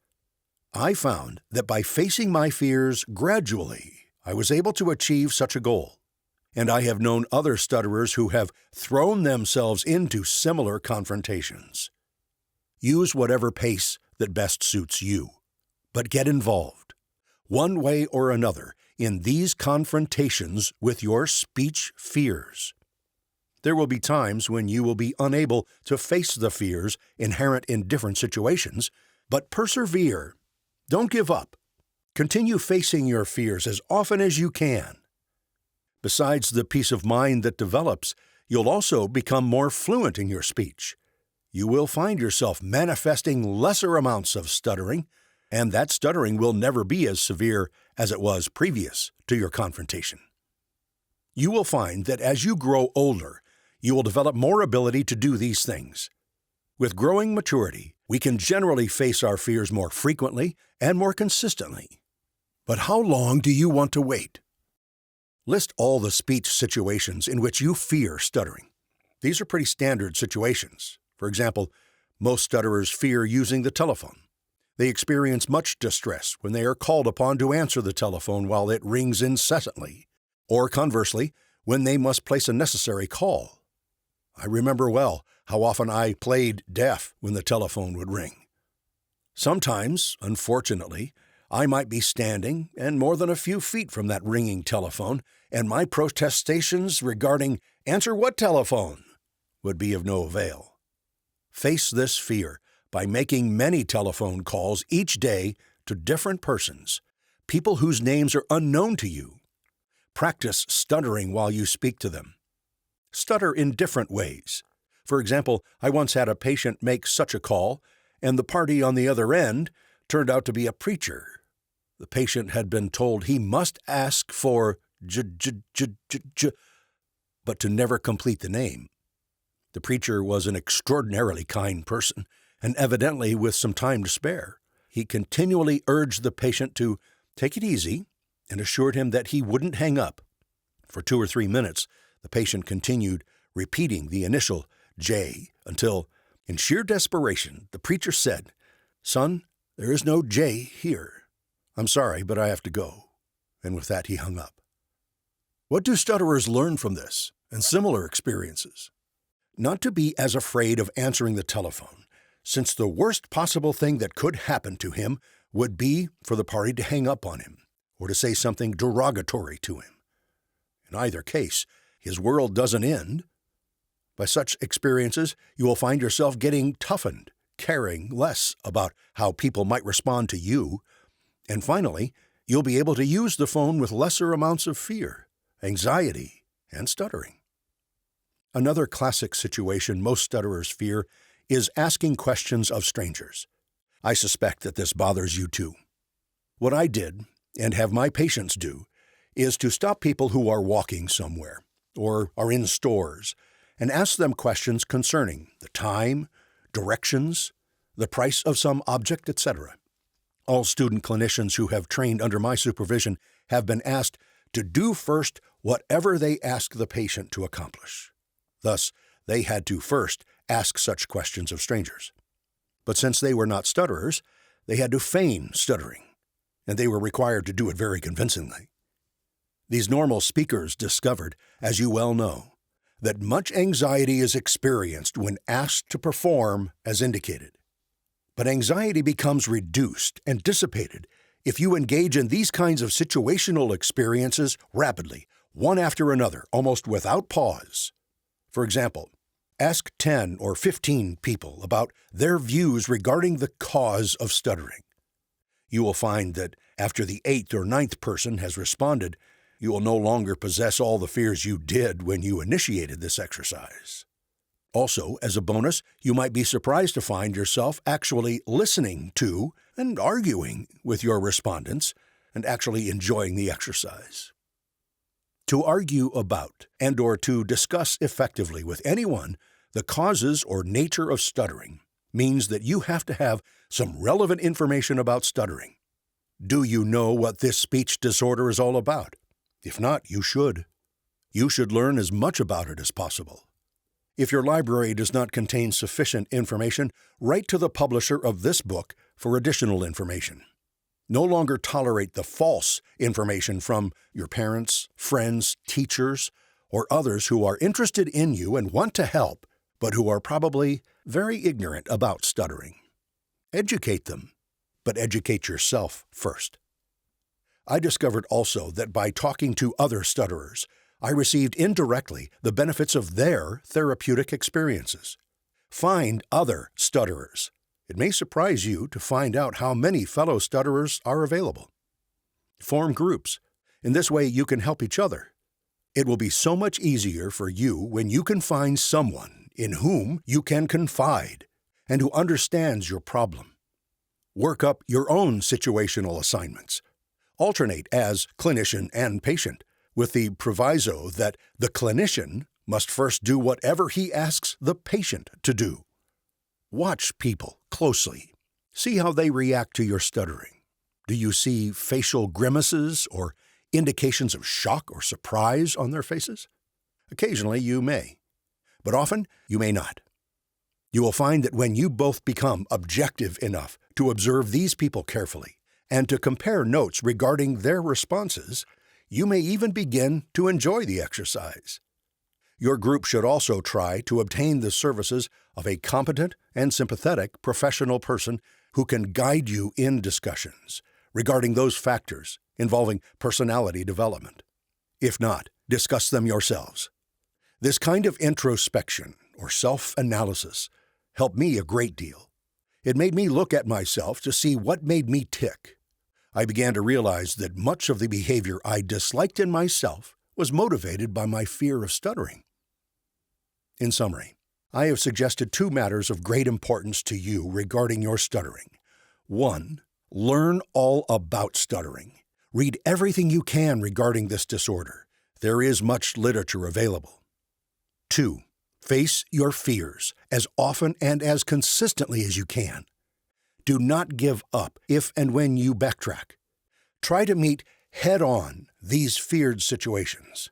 I found that by facing my fears gradually, I was able to achieve such a goal. And I have known other stutterers who have thrown themselves into similar confrontations. Use whatever pace that best suits you, but get involved, one way or another, in these confrontations with your speech fears. There will be times when you will be unable to face the fears inherent in different situations, but persevere. Don't give up. Continue facing your fears as often as you can. Besides the peace of mind that develops, you'll also become more fluent in your speech. You will find yourself manifesting lesser amounts of stuttering, and that stuttering will never be as severe as it was previous to your confrontation. You will find that as you grow older, you will develop more ability to do these things. With growing maturity, we can generally face our fears more frequently and more consistently. But how long do you want to wait? List all the speech situations in which you fear stuttering. These are pretty standard situations. For example, most stutterers fear using the telephone. They experience much distress when they are called upon to answer the telephone while it rings incessantly, or conversely, when they must place a necessary call. I remember well how often I played deaf when the telephone would ring. Sometimes, unfortunately, I might be standing and more than a few feet from that ringing telephone, and my protestations regarding "answer what telephone?" would be of no avail. Face this fear by making many telephone calls each day to different persons, people whose names are unknown to you. Practice stuttering while you speak to them. Stutter in different ways. For example, I once had a patient make such a call, and the party on the other end turned out to be a preacher. The patient had been told he must ask for but to never complete the name. The preacher was an extraordinarily kind person, and evidently with some time to spare. He continually urged the patient to take it easy and assured him that he wouldn't hang up. For 2 or 3 minutes, the patient continued repeating the initial J until, in sheer desperation, the preacher said, "Son, there is no J here. I'm sorry, but I have to go." And with that, he hung up. What do stutterers learn from this and similar experiences? Not to be as afraid of answering the telephone, since the worst possible thing that could happen to him would be for the party to hang up on him or to say something derogatory to him. In either case, his world doesn't end. By such experiences, you will find yourself getting toughened, caring less about how people might respond to you, and finally, you'll be able to use the phone with lesser amounts of fear, anxiety, and stuttering. Another classic situation most stutterers fear is asking questions of strangers. I suspect that this bothers you too. What I did, and have my patients do, is to stop people who are walking somewhere or are in stores and ask them questions concerning the time, directions, the price of some object, etc. All student clinicians who have trained under my supervision have been asked to do first whatever they ask the patient to accomplish. Thus, they had to first ask such questions of strangers. But since they were not stutterers, they had to feign stuttering, and they were required to do it very convincingly. These normal speakers discovered, as you well know, that much anxiety is experienced when asked to perform as indicated. But anxiety becomes reduced and dissipated if you engage in these kinds of situational experiences rapidly, one after another, almost without pause. For example, ask 10 or 15 people about their views regarding the cause of stuttering. You will find that after the 8th or 9th person has responded, you will no longer possess all the fears you did when you initiated this exercise. Also, as a bonus, you might be surprised to find yourself actually listening to and arguing with your respondents and actually enjoying the exercise. To argue about and/or to discuss effectively with anyone the causes or nature of stuttering means that you have to have some relevant information about stuttering. Do you know what this speech disorder is all about? If not, you should. You should learn as much about it as possible. If your library does not contain sufficient information, write to the publisher of this book for additional information. No longer tolerate the false information from your parents, friends, teachers, or others who are interested in you and want to help, but who are probably very ignorant about stuttering. Educate them, but educate yourself first. I discovered also that by talking to other stutterers, I received indirectly the benefits of their therapeutic experiences. Find other stutterers. It may surprise you to find out how many fellow stutterers are available. Form groups. In this way, you can help each other. It will be so much easier for you when you can find someone in whom you can confide and who understands your problem. Work up your own situational assignments. Alternate as clinician and patient, with the proviso that the clinician must first do whatever he asks the patient to do. Watch people closely. See how they react to your stuttering. Do you see facial grimaces or indications of shock or surprise on their faces? Occasionally you may, but often you may not. You will find that when you both become objective enough to observe these people carefully and to compare notes regarding their responses, you may even begin to enjoy the exercise. Your group should also try to obtain the services of a competent and sympathetic professional person who can guide you in discussions regarding those factors involving personality development. If not, discuss them yourselves. This kind of introspection or self-analysis helped me a great deal. It made me look at myself to see what made me tick. I began to realize that much of the behavior I disliked in myself was motivated by my fear of stuttering. In summary, I have suggested 2 matters of great importance to you regarding your stuttering. 1, learn all about stuttering. Read everything you can regarding this disorder. There is much literature available. 2, face your fears as often and as consistently as you can. Do not give up if and when you backtrack. Try to meet head-on these feared situations.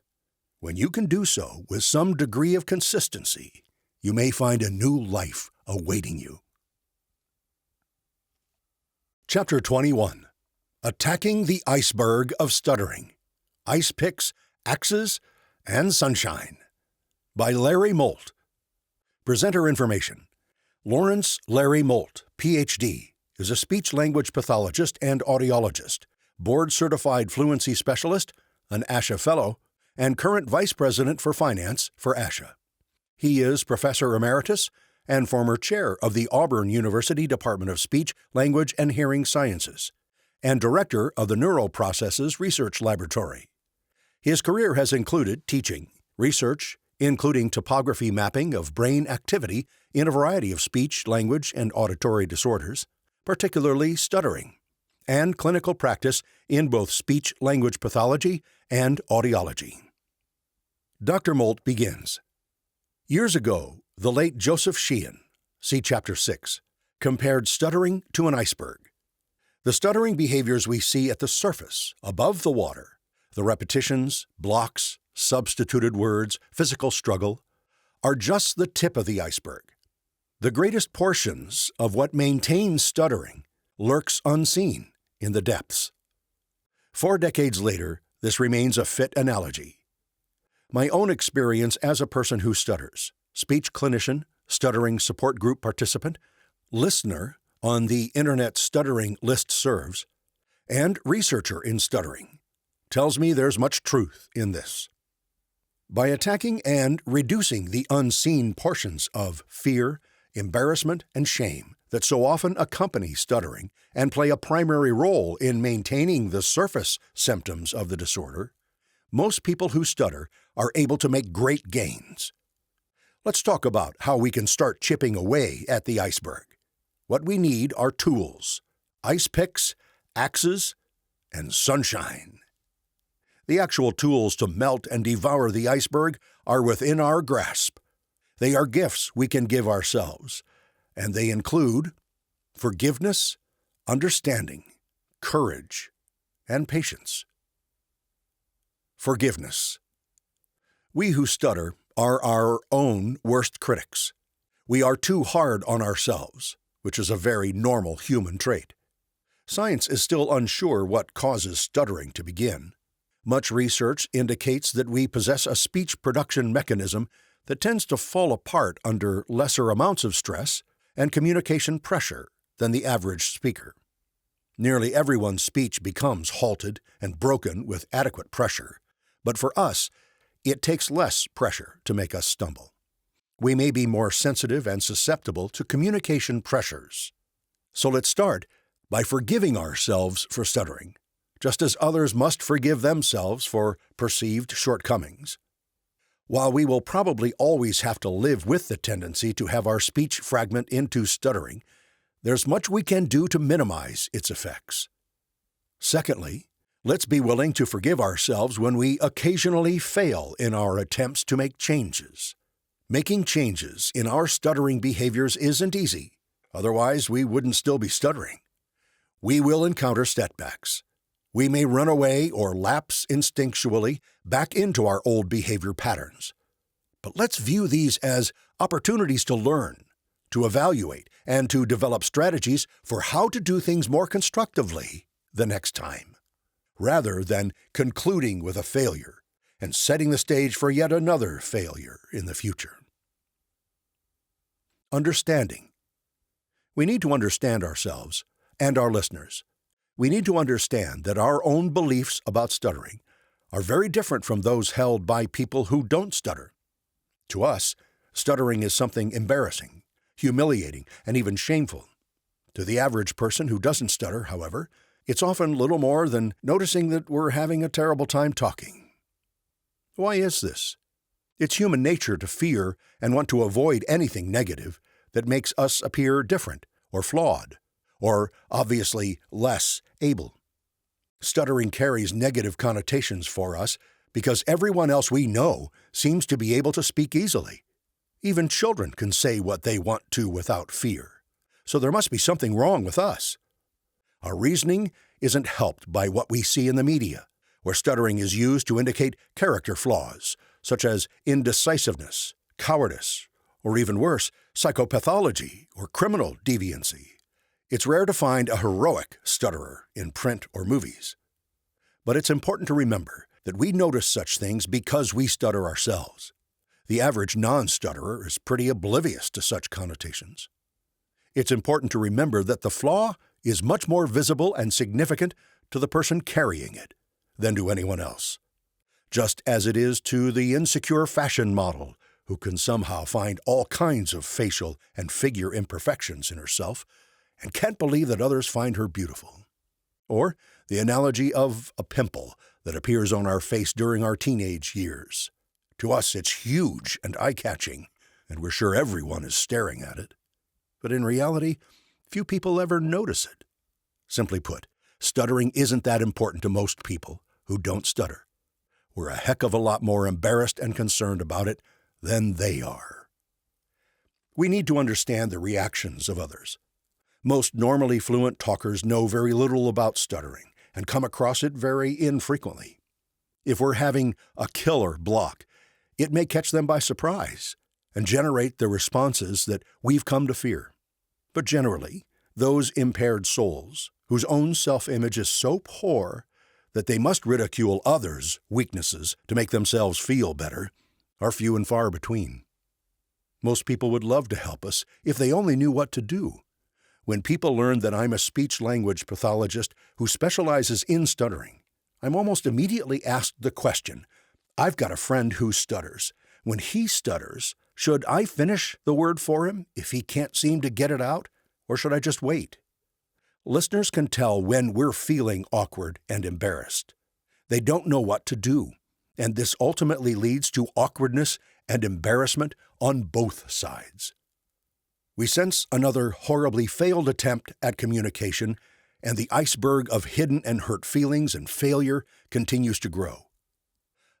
When you can do so with some degree of consistency, you may find a new life awaiting you. Chapter 21. Attacking the Iceberg of Stuttering. Ice Picks, Axes, and Sunshine. By Larry Molt. Presenter information. Lawrence Larry Molt, Ph.D., is a speech-language pathologist and audiologist, board-certified Fluency specialist, an ASHA Fellow, and current Vice President for Finance for ASHA. He is Professor Emeritus and former Chair of the Auburn University Department of Speech, Language, and Hearing Sciences, and Director of the Neural Processes Research Laboratory. His career has included teaching, research, including topography mapping of brain activity in a variety of speech, language, and auditory disorders, particularly stuttering, and clinical practice in both speech-language pathology and audiology. Dr. Molt begins. Years ago, the late Joseph Sheehan, see Chapter 6, compared stuttering to an iceberg. The stuttering behaviors we see at the surface, above the water, the repetitions, blocks, substituted words, physical struggle, are just the tip of the iceberg. The greatest portions of what maintains stuttering lurks unseen in the depths. 4 decades later, this remains a fit analogy. My own experience as a person who stutters, speech clinician, stuttering support group participant, listener on the Internet Stuttering listservs, and researcher in stuttering, tells me there's much truth in this. By attacking and reducing the unseen portions of fear, embarrassment, and shame that so often accompany stuttering and play a primary role in maintaining the surface symptoms of the disorder, most people who stutter are able to make great gains. Let's talk about how we can start chipping away at the iceberg. What we need are tools, ice picks, axes, and sunshine. The actual tools to melt and devour the iceberg are within our grasp. They are gifts we can give ourselves, and they include forgiveness, understanding, courage, and patience. Forgiveness. We who stutter are our own worst critics. We are too hard on ourselves, which is a very normal human trait. Science is still unsure what causes stuttering to begin. Much research indicates that we possess a speech production mechanism that tends to fall apart under lesser amounts of stress and communication pressure than the average speaker. Nearly everyone's speech becomes halted and broken with adequate pressure, but for us, it takes less pressure to make us stumble. We may be more sensitive and susceptible to communication pressures. So let's start by forgiving ourselves for stuttering, just as others must forgive themselves for perceived shortcomings. While we will probably always have to live with the tendency to have our speech fragment into stuttering, there's much we can do to minimize its effects. Secondly, let's be willing to forgive ourselves when we occasionally fail in our attempts to make changes. Making changes in our stuttering behaviors isn't easy, otherwise we wouldn't still be stuttering. We will encounter setbacks. We may run away or lapse instinctually back into our old behavior patterns. But let's view these as opportunities to learn, to evaluate, and to develop strategies for how to do things more constructively the next time, rather than concluding with a failure and setting the stage for yet another failure in the future. Understanding. We need to understand ourselves and our listeners. We need to understand that our own beliefs about stuttering are very different from those held by people who don't stutter. To us, stuttering is something embarrassing, humiliating, and even shameful. To the average person who doesn't stutter, however, it's often little more than noticing that we're having a terrible time talking. Why is this? It's human nature to fear and want to avoid anything negative that makes us appear different or flawed, or obviously less able. Stuttering carries negative connotations for us because everyone else we know seems to be able to speak easily. Even children can say what they want to without fear, so there must be something wrong with us. Our reasoning isn't helped by what we see in the media, where stuttering is used to indicate character flaws, such as indecisiveness, cowardice, or even worse, psychopathology or criminal deviancy. It's rare to find a heroic stutterer in print or movies. But it's important to remember that we notice such things because we stutter ourselves. The average non-stutterer is pretty oblivious to such connotations. It's important to remember that the flaw is much more visible and significant to the person carrying it than to anyone else, just as it is to the insecure fashion model who can somehow find all kinds of facial and figure imperfections in herself and can't believe that others find her beautiful. Or the analogy of a pimple that appears on our face during our teenage years. To us, it's huge and eye-catching, and we're sure everyone is staring at it. But in reality, few people ever notice it. Simply put, stuttering isn't that important to most people who don't stutter. We're a heck of a lot more embarrassed and concerned about it than they are. We need to understand the reactions of others. Most normally fluent talkers know very little about stuttering and come across it very infrequently. If we're having a killer block, it may catch them by surprise and generate the responses that we've come to fear. But generally, those impaired souls, whose own self-image is so poor that they must ridicule others' weaknesses to make themselves feel better, are few and far between. Most people would love to help us if they only knew what to do. When people learn that I'm a speech-language pathologist who specializes in stuttering, I'm almost immediately asked the question, I've got a friend who stutters. When he stutters, should I finish the word for him if he can't seem to get it out, or should I just wait? Listeners can tell when we're feeling awkward and embarrassed. They don't know what to do, and this ultimately leads to awkwardness and embarrassment on both sides. We sense another horribly failed attempt at communication, and the iceberg of hidden and hurt feelings and failure continues to grow.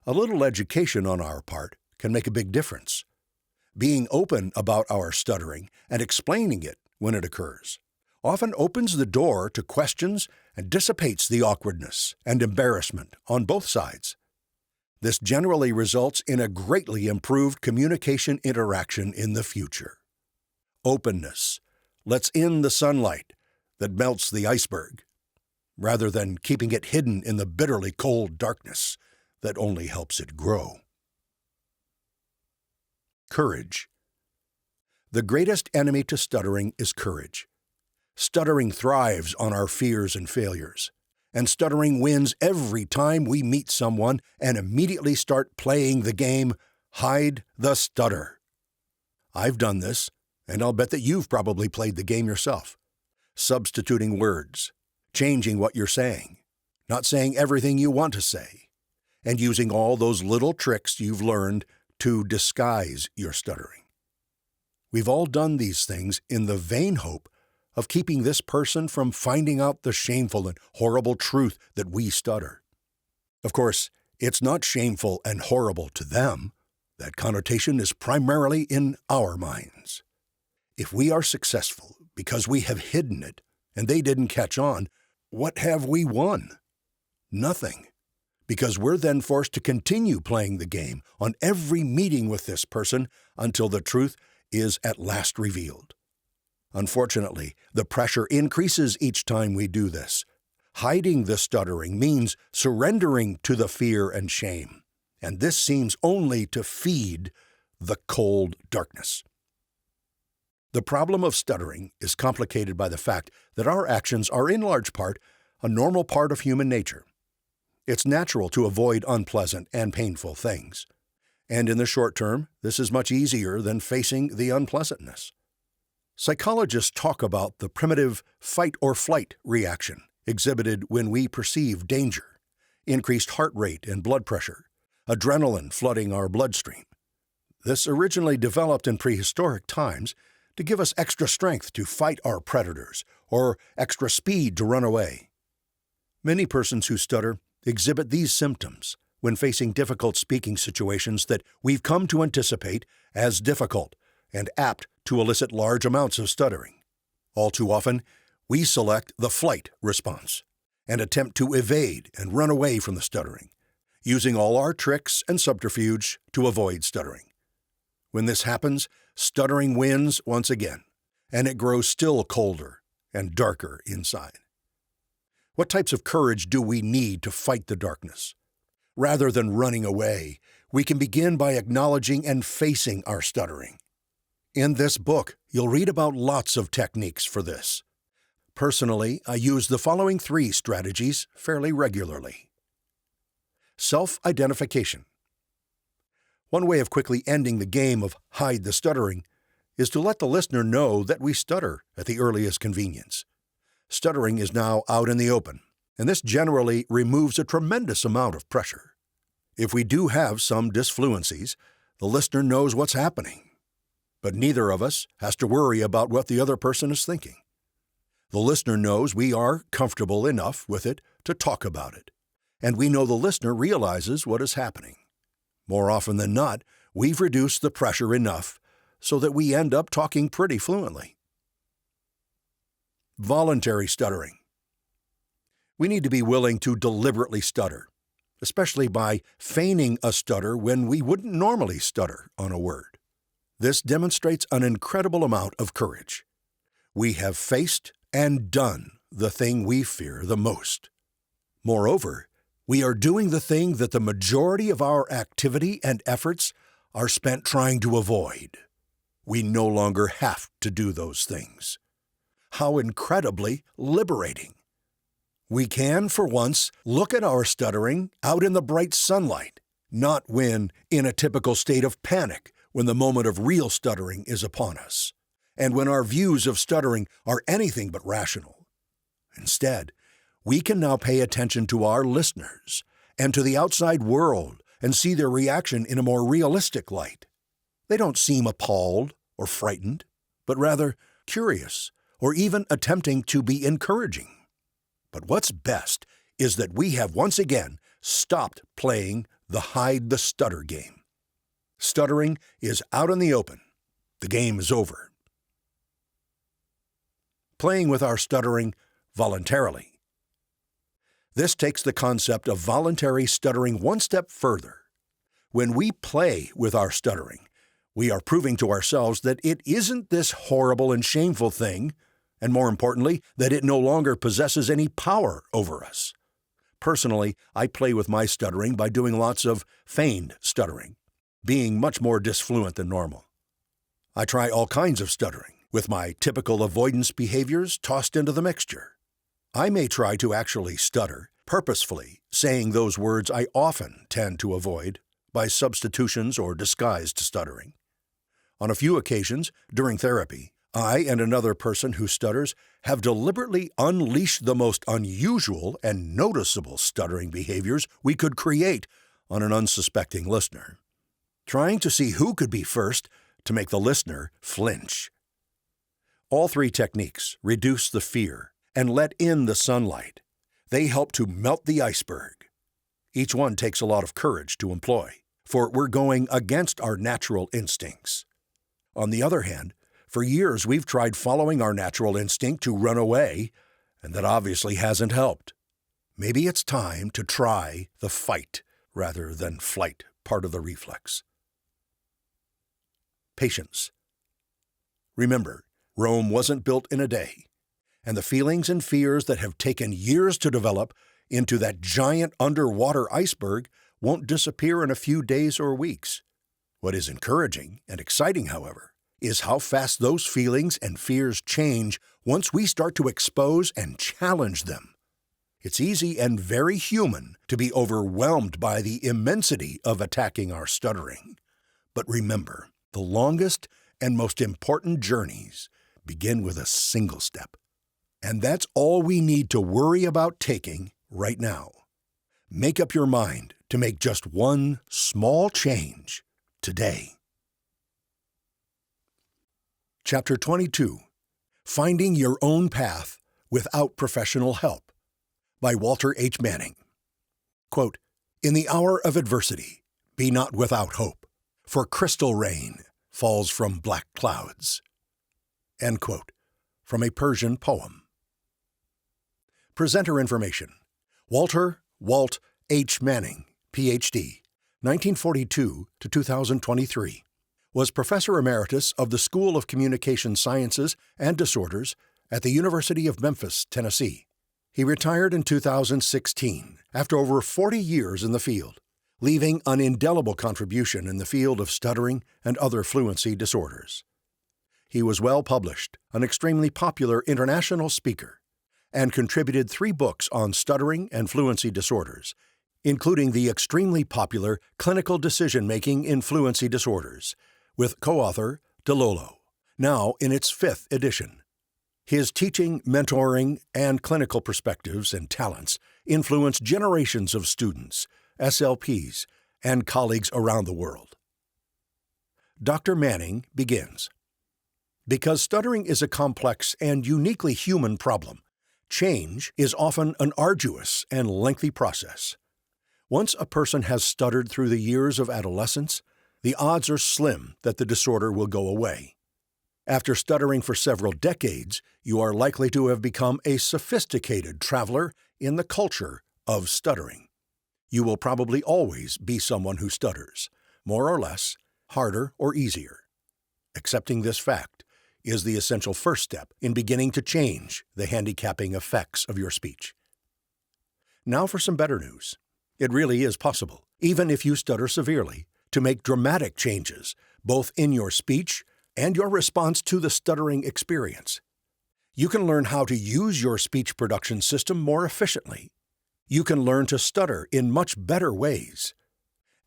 A little education on our part can make a big difference. Being open about our stuttering and explaining it when it occurs often opens the door to questions and dissipates the awkwardness and embarrassment on both sides. This generally results in a greatly improved communication interaction in the future. Openness lets in the sunlight that melts the iceberg, rather than keeping it hidden in the bitterly cold darkness that only helps it grow. Courage. The greatest enemy to stuttering is courage. Stuttering thrives on our fears and failures, and stuttering wins every time we meet someone and immediately start playing the game, Hide the Stutter. I've done this, and I'll bet that you've probably played the game yourself. Substituting words, changing what you're saying, not saying everything you want to say, and using all those little tricks you've learned to disguise your stuttering. We've all done these things in the vain hope of keeping this person from finding out the shameful and horrible truth that we stutter. Of course, it's not shameful and horrible to them. That connotation is primarily in our minds. If we are successful because we have hidden it and they didn't catch on, what have we won? Nothing. Because we're then forced to continue playing the game on every meeting with this person until the truth is at last revealed. Unfortunately, the pressure increases each time we do this. Hiding the stuttering means surrendering to the fear and shame, and this seems only to feed the cold darkness. The problem of stuttering is complicated by the fact that our actions are in large part a normal part of human nature. It's natural to avoid unpleasant and painful things, and in the short term, this is much easier than facing the unpleasantness. Psychologists talk about the primitive fight-or-flight reaction exhibited when we perceive danger, increased heart rate and blood pressure, adrenaline flooding our bloodstream. This originally developed in prehistoric times to give us extra strength to fight our predators or extra speed to run away. Many persons who stutter exhibit these symptoms when facing difficult speaking situations that we've come to anticipate as difficult and apt to elicit large amounts of stuttering. All too often, we select the flight response and attempt to evade and run away from the stuttering, using all our tricks and subterfuge to avoid stuttering. When this happens, stuttering wins once again, and it grows still colder and darker inside. What types of courage do we need to fight the darkness? Rather than running away, we can begin by acknowledging and facing our stuttering. In this book, you'll read about lots of techniques for this. Personally, I use the following 3 strategies fairly regularly. Self-identification. One way of quickly ending the game of hide the stuttering is to let the listener know that we stutter at the earliest convenience. Stuttering is now out in the open, and this generally removes a tremendous amount of pressure. If we do have some disfluencies, the listener knows what's happening, but neither of us has to worry about what the other person is thinking. The listener knows we are comfortable enough with it to talk about it, and we know the listener realizes what is happening. More often than not, we've reduced the pressure enough so that we end up talking pretty fluently. Voluntary stuttering. We need to be willing to deliberately stutter, especially by feigning a stutter when we wouldn't normally stutter on a word. This demonstrates an incredible amount of courage. We have faced and done the thing we fear the most. Moreover, we are doing the thing that the majority of our activity and efforts are spent trying to avoid. We no longer have to do those things. How incredibly liberating. We can, for once, look at our stuttering out in the bright sunlight, not when in a typical state of panic when the moment of real stuttering is upon us, and when our views of stuttering are anything but rational. Instead, we can now pay attention to our listeners and to the outside world and see their reaction in a more realistic light. They don't seem appalled or frightened, but rather curious or even attempting to be encouraging. But what's best is that we have once again stopped playing the hide the stutter game. Stuttering is out in the open. The game is over. Playing with our stuttering voluntarily. This takes the concept of voluntary stuttering one step further. When we play with our stuttering, we are proving to ourselves that it isn't this horrible and shameful thing, and more importantly, that it no longer possesses any power over us. Personally, I play with my stuttering by doing lots of feigned stuttering, being much more disfluent than normal. I try all kinds of stuttering, with my typical avoidance behaviors tossed into the mixture. I may try to actually stutter, purposefully saying those words I often tend to avoid by substitutions or disguised stuttering. On a few occasions, during therapy, I and another person who stutters have deliberately unleashed the most unusual and noticeable stuttering behaviors we could create on an unsuspecting listener, trying to see who could be first to make the listener flinch. All 3 techniques reduce the fear and let in the sunlight. They help to melt the iceberg. Each one takes a lot of courage to employ, for we're going against our natural instincts. On the other hand, for years we've tried following our natural instinct to run away and that obviously hasn't helped. Maybe it's time to try the fight rather than flight part of the reflex. Patience. Remember, Rome wasn't built in a day, and the feelings and fears that have taken years to develop into that giant underwater iceberg won't disappear in a few days or weeks. What is encouraging and exciting, however, is how fast those feelings and fears change once we start to expose and challenge them. It's easy and very human to be overwhelmed by the immensity of attacking our stuttering. But remember, the longest and most important journeys begin with a single step. And that's all we need to worry about taking right now. Make up your mind to make just one small change today. Chapter 22. Finding Your Own Path Without Professional Help by Walter H. Manning. Quote, "In the hour of adversity, be not without hope, for crystal rain falls from black clouds." End quote. From a Persian poem. Presenter information. Walt H. Manning, Ph.D., 1942 to 2023, was Professor Emeritus of the School of Communication Sciences and Disorders at the University of Memphis, Tennessee. He retired in 2016 after over 40 years in the field, leaving an indelible contribution in the field of stuttering and other fluency disorders. He was well published, an extremely popular international speaker, and contributed 3 books on stuttering and fluency disorders, including the extremely popular Clinical Decision-Making in Fluency Disorders, with co-author DeLolo, now in its 5th edition. His teaching, mentoring, and clinical perspectives and talents influence generations of students, SLPs, and colleagues around the world. Dr. Manning begins. Because stuttering is a complex and uniquely human problem, change is often an arduous and lengthy process. Once a person has stuttered through the years of adolescence, the odds are slim that the disorder will go away. After stuttering for several decades, you are likely to have become a sophisticated traveler in the culture of stuttering. You will probably always be someone who stutters, more or less, harder or easier. Accepting this fact is the essential first step in beginning to change the handicapping effects of your speech. Now for some better news. It really is possible, even if you stutter severely, to make dramatic changes, both in your speech and your response to the stuttering experience. You can learn how to use your speech production system more efficiently. You can learn to stutter in much better ways.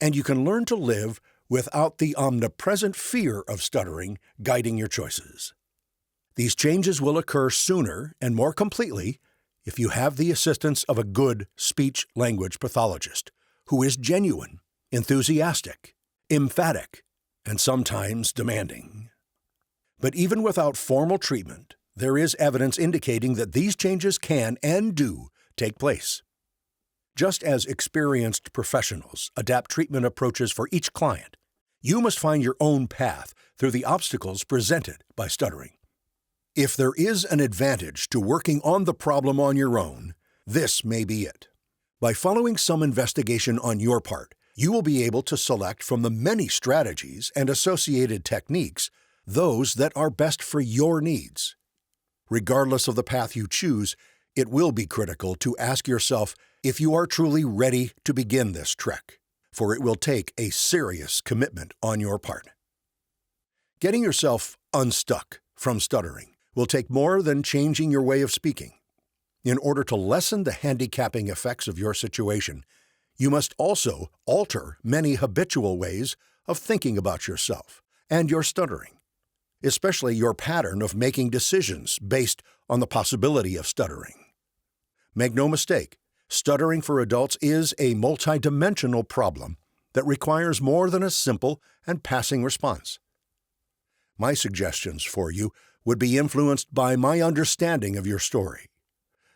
And you can learn to live without the omnipresent fear of stuttering guiding your choices. These changes will occur sooner and more completely if you have the assistance of a good speech-language pathologist who is genuine, enthusiastic, emphatic, and sometimes demanding. But even without formal treatment, there is evidence indicating that these changes can and do take place. Just as experienced professionals adapt treatment approaches for each client, you must find your own path through the obstacles presented by stuttering. If there is an advantage to working on the problem on your own, this may be it. By following some investigation on your part, you will be able to select from the many strategies and associated techniques those that are best for your needs. Regardless of the path you choose, it will be critical to ask yourself if you are truly ready to begin this trek, for it will take a serious commitment on your part. Getting yourself unstuck from stuttering will take more than changing your way of speaking. In order to lessen the handicapping effects of your situation, you must also alter many habitual ways of thinking about yourself and your stuttering, especially your pattern of making decisions based on the possibility of stuttering. Make no mistake, stuttering for adults is a multidimensional problem that requires more than a simple and passing response. My suggestions for you would be influenced by my understanding of your story.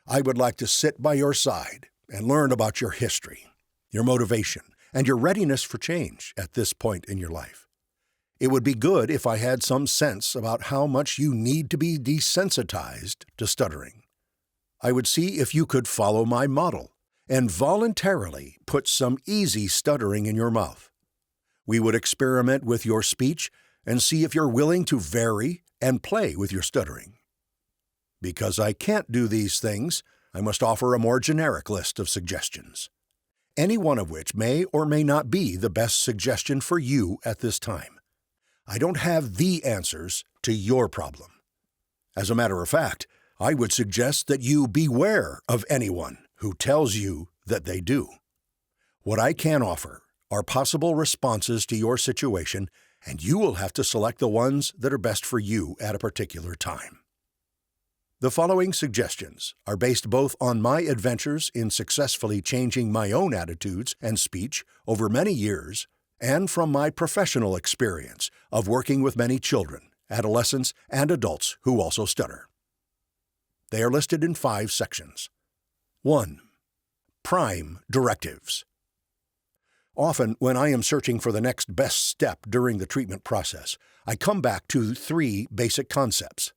I would like to sit by your side and learn about your history, your motivation, and your readiness for change at this point in your life. It would be good if I had some sense about how much you need to be desensitized to stuttering. I would see if you could follow my model and voluntarily put some easy stuttering in your mouth. We would experiment with your speech and see if you're willing to vary and play with your stuttering. Because I can't do these things, I must offer a more generic list of suggestions, any one of which may or may not be the best suggestion for you at this time. I don't have the answers to your problem. As a matter of fact, I would suggest that you beware of anyone who tells you that they do. What I can offer are possible responses to your situation, and you will have to select the ones that are best for you at a particular time. The following suggestions are based both on my adventures in successfully changing my own attitudes and speech over many years and from my professional experience of working with many children, adolescents, and adults who also stutter. They are listed in 5 sections. 1. Prime directives. Often, when I am searching for the next best step during the treatment process, I come back to 3 basic concepts.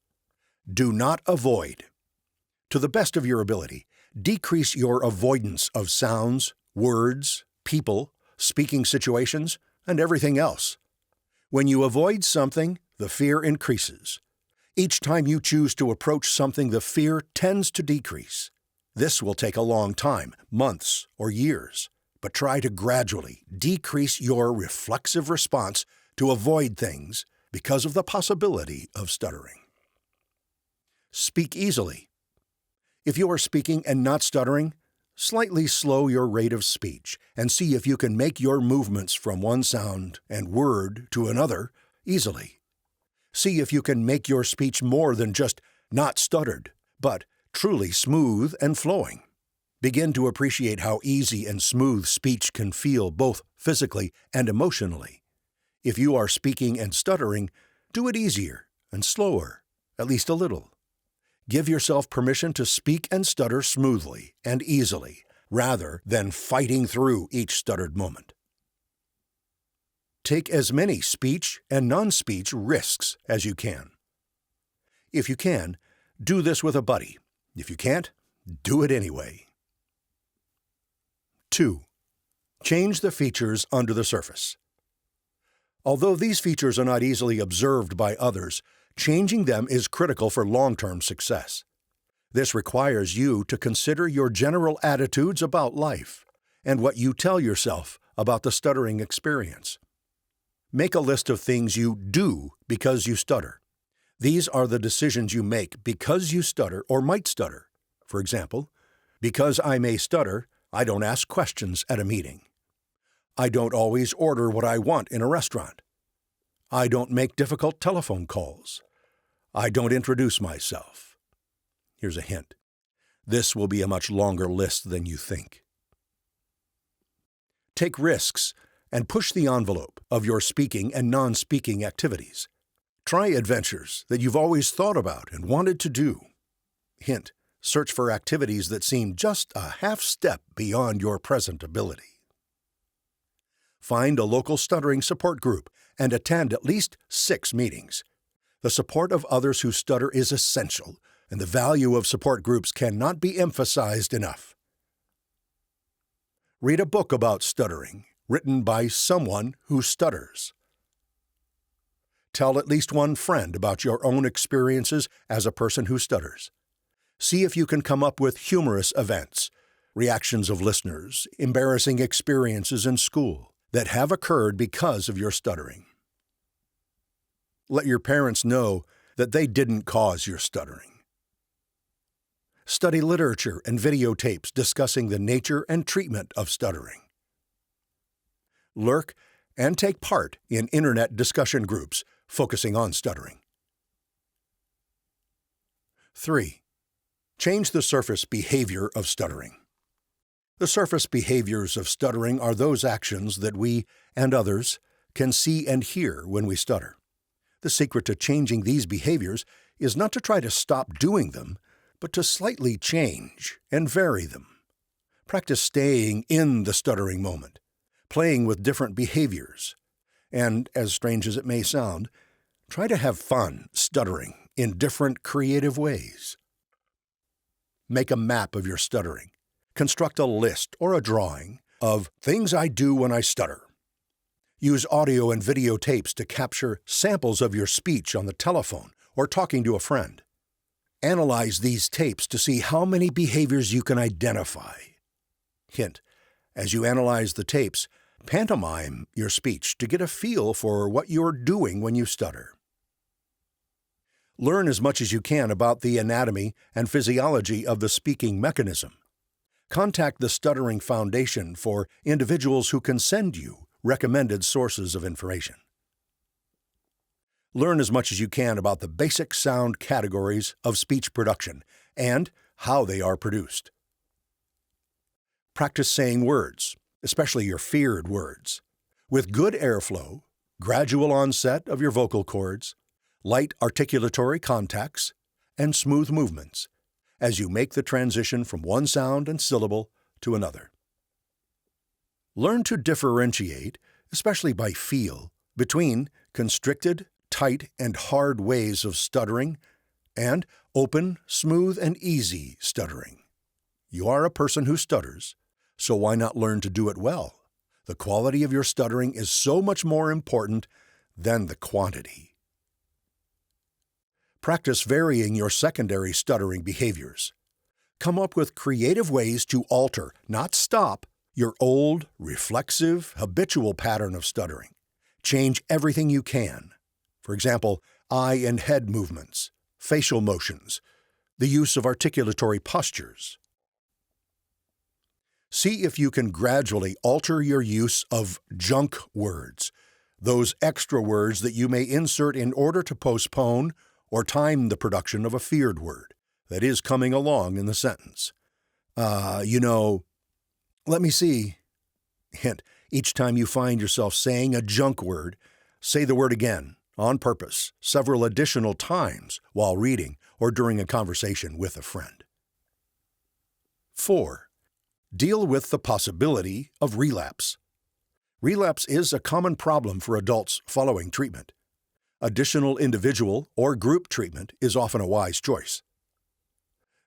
Do not avoid. To the best of your ability, decrease your avoidance of sounds, words, people, speaking situations, and everything else. When you avoid something, the fear increases. Each time you choose to approach something, the fear tends to decrease. This will take a long time, months or years, but try to gradually decrease your reflexive response to avoid things because of the possibility of stuttering. Speak easily. If you are speaking and not stuttering, slightly slow your rate of speech and see if you can make your movements from one sound and word to another easily. See if you can make your speech more than just not stuttered, but truly smooth and flowing. Begin to appreciate how easy and smooth speech can feel both physically and emotionally. If you are speaking and stuttering, do it easier and slower, at least a little. Give yourself permission to speak and stutter smoothly and easily, rather than fighting through each stuttered moment. Take as many speech and non-speech risks as you can. If you can, do this with a buddy. If you can't, do it anyway. 2. Change the features under the surface. Although these features are not easily observed by others, changing them is critical for long-term success. This requires you to consider your general attitudes about life and what you tell yourself about the stuttering experience. Make a list of things you do because you stutter. These are the decisions you make because you stutter or might stutter. For example, because I may stutter, I don't ask questions at a meeting. I don't always order what I want in a restaurant. I don't make difficult telephone calls. I don't introduce myself. Here's a hint. This will be a much longer list than you think. Take risks and push the envelope of your speaking and non-speaking activities. Try adventures that you've always thought about and wanted to do. Hint, search for activities that seem just a half step beyond your present ability. Find a local stuttering support group and attend at least 6 meetings. The support of others who stutter is essential, and the value of support groups cannot be emphasized enough. Read a book about stuttering, written by someone who stutters. Tell at least one friend about your own experiences as a person who stutters. See if you can come up with humorous events, reactions of listeners, embarrassing experiences in school that have occurred because of your stuttering. Let your parents know that they didn't cause your stuttering. Study literature and videotapes discussing the nature and treatment of stuttering. Lurk and take part in internet discussion groups focusing on stuttering. 3. Change the surface behavior of stuttering. The surface behaviors of stuttering are those actions that we and others can see and hear when we stutter. The secret to changing these behaviors is not to try to stop doing them, but to slightly change and vary them. Practice staying in the stuttering moment, playing with different behaviors, and, as strange as it may sound, try to have fun stuttering in different creative ways. Make a map of your stuttering. Construct a list or a drawing of things I do when I stutter. Use audio and video tapes to capture samples of your speech on the telephone or talking to a friend. Analyze these tapes to see how many behaviors you can identify. Hint: as you analyze the tapes, pantomime your speech to get a feel for what you're doing when you stutter. Learn as much as you can about the anatomy and physiology of the speaking mechanism. Contact the Stuttering Foundation for individuals who can send you recommended sources of information. Learn as much as you can about the basic sound categories of speech production and how they are produced. Practice saying words, especially your feared words, with good airflow, gradual onset of your vocal cords, light articulatory contacts, and smooth movements as you make the transition from one sound and syllable to another. Learn to differentiate, especially by feel, between constricted, tight, and hard ways of stuttering and open, smooth, and easy stuttering. You are a person who stutters, so why not learn to do it well? The quality of your stuttering is so much more important than the quantity. Practice varying your secondary stuttering behaviors. Come up with creative ways to alter, not stop, your old, reflexive, habitual pattern of stuttering. Change everything you can. For example, eye and head movements, facial motions, the use of articulatory postures. See if you can gradually alter your use of junk words, those extra words that you may insert in order to postpone or time the production of a feared word that is coming along in the sentence. Let me see. Hint: each time you find yourself saying a junk word, say the word again, on purpose, several additional times while reading or during a conversation with a friend. 4. Deal with the possibility of relapse. Relapse is a common problem for adults following treatment. Additional individual or group treatment is often a wise choice.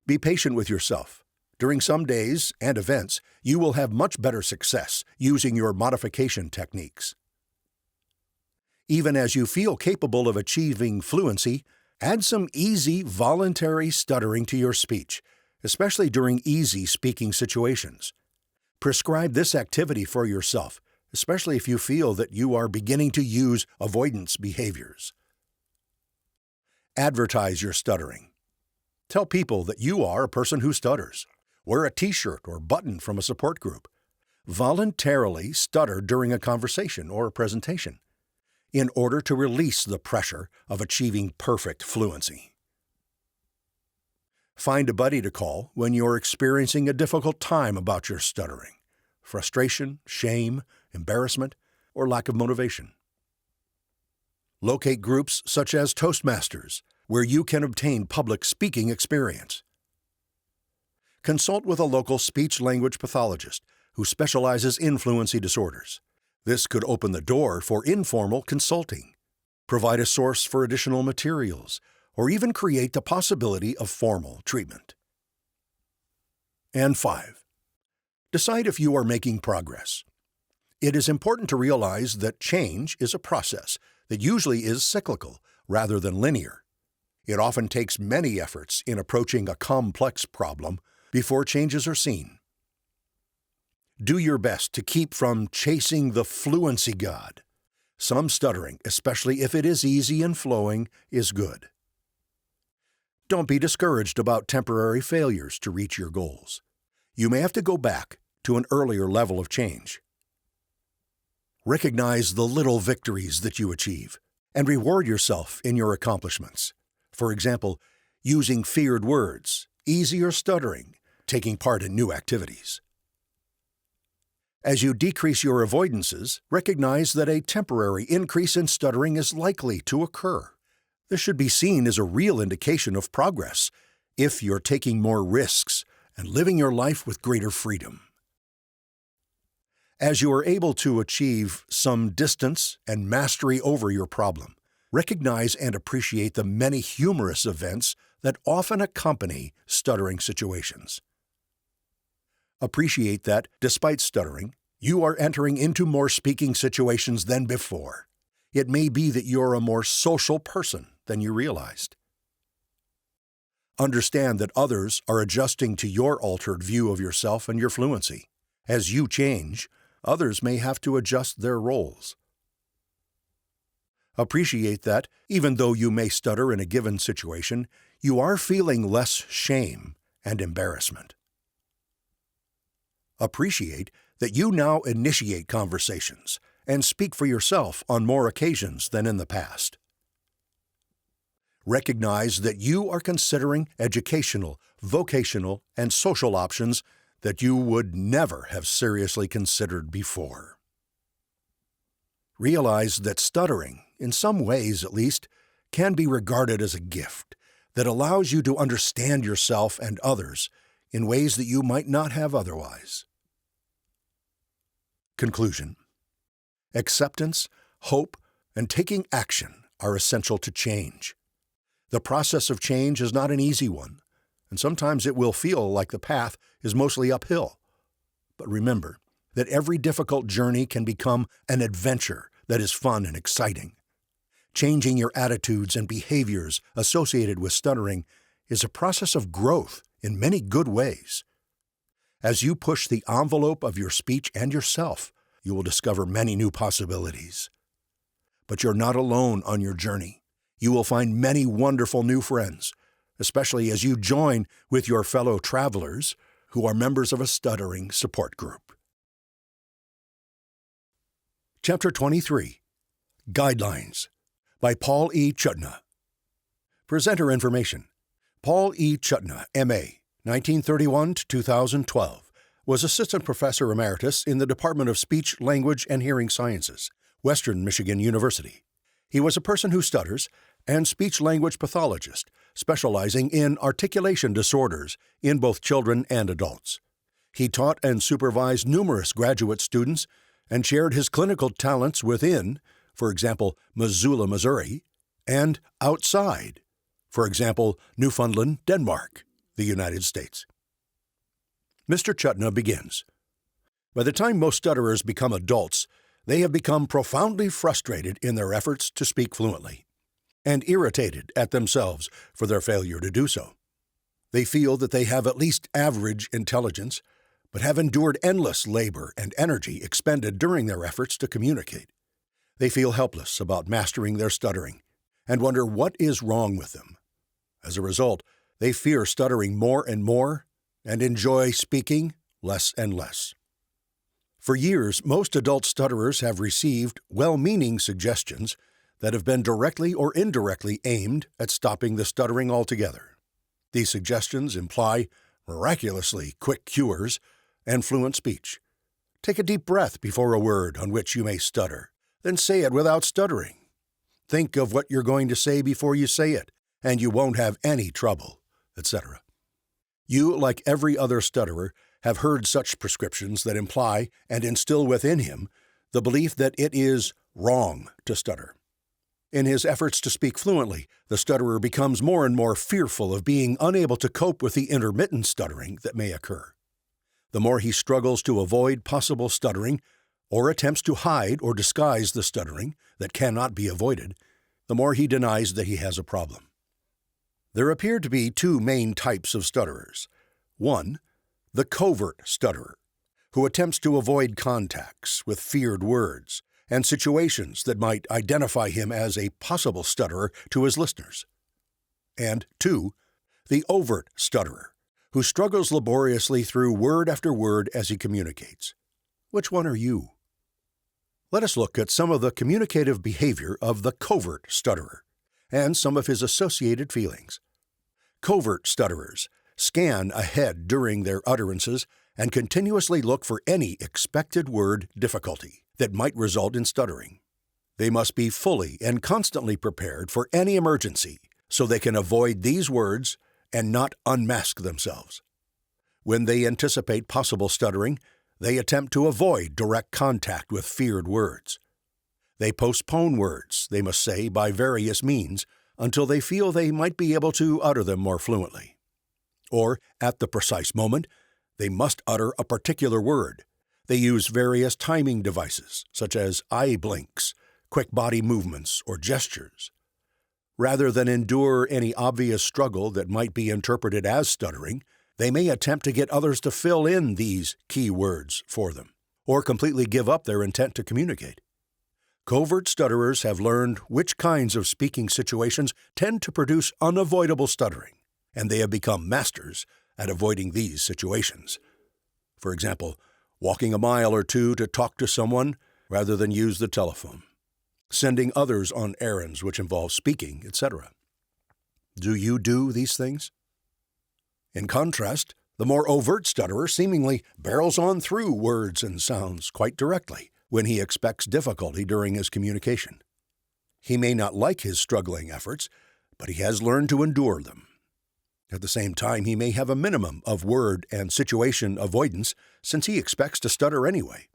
Be patient with yourself. During some days and events, you will have much better success using your modification techniques. Even as you feel capable of achieving fluency, add some easy, voluntary stuttering to your speech, especially during easy speaking situations. Prescribe this activity for yourself, especially if you feel that you are beginning to use avoidance behaviors. Advertise your stuttering. Tell people that you are a person who stutters. Wear a t-shirt or button from a support group. Voluntarily stutter during a conversation or a presentation in order to release the pressure of achieving perfect fluency. Find a buddy to call when you're experiencing a difficult time about your stuttering, frustration, shame, embarrassment, or lack of motivation. Locate groups such as Toastmasters, where you can obtain public speaking experience. Consult with a local speech-language pathologist who specializes in fluency disorders. This could open the door for informal consulting, provide a source for additional materials, or even create the possibility of formal treatment. And 5. Decide if you are making progress. It is important to realize that change is a process that usually is cyclical rather than linear. It often takes many efforts in approaching a complex problem before changes are seen. Do your best to keep from chasing the fluency god. Some stuttering, especially if it is easy and flowing, is good. Don't be discouraged about temporary failures to reach your goals. You may have to go back to an earlier level of change. Recognize the little victories that you achieve and reward yourself in your accomplishments. For example, using feared words, easier stuttering, taking part in new activities. As you decrease your avoidances, recognize that a temporary increase in stuttering is likely to occur. This should be seen as a real indication of progress if you're taking more risks and living your life with greater freedom. As you are able to achieve some distance and mastery over your problem, Recognize and appreciate the many humorous events that often accompany stuttering situations. Appreciate that, despite stuttering, you are entering into more speaking situations than before. It may be that you're a more social person than you realized. Understand that others are adjusting to your altered view of yourself and your fluency. As you change, others may have to adjust their roles. Appreciate that, even though you may stutter in a given situation, you are feeling less shame and embarrassment. Appreciate that you now initiate conversations and speak for yourself on more occasions than in the past. Recognize that you are considering educational, vocational, and social options that you would never have seriously considered before. Realize that stuttering, in some ways at least, can be regarded as a gift that allows you to understand yourself and others in ways that you might not have otherwise. Conclusion. Acceptance, hope, and taking action are essential to change. The process of change is not an easy one, and sometimes it will feel like the path is mostly uphill. But remember that every difficult journey can become an adventure that is fun and exciting. Changing your attitudes and behaviors associated with stuttering is a process of growth in many good ways. As you push the envelope of your speech and yourself, you will discover many new possibilities. But you're not alone on your journey. You will find many wonderful new friends, especially as you join with your fellow travelers who are members of a stuttering support group. Chapter 23, Guidelines, by Paul E. Chutna. Presenter information. Paul E. Chutna, M.A., 1931 to 2012, was Assistant Professor Emeritus in the Department of Speech, Language, and Hearing Sciences, Western Michigan University. He was a person who stutters and speech-language pathologist, specializing in articulation disorders in both children and adults. He taught and supervised numerous graduate students and shared his clinical talents within, for example, Missoula, Missouri, and outside, for example, Newfoundland, Denmark, the United States. Mr. Chutna begins. By the time most stutterers become adults, they have become profoundly frustrated in their efforts to speak fluently, and irritated at themselves for their failure to do so. They feel that they have at least average intelligence, but have endured endless labor and energy expended during their efforts to communicate. They feel helpless about mastering their stuttering, and wonder what is wrong with them. As a result, they fear stuttering more and more, and enjoy speaking less and less. For years, most adult stutterers have received well-meaning suggestions that have been directly or indirectly aimed at stopping the stuttering altogether. These suggestions imply miraculously quick cures and fluent speech. Take a deep breath before a word on which you may stutter, then say it without stuttering. Think of what you're going to say before you say it, and you won't have any trouble, etc. You, like every other stutterer, have heard such prescriptions that imply and instill within him the belief that it is wrong to stutter. In his efforts to speak fluently, the stutterer becomes more and more fearful of being unable to cope with the intermittent stuttering that may occur. The more he struggles to avoid possible stuttering, or attempts to hide or disguise the stuttering that cannot be avoided, the more he denies that he has a problem. There appear to be two main types of stutterers. One, the covert stutterer, who attempts to avoid contacts with feared words and situations that might identify him as a possible stutterer to his listeners. And two, the overt stutterer, who struggles laboriously through word after word as he communicates. Which one are you? Let us look at some of the communicative behavior of the covert stutterer and some of his associated feelings. Covert stutterers scan ahead during their utterances and continuously look for any expected word difficulty that might result in stuttering. They must be fully and constantly prepared for any emergency so they can avoid these words and not unmask themselves. When they anticipate possible stuttering, they attempt to avoid direct contact with feared words. They postpone words they must say by various means until they feel they might be able to utter them more fluently. Or, at the precise moment, they must utter a particular word. They use various timing devices, such as eye blinks, quick body movements, or gestures. Rather than endure any obvious struggle that might be interpreted as stuttering, they may attempt to get others to fill in these key words for them, or completely give up their intent to communicate. Covert stutterers have learned which kinds of speaking situations tend to produce unavoidable stuttering, and they have become masters at avoiding these situations. For example, walking a mile or two to talk to someone rather than use the telephone, sending others on errands which involve speaking, etc. Do you do these things? In contrast, the more overt stutterer seemingly barrels on through words and sounds quite directly when he expects difficulty during his communication. He may not like his struggling efforts, but he has learned to endure them. At the same time, he may have a minimum of word and situation avoidance since he expects to stutter anyway.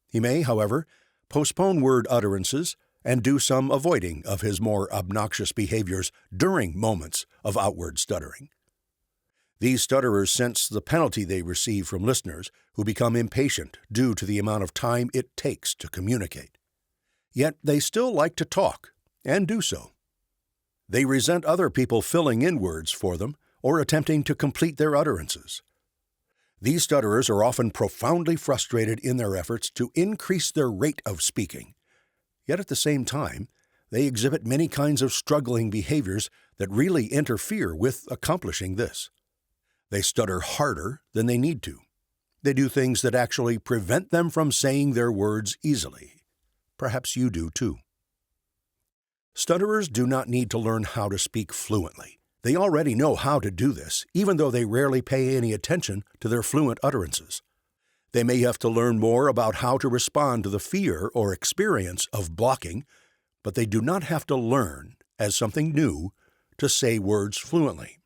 He may, however, postpone word utterances and do some avoiding of his more obnoxious behaviors during moments of outward stuttering. These stutterers sense the penalty they receive from listeners who become impatient due to the amount of time it takes to communicate. Yet they still like to talk, and do so. They resent other people filling in words for them or attempting to complete their utterances. These stutterers are often profoundly frustrated in their efforts to increase their rate of speaking. Yet at the same time, they exhibit many kinds of struggling behaviors that really interfere with accomplishing this. They stutter harder than they need to. They do things that actually prevent them from saying their words easily. Perhaps you do too. Stutterers do not need to learn how to speak fluently. They already know how to do this, even though they rarely pay any attention to their fluent utterances. They may have to learn more about how to respond to the fear or experience of blocking, but they do not have to learn, as something new, to say words fluently.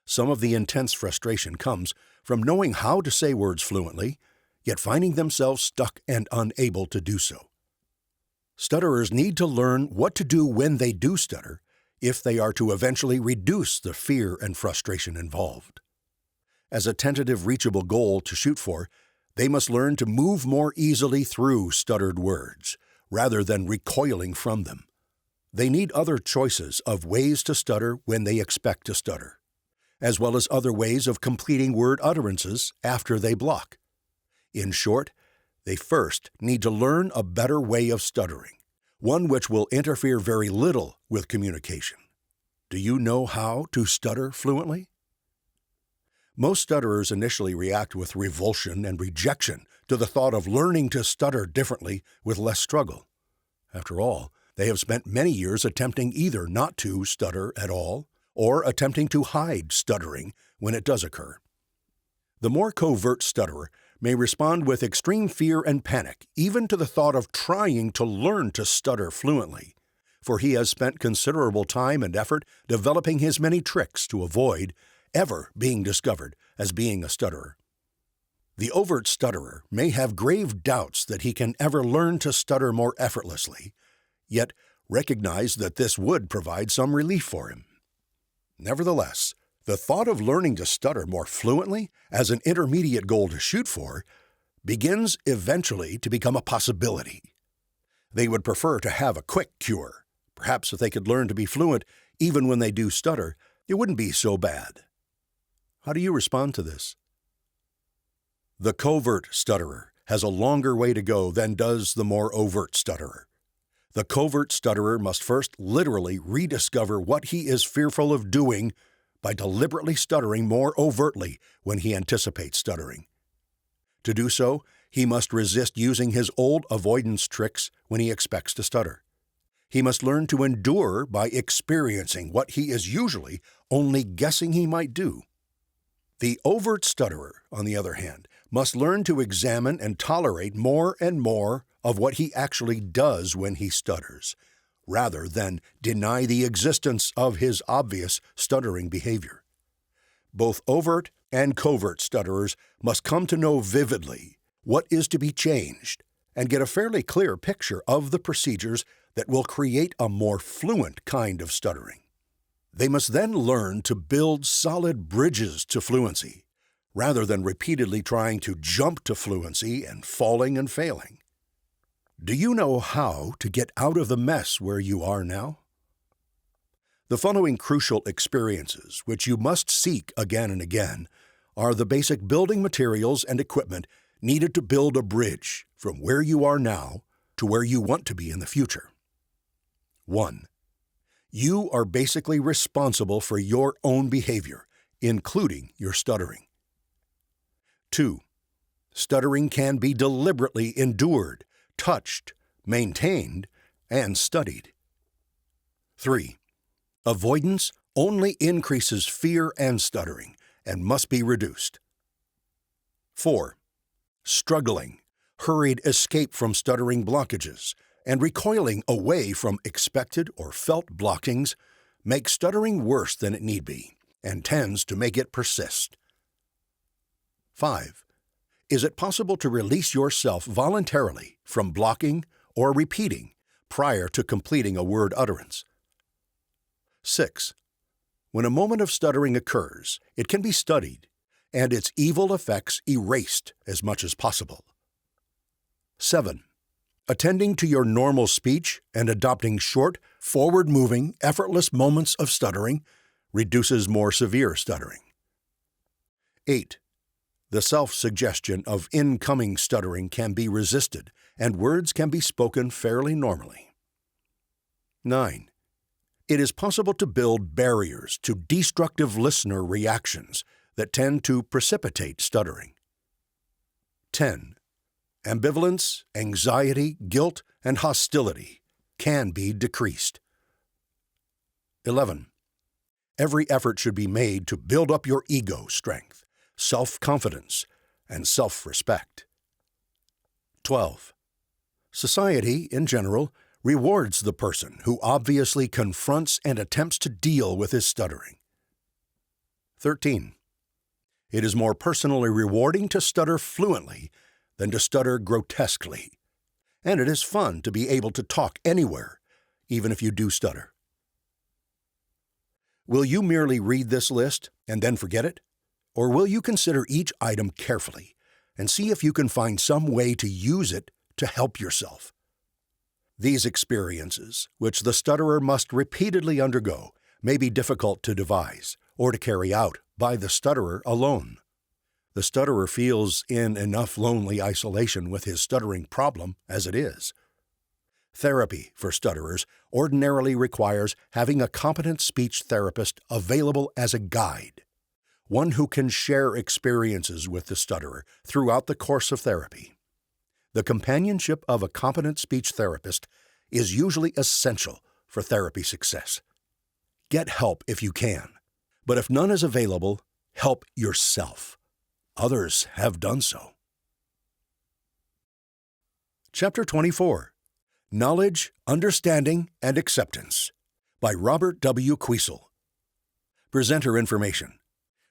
Some of the intense frustration comes from knowing how to say words fluently, yet finding themselves stuck and unable to do so. Stutterers need to learn what to do when they do stutter if they are to eventually reduce the fear and frustration involved. As a tentative reachable goal to shoot for, they must learn to move more easily through stuttered words, rather than recoiling from them. They need other choices of ways to stutter when they expect to stutter, as well as other ways of completing word utterances after they block. In short, they first need to learn a better way of stuttering, one which will interfere very little with communication. Do you know how to stutter fluently? Most stutterers initially react with revulsion and rejection to the thought of learning to stutter differently with less struggle. After all, they have spent many years attempting either not to stutter at all or attempting to hide stuttering when it does occur. The more covert stutterer may respond with extreme fear and panic, even to the thought of trying to learn to stutter fluently, for he has spent considerable time and effort developing his many tricks to avoid ever being discovered as being a stutterer. The overt stutterer may have grave doubts that he can ever learn to stutter more effortlessly, yet recognize that this would provide some relief for him. Nevertheless, the thought of learning to stutter more fluently as an intermediate goal to shoot for begins eventually to become a possibility. They would prefer to have a quick cure. Perhaps if they could learn to be fluent even when they do stutter, it wouldn't be so bad. How do you respond to this? The covert stutterer has a longer way to go than does the more overt stutterer. The covert stutterer must first literally rediscover what he is fearful of doing by deliberately stuttering more overtly when he anticipates stuttering. To do so, he must resist using his old avoidance tricks when he expects to stutter. He must learn to endure by experiencing what he is usually only guessing he might do. The overt stutterer, on the other hand, must learn to examine and tolerate more and more of what he actually does when he stutters, rather than deny the existence of his obvious stuttering behavior. Both overt and covert stutterers must come to know vividly what is to be changed and get a fairly clear picture of the procedures that will create a more fluent kind of stuttering. They must then learn to build solid bridges to fluency, rather than repeatedly trying to jump to fluency and falling and failing. Do you know how to get out of the mess where you are now? The following crucial experiences, which you must seek again and again, are the basic building materials and equipment needed to build a bridge from where you are now to where you want to be in the future. 1. You are basically responsible for your own behavior, including your stuttering. 2. Stuttering can be deliberately endured, touched, maintained, and studied. 3. Avoidance only increases fear and stuttering and must be reduced. 4. Struggling, hurried escape from stuttering blockages, and recoiling away from expected or felt blockings makes stuttering worse than it need be and tends to make it persist. 5. Is it possible to release yourself voluntarily from blocking or repeating prior to completing a word utterance? 6. When a moment of stuttering occurs, it can be studied and its evil effects erased as much as possible. 7. Attending to your normal speech and adopting short, forward-moving, effortless moments of stuttering reduces more severe stuttering. 8. The self-suggestion of incoming stuttering can be resisted, and words can be spoken fairly normally. 9. It is possible to build barriers to destructive listener reactions that tend to precipitate stuttering. 10. Ambivalence, anxiety, guilt, and hostility can be decreased. 11. Every effort should be made to build up your ego strength, self-confidence, and self-respect. 12. Society, in general, rewards the person who obviously confronts and attempts to deal with his stuttering. 13. It is more personally rewarding to stutter fluently than to stutter grotesquely, and it is fun to be able to talk anywhere, even if you do stutter. Will you merely read this list and then forget it? Or will you consider each item carefully and see if you can find some way to use it to help yourself? These experiences, which the stutterer must repeatedly undergo, may be difficult to devise or to carry out by the stutterer alone. The stutterer feels in enough lonely isolation with his stuttering problem as it is. Therapy for stutterers ordinarily requires having a competent speech therapist available as a guide, one who can share experiences with the stutterer throughout the course of therapy. The companionship of a competent speech therapist is usually essential for therapy success. Get help if you can, but if none is available, help yourself. Others have done so. Chapter 24. Knowledge, Understanding, and Acceptance by Robert W. Quiesel. Presenter information.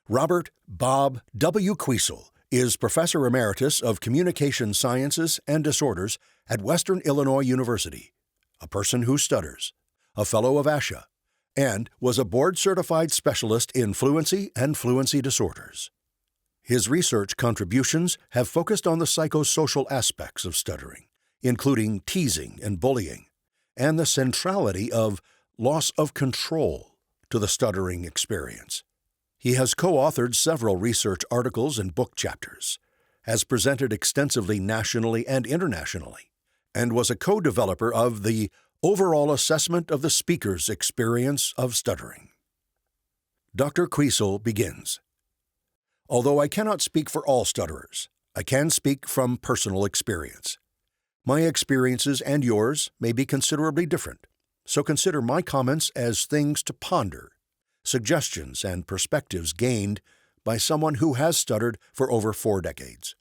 Robert Bob W. Quiesel is Professor Emeritus of Communication Sciences and Disorders at Western Illinois University, a person who stutters, a Fellow of ASHA, and was a board-certified specialist in fluency and fluency disorders. His research contributions have focused on the psychosocial aspects of stuttering, including teasing and bullying, and the centrality of loss of control to the stuttering experience. He has co-authored several research articles and book chapters, has presented extensively nationally and internationally, and was a co-developer of the Overall Assessment of the Speaker's Experience of Stuttering. Dr. Quiesel begins. Although I cannot speak for all stutterers, I can speak from personal experience. My experiences and yours may be considerably different, so consider my comments as things to ponder, suggestions and perspectives gained by someone who has stuttered for over 4 decades.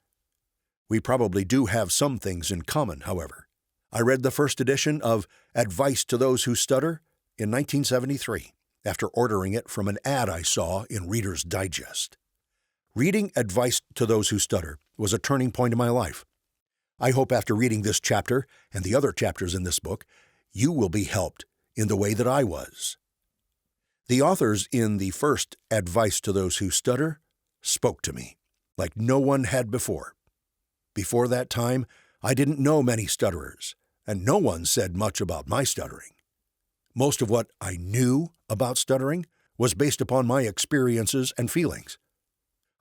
We probably do have some things in common, however. I read the first edition of Advice to Those Who Stutter in 1973, after ordering it from an ad I saw in Reader's Digest. Reading Advice to Those Who Stutter was a turning point in my life. I hope after reading this chapter and the other chapters in this book, you will be helped in the way that I was. The authors in the first Advice to Those Who Stutter spoke to me like no one had before. Before that time, I didn't know many stutterers, and no one said much about my stuttering. Most of what I knew about stuttering was based upon my experiences and feelings.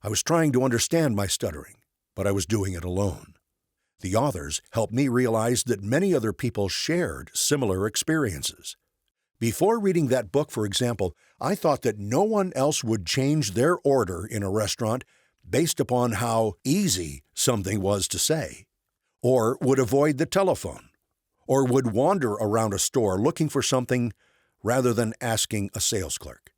I was trying to understand my stuttering, but I was doing it alone. The authors helped me realize that many other people shared similar experiences. Before reading that book, for example, I thought that no one else would change their order in a restaurant based upon how easy something was to say, or would avoid the telephone, or would wander around a store looking for something rather than asking a sales clerk,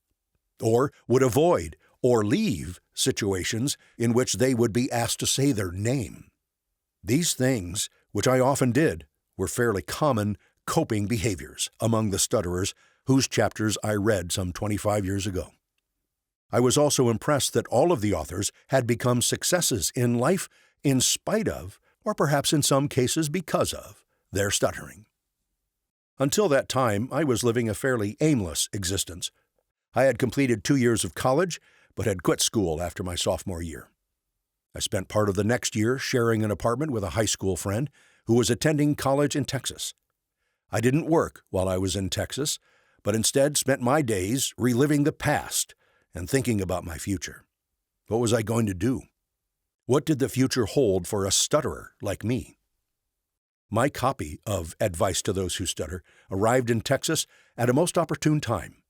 or would avoid or leave situations in which they would be asked to say their name. These things, which I often did, were fairly common coping behaviors among the stutterers whose chapters I read some 25 years ago. I was also impressed that all of the authors had become successes in life in spite of, or perhaps in some cases because of, their stuttering. Until that time, I was living a fairly aimless existence. I had completed 2 years of college, but had quit school after my sophomore year. I spent part of the next year sharing an apartment with a high school friend who was attending college in Texas. I didn't work while I was in Texas, but instead spent my days reliving the past and thinking about my future. What was I going to do? What did the future hold for a stutterer like me? My copy of Advice to Those Who Stutter arrived in Texas at a most opportune time.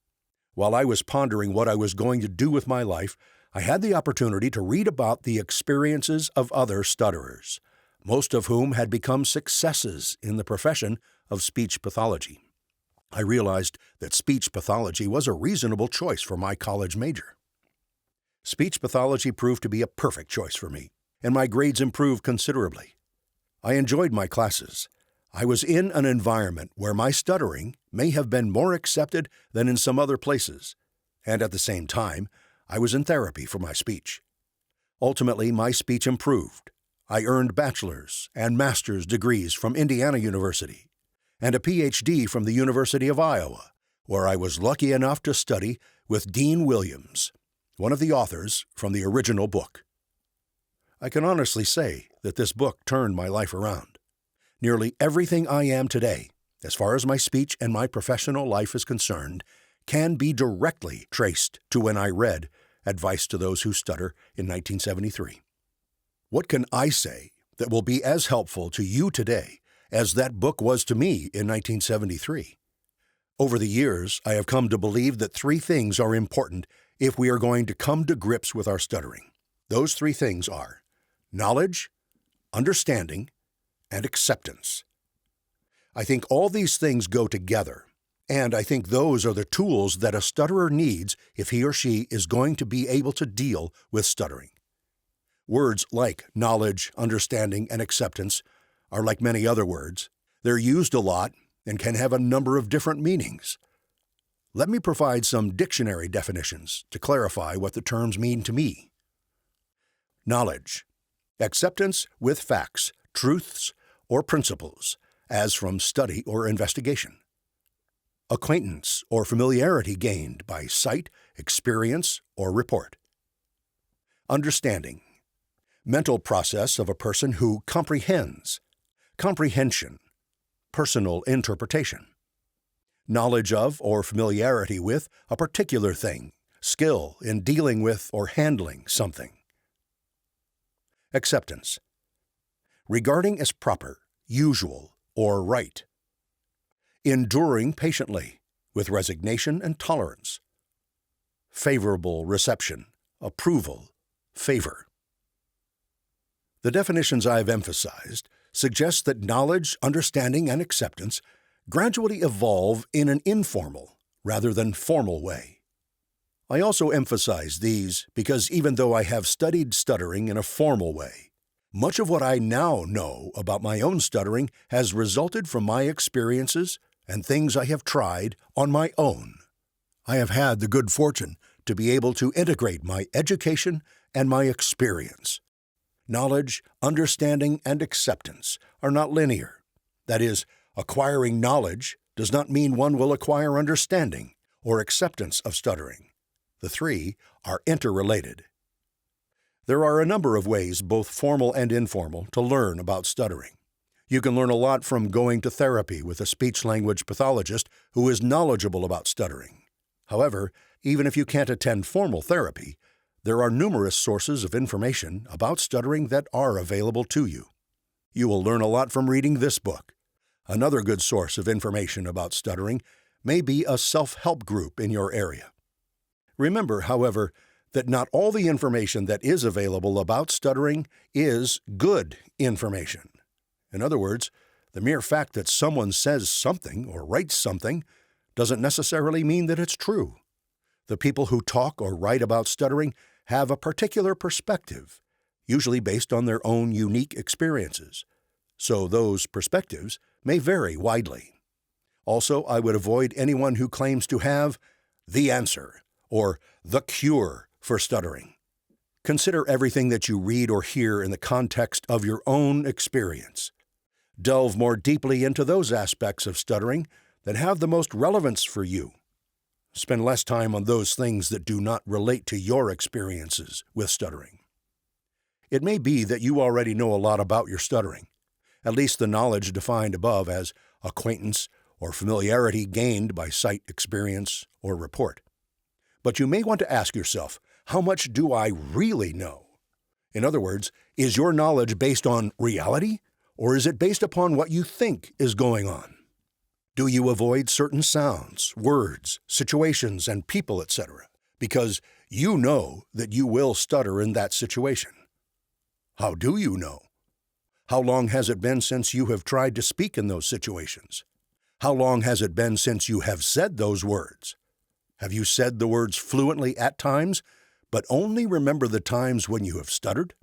While I was pondering what I was going to do with my life, I had the opportunity to read about the experiences of other stutterers, most of whom had become successes in the profession of speech pathology. I realized that speech pathology was a reasonable choice for my college major. Speech pathology proved to be a perfect choice for me, and my grades improved considerably. I enjoyed my classes. I was in an environment where my stuttering may have been more accepted than in some other places, and at the same time, I was in therapy for my speech. Ultimately, my speech improved. I earned bachelor's and master's degrees from Indiana University and a PhD from the University of Iowa, where I was lucky enough to study with Dean Williams, one of the authors from the original book. I can honestly say that this book turned my life around. Nearly everything I am today, as far as my speech and my professional life is concerned, can be directly traced to when I read Advice to Those Who Stutter in 1973. What can I say that will be as helpful to you today as that book was to me in 1973? Over the years, I have come to believe that 3 things are important if we are going to come to grips with our stuttering. Those 3 things are knowledge, understanding, and acceptance. I think all these things go together, and I think those are the tools that a stutterer needs if he or she is going to be able to deal with stuttering. Words like knowledge, understanding, and acceptance are like many other words. They're used a lot and can have a number of different meanings. Let me provide some dictionary definitions to clarify what the terms mean to me. Knowledge: acceptance with facts, truths, or principles, as from study or investigation. Acquaintance or familiarity gained by sight, experience, or report. Understanding: mental process of a person who comprehends, comprehension, personal interpretation. Knowledge of or familiarity with a particular thing, skill in dealing with or handling something. Acceptance: regarding as proper, usual, or right. Enduring patiently, with resignation and tolerance. Favorable reception, approval, favor. The definitions I've emphasized suggest that knowledge, understanding, and acceptance gradually evolve in an informal rather than formal way. I also emphasize these because even though I have studied stuttering in a formal way, much of what I now know about my own stuttering has resulted from my experiences and things I have tried on my own. I have had the good fortune to be able to integrate my education and my experience. Knowledge, understanding, and acceptance are not linear. That is, acquiring knowledge does not mean one will acquire understanding or acceptance of stuttering. The three are interrelated. There are a number of ways, both formal and informal, to learn about stuttering. You can learn a lot from going to therapy with a speech-language pathologist who is knowledgeable about stuttering. However, even if you can't attend formal therapy, there are numerous sources of information about stuttering that are available to you. You will learn a lot from reading this book. Another good source of information about stuttering may be a self-help group in your area. Remember, however, that not all the information that is available about stuttering is good information. In other words, the mere fact that someone says something or writes something doesn't necessarily mean that it's true. The people who talk or write about stuttering have a particular perspective, usually based on their own unique experiences. So those perspectives may vary widely. Also, I would avoid anyone who claims to have the answer or the cure for stuttering. Consider everything that you read or hear in the context of your own experience. Delve more deeply into those aspects of stuttering that have the most relevance for you. Spend less time on those things that do not relate to your experiences with stuttering. It may be that you already know a lot about your stuttering, at least the knowledge defined above as acquaintance or familiarity gained by sight, experience, or report. But you may want to ask yourself, how much do I really know? In other words, is your knowledge based on reality, or is it based upon what you think is going on? Do you avoid certain sounds, words, situations, and people, etc., because you know that you will stutter in that situation? How do you know? How long has it been since you have tried to speak in those situations? How long has it been since you have said those words? Have you said the words fluently at times, but only remember the times when you have stuttered?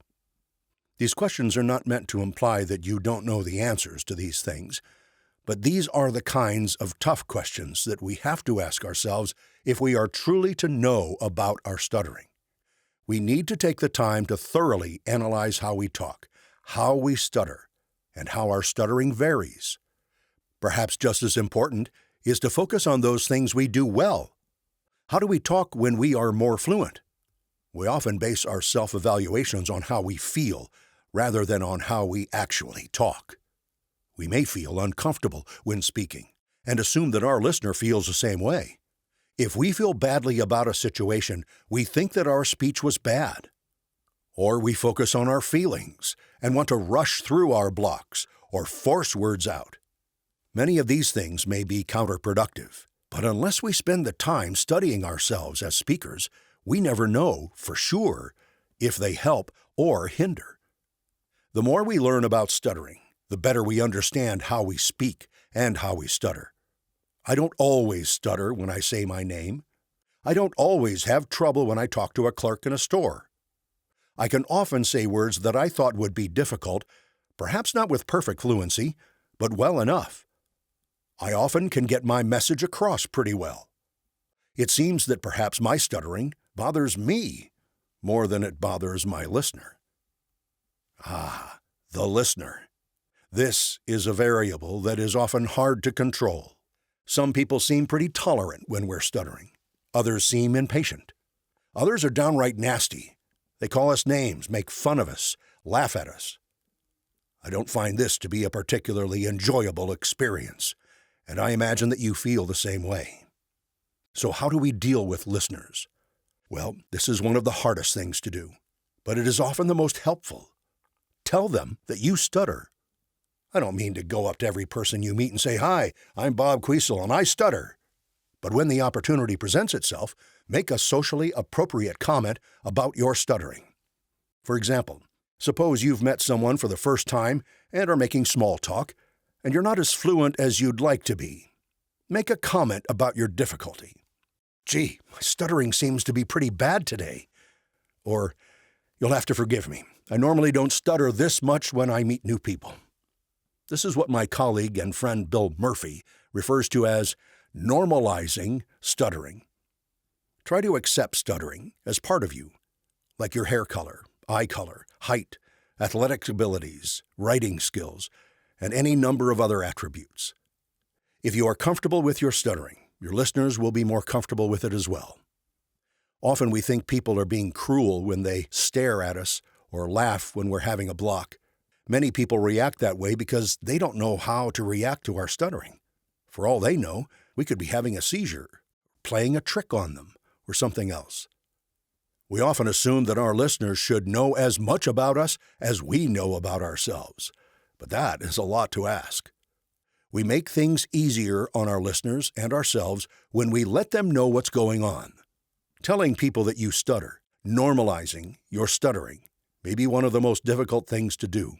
These questions are not meant to imply that you don't know the answers to these things, but these are the kinds of tough questions that we have to ask ourselves if we are truly to know about our stuttering. We need to take the time to thoroughly analyze how we talk, how we stutter, and how our stuttering varies. Perhaps just as important is to focus on those things we do well. How do we talk when we are more fluent? We often base our self-evaluations on how we feel rather than on how we actually talk. We may feel uncomfortable when speaking and assume that our listener feels the same way. If we feel badly about a situation, we think that our speech was bad. Or we focus on our feelings and want to rush through our blocks or force words out. Many of these things may be counterproductive, but unless we spend the time studying ourselves as speakers, we never know for sure if they help or hinder. The more we learn about stuttering, the better we understand how we speak and how we stutter. I don't always stutter when I say my name. I don't always have trouble when I talk to a clerk in a store. I can often say words that I thought would be difficult, perhaps not with perfect fluency, but well enough. I often can get my message across pretty well. It seems that perhaps my stuttering bothers me more than it bothers my listener. The listener. This is a variable that is often hard to control. Some people seem pretty tolerant when we're stuttering. Others seem impatient. Others are downright nasty. They call us names, make fun of us, laugh at us. I don't find this to be a particularly enjoyable experience, and I imagine that you feel the same way. So how do we deal with listeners? Well, this is one of the hardest things to do, but it is often the most helpful. Tell them that you stutter. I don't mean to go up to every person you meet and say, "Hi, I'm Bob Queasel and I stutter." But when the opportunity presents itself, make a socially appropriate comment about your stuttering. For example, suppose you've met someone for the first time and are making small talk, and you're not as fluent as you'd like to be. Make a comment about your difficulty. "Gee, my stuttering seems to be pretty bad today." Or, "You'll have to forgive me. I normally don't stutter this much when I meet new people." This is what my colleague and friend Bill Murphy refers to as normalizing stuttering. Try to accept stuttering as part of you, like your hair color, eye color, height, athletic abilities, writing skills, and any number of other attributes. If you are comfortable with your stuttering, your listeners will be more comfortable with it as well. Often we think people are being cruel when they stare at us or laugh when we're having a block. Many people react that way because they don't know how to react to our stuttering. For all they know, we could be having a seizure, playing a trick on them, or something else. We often assume that our listeners should know as much about us as we know about ourselves, but that is a lot to ask. We make things easier on our listeners and ourselves when we let them know what's going on. Telling people that you stutter, normalizing your stuttering, may be one of the most difficult things to do,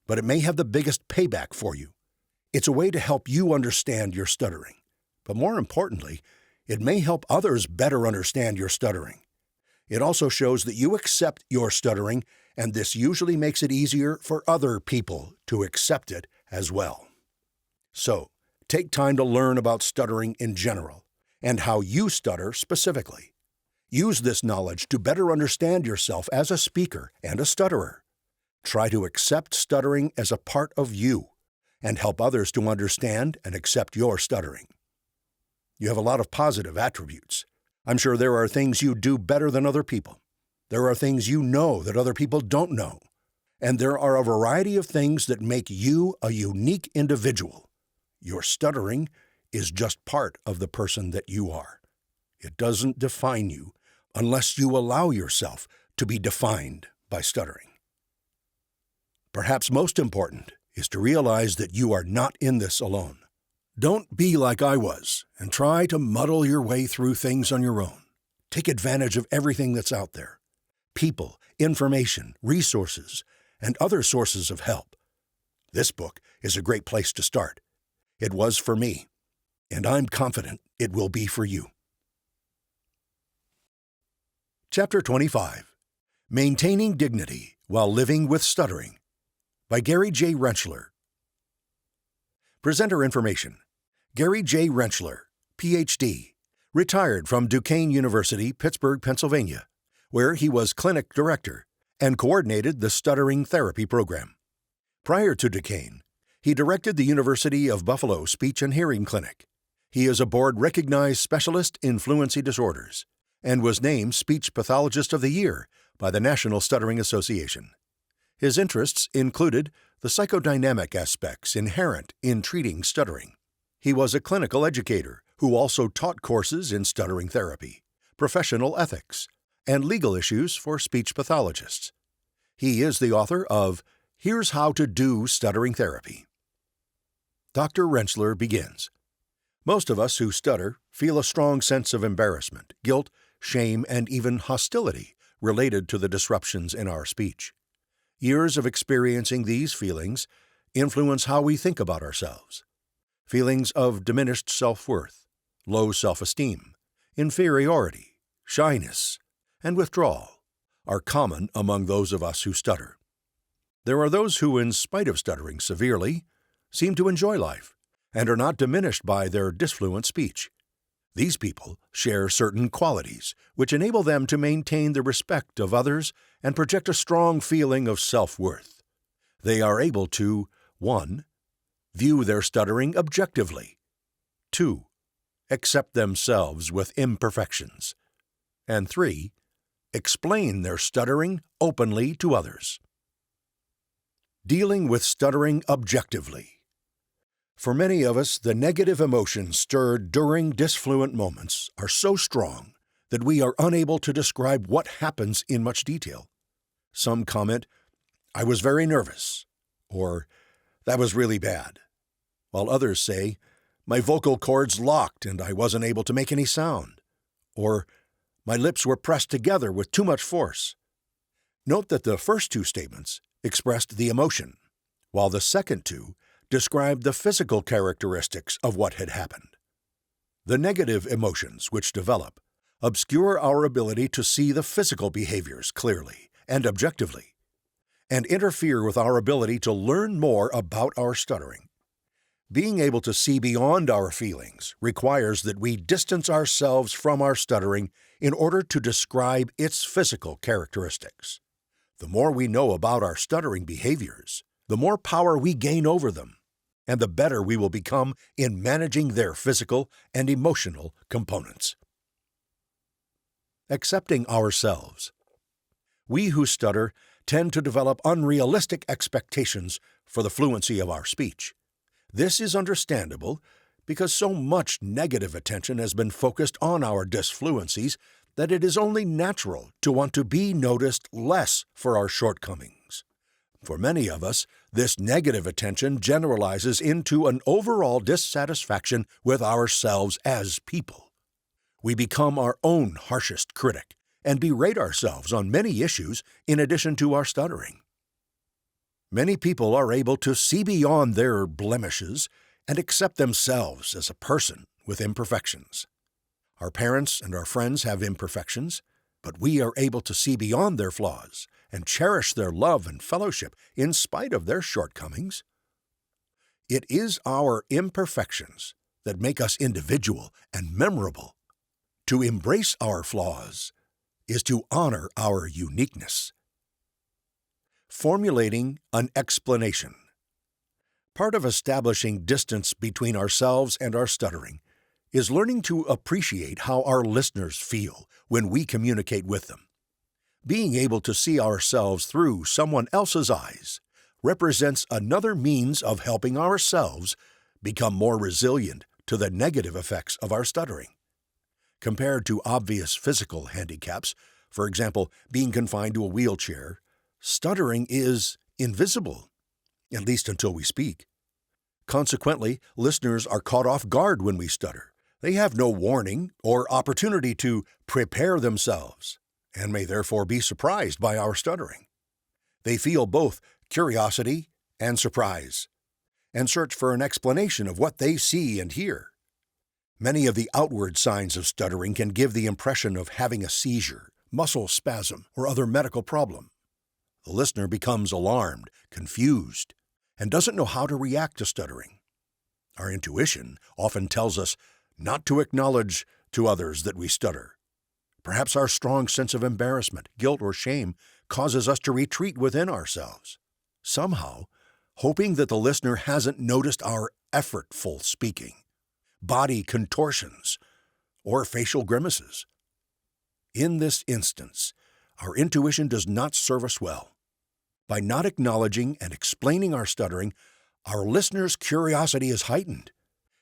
but it may have the biggest payback for you. It's a way to help you understand your stuttering, but more importantly, it may help others better understand your stuttering. It also shows that you accept your stuttering, and this usually makes it easier for other people to accept it as well. So, take time to learn about stuttering in general, and how you stutter specifically. Use this knowledge to better understand yourself as a speaker and a stutterer. Try to accept stuttering as a part of you, and help others to understand and accept your stuttering. You have a lot of positive attributes. I'm sure there are things you do better than other people. There are things you know that other people don't know. And there are a variety of things that make you a unique individual. Your stuttering is just part of the person that you are. It doesn't define you unless you allow yourself to be defined by stuttering. Perhaps most important is to realize that you are not in this alone. Don't be like I was and try to muddle your way through things on your own. Take advantage of everything that's out there. People, information, resources, and other sources of help. This book is a great place to start. It was for me, and I'm confident it will be for you. Chapter 25, Maintaining Dignity While Living with Stuttering, by Gary J. Rentschler. Presenter information. Gary J. Rentschler, Ph.D., retired from Duquesne University, Pittsburgh, Pennsylvania, where he was clinic director and coordinated the stuttering therapy program. Prior to Duquesne, he directed the University of Buffalo Speech and Hearing Clinic. He is a board-recognized specialist in fluency disorders and was named Speech Pathologist of the Year by the National Stuttering Association. His interests included the psychodynamic aspects inherent in treating stuttering. He was a clinical educator who also taught courses in stuttering therapy, professional ethics, and legal issues for speech pathologists. He is the author of Here's How to Do Stuttering Therapy. Dr. Rentschler begins. Most of us who stutter feel a strong sense of embarrassment, guilt, shame, and even hostility related to the disruptions in our speech. Years of experiencing these feelings influence how we think about ourselves. Feelings of diminished self-worth, low self-esteem, inferiority, shyness, and withdrawal are common among those of us who stutter. There are those who, in spite of stuttering severely, seem to enjoy life and are not diminished by their disfluent speech. These people share certain qualities which enable them to maintain the respect of others and project a strong feeling of self-worth. They are able to 1. View their stuttering objectively, 2. Accept themselves with imperfections, and 3. Explain their stuttering openly to others. Dealing with stuttering objectively. For many of us, the negative emotions stirred during disfluent moments are so strong that we are unable to describe what happens in much detail. Some comment, "I was very nervous," or "that was really bad," while others say, "my vocal cords locked and I wasn't able to make any sound," or "my lips were pressed together with too much force." Note that the first two statements expressed the emotion, while the second two described the physical characteristics of what had happened. The negative emotions which develop obscure our ability to see the physical behaviors clearly and objectively, and interfere with our ability to learn more about our stuttering. Being able to see beyond our feelings requires that we distance ourselves from our stuttering in order to describe its physical characteristics. The more we know about our stuttering behaviors, the more power we gain over them, and the better we will become in managing their physical and emotional components. Accepting ourselves. We who stutter tend to develop unrealistic expectations for the fluency of our speech. This is understandable because so much negative attention has been focused on our disfluencies that it is only natural to want to be noticed less for our shortcomings. For many of us, this negative attention generalizes into an overall dissatisfaction with ourselves as people. We become our own harshest critic and berate ourselves on many issues in addition to our stuttering. Many people are able to see beyond their blemishes and accept themselves as a person with imperfections. Our parents and our friends have imperfections, but we are able to see beyond their flaws and cherish their love and fellowship in spite of their shortcomings. It is our imperfections that make us individual and memorable. To embrace our flaws is to honor our uniqueness. Formulating an explanation. Part of establishing distance between ourselves and our stuttering is learning to appreciate how our listeners feel when we communicate with them. Being able to see ourselves through someone else's eyes represents another means of helping ourselves become more resilient to the negative effects of our stuttering. Compared to obvious physical handicaps, for example, being confined to a wheelchair, stuttering is invisible, at least until we speak. Consequently, listeners are caught off guard when we stutter. They have no warning or opportunity to prepare themselves, and may therefore be surprised by our stuttering. They feel both curiosity and surprise, and search for an explanation of what they see and hear. Many of the outward signs of stuttering can give the impression of having a seizure, muscle spasm, or other medical problem. The listener becomes alarmed, confused, and doesn't know how to react to stuttering. Our intuition often tells us not to acknowledge to others that we stutter. Perhaps our strong sense of embarrassment, guilt, or shame causes us to retreat within ourselves, somehow hoping that the listener hasn't noticed our effortful speaking, body contortions, or facial grimaces. In this instance, our intuition does not serve us well. By not acknowledging and explaining our stuttering, our listeners' curiosity is heightened.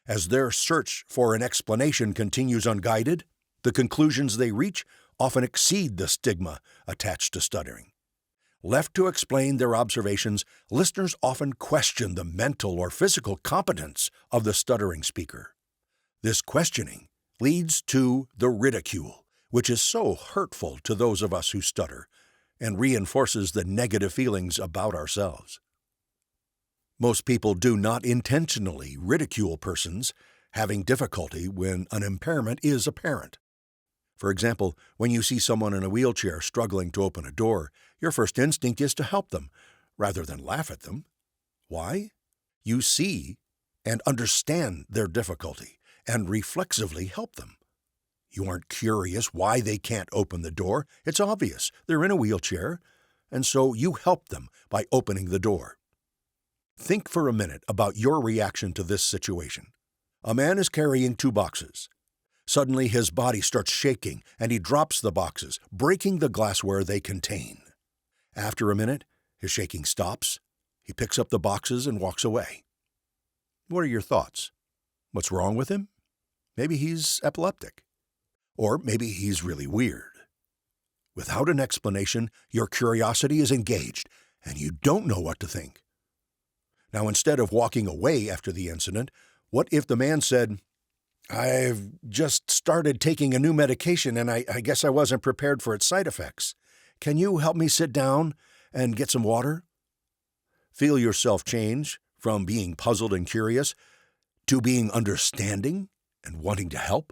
As their search for an explanation continues unguided, the conclusions they reach often exceed the stigma attached to stuttering. Left to explain their observations, listeners often question the mental or physical competence of the stuttering speaker. This questioning leads to the ridicule, which is so hurtful to those of us who stutter, and reinforces the negative feelings about ourselves. Most people do not intentionally ridicule persons having difficulty when an impairment is apparent. For example, when you see someone in a wheelchair struggling to open a door, your first instinct is to help them, rather than laugh at them. Why? You see and understand their difficulty, and reflexively help them. You aren't curious why they can't open the door. It's obvious. They're in a wheelchair, and so you help them by opening the door. Think for a minute about your reaction to this situation. A man is carrying 2 boxes. Suddenly his body starts shaking, and he drops the boxes, breaking the glassware they contain. After a minute, his shaking stops. He picks up the boxes and walks away. What are your thoughts? What's wrong with him? Maybe he's epileptic. Or maybe he's really weird. Without an explanation, your curiosity is engaged, and you don't know what to think. Now, instead of walking away after the incident, what if the man said, "I've just started taking a new medication, and I guess I wasn't prepared for its side effects. Can you help me sit down and get some water?" Feel yourself change from being puzzled and curious to being understanding and wanting to help.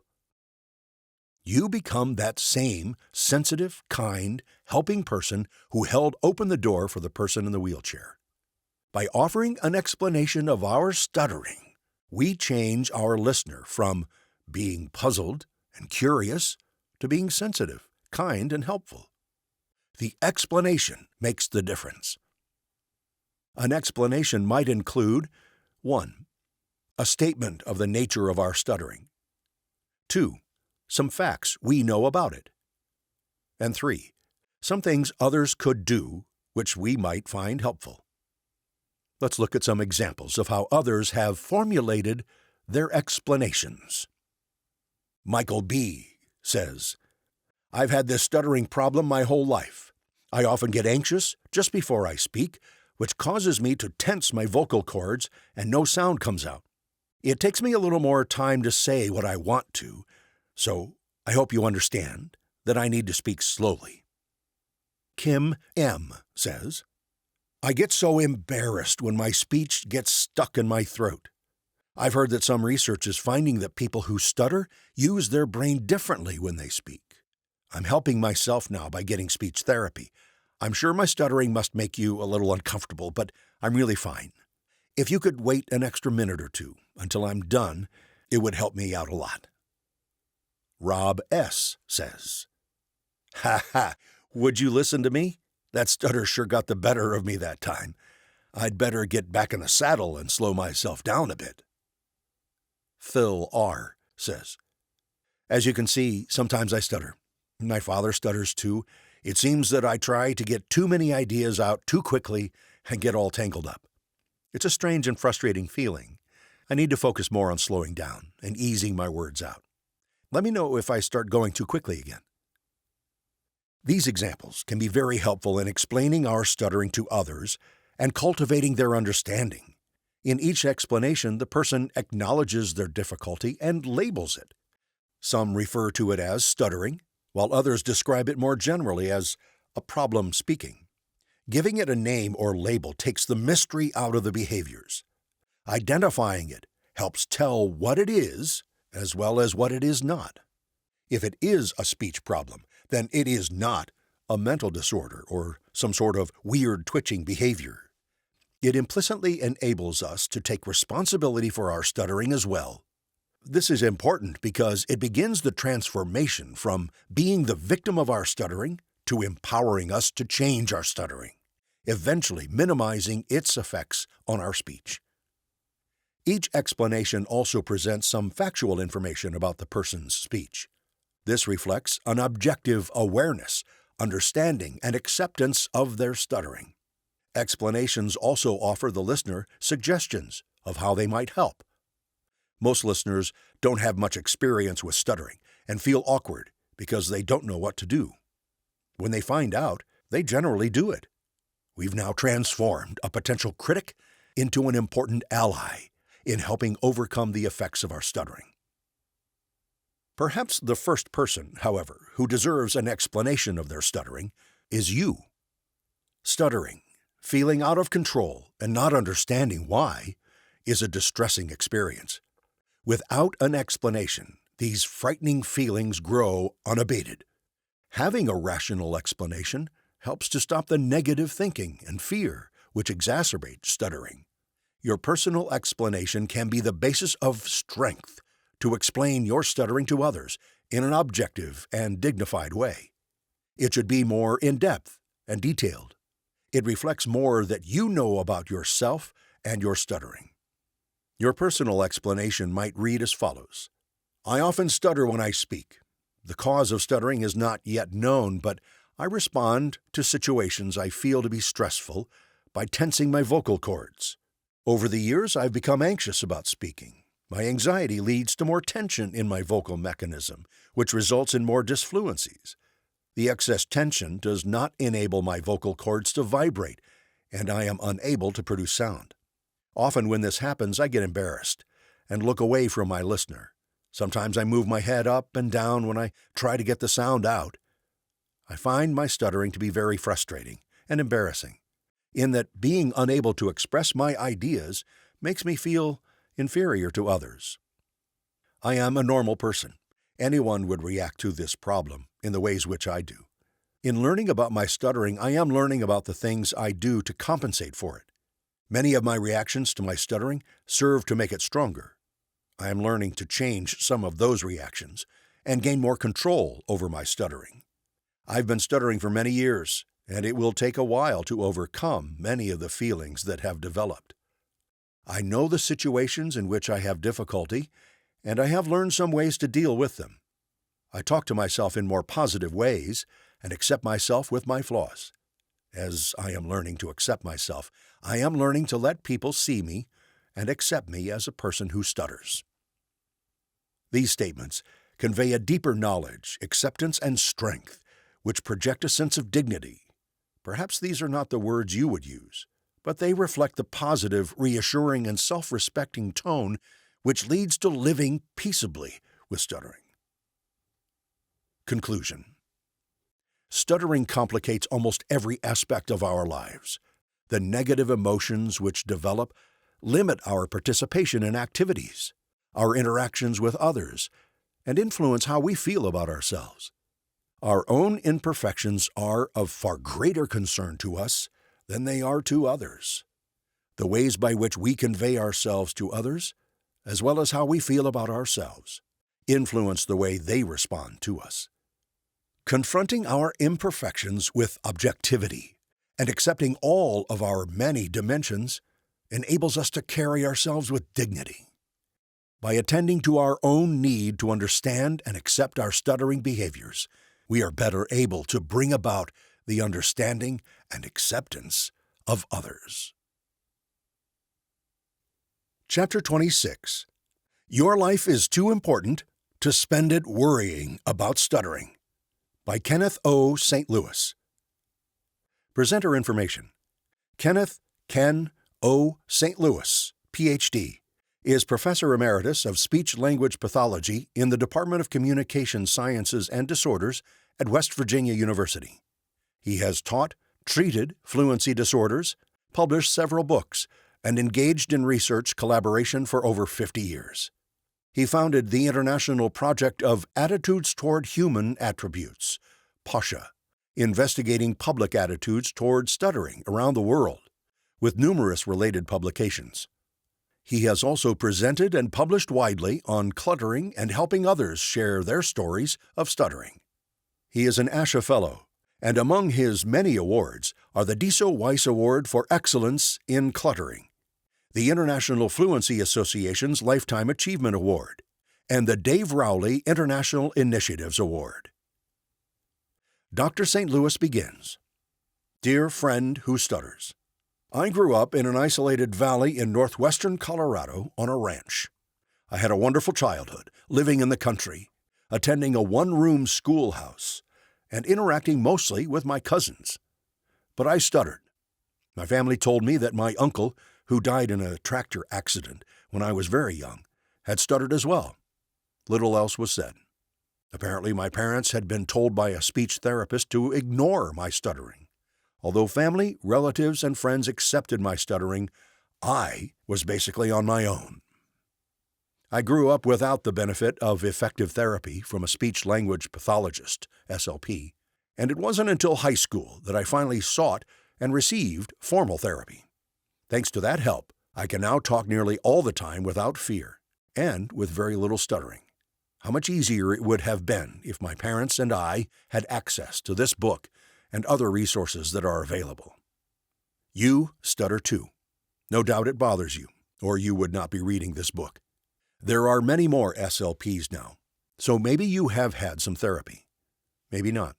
You become that same sensitive, kind, helping person who held open the door for the person in the wheelchair. By offering an explanation of our stuttering, we change our listener from being puzzled and curious to being sensitive, kind, and helpful. The explanation makes the difference. An explanation might include 1. A statement of the nature of our stuttering. 2. Some facts we know about it. And 3. Some things others could do which we might find helpful. Let's look at some examples of how others have formulated their explanations. Michael B. says, "I've had this stuttering problem my whole life. I often get anxious just before I speak, which causes me to tense my vocal cords and no sound comes out. It takes me a little more time to say what I want to, so I hope you understand that I need to speak slowly." Kim M. says, "I get so embarrassed when my speech gets stuck in my throat. I've heard that some research is finding that people who stutter use their brain differently when they speak. I'm helping myself now by getting speech therapy. I'm sure my stuttering must make you a little uncomfortable, but I'm really fine. If you could wait an extra minute or two until I'm done, it would help me out a lot." Rob S. says, "Ha ha, would you listen to me? That stutter sure got the better of me that time. I'd better get back in the saddle and slow myself down a bit." Phil R. says, "As you can see, sometimes I stutter. My father stutters too. It seems that I try to get too many ideas out too quickly and get all tangled up. It's a strange and frustrating feeling. I need to focus more on slowing down and easing my words out. Let me know if I start going too quickly again." These examples can be very helpful in explaining our stuttering to others and cultivating their understanding. In each explanation, the person acknowledges their difficulty and labels it. Some refer to it as stuttering, while others describe it more generally as a problem speaking. Giving it a name or label takes the mystery out of the behaviors. Identifying it helps tell what it is as well as what it is not. If it is a speech problem, then it is not a mental disorder or some sort of weird twitching behavior. It implicitly enables us to take responsibility for our stuttering as well. This is important because it begins the transformation from being the victim of our stuttering to empowering us to change our stuttering, eventually minimizing its effects on our speech. Each explanation also presents some factual information about the person's speech. This reflects an objective awareness, understanding, and acceptance of their stuttering. Explanations also offer the listener suggestions of how they might help. Most listeners don't have much experience with stuttering and feel awkward because they don't know what to do. When they find out, they generally do it. We've now transformed a potential critic into an important ally in helping overcome the effects of our stuttering. Perhaps the first person, however, who deserves an explanation of their stuttering is you. Stuttering, feeling out of control and not understanding why, is a distressing experience. Without an explanation, these frightening feelings grow unabated. Having a rational explanation helps to stop the negative thinking and fear which exacerbate stuttering. Your personal explanation can be the basis of strength to explain your stuttering to others in an objective and dignified way. It should be more in-depth and detailed. It reflects more that you know about yourself and your stuttering. Your personal explanation might read as follows. "I often stutter when I speak. The cause of stuttering is not yet known, but I respond to situations I feel to be stressful by tensing my vocal cords. Over the years, I've become anxious about speaking. My anxiety leads to more tension in my vocal mechanism, which results in more disfluencies. The excess tension does not enable my vocal cords to vibrate, and I am unable to produce sound. Often when this happens, I get embarrassed and look away from my listener. Sometimes I move my head up and down when I try to get the sound out. I find my stuttering to be very frustrating and embarrassing, in that being unable to express my ideas makes me feel inferior to others. I am a normal person. Anyone would react to this problem in the ways which I do. In learning about my stuttering, I am learning about the things I do to compensate for it. Many of my reactions to my stuttering serve to make it stronger. I am learning to change some of those reactions and gain more control over my stuttering. I've been stuttering for many years, and it will take a while to overcome many of the feelings that have developed. I know the situations in which I have difficulty, and I have learned some ways to deal with them. I talk to myself in more positive ways and accept myself with my flaws. As I am learning to accept myself, I am learning to let people see me and accept me as a person who stutters. These statements convey a deeper knowledge, acceptance, and strength, which project a sense of dignity. Perhaps these are not the words you would use, but they reflect the positive, reassuring, and self-respecting tone which leads to living peaceably with stuttering. Conclusion. Stuttering complicates almost every aspect of our lives. The negative emotions which develop limit our participation in activities, our interactions with others, and influence how we feel about ourselves. Our own imperfections are of far greater concern to us than they are to others. The ways by which we convey ourselves to others, as well as how we feel about ourselves, influence the way they respond to us. Confronting our imperfections with objectivity and accepting all of our many dimensions enables us to carry ourselves with dignity. By attending to our own need to understand and accept our stuttering behaviors, we are better able to bring about the understanding and acceptance of others. Chapter 26. Your Life is Too Important to Spend It Worrying About Stuttering, by Kenneth O. St. Louis. Presenter information. Kenneth Ken O. St. Louis, Ph.D., is Professor Emeritus of Speech-Language Pathology in the Department of Communication Sciences and Disorders at West Virginia University. He has taught, treated fluency disorders, published several books, and engaged in research collaboration for over 50 years. He founded the International Project of Attitudes Toward Human Attributes, PASHA, investigating public attitudes toward stuttering around the world, with numerous related publications. He has also presented and published widely on cluttering and helping others share their stories of stuttering. He is an ASHA Fellow, and among his many awards are the Deso Weiss Award for Excellence in Cluttering, the International Fluency Association's Lifetime Achievement Award, and the Dave Rowley International Initiatives Award. Dr. St. Louis begins. Dear friend who stutters, I grew up in an isolated valley in northwestern Colorado on a ranch. I had a wonderful childhood, living in the country, attending a one-room schoolhouse, and interacting mostly with my cousins. But I stuttered. My family told me that my uncle, who died in a tractor accident when I was very young, had stuttered as well. Little else was said. Apparently, my parents had been told by a speech therapist to ignore my stuttering. Although family, relatives, and friends accepted my stuttering, I was basically on my own. I grew up without the benefit of effective therapy from a speech-language pathologist, SLP, and it wasn't until high school that I finally sought and received formal therapy. Thanks to that help, I can now talk nearly all the time without fear, and with very little stuttering. How much easier it would have been if my parents and I had access to this book and other resources that are available. You stutter too. No doubt it bothers you, or you would not be reading this book. There are many more SLPs now, so maybe you have had some therapy. Maybe not.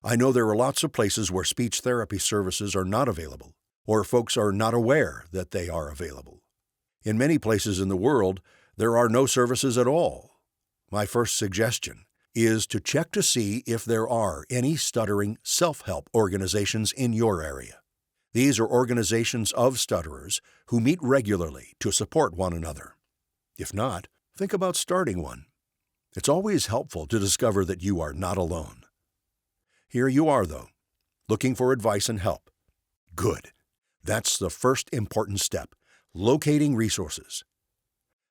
I know there are lots of places where speech therapy services are not available, or folks are not aware that they are available. In many places in the world, there are no services at all. My first suggestion is to check to see if there are any stuttering self-help organizations in your area. These are organizations of stutterers who meet regularly to support one another. If not, think about starting one. It's always helpful to discover that you are not alone. Here you are, though, looking for advice and help. Good. That's the first important step, locating resources.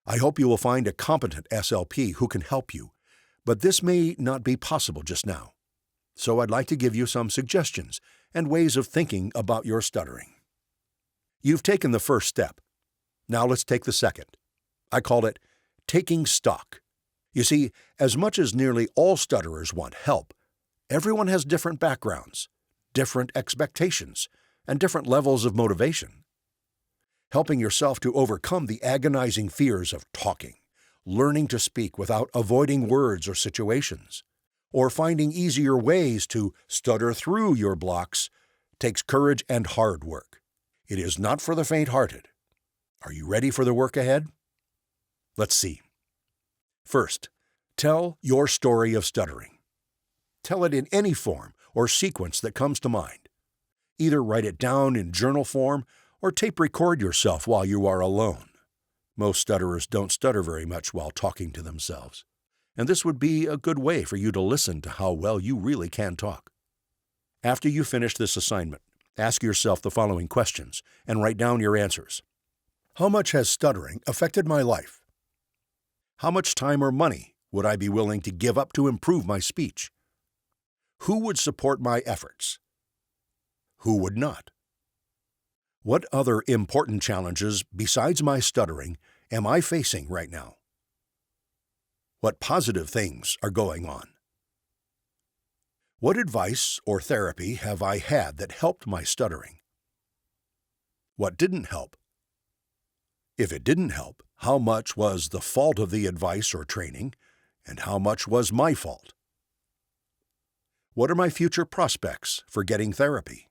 I hope you will find a competent SLP who can help you, but this may not be possible just now. So I'd like to give you some suggestions and ways of thinking about your stuttering. You've taken the first step. Now let's take the second. I call it taking stock. You see, as much as nearly all stutterers want help, Everyone has different backgrounds, different expectations, and different levels of motivation. Helping yourself to overcome the agonizing fears of talking, learning to speak without avoiding words or situations, or finding easier ways to stutter through your blocks takes courage and hard work. It is not for the faint-hearted. Are you ready for the work ahead? Let's see. First, tell your story of stuttering. Tell it in any form or sequence that comes to mind. Either write it down in journal form or tape record yourself while you are alone. Most stutterers don't stutter very much while talking to themselves, and this would be a good way for you to listen to how well you really can talk. After you finish this assignment, ask yourself the following questions and write down your answers. How much has stuttering affected my life? How much time or money would I be willing to give up to improve my speech? Who would support my efforts? Who would not? What other important challenges besides my stuttering am I facing right now? What positive things are going on? What advice or therapy have I had that helped my stuttering? What didn't help? If it didn't help, how much was the fault of the advice or training, and how much was my fault? What are my future prospects for getting therapy?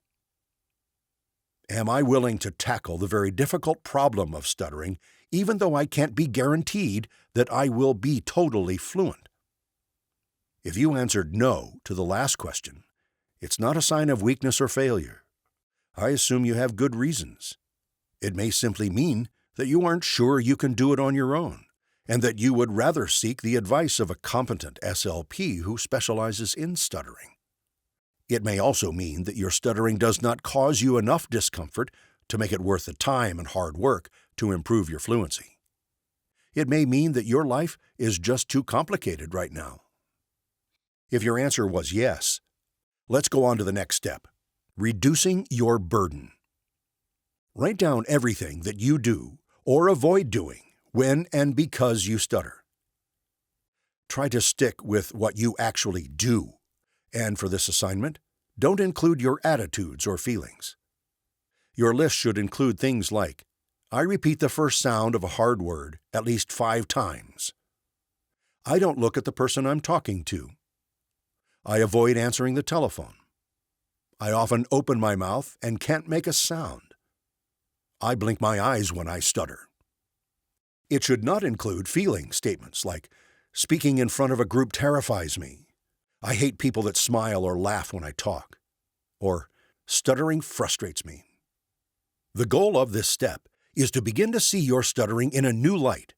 Am I willing to tackle the very difficult problem of stuttering, even though I can't be guaranteed that I will be totally fluent? If you answered no to the last question, it's not a sign of weakness or failure. I assume you have good reasons. It may simply mean that you aren't sure you can do it on your own, and that you would rather seek the advice of a competent SLP who specializes in stuttering. It may also mean that your stuttering does not cause you enough discomfort to make it worth the time and hard work to improve your fluency. It may mean that your life is just too complicated right now. If your answer was yes, let's go on to the next step, reducing your burden. Write down everything that you do or avoid doing when and because you stutter. Try to stick with what you actually do, and for this assignment, don't include your attitudes or feelings. Your list should include things like, I repeat the first sound of a hard word at least 5 times. I don't look at the person I'm talking to. I avoid answering the telephone. I often open my mouth and can't make a sound. I blink my eyes when I stutter. It should not include feeling statements like, speaking in front of a group terrifies me. I hate people that smile or laugh when I talk. Or, stuttering frustrates me. The goal of this step is to begin to see your stuttering in a new light,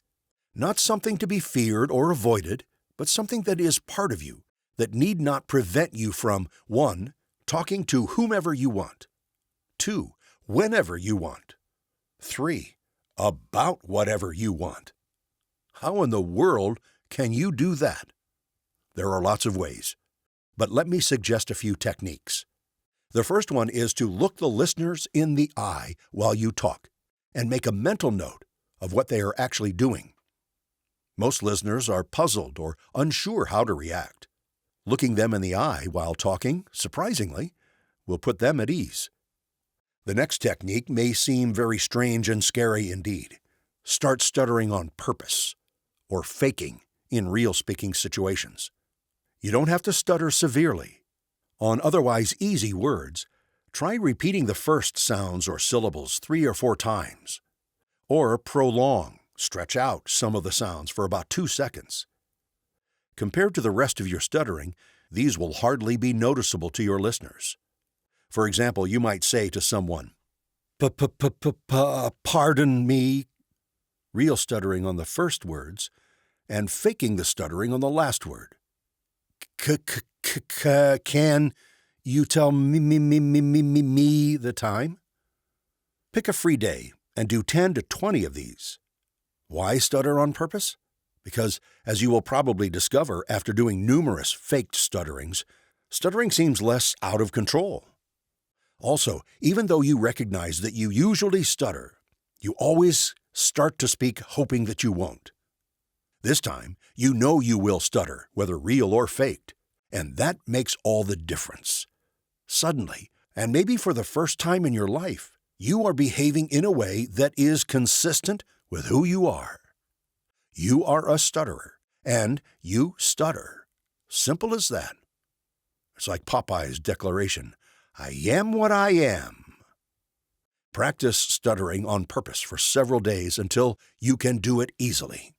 not something to be feared or avoided, but something that is part of you, that need not prevent you from 1. Talking to whomever you want, 2. Whenever you want, 3. About whatever you want. How in the world can you do that? There are lots of ways, but let me suggest a few techniques. The first one is to look the listeners in the eye while you talk and make a mental note of what they are actually doing. Most listeners are puzzled or unsure how to react. Looking them in the eye while talking, surprisingly, will put them at ease. The next technique may seem very strange and scary indeed. Start stuttering on purpose, or faking in real speaking situations. You don't have to stutter severely. On otherwise easy words, try repeating the first sounds or syllables 3 or 4 times. Or stretch out some of the sounds for about 2 seconds. Compared to the rest of your stuttering, these will hardly be noticeable to your listeners. For example, you might say to someone, pardon me, real stuttering on the first words, and faking the stuttering on the last word. Can you tell me the time? Pick a free day and do 10 to 20 of these. Why stutter on purpose? Because, as you will probably discover after doing numerous faked stutterings, stuttering seems less out of control. Also, even though you recognize that you usually stutter, you always start to speak hoping that you won't. This time, you know you will stutter, whether real or faked, And that makes all the difference. Suddenly, and maybe for the first time in your life, you are behaving in a way that is consistent with who you are. You are a stutterer, and you stutter. Simple as that. It's like Popeye's declaration, "I am what I am." Practice stuttering on purpose for several days until you can do it easily.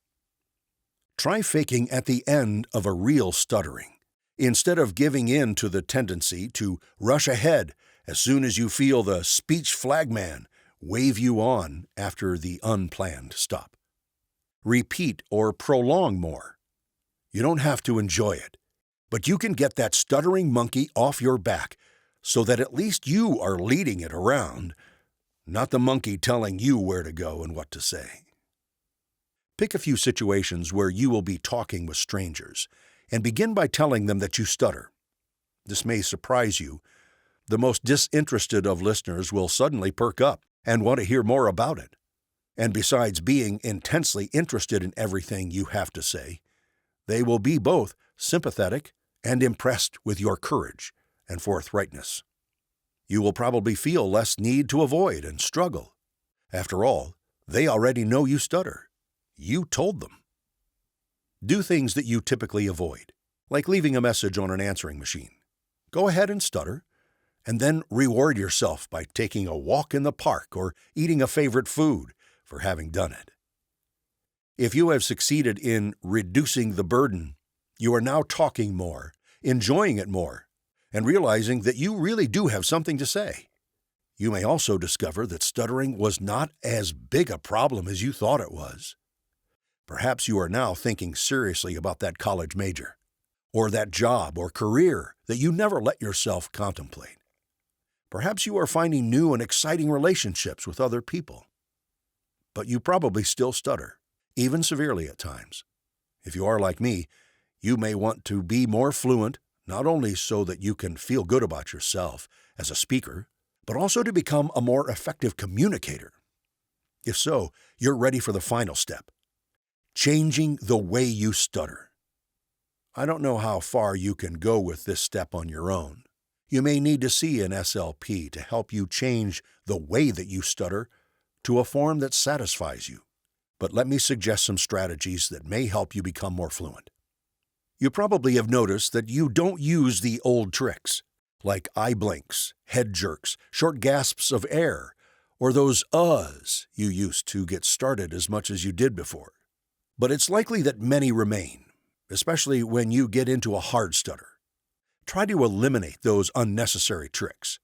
Try faking at the end of a real stuttering, instead of giving in to the tendency to rush ahead as soon as you feel the speech flagman wave you on after the unplanned stop. Repeat or prolong more. You don't have to enjoy it, but you can get that stuttering monkey off your back so that at least you are leading it around, not the monkey telling you where to go and what to say. Pick a few situations where you will be talking with strangers and begin by telling them that you stutter. This may surprise you. The most disinterested of listeners will suddenly perk up and want to hear more about it. And besides being intensely interested in everything you have to say, they will be both sympathetic and impressed with your courage and forthrightness. You will probably feel less need to avoid and struggle. After all, they already know you stutter. You told them. Do things that you typically avoid, like leaving a message on an answering machine. Go ahead and stutter, and then reward yourself by taking a walk in the park or eating a favorite food for having done it. If you have succeeded in reducing the burden, you are now talking more, enjoying it more, and realizing that you really do have something to say. You may also discover that stuttering was not as big a problem as you thought it was. Perhaps you are now thinking seriously about that college major, or that job or career that you never let yourself contemplate. Perhaps you are finding new and exciting relationships with other people. But you probably still stutter, even severely at times. If you are like me, you may want to be more fluent, not only so that you can feel good about yourself as a speaker, but also to become a more effective communicator. If so, you're ready for the final step, changing the way you stutter. I don't know how far you can go with this step on your own. You may need to see an SLP to help you change the way that you stutter to a form that satisfies you. But let me suggest some strategies that may help you become more fluent. You probably have noticed that you don't use the old tricks, like eye blinks, head jerks, short gasps of air, or those uhs you used to get started as much as you did before. But it's likely that many remain, especially when you get into a hard stutter. Try to eliminate those unnecessary tricks.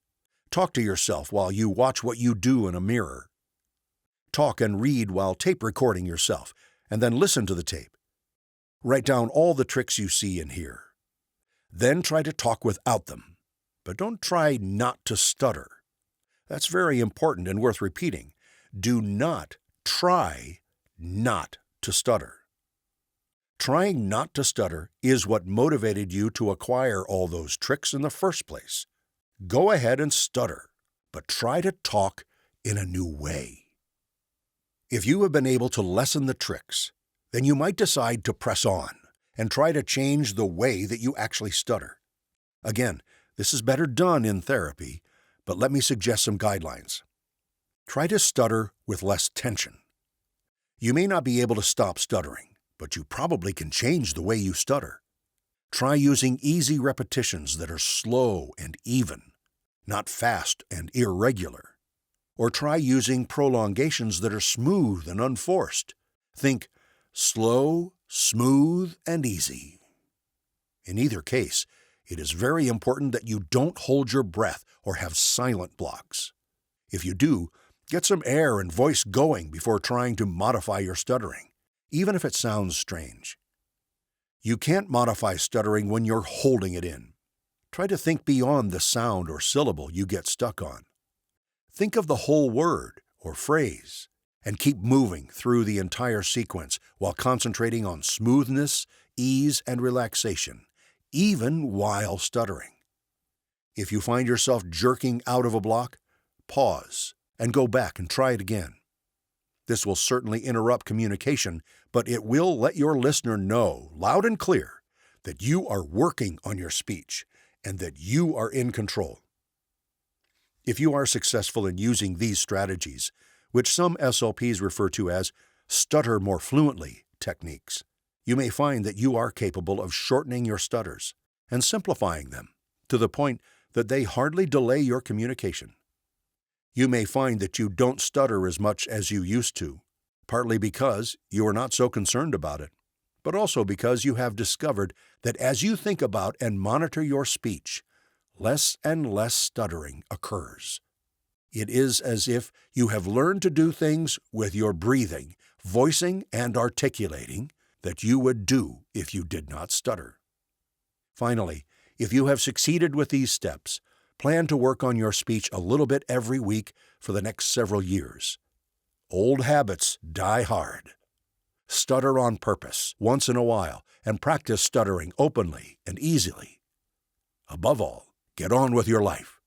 Talk to yourself while you watch what you do in a mirror. Talk and read while tape recording yourself, and then listen to the tape. Write down all the tricks you see and hear. Then try to talk without them. But don't try not to stutter. That's very important and worth repeating. Do not try not to stutter. Trying not to stutter is what motivated you to acquire all those tricks in the first place. Go ahead and stutter, but try to talk in a new way. If you have been able to lessen the tricks, then you might decide to press on and try to change the way that you actually stutter. Again, this is better done in therapy, but let me suggest some guidelines. Try to stutter with less tension. You may not be able to stop stuttering, but you probably can change the way you stutter. Try using easy repetitions that are slow and even, not fast and irregular. Or try using prolongations that are smooth and unforced. Think slow, smooth, and easy. In either case, it is very important that you don't hold your breath or have silent blocks. If you do, get some air and voice going before trying to modify your stuttering, even if it sounds strange. You can't modify stuttering when you're holding it in. Try to think beyond the sound or syllable you get stuck on. Think of the whole word or phrase and keep moving through the entire sequence while concentrating on smoothness, ease, and relaxation, even while stuttering. If you find yourself jerking out of a block, pause and go back and try it again. This will certainly interrupt communication, but it will let your listener know, loud and clear, that you are working on your speech and that you are in control. If you are successful in using these strategies, which some SLPs refer to as stutter more fluently techniques, you may find that you are capable of shortening your stutters and simplifying them to the point that they hardly delay your communication. You may find that you don't stutter as much as you used to, partly because you are not so concerned about it, but also because you have discovered that as you think about and monitor your speech, less and less stuttering occurs. It is as if you have learned to do things with your breathing, voicing, and articulating that you would do if you did not stutter. Finally, if you have succeeded with these steps, plan to work on your speech a little bit every week for the next several years. Old habits die hard. Stutter on purpose once in a while and practice stuttering openly and easily. Above all, get on with your life,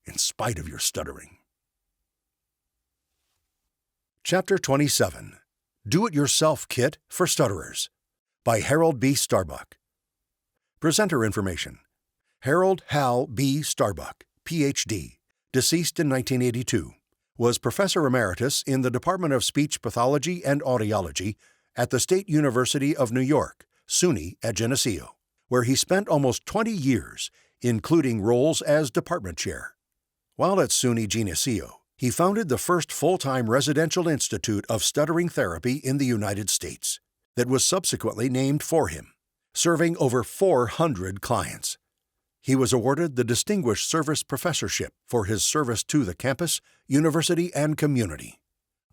in spite of your stuttering. Chapter 27, Do-It-Yourself Kit for Stutterers, by Harold B. Starbuck. Presenter information: Harold Hal B. Starbuck, Ph.D., deceased in 1982, was Professor Emeritus in the Department of Speech Pathology and Audiology at the State University of New York, SUNY at Geneseo, where he spent almost 20 years, including roles as department chair. While at SUNY Geneseo, he founded the first full-time residential institute of stuttering therapy in the United States that was subsequently named for him, serving over 400 clients. He was awarded the Distinguished Service Professorship for his service to the campus, university, and community.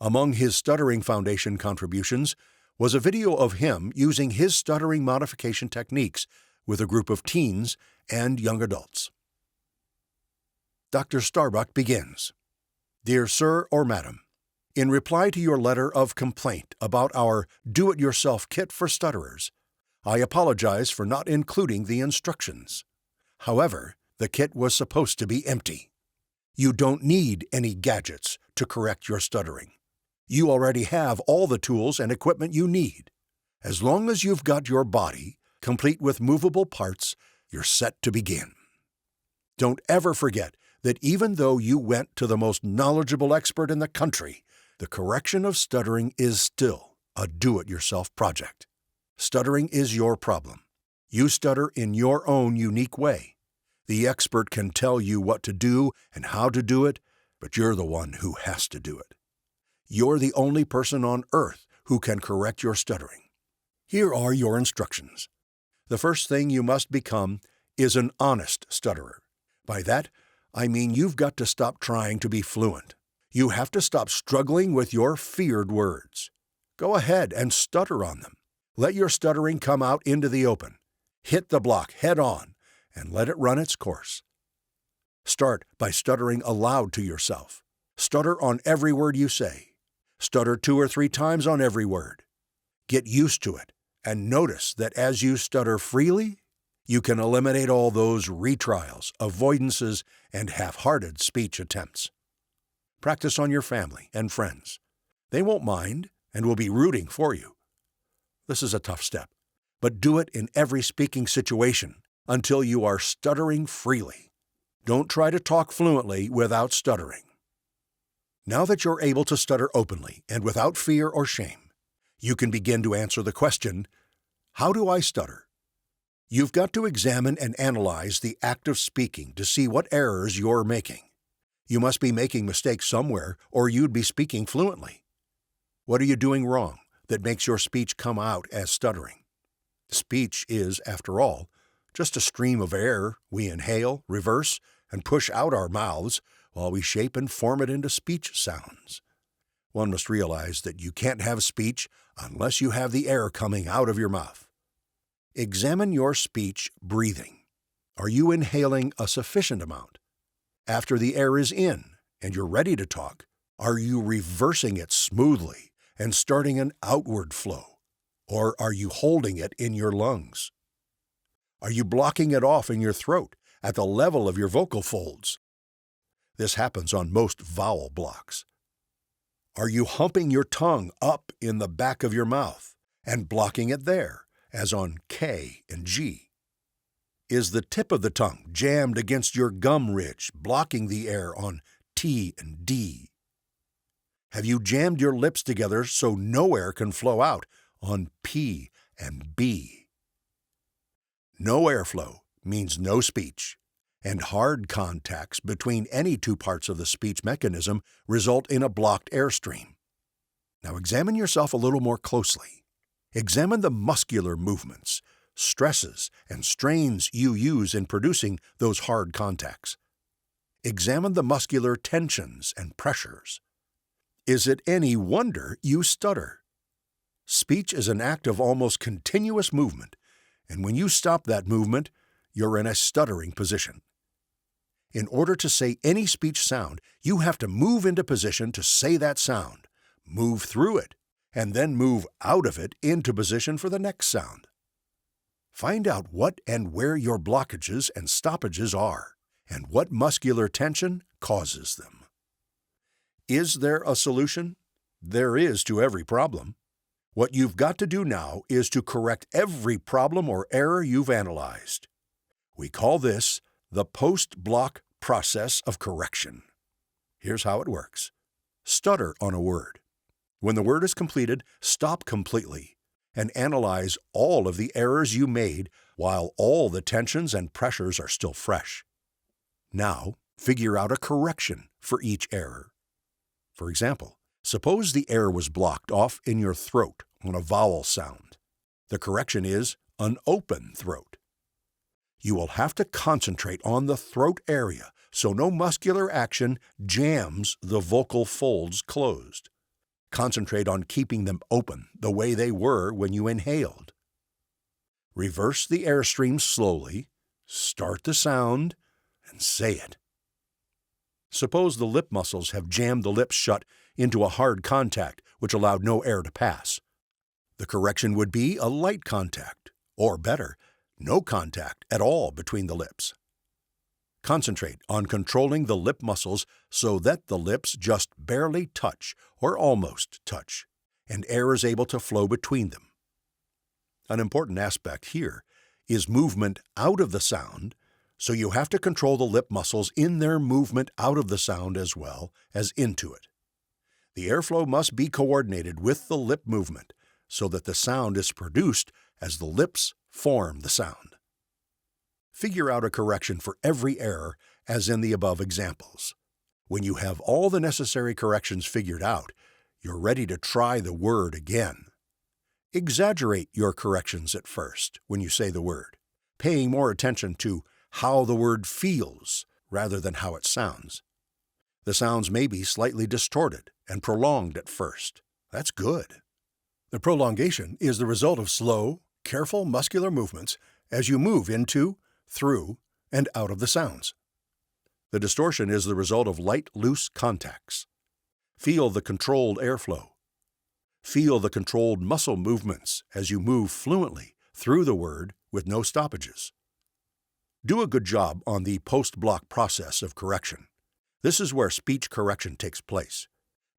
Among his Stuttering Foundation contributions was a video of him using his stuttering modification techniques with a group of teens and young adults. Dr. Starbuck begins. Dear Sir or Madam, in reply to your letter of complaint about our Do-It-Yourself Kit for Stutterers, I apologize for not including the instructions. However, the kit was supposed to be empty. You don't need any gadgets to correct your stuttering. You already have all the tools and equipment you need. As long as you've got your body, complete with movable parts, you're set to begin. Don't ever forget that even though you went to the most knowledgeable expert in the country, the correction of stuttering is still a do-it-yourself project. Stuttering is your problem. You stutter in your own unique way. The expert can tell you what to do and how to do it, but you're the one who has to do it. You're the only person on earth who can correct your stuttering. Here are your instructions. The first thing you must become is an honest stutterer. By that, I mean you've got to stop trying to be fluent. You have to stop struggling with your feared words. Go ahead and stutter on them. Let your stuttering come out into the open. Hit the block head on and let it run its course. Start by stuttering aloud to yourself. Stutter on every word you say. Stutter 2 or 3 times on every word. Get used to it and notice that as you stutter freely, you can eliminate all those retrials, avoidances, and half-hearted speech attempts. Practice on your family and friends. They won't mind and will be rooting for you. This is a tough step, but do it in every speaking situation until you are stuttering freely. Don't try to talk fluently without stuttering. Now that you're able to stutter openly and without fear or shame, you can begin to answer the question, how do I stutter? You've got to examine and analyze the act of speaking to see what errors you're making. You must be making mistakes somewhere, or you'd be speaking fluently. What are you doing wrong that makes your speech come out as stuttering? Speech is, after all, just a stream of air we inhale, reverse, and push out our mouths while we shape and form it into speech sounds. One must realize that you can't have speech unless you have the air coming out of your mouth. Examine your speech breathing. Are you inhaling a sufficient amount? After the air is in and you're ready to talk, are you reversing it smoothly and starting an outward flow? Or are you holding it in your lungs? Are you blocking it off in your throat at the level of your vocal folds? This happens on most vowel blocks. Are you humping your tongue up in the back of your mouth and blocking it there, as on K and G? Is the tip of the tongue jammed against your gum ridge, blocking the air on T and D? Have you jammed your lips together so no air can flow out on P and B? No airflow means no speech, and hard contacts between any two parts of the speech mechanism result in a blocked airstream. Now examine yourself a little more closely. Examine the muscular movements, stresses, and strains you use in producing those hard contacts. Examine the muscular tensions and pressures. Is it any wonder you stutter? Speech is an act of almost continuous movement, and when you stop that movement, you're in a stuttering position. In order to say any speech sound, you have to move into position to say that sound, move through it, and then move out of it into position for the next sound. Find out what and where your blockages and stoppages are, and what muscular tension causes them. Is there a solution? There is to every problem. What you've got to do now is to correct every problem or error you've analyzed. We call this the post-block process of correction. Here's how it works. Stutter on a word. When the word is completed, stop completely and analyze all of the errors you made while all the tensions and pressures are still fresh. Now, figure out a correction for each error. For example, suppose the air was blocked off in your throat on a vowel sound. The correction is an open throat. You will have to concentrate on the throat area so no muscular action jams the vocal folds closed. Concentrate on keeping them open the way they were when you inhaled. Reverse the airstream slowly, start the sound, and say it. Suppose the lip muscles have jammed the lips shut into a hard contact which allowed no air to pass. The correction would be a light contact, or better, no contact at all between the lips. Concentrate on controlling the lip muscles so that the lips just barely touch or almost touch, and air is able to flow between them. An important aspect here is movement out of the sound, so you have to control the lip muscles in their movement out of the sound as well as into it. The airflow must be coordinated with the lip movement so that the sound is produced as the lips form the sound. Figure out a correction for every error as in the above examples. When you have all the necessary corrections figured out, you're ready to try the word again. Exaggerate your corrections at first when you say the word, paying more attention to how the word feels rather than how it sounds. The sounds may be slightly distorted and prolonged at first. That's good. The prolongation is the result of slow, careful muscular movements as you move into, through, and out of the sounds. The distortion is the result of light, loose contacts. Feel the controlled airflow. Feel the controlled muscle movements as you move fluently through the word with no stoppages. Do a good job on the post-block process of correction. This is where speech correction takes place.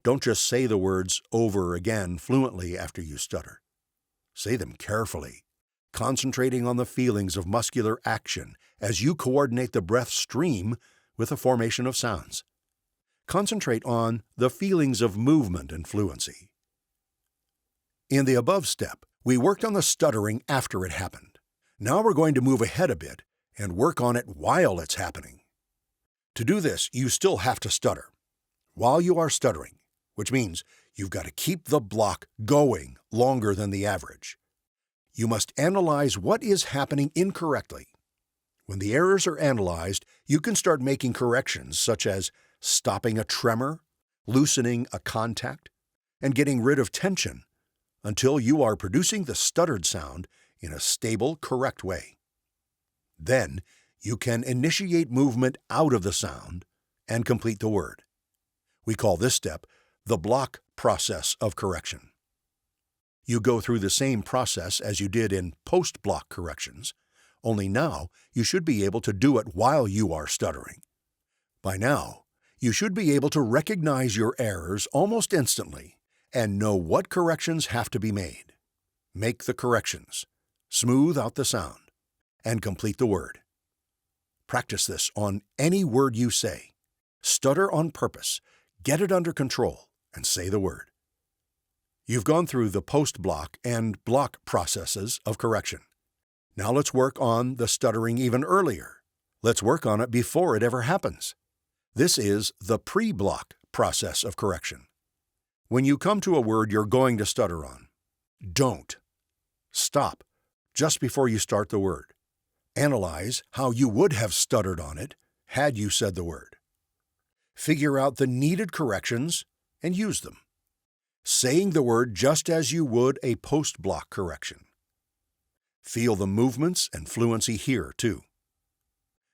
Don't just say the words over again fluently after you stutter. Say them carefully, concentrating on the feelings of muscular action as you coordinate the breath stream with the formation of sounds. Concentrate on the feelings of movement and fluency. In the above step, we worked on the stuttering after it happened. Now we're going to move ahead a bit and work on it while it's happening. To do this, you still have to stutter while you are stuttering, which means you've got to keep the block going longer than the average. You must analyze what is happening incorrectly. When the errors are analyzed, you can start making corrections such as stopping a tremor, loosening a contact, and getting rid of tension until you are producing the stuttered sound in a stable, correct way. Then, you can initiate movement out of the sound and complete the word. We call this step the block process of correction. You go through the same process as you did in post-block corrections, only now you should be able to do it while you are stuttering. By now, you should be able to recognize your errors almost instantly and know what corrections have to be made. Make the corrections. Smooth out the sound. and complete the word. Practice this on any word you say. Stutter on purpose, get it under control, and say the word. You've gone through the post-block and block processes of correction. Now let's work on the stuttering even earlier. Let's work on it before it ever happens. This is the pre-block process of correction. When you come to a word you're going to stutter on, don't. Stop just before you start the word. Analyze how you would have stuttered on it had you said the word. Figure out the needed corrections and use them. Saying the word just as you would a post-block correction. Feel the movements and fluency here, too.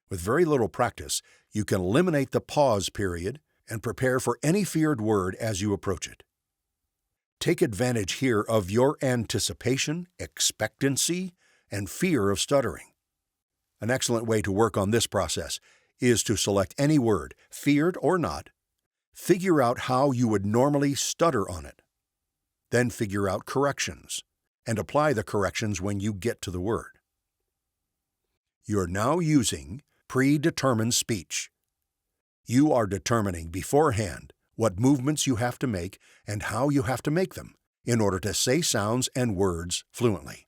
With very little practice, you can eliminate the pause period and prepare for any feared word as you approach it. Take advantage here of your anticipation, expectancy, and fear of stuttering. An excellent way to work on this process is to select any word, feared or not, figure out how you would normally stutter on it. Then figure out corrections, and apply the corrections when you get to the word. You're now using predetermined speech. You are determining beforehand what movements you have to make and how you have to make them in order to say sounds and words fluently.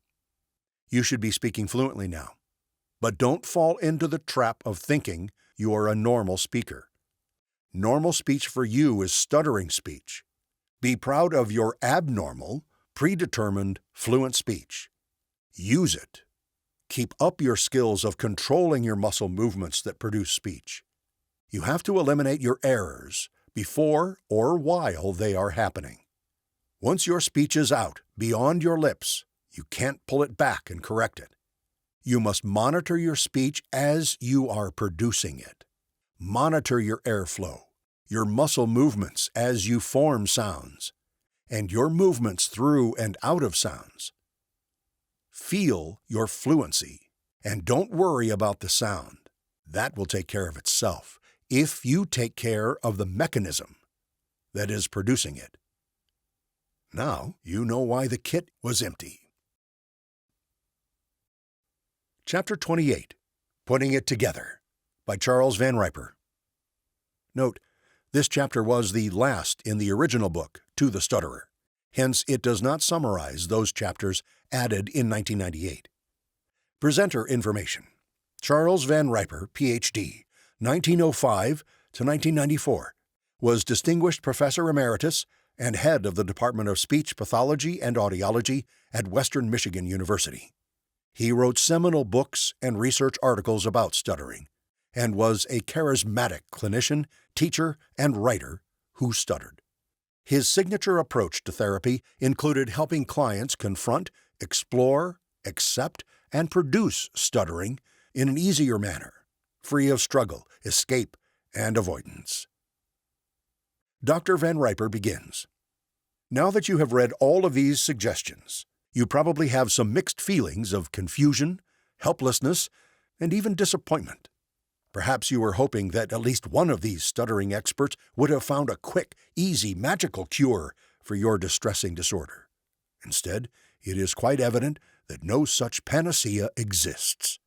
You should be speaking fluently now, but don't fall into the trap of thinking you are a normal speaker. Normal speech for you is stuttering speech. Be proud of your abnormal, predetermined, fluent speech. Use it. Keep up your skills of controlling your muscle movements that produce speech. You have to eliminate your errors before or while they are happening. Once your speech is out, beyond your lips, you can't pull it back and correct it. You must monitor your speech as you are producing it. Monitor your airflow, your muscle movements as you form sounds, and your movements through and out of sounds. Feel your fluency, and don't worry about the sound. That will take care of itself if you take care of the mechanism that is producing it. Now you know why the kit was empty. Chapter 28, Putting It Together, by Charles Van Riper. Note, this chapter was the last in the original book, To the Stutterer. Hence, it does not summarize those chapters added in 1998. Presenter information. Charles Van Riper, Ph.D., 1905 to 1994, was Distinguished Professor Emeritus and head of the Department of Speech Pathology and Audiology at Western Michigan University. He wrote seminal books and research articles about stuttering, and was a charismatic clinician, teacher, and writer who stuttered. His signature approach to therapy included helping clients confront, explore, accept, and produce stuttering in an easier manner, free of struggle, escape, and avoidance. Dr. Van Riper begins. Now that you have read all of these suggestions, you probably have some mixed feelings of confusion, helplessness, and even disappointment. Perhaps you were hoping that at least one of these stuttering experts would have found a quick, easy, magical cure for your distressing disorder. Instead, it is quite evident that no such panacea exists,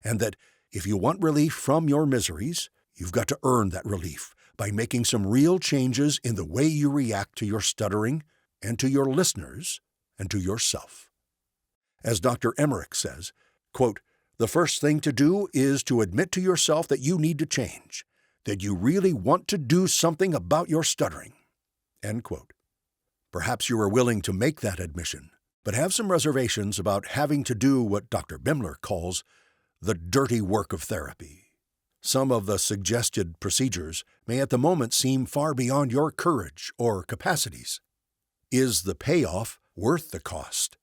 and that if you want relief from your miseries, you've got to earn that relief by making some real changes in the way you react to your stuttering and to your listeners and to yourself. As Dr. Emmerich says, quote, "The first thing to do is to admit to yourself that you need to change, that you really want to do something about your stuttering." End quote. Perhaps you are willing to make that admission, but have some reservations about having to do what Dr. Bimler calls the dirty work of therapy. Some of the suggested procedures may at the moment seem far beyond your courage or capacities. Is the payoff worth the cost?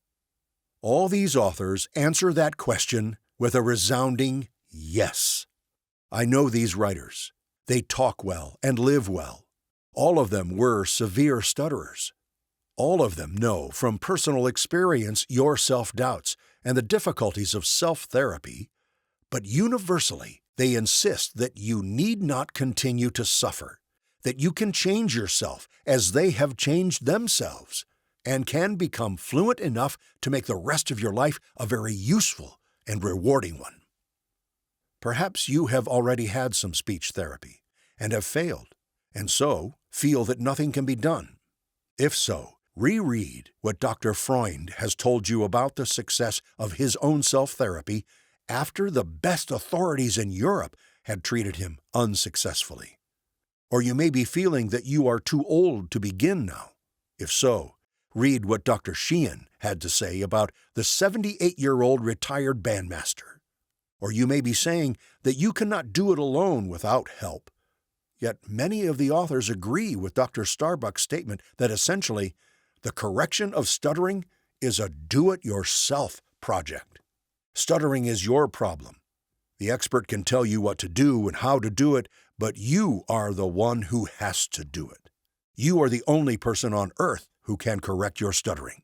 All these authors answer that question with a resounding yes. I know these writers. They talk well and live well. All of them were severe stutterers. All of them know from personal experience your self-doubts and the difficulties of self-therapy, but universally they insist that you need not continue to suffer, that you can change yourself as they have changed themselves, and can become fluent enough to make the rest of your life a very useful and rewarding one. Perhaps you have already had some speech therapy and have failed, and so feel that nothing can be done. If so, reread what Dr. Freund has told you about the success of his own self-therapy after the best authorities in Europe had treated him unsuccessfully. Or you may be feeling that you are too old to begin now. If so, read what Dr. Sheehan had to say about the 78-year-old retired bandmaster. Or you may be saying that you cannot do it alone without help. Yet many of the authors agree with Dr. Starbuck's statement that essentially, the correction of stuttering is a do-it-yourself project. Stuttering is your problem. The expert can tell you what to do and how to do it, but you are the one who has to do it. You are the only person on earth who can correct your stuttering.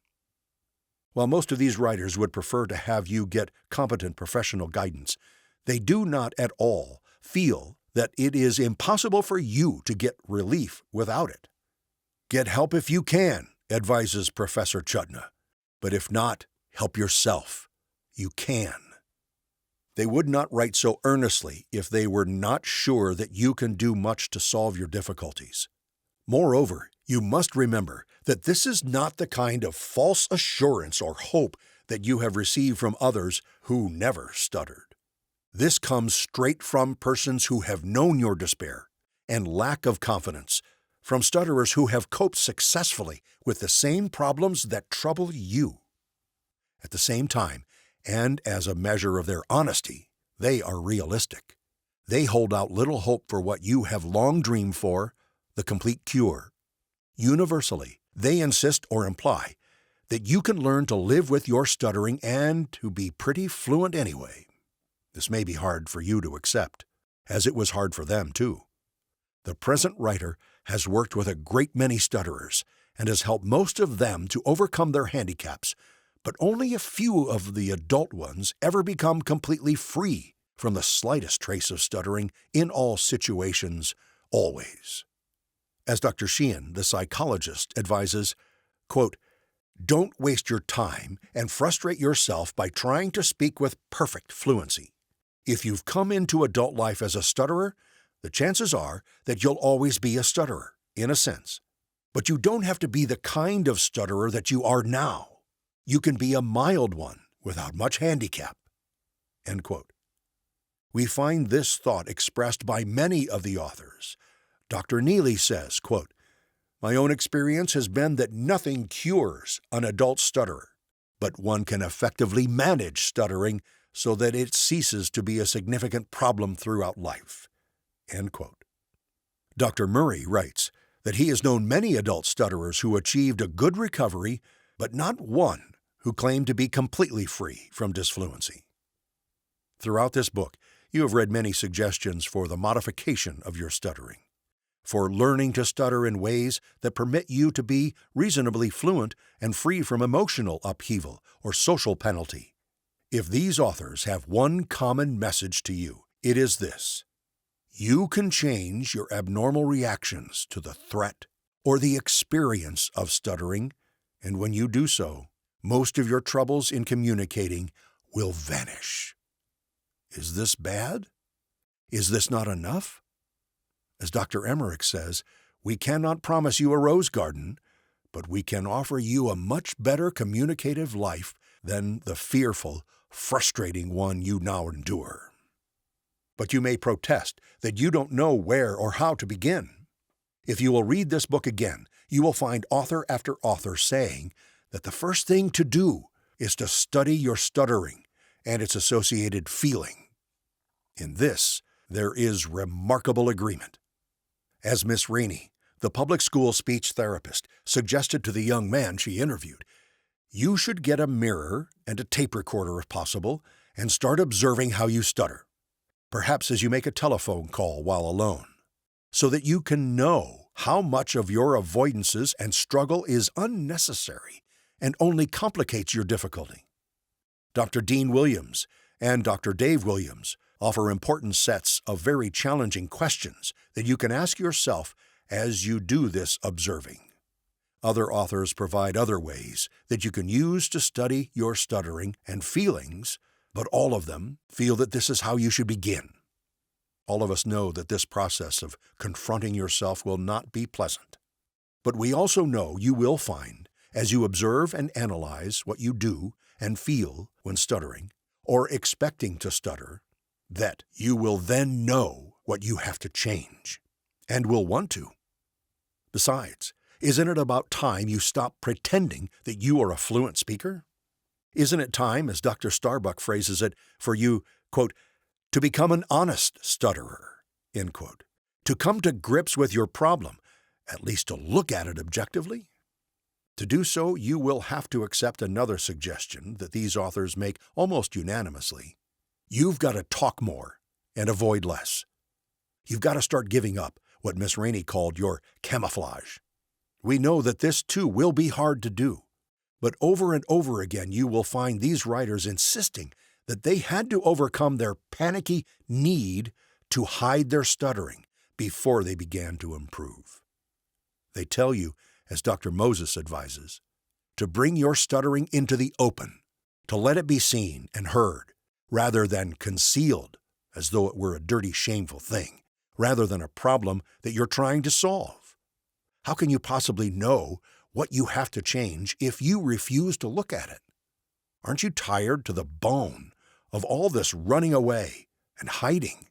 While most of these writers would prefer to have you get competent professional guidance, they do not at all feel that it is impossible for you to get relief without it. Get help if you can, advises Professor Chutna. But if not, help yourself. You can. They would not write so earnestly if they were not sure that you can do much to solve your difficulties. Moreover, you must remember that this is not the kind of false assurance or hope that you have received from others who never stuttered. This comes straight from persons who have known your despair and lack of confidence, from stutterers who have coped successfully with the same problems that trouble you. At the same time, and as a measure of their honesty, they are realistic. They hold out little hope for what you have long dreamed for, the complete cure. Universally, they insist or imply that you can learn to live with your stuttering and to be pretty fluent anyway. This may be hard for you to accept, as it was hard for them too. The present writer has worked with a great many stutterers and has helped most of them to overcome their handicaps, but only a few of the adult ones ever become completely free from the slightest trace of stuttering in all situations, always. As Dr. Sheehan, the psychologist, advises, quote, "Don't waste your time and frustrate yourself by trying to speak with perfect fluency. If you've come into adult life as a stutterer, the chances are that you'll always be a stutterer, in a sense. But you don't have to be the kind of stutterer that you are now. You can be a mild one without much handicap." End quote. We find this thought expressed by many of the authors. Dr. Neely says, quote, "My own experience has been that nothing cures an adult stutterer, but one can effectively manage stuttering so that it ceases to be a significant problem throughout life." End quote. Dr. Murray writes that he has known many adult stutterers who achieved a good recovery, but not one who claimed to be completely free from disfluency. Throughout this book, you have read many suggestions for the modification of your stuttering, for learning to stutter in ways that permit you to be reasonably fluent and free from emotional upheaval or social penalty. If these authors have one common message to you, it is this: you can change your abnormal reactions to the threat or the experience of stuttering, and when you do so, most of your troubles in communicating will vanish. Is this bad? Is this not enough? As Dr. Emmerich says, we cannot promise you a rose garden, but we can offer you a much better communicative life than the fearful, frustrating one you now endure. But you may protest that you don't know where or how to begin. If you will read this book again, you will find author after author saying that the first thing to do is to study your stuttering and its associated feeling. In this, there is remarkable agreement. As Miss Rainey, the public school speech therapist, suggested to the young man she interviewed, you should get a mirror and a tape recorder if possible and start observing how you stutter, perhaps as you make a telephone call while alone, so that you can know how much of your avoidances and struggle is unnecessary and only complicates your difficulty. Dr. Dean Williams and Dr. Dave Williams offer important sets of very challenging questions that you can ask yourself as you do this observing. Other authors provide other ways that you can use to study your stuttering and feelings but all of them feel that this is how you should begin. All of us know that this process of confronting yourself will not be pleasant. But we also know you will find, as you observe and analyze what you do and feel when stuttering, or expecting to stutter, that you will then know what you have to change, and will want to. Besides, isn't it about time you stop pretending that you are a fluent speaker? Isn't it time, as Dr. Starbuck phrases it, for you, quote, to become an honest stutterer, end quote, to come to grips with your problem, at least to look at it objectively? To do so, you will have to accept another suggestion that these authors make almost unanimously. You've got to talk more and avoid less. You've got to start giving up what Miss Rainey called your camouflage. We know that this too will be hard to do, but over and over again you will find these writers insisting that they had to overcome their panicky need to hide their stuttering before they began to improve. They tell you, as Dr. Moses advises, to bring your stuttering into the open, to let it be seen and heard, rather than concealed as though it were a dirty, shameful thing, rather than a problem that you're trying to solve. How can you possibly know what you have to change if you refuse to look at it? Aren't you tired to the bone of all this running away and hiding?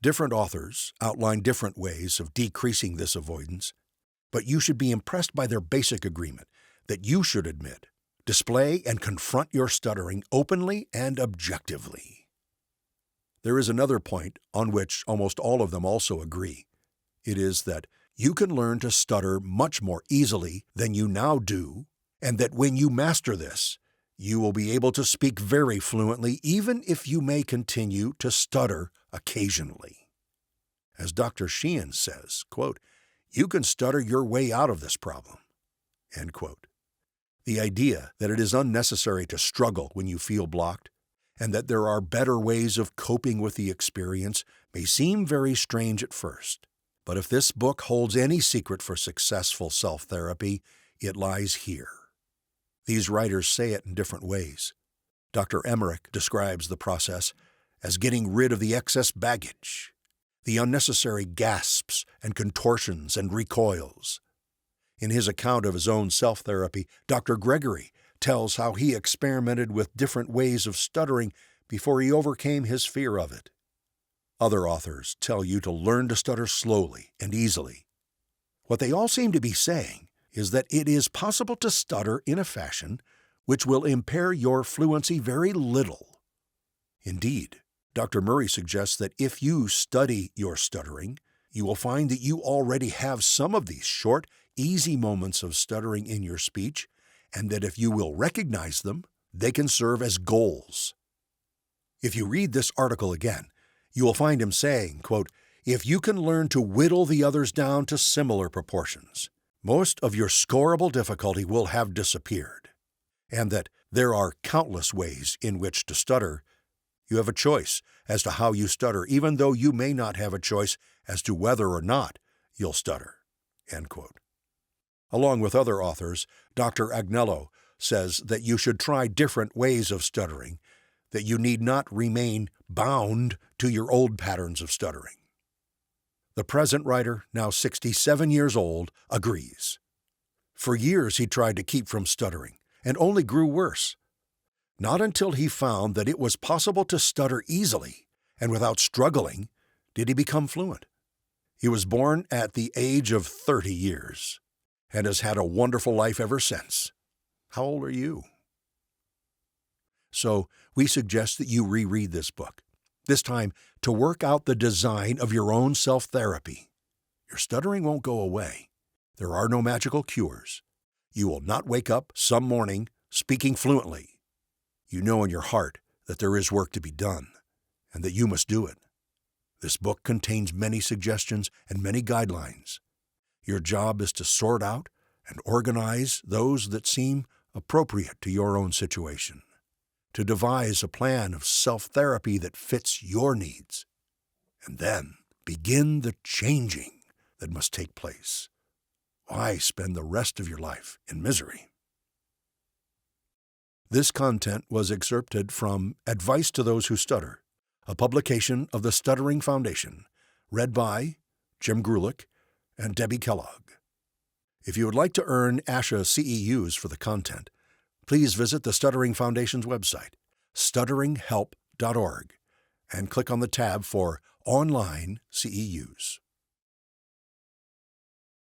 Different authors outline different ways of decreasing this avoidance, but you should be impressed by their basic agreement that you should admit, display, and confront your stuttering openly and objectively. There is another point on which almost all of them also agree. It is that you can learn to stutter much more easily than you now do, and that when you master this, you will be able to speak very fluently even if you may continue to stutter occasionally. As Dr. Sheehan says, quote, you can stutter your way out of this problem, end quote. The idea that it is unnecessary to struggle when you feel blocked, and that there are better ways of coping with the experience may seem very strange at first. But if this book holds any secret for successful self-therapy, it lies here. These writers say it in different ways. Dr. Emmerich describes the process as getting rid of the excess baggage, the unnecessary gasps and contortions and recoils. In his account of his own self-therapy, Dr. Gregory tells how he experimented with different ways of stuttering before he overcame his fear of it. Other authors tell you to learn to stutter slowly and easily. What they all seem to be saying is that it is possible to stutter in a fashion which will impair your fluency very little. Indeed, Dr. Murray suggests that if you study your stuttering, you will find that you already have some of these short, easy moments of stuttering in your speech, and that if you will recognize them, they can serve as goals. If you read this article again, you will find him saying, quote, if you can learn to whittle the others down to similar proportions, most of your scorable difficulty will have disappeared, and that there are countless ways in which to stutter. You have a choice as to how you stutter, even though you may not have a choice as to whether or not you'll stutter, end quote. Along with other authors, Dr. Agnello says that you should try different ways of stuttering, that you need not remain bound to your old patterns of stuttering. The present writer, now 67 years old, agrees. For years he tried to keep from stuttering, and only grew worse. Not until he found that it was possible to stutter easily and without struggling did he become fluent. He was born at the age of 30 years and has had a wonderful life ever since. How old are you? So we suggest that you reread this book, this time to work out the design of your own self-therapy. Your stuttering won't go away. There are no magical cures. You will not wake up some morning speaking fluently. You know in your heart that there is work to be done and that you must do it. This book contains many suggestions and many guidelines. Your job is to sort out and organize those that seem appropriate to your own situation, to devise a plan of self-therapy that fits your needs, and then begin the changing that must take place. Why spend the rest of your life in misery? This content was excerpted from Advice to Those Who Stutter, a publication of the Stuttering Foundation, read by Jim Grulich and Debbie Kellogg. If you would like to earn ASHA CEUs for the content, please visit the Stuttering Foundation's website, stutteringhelp.org, and click on the tab for Online CEUs.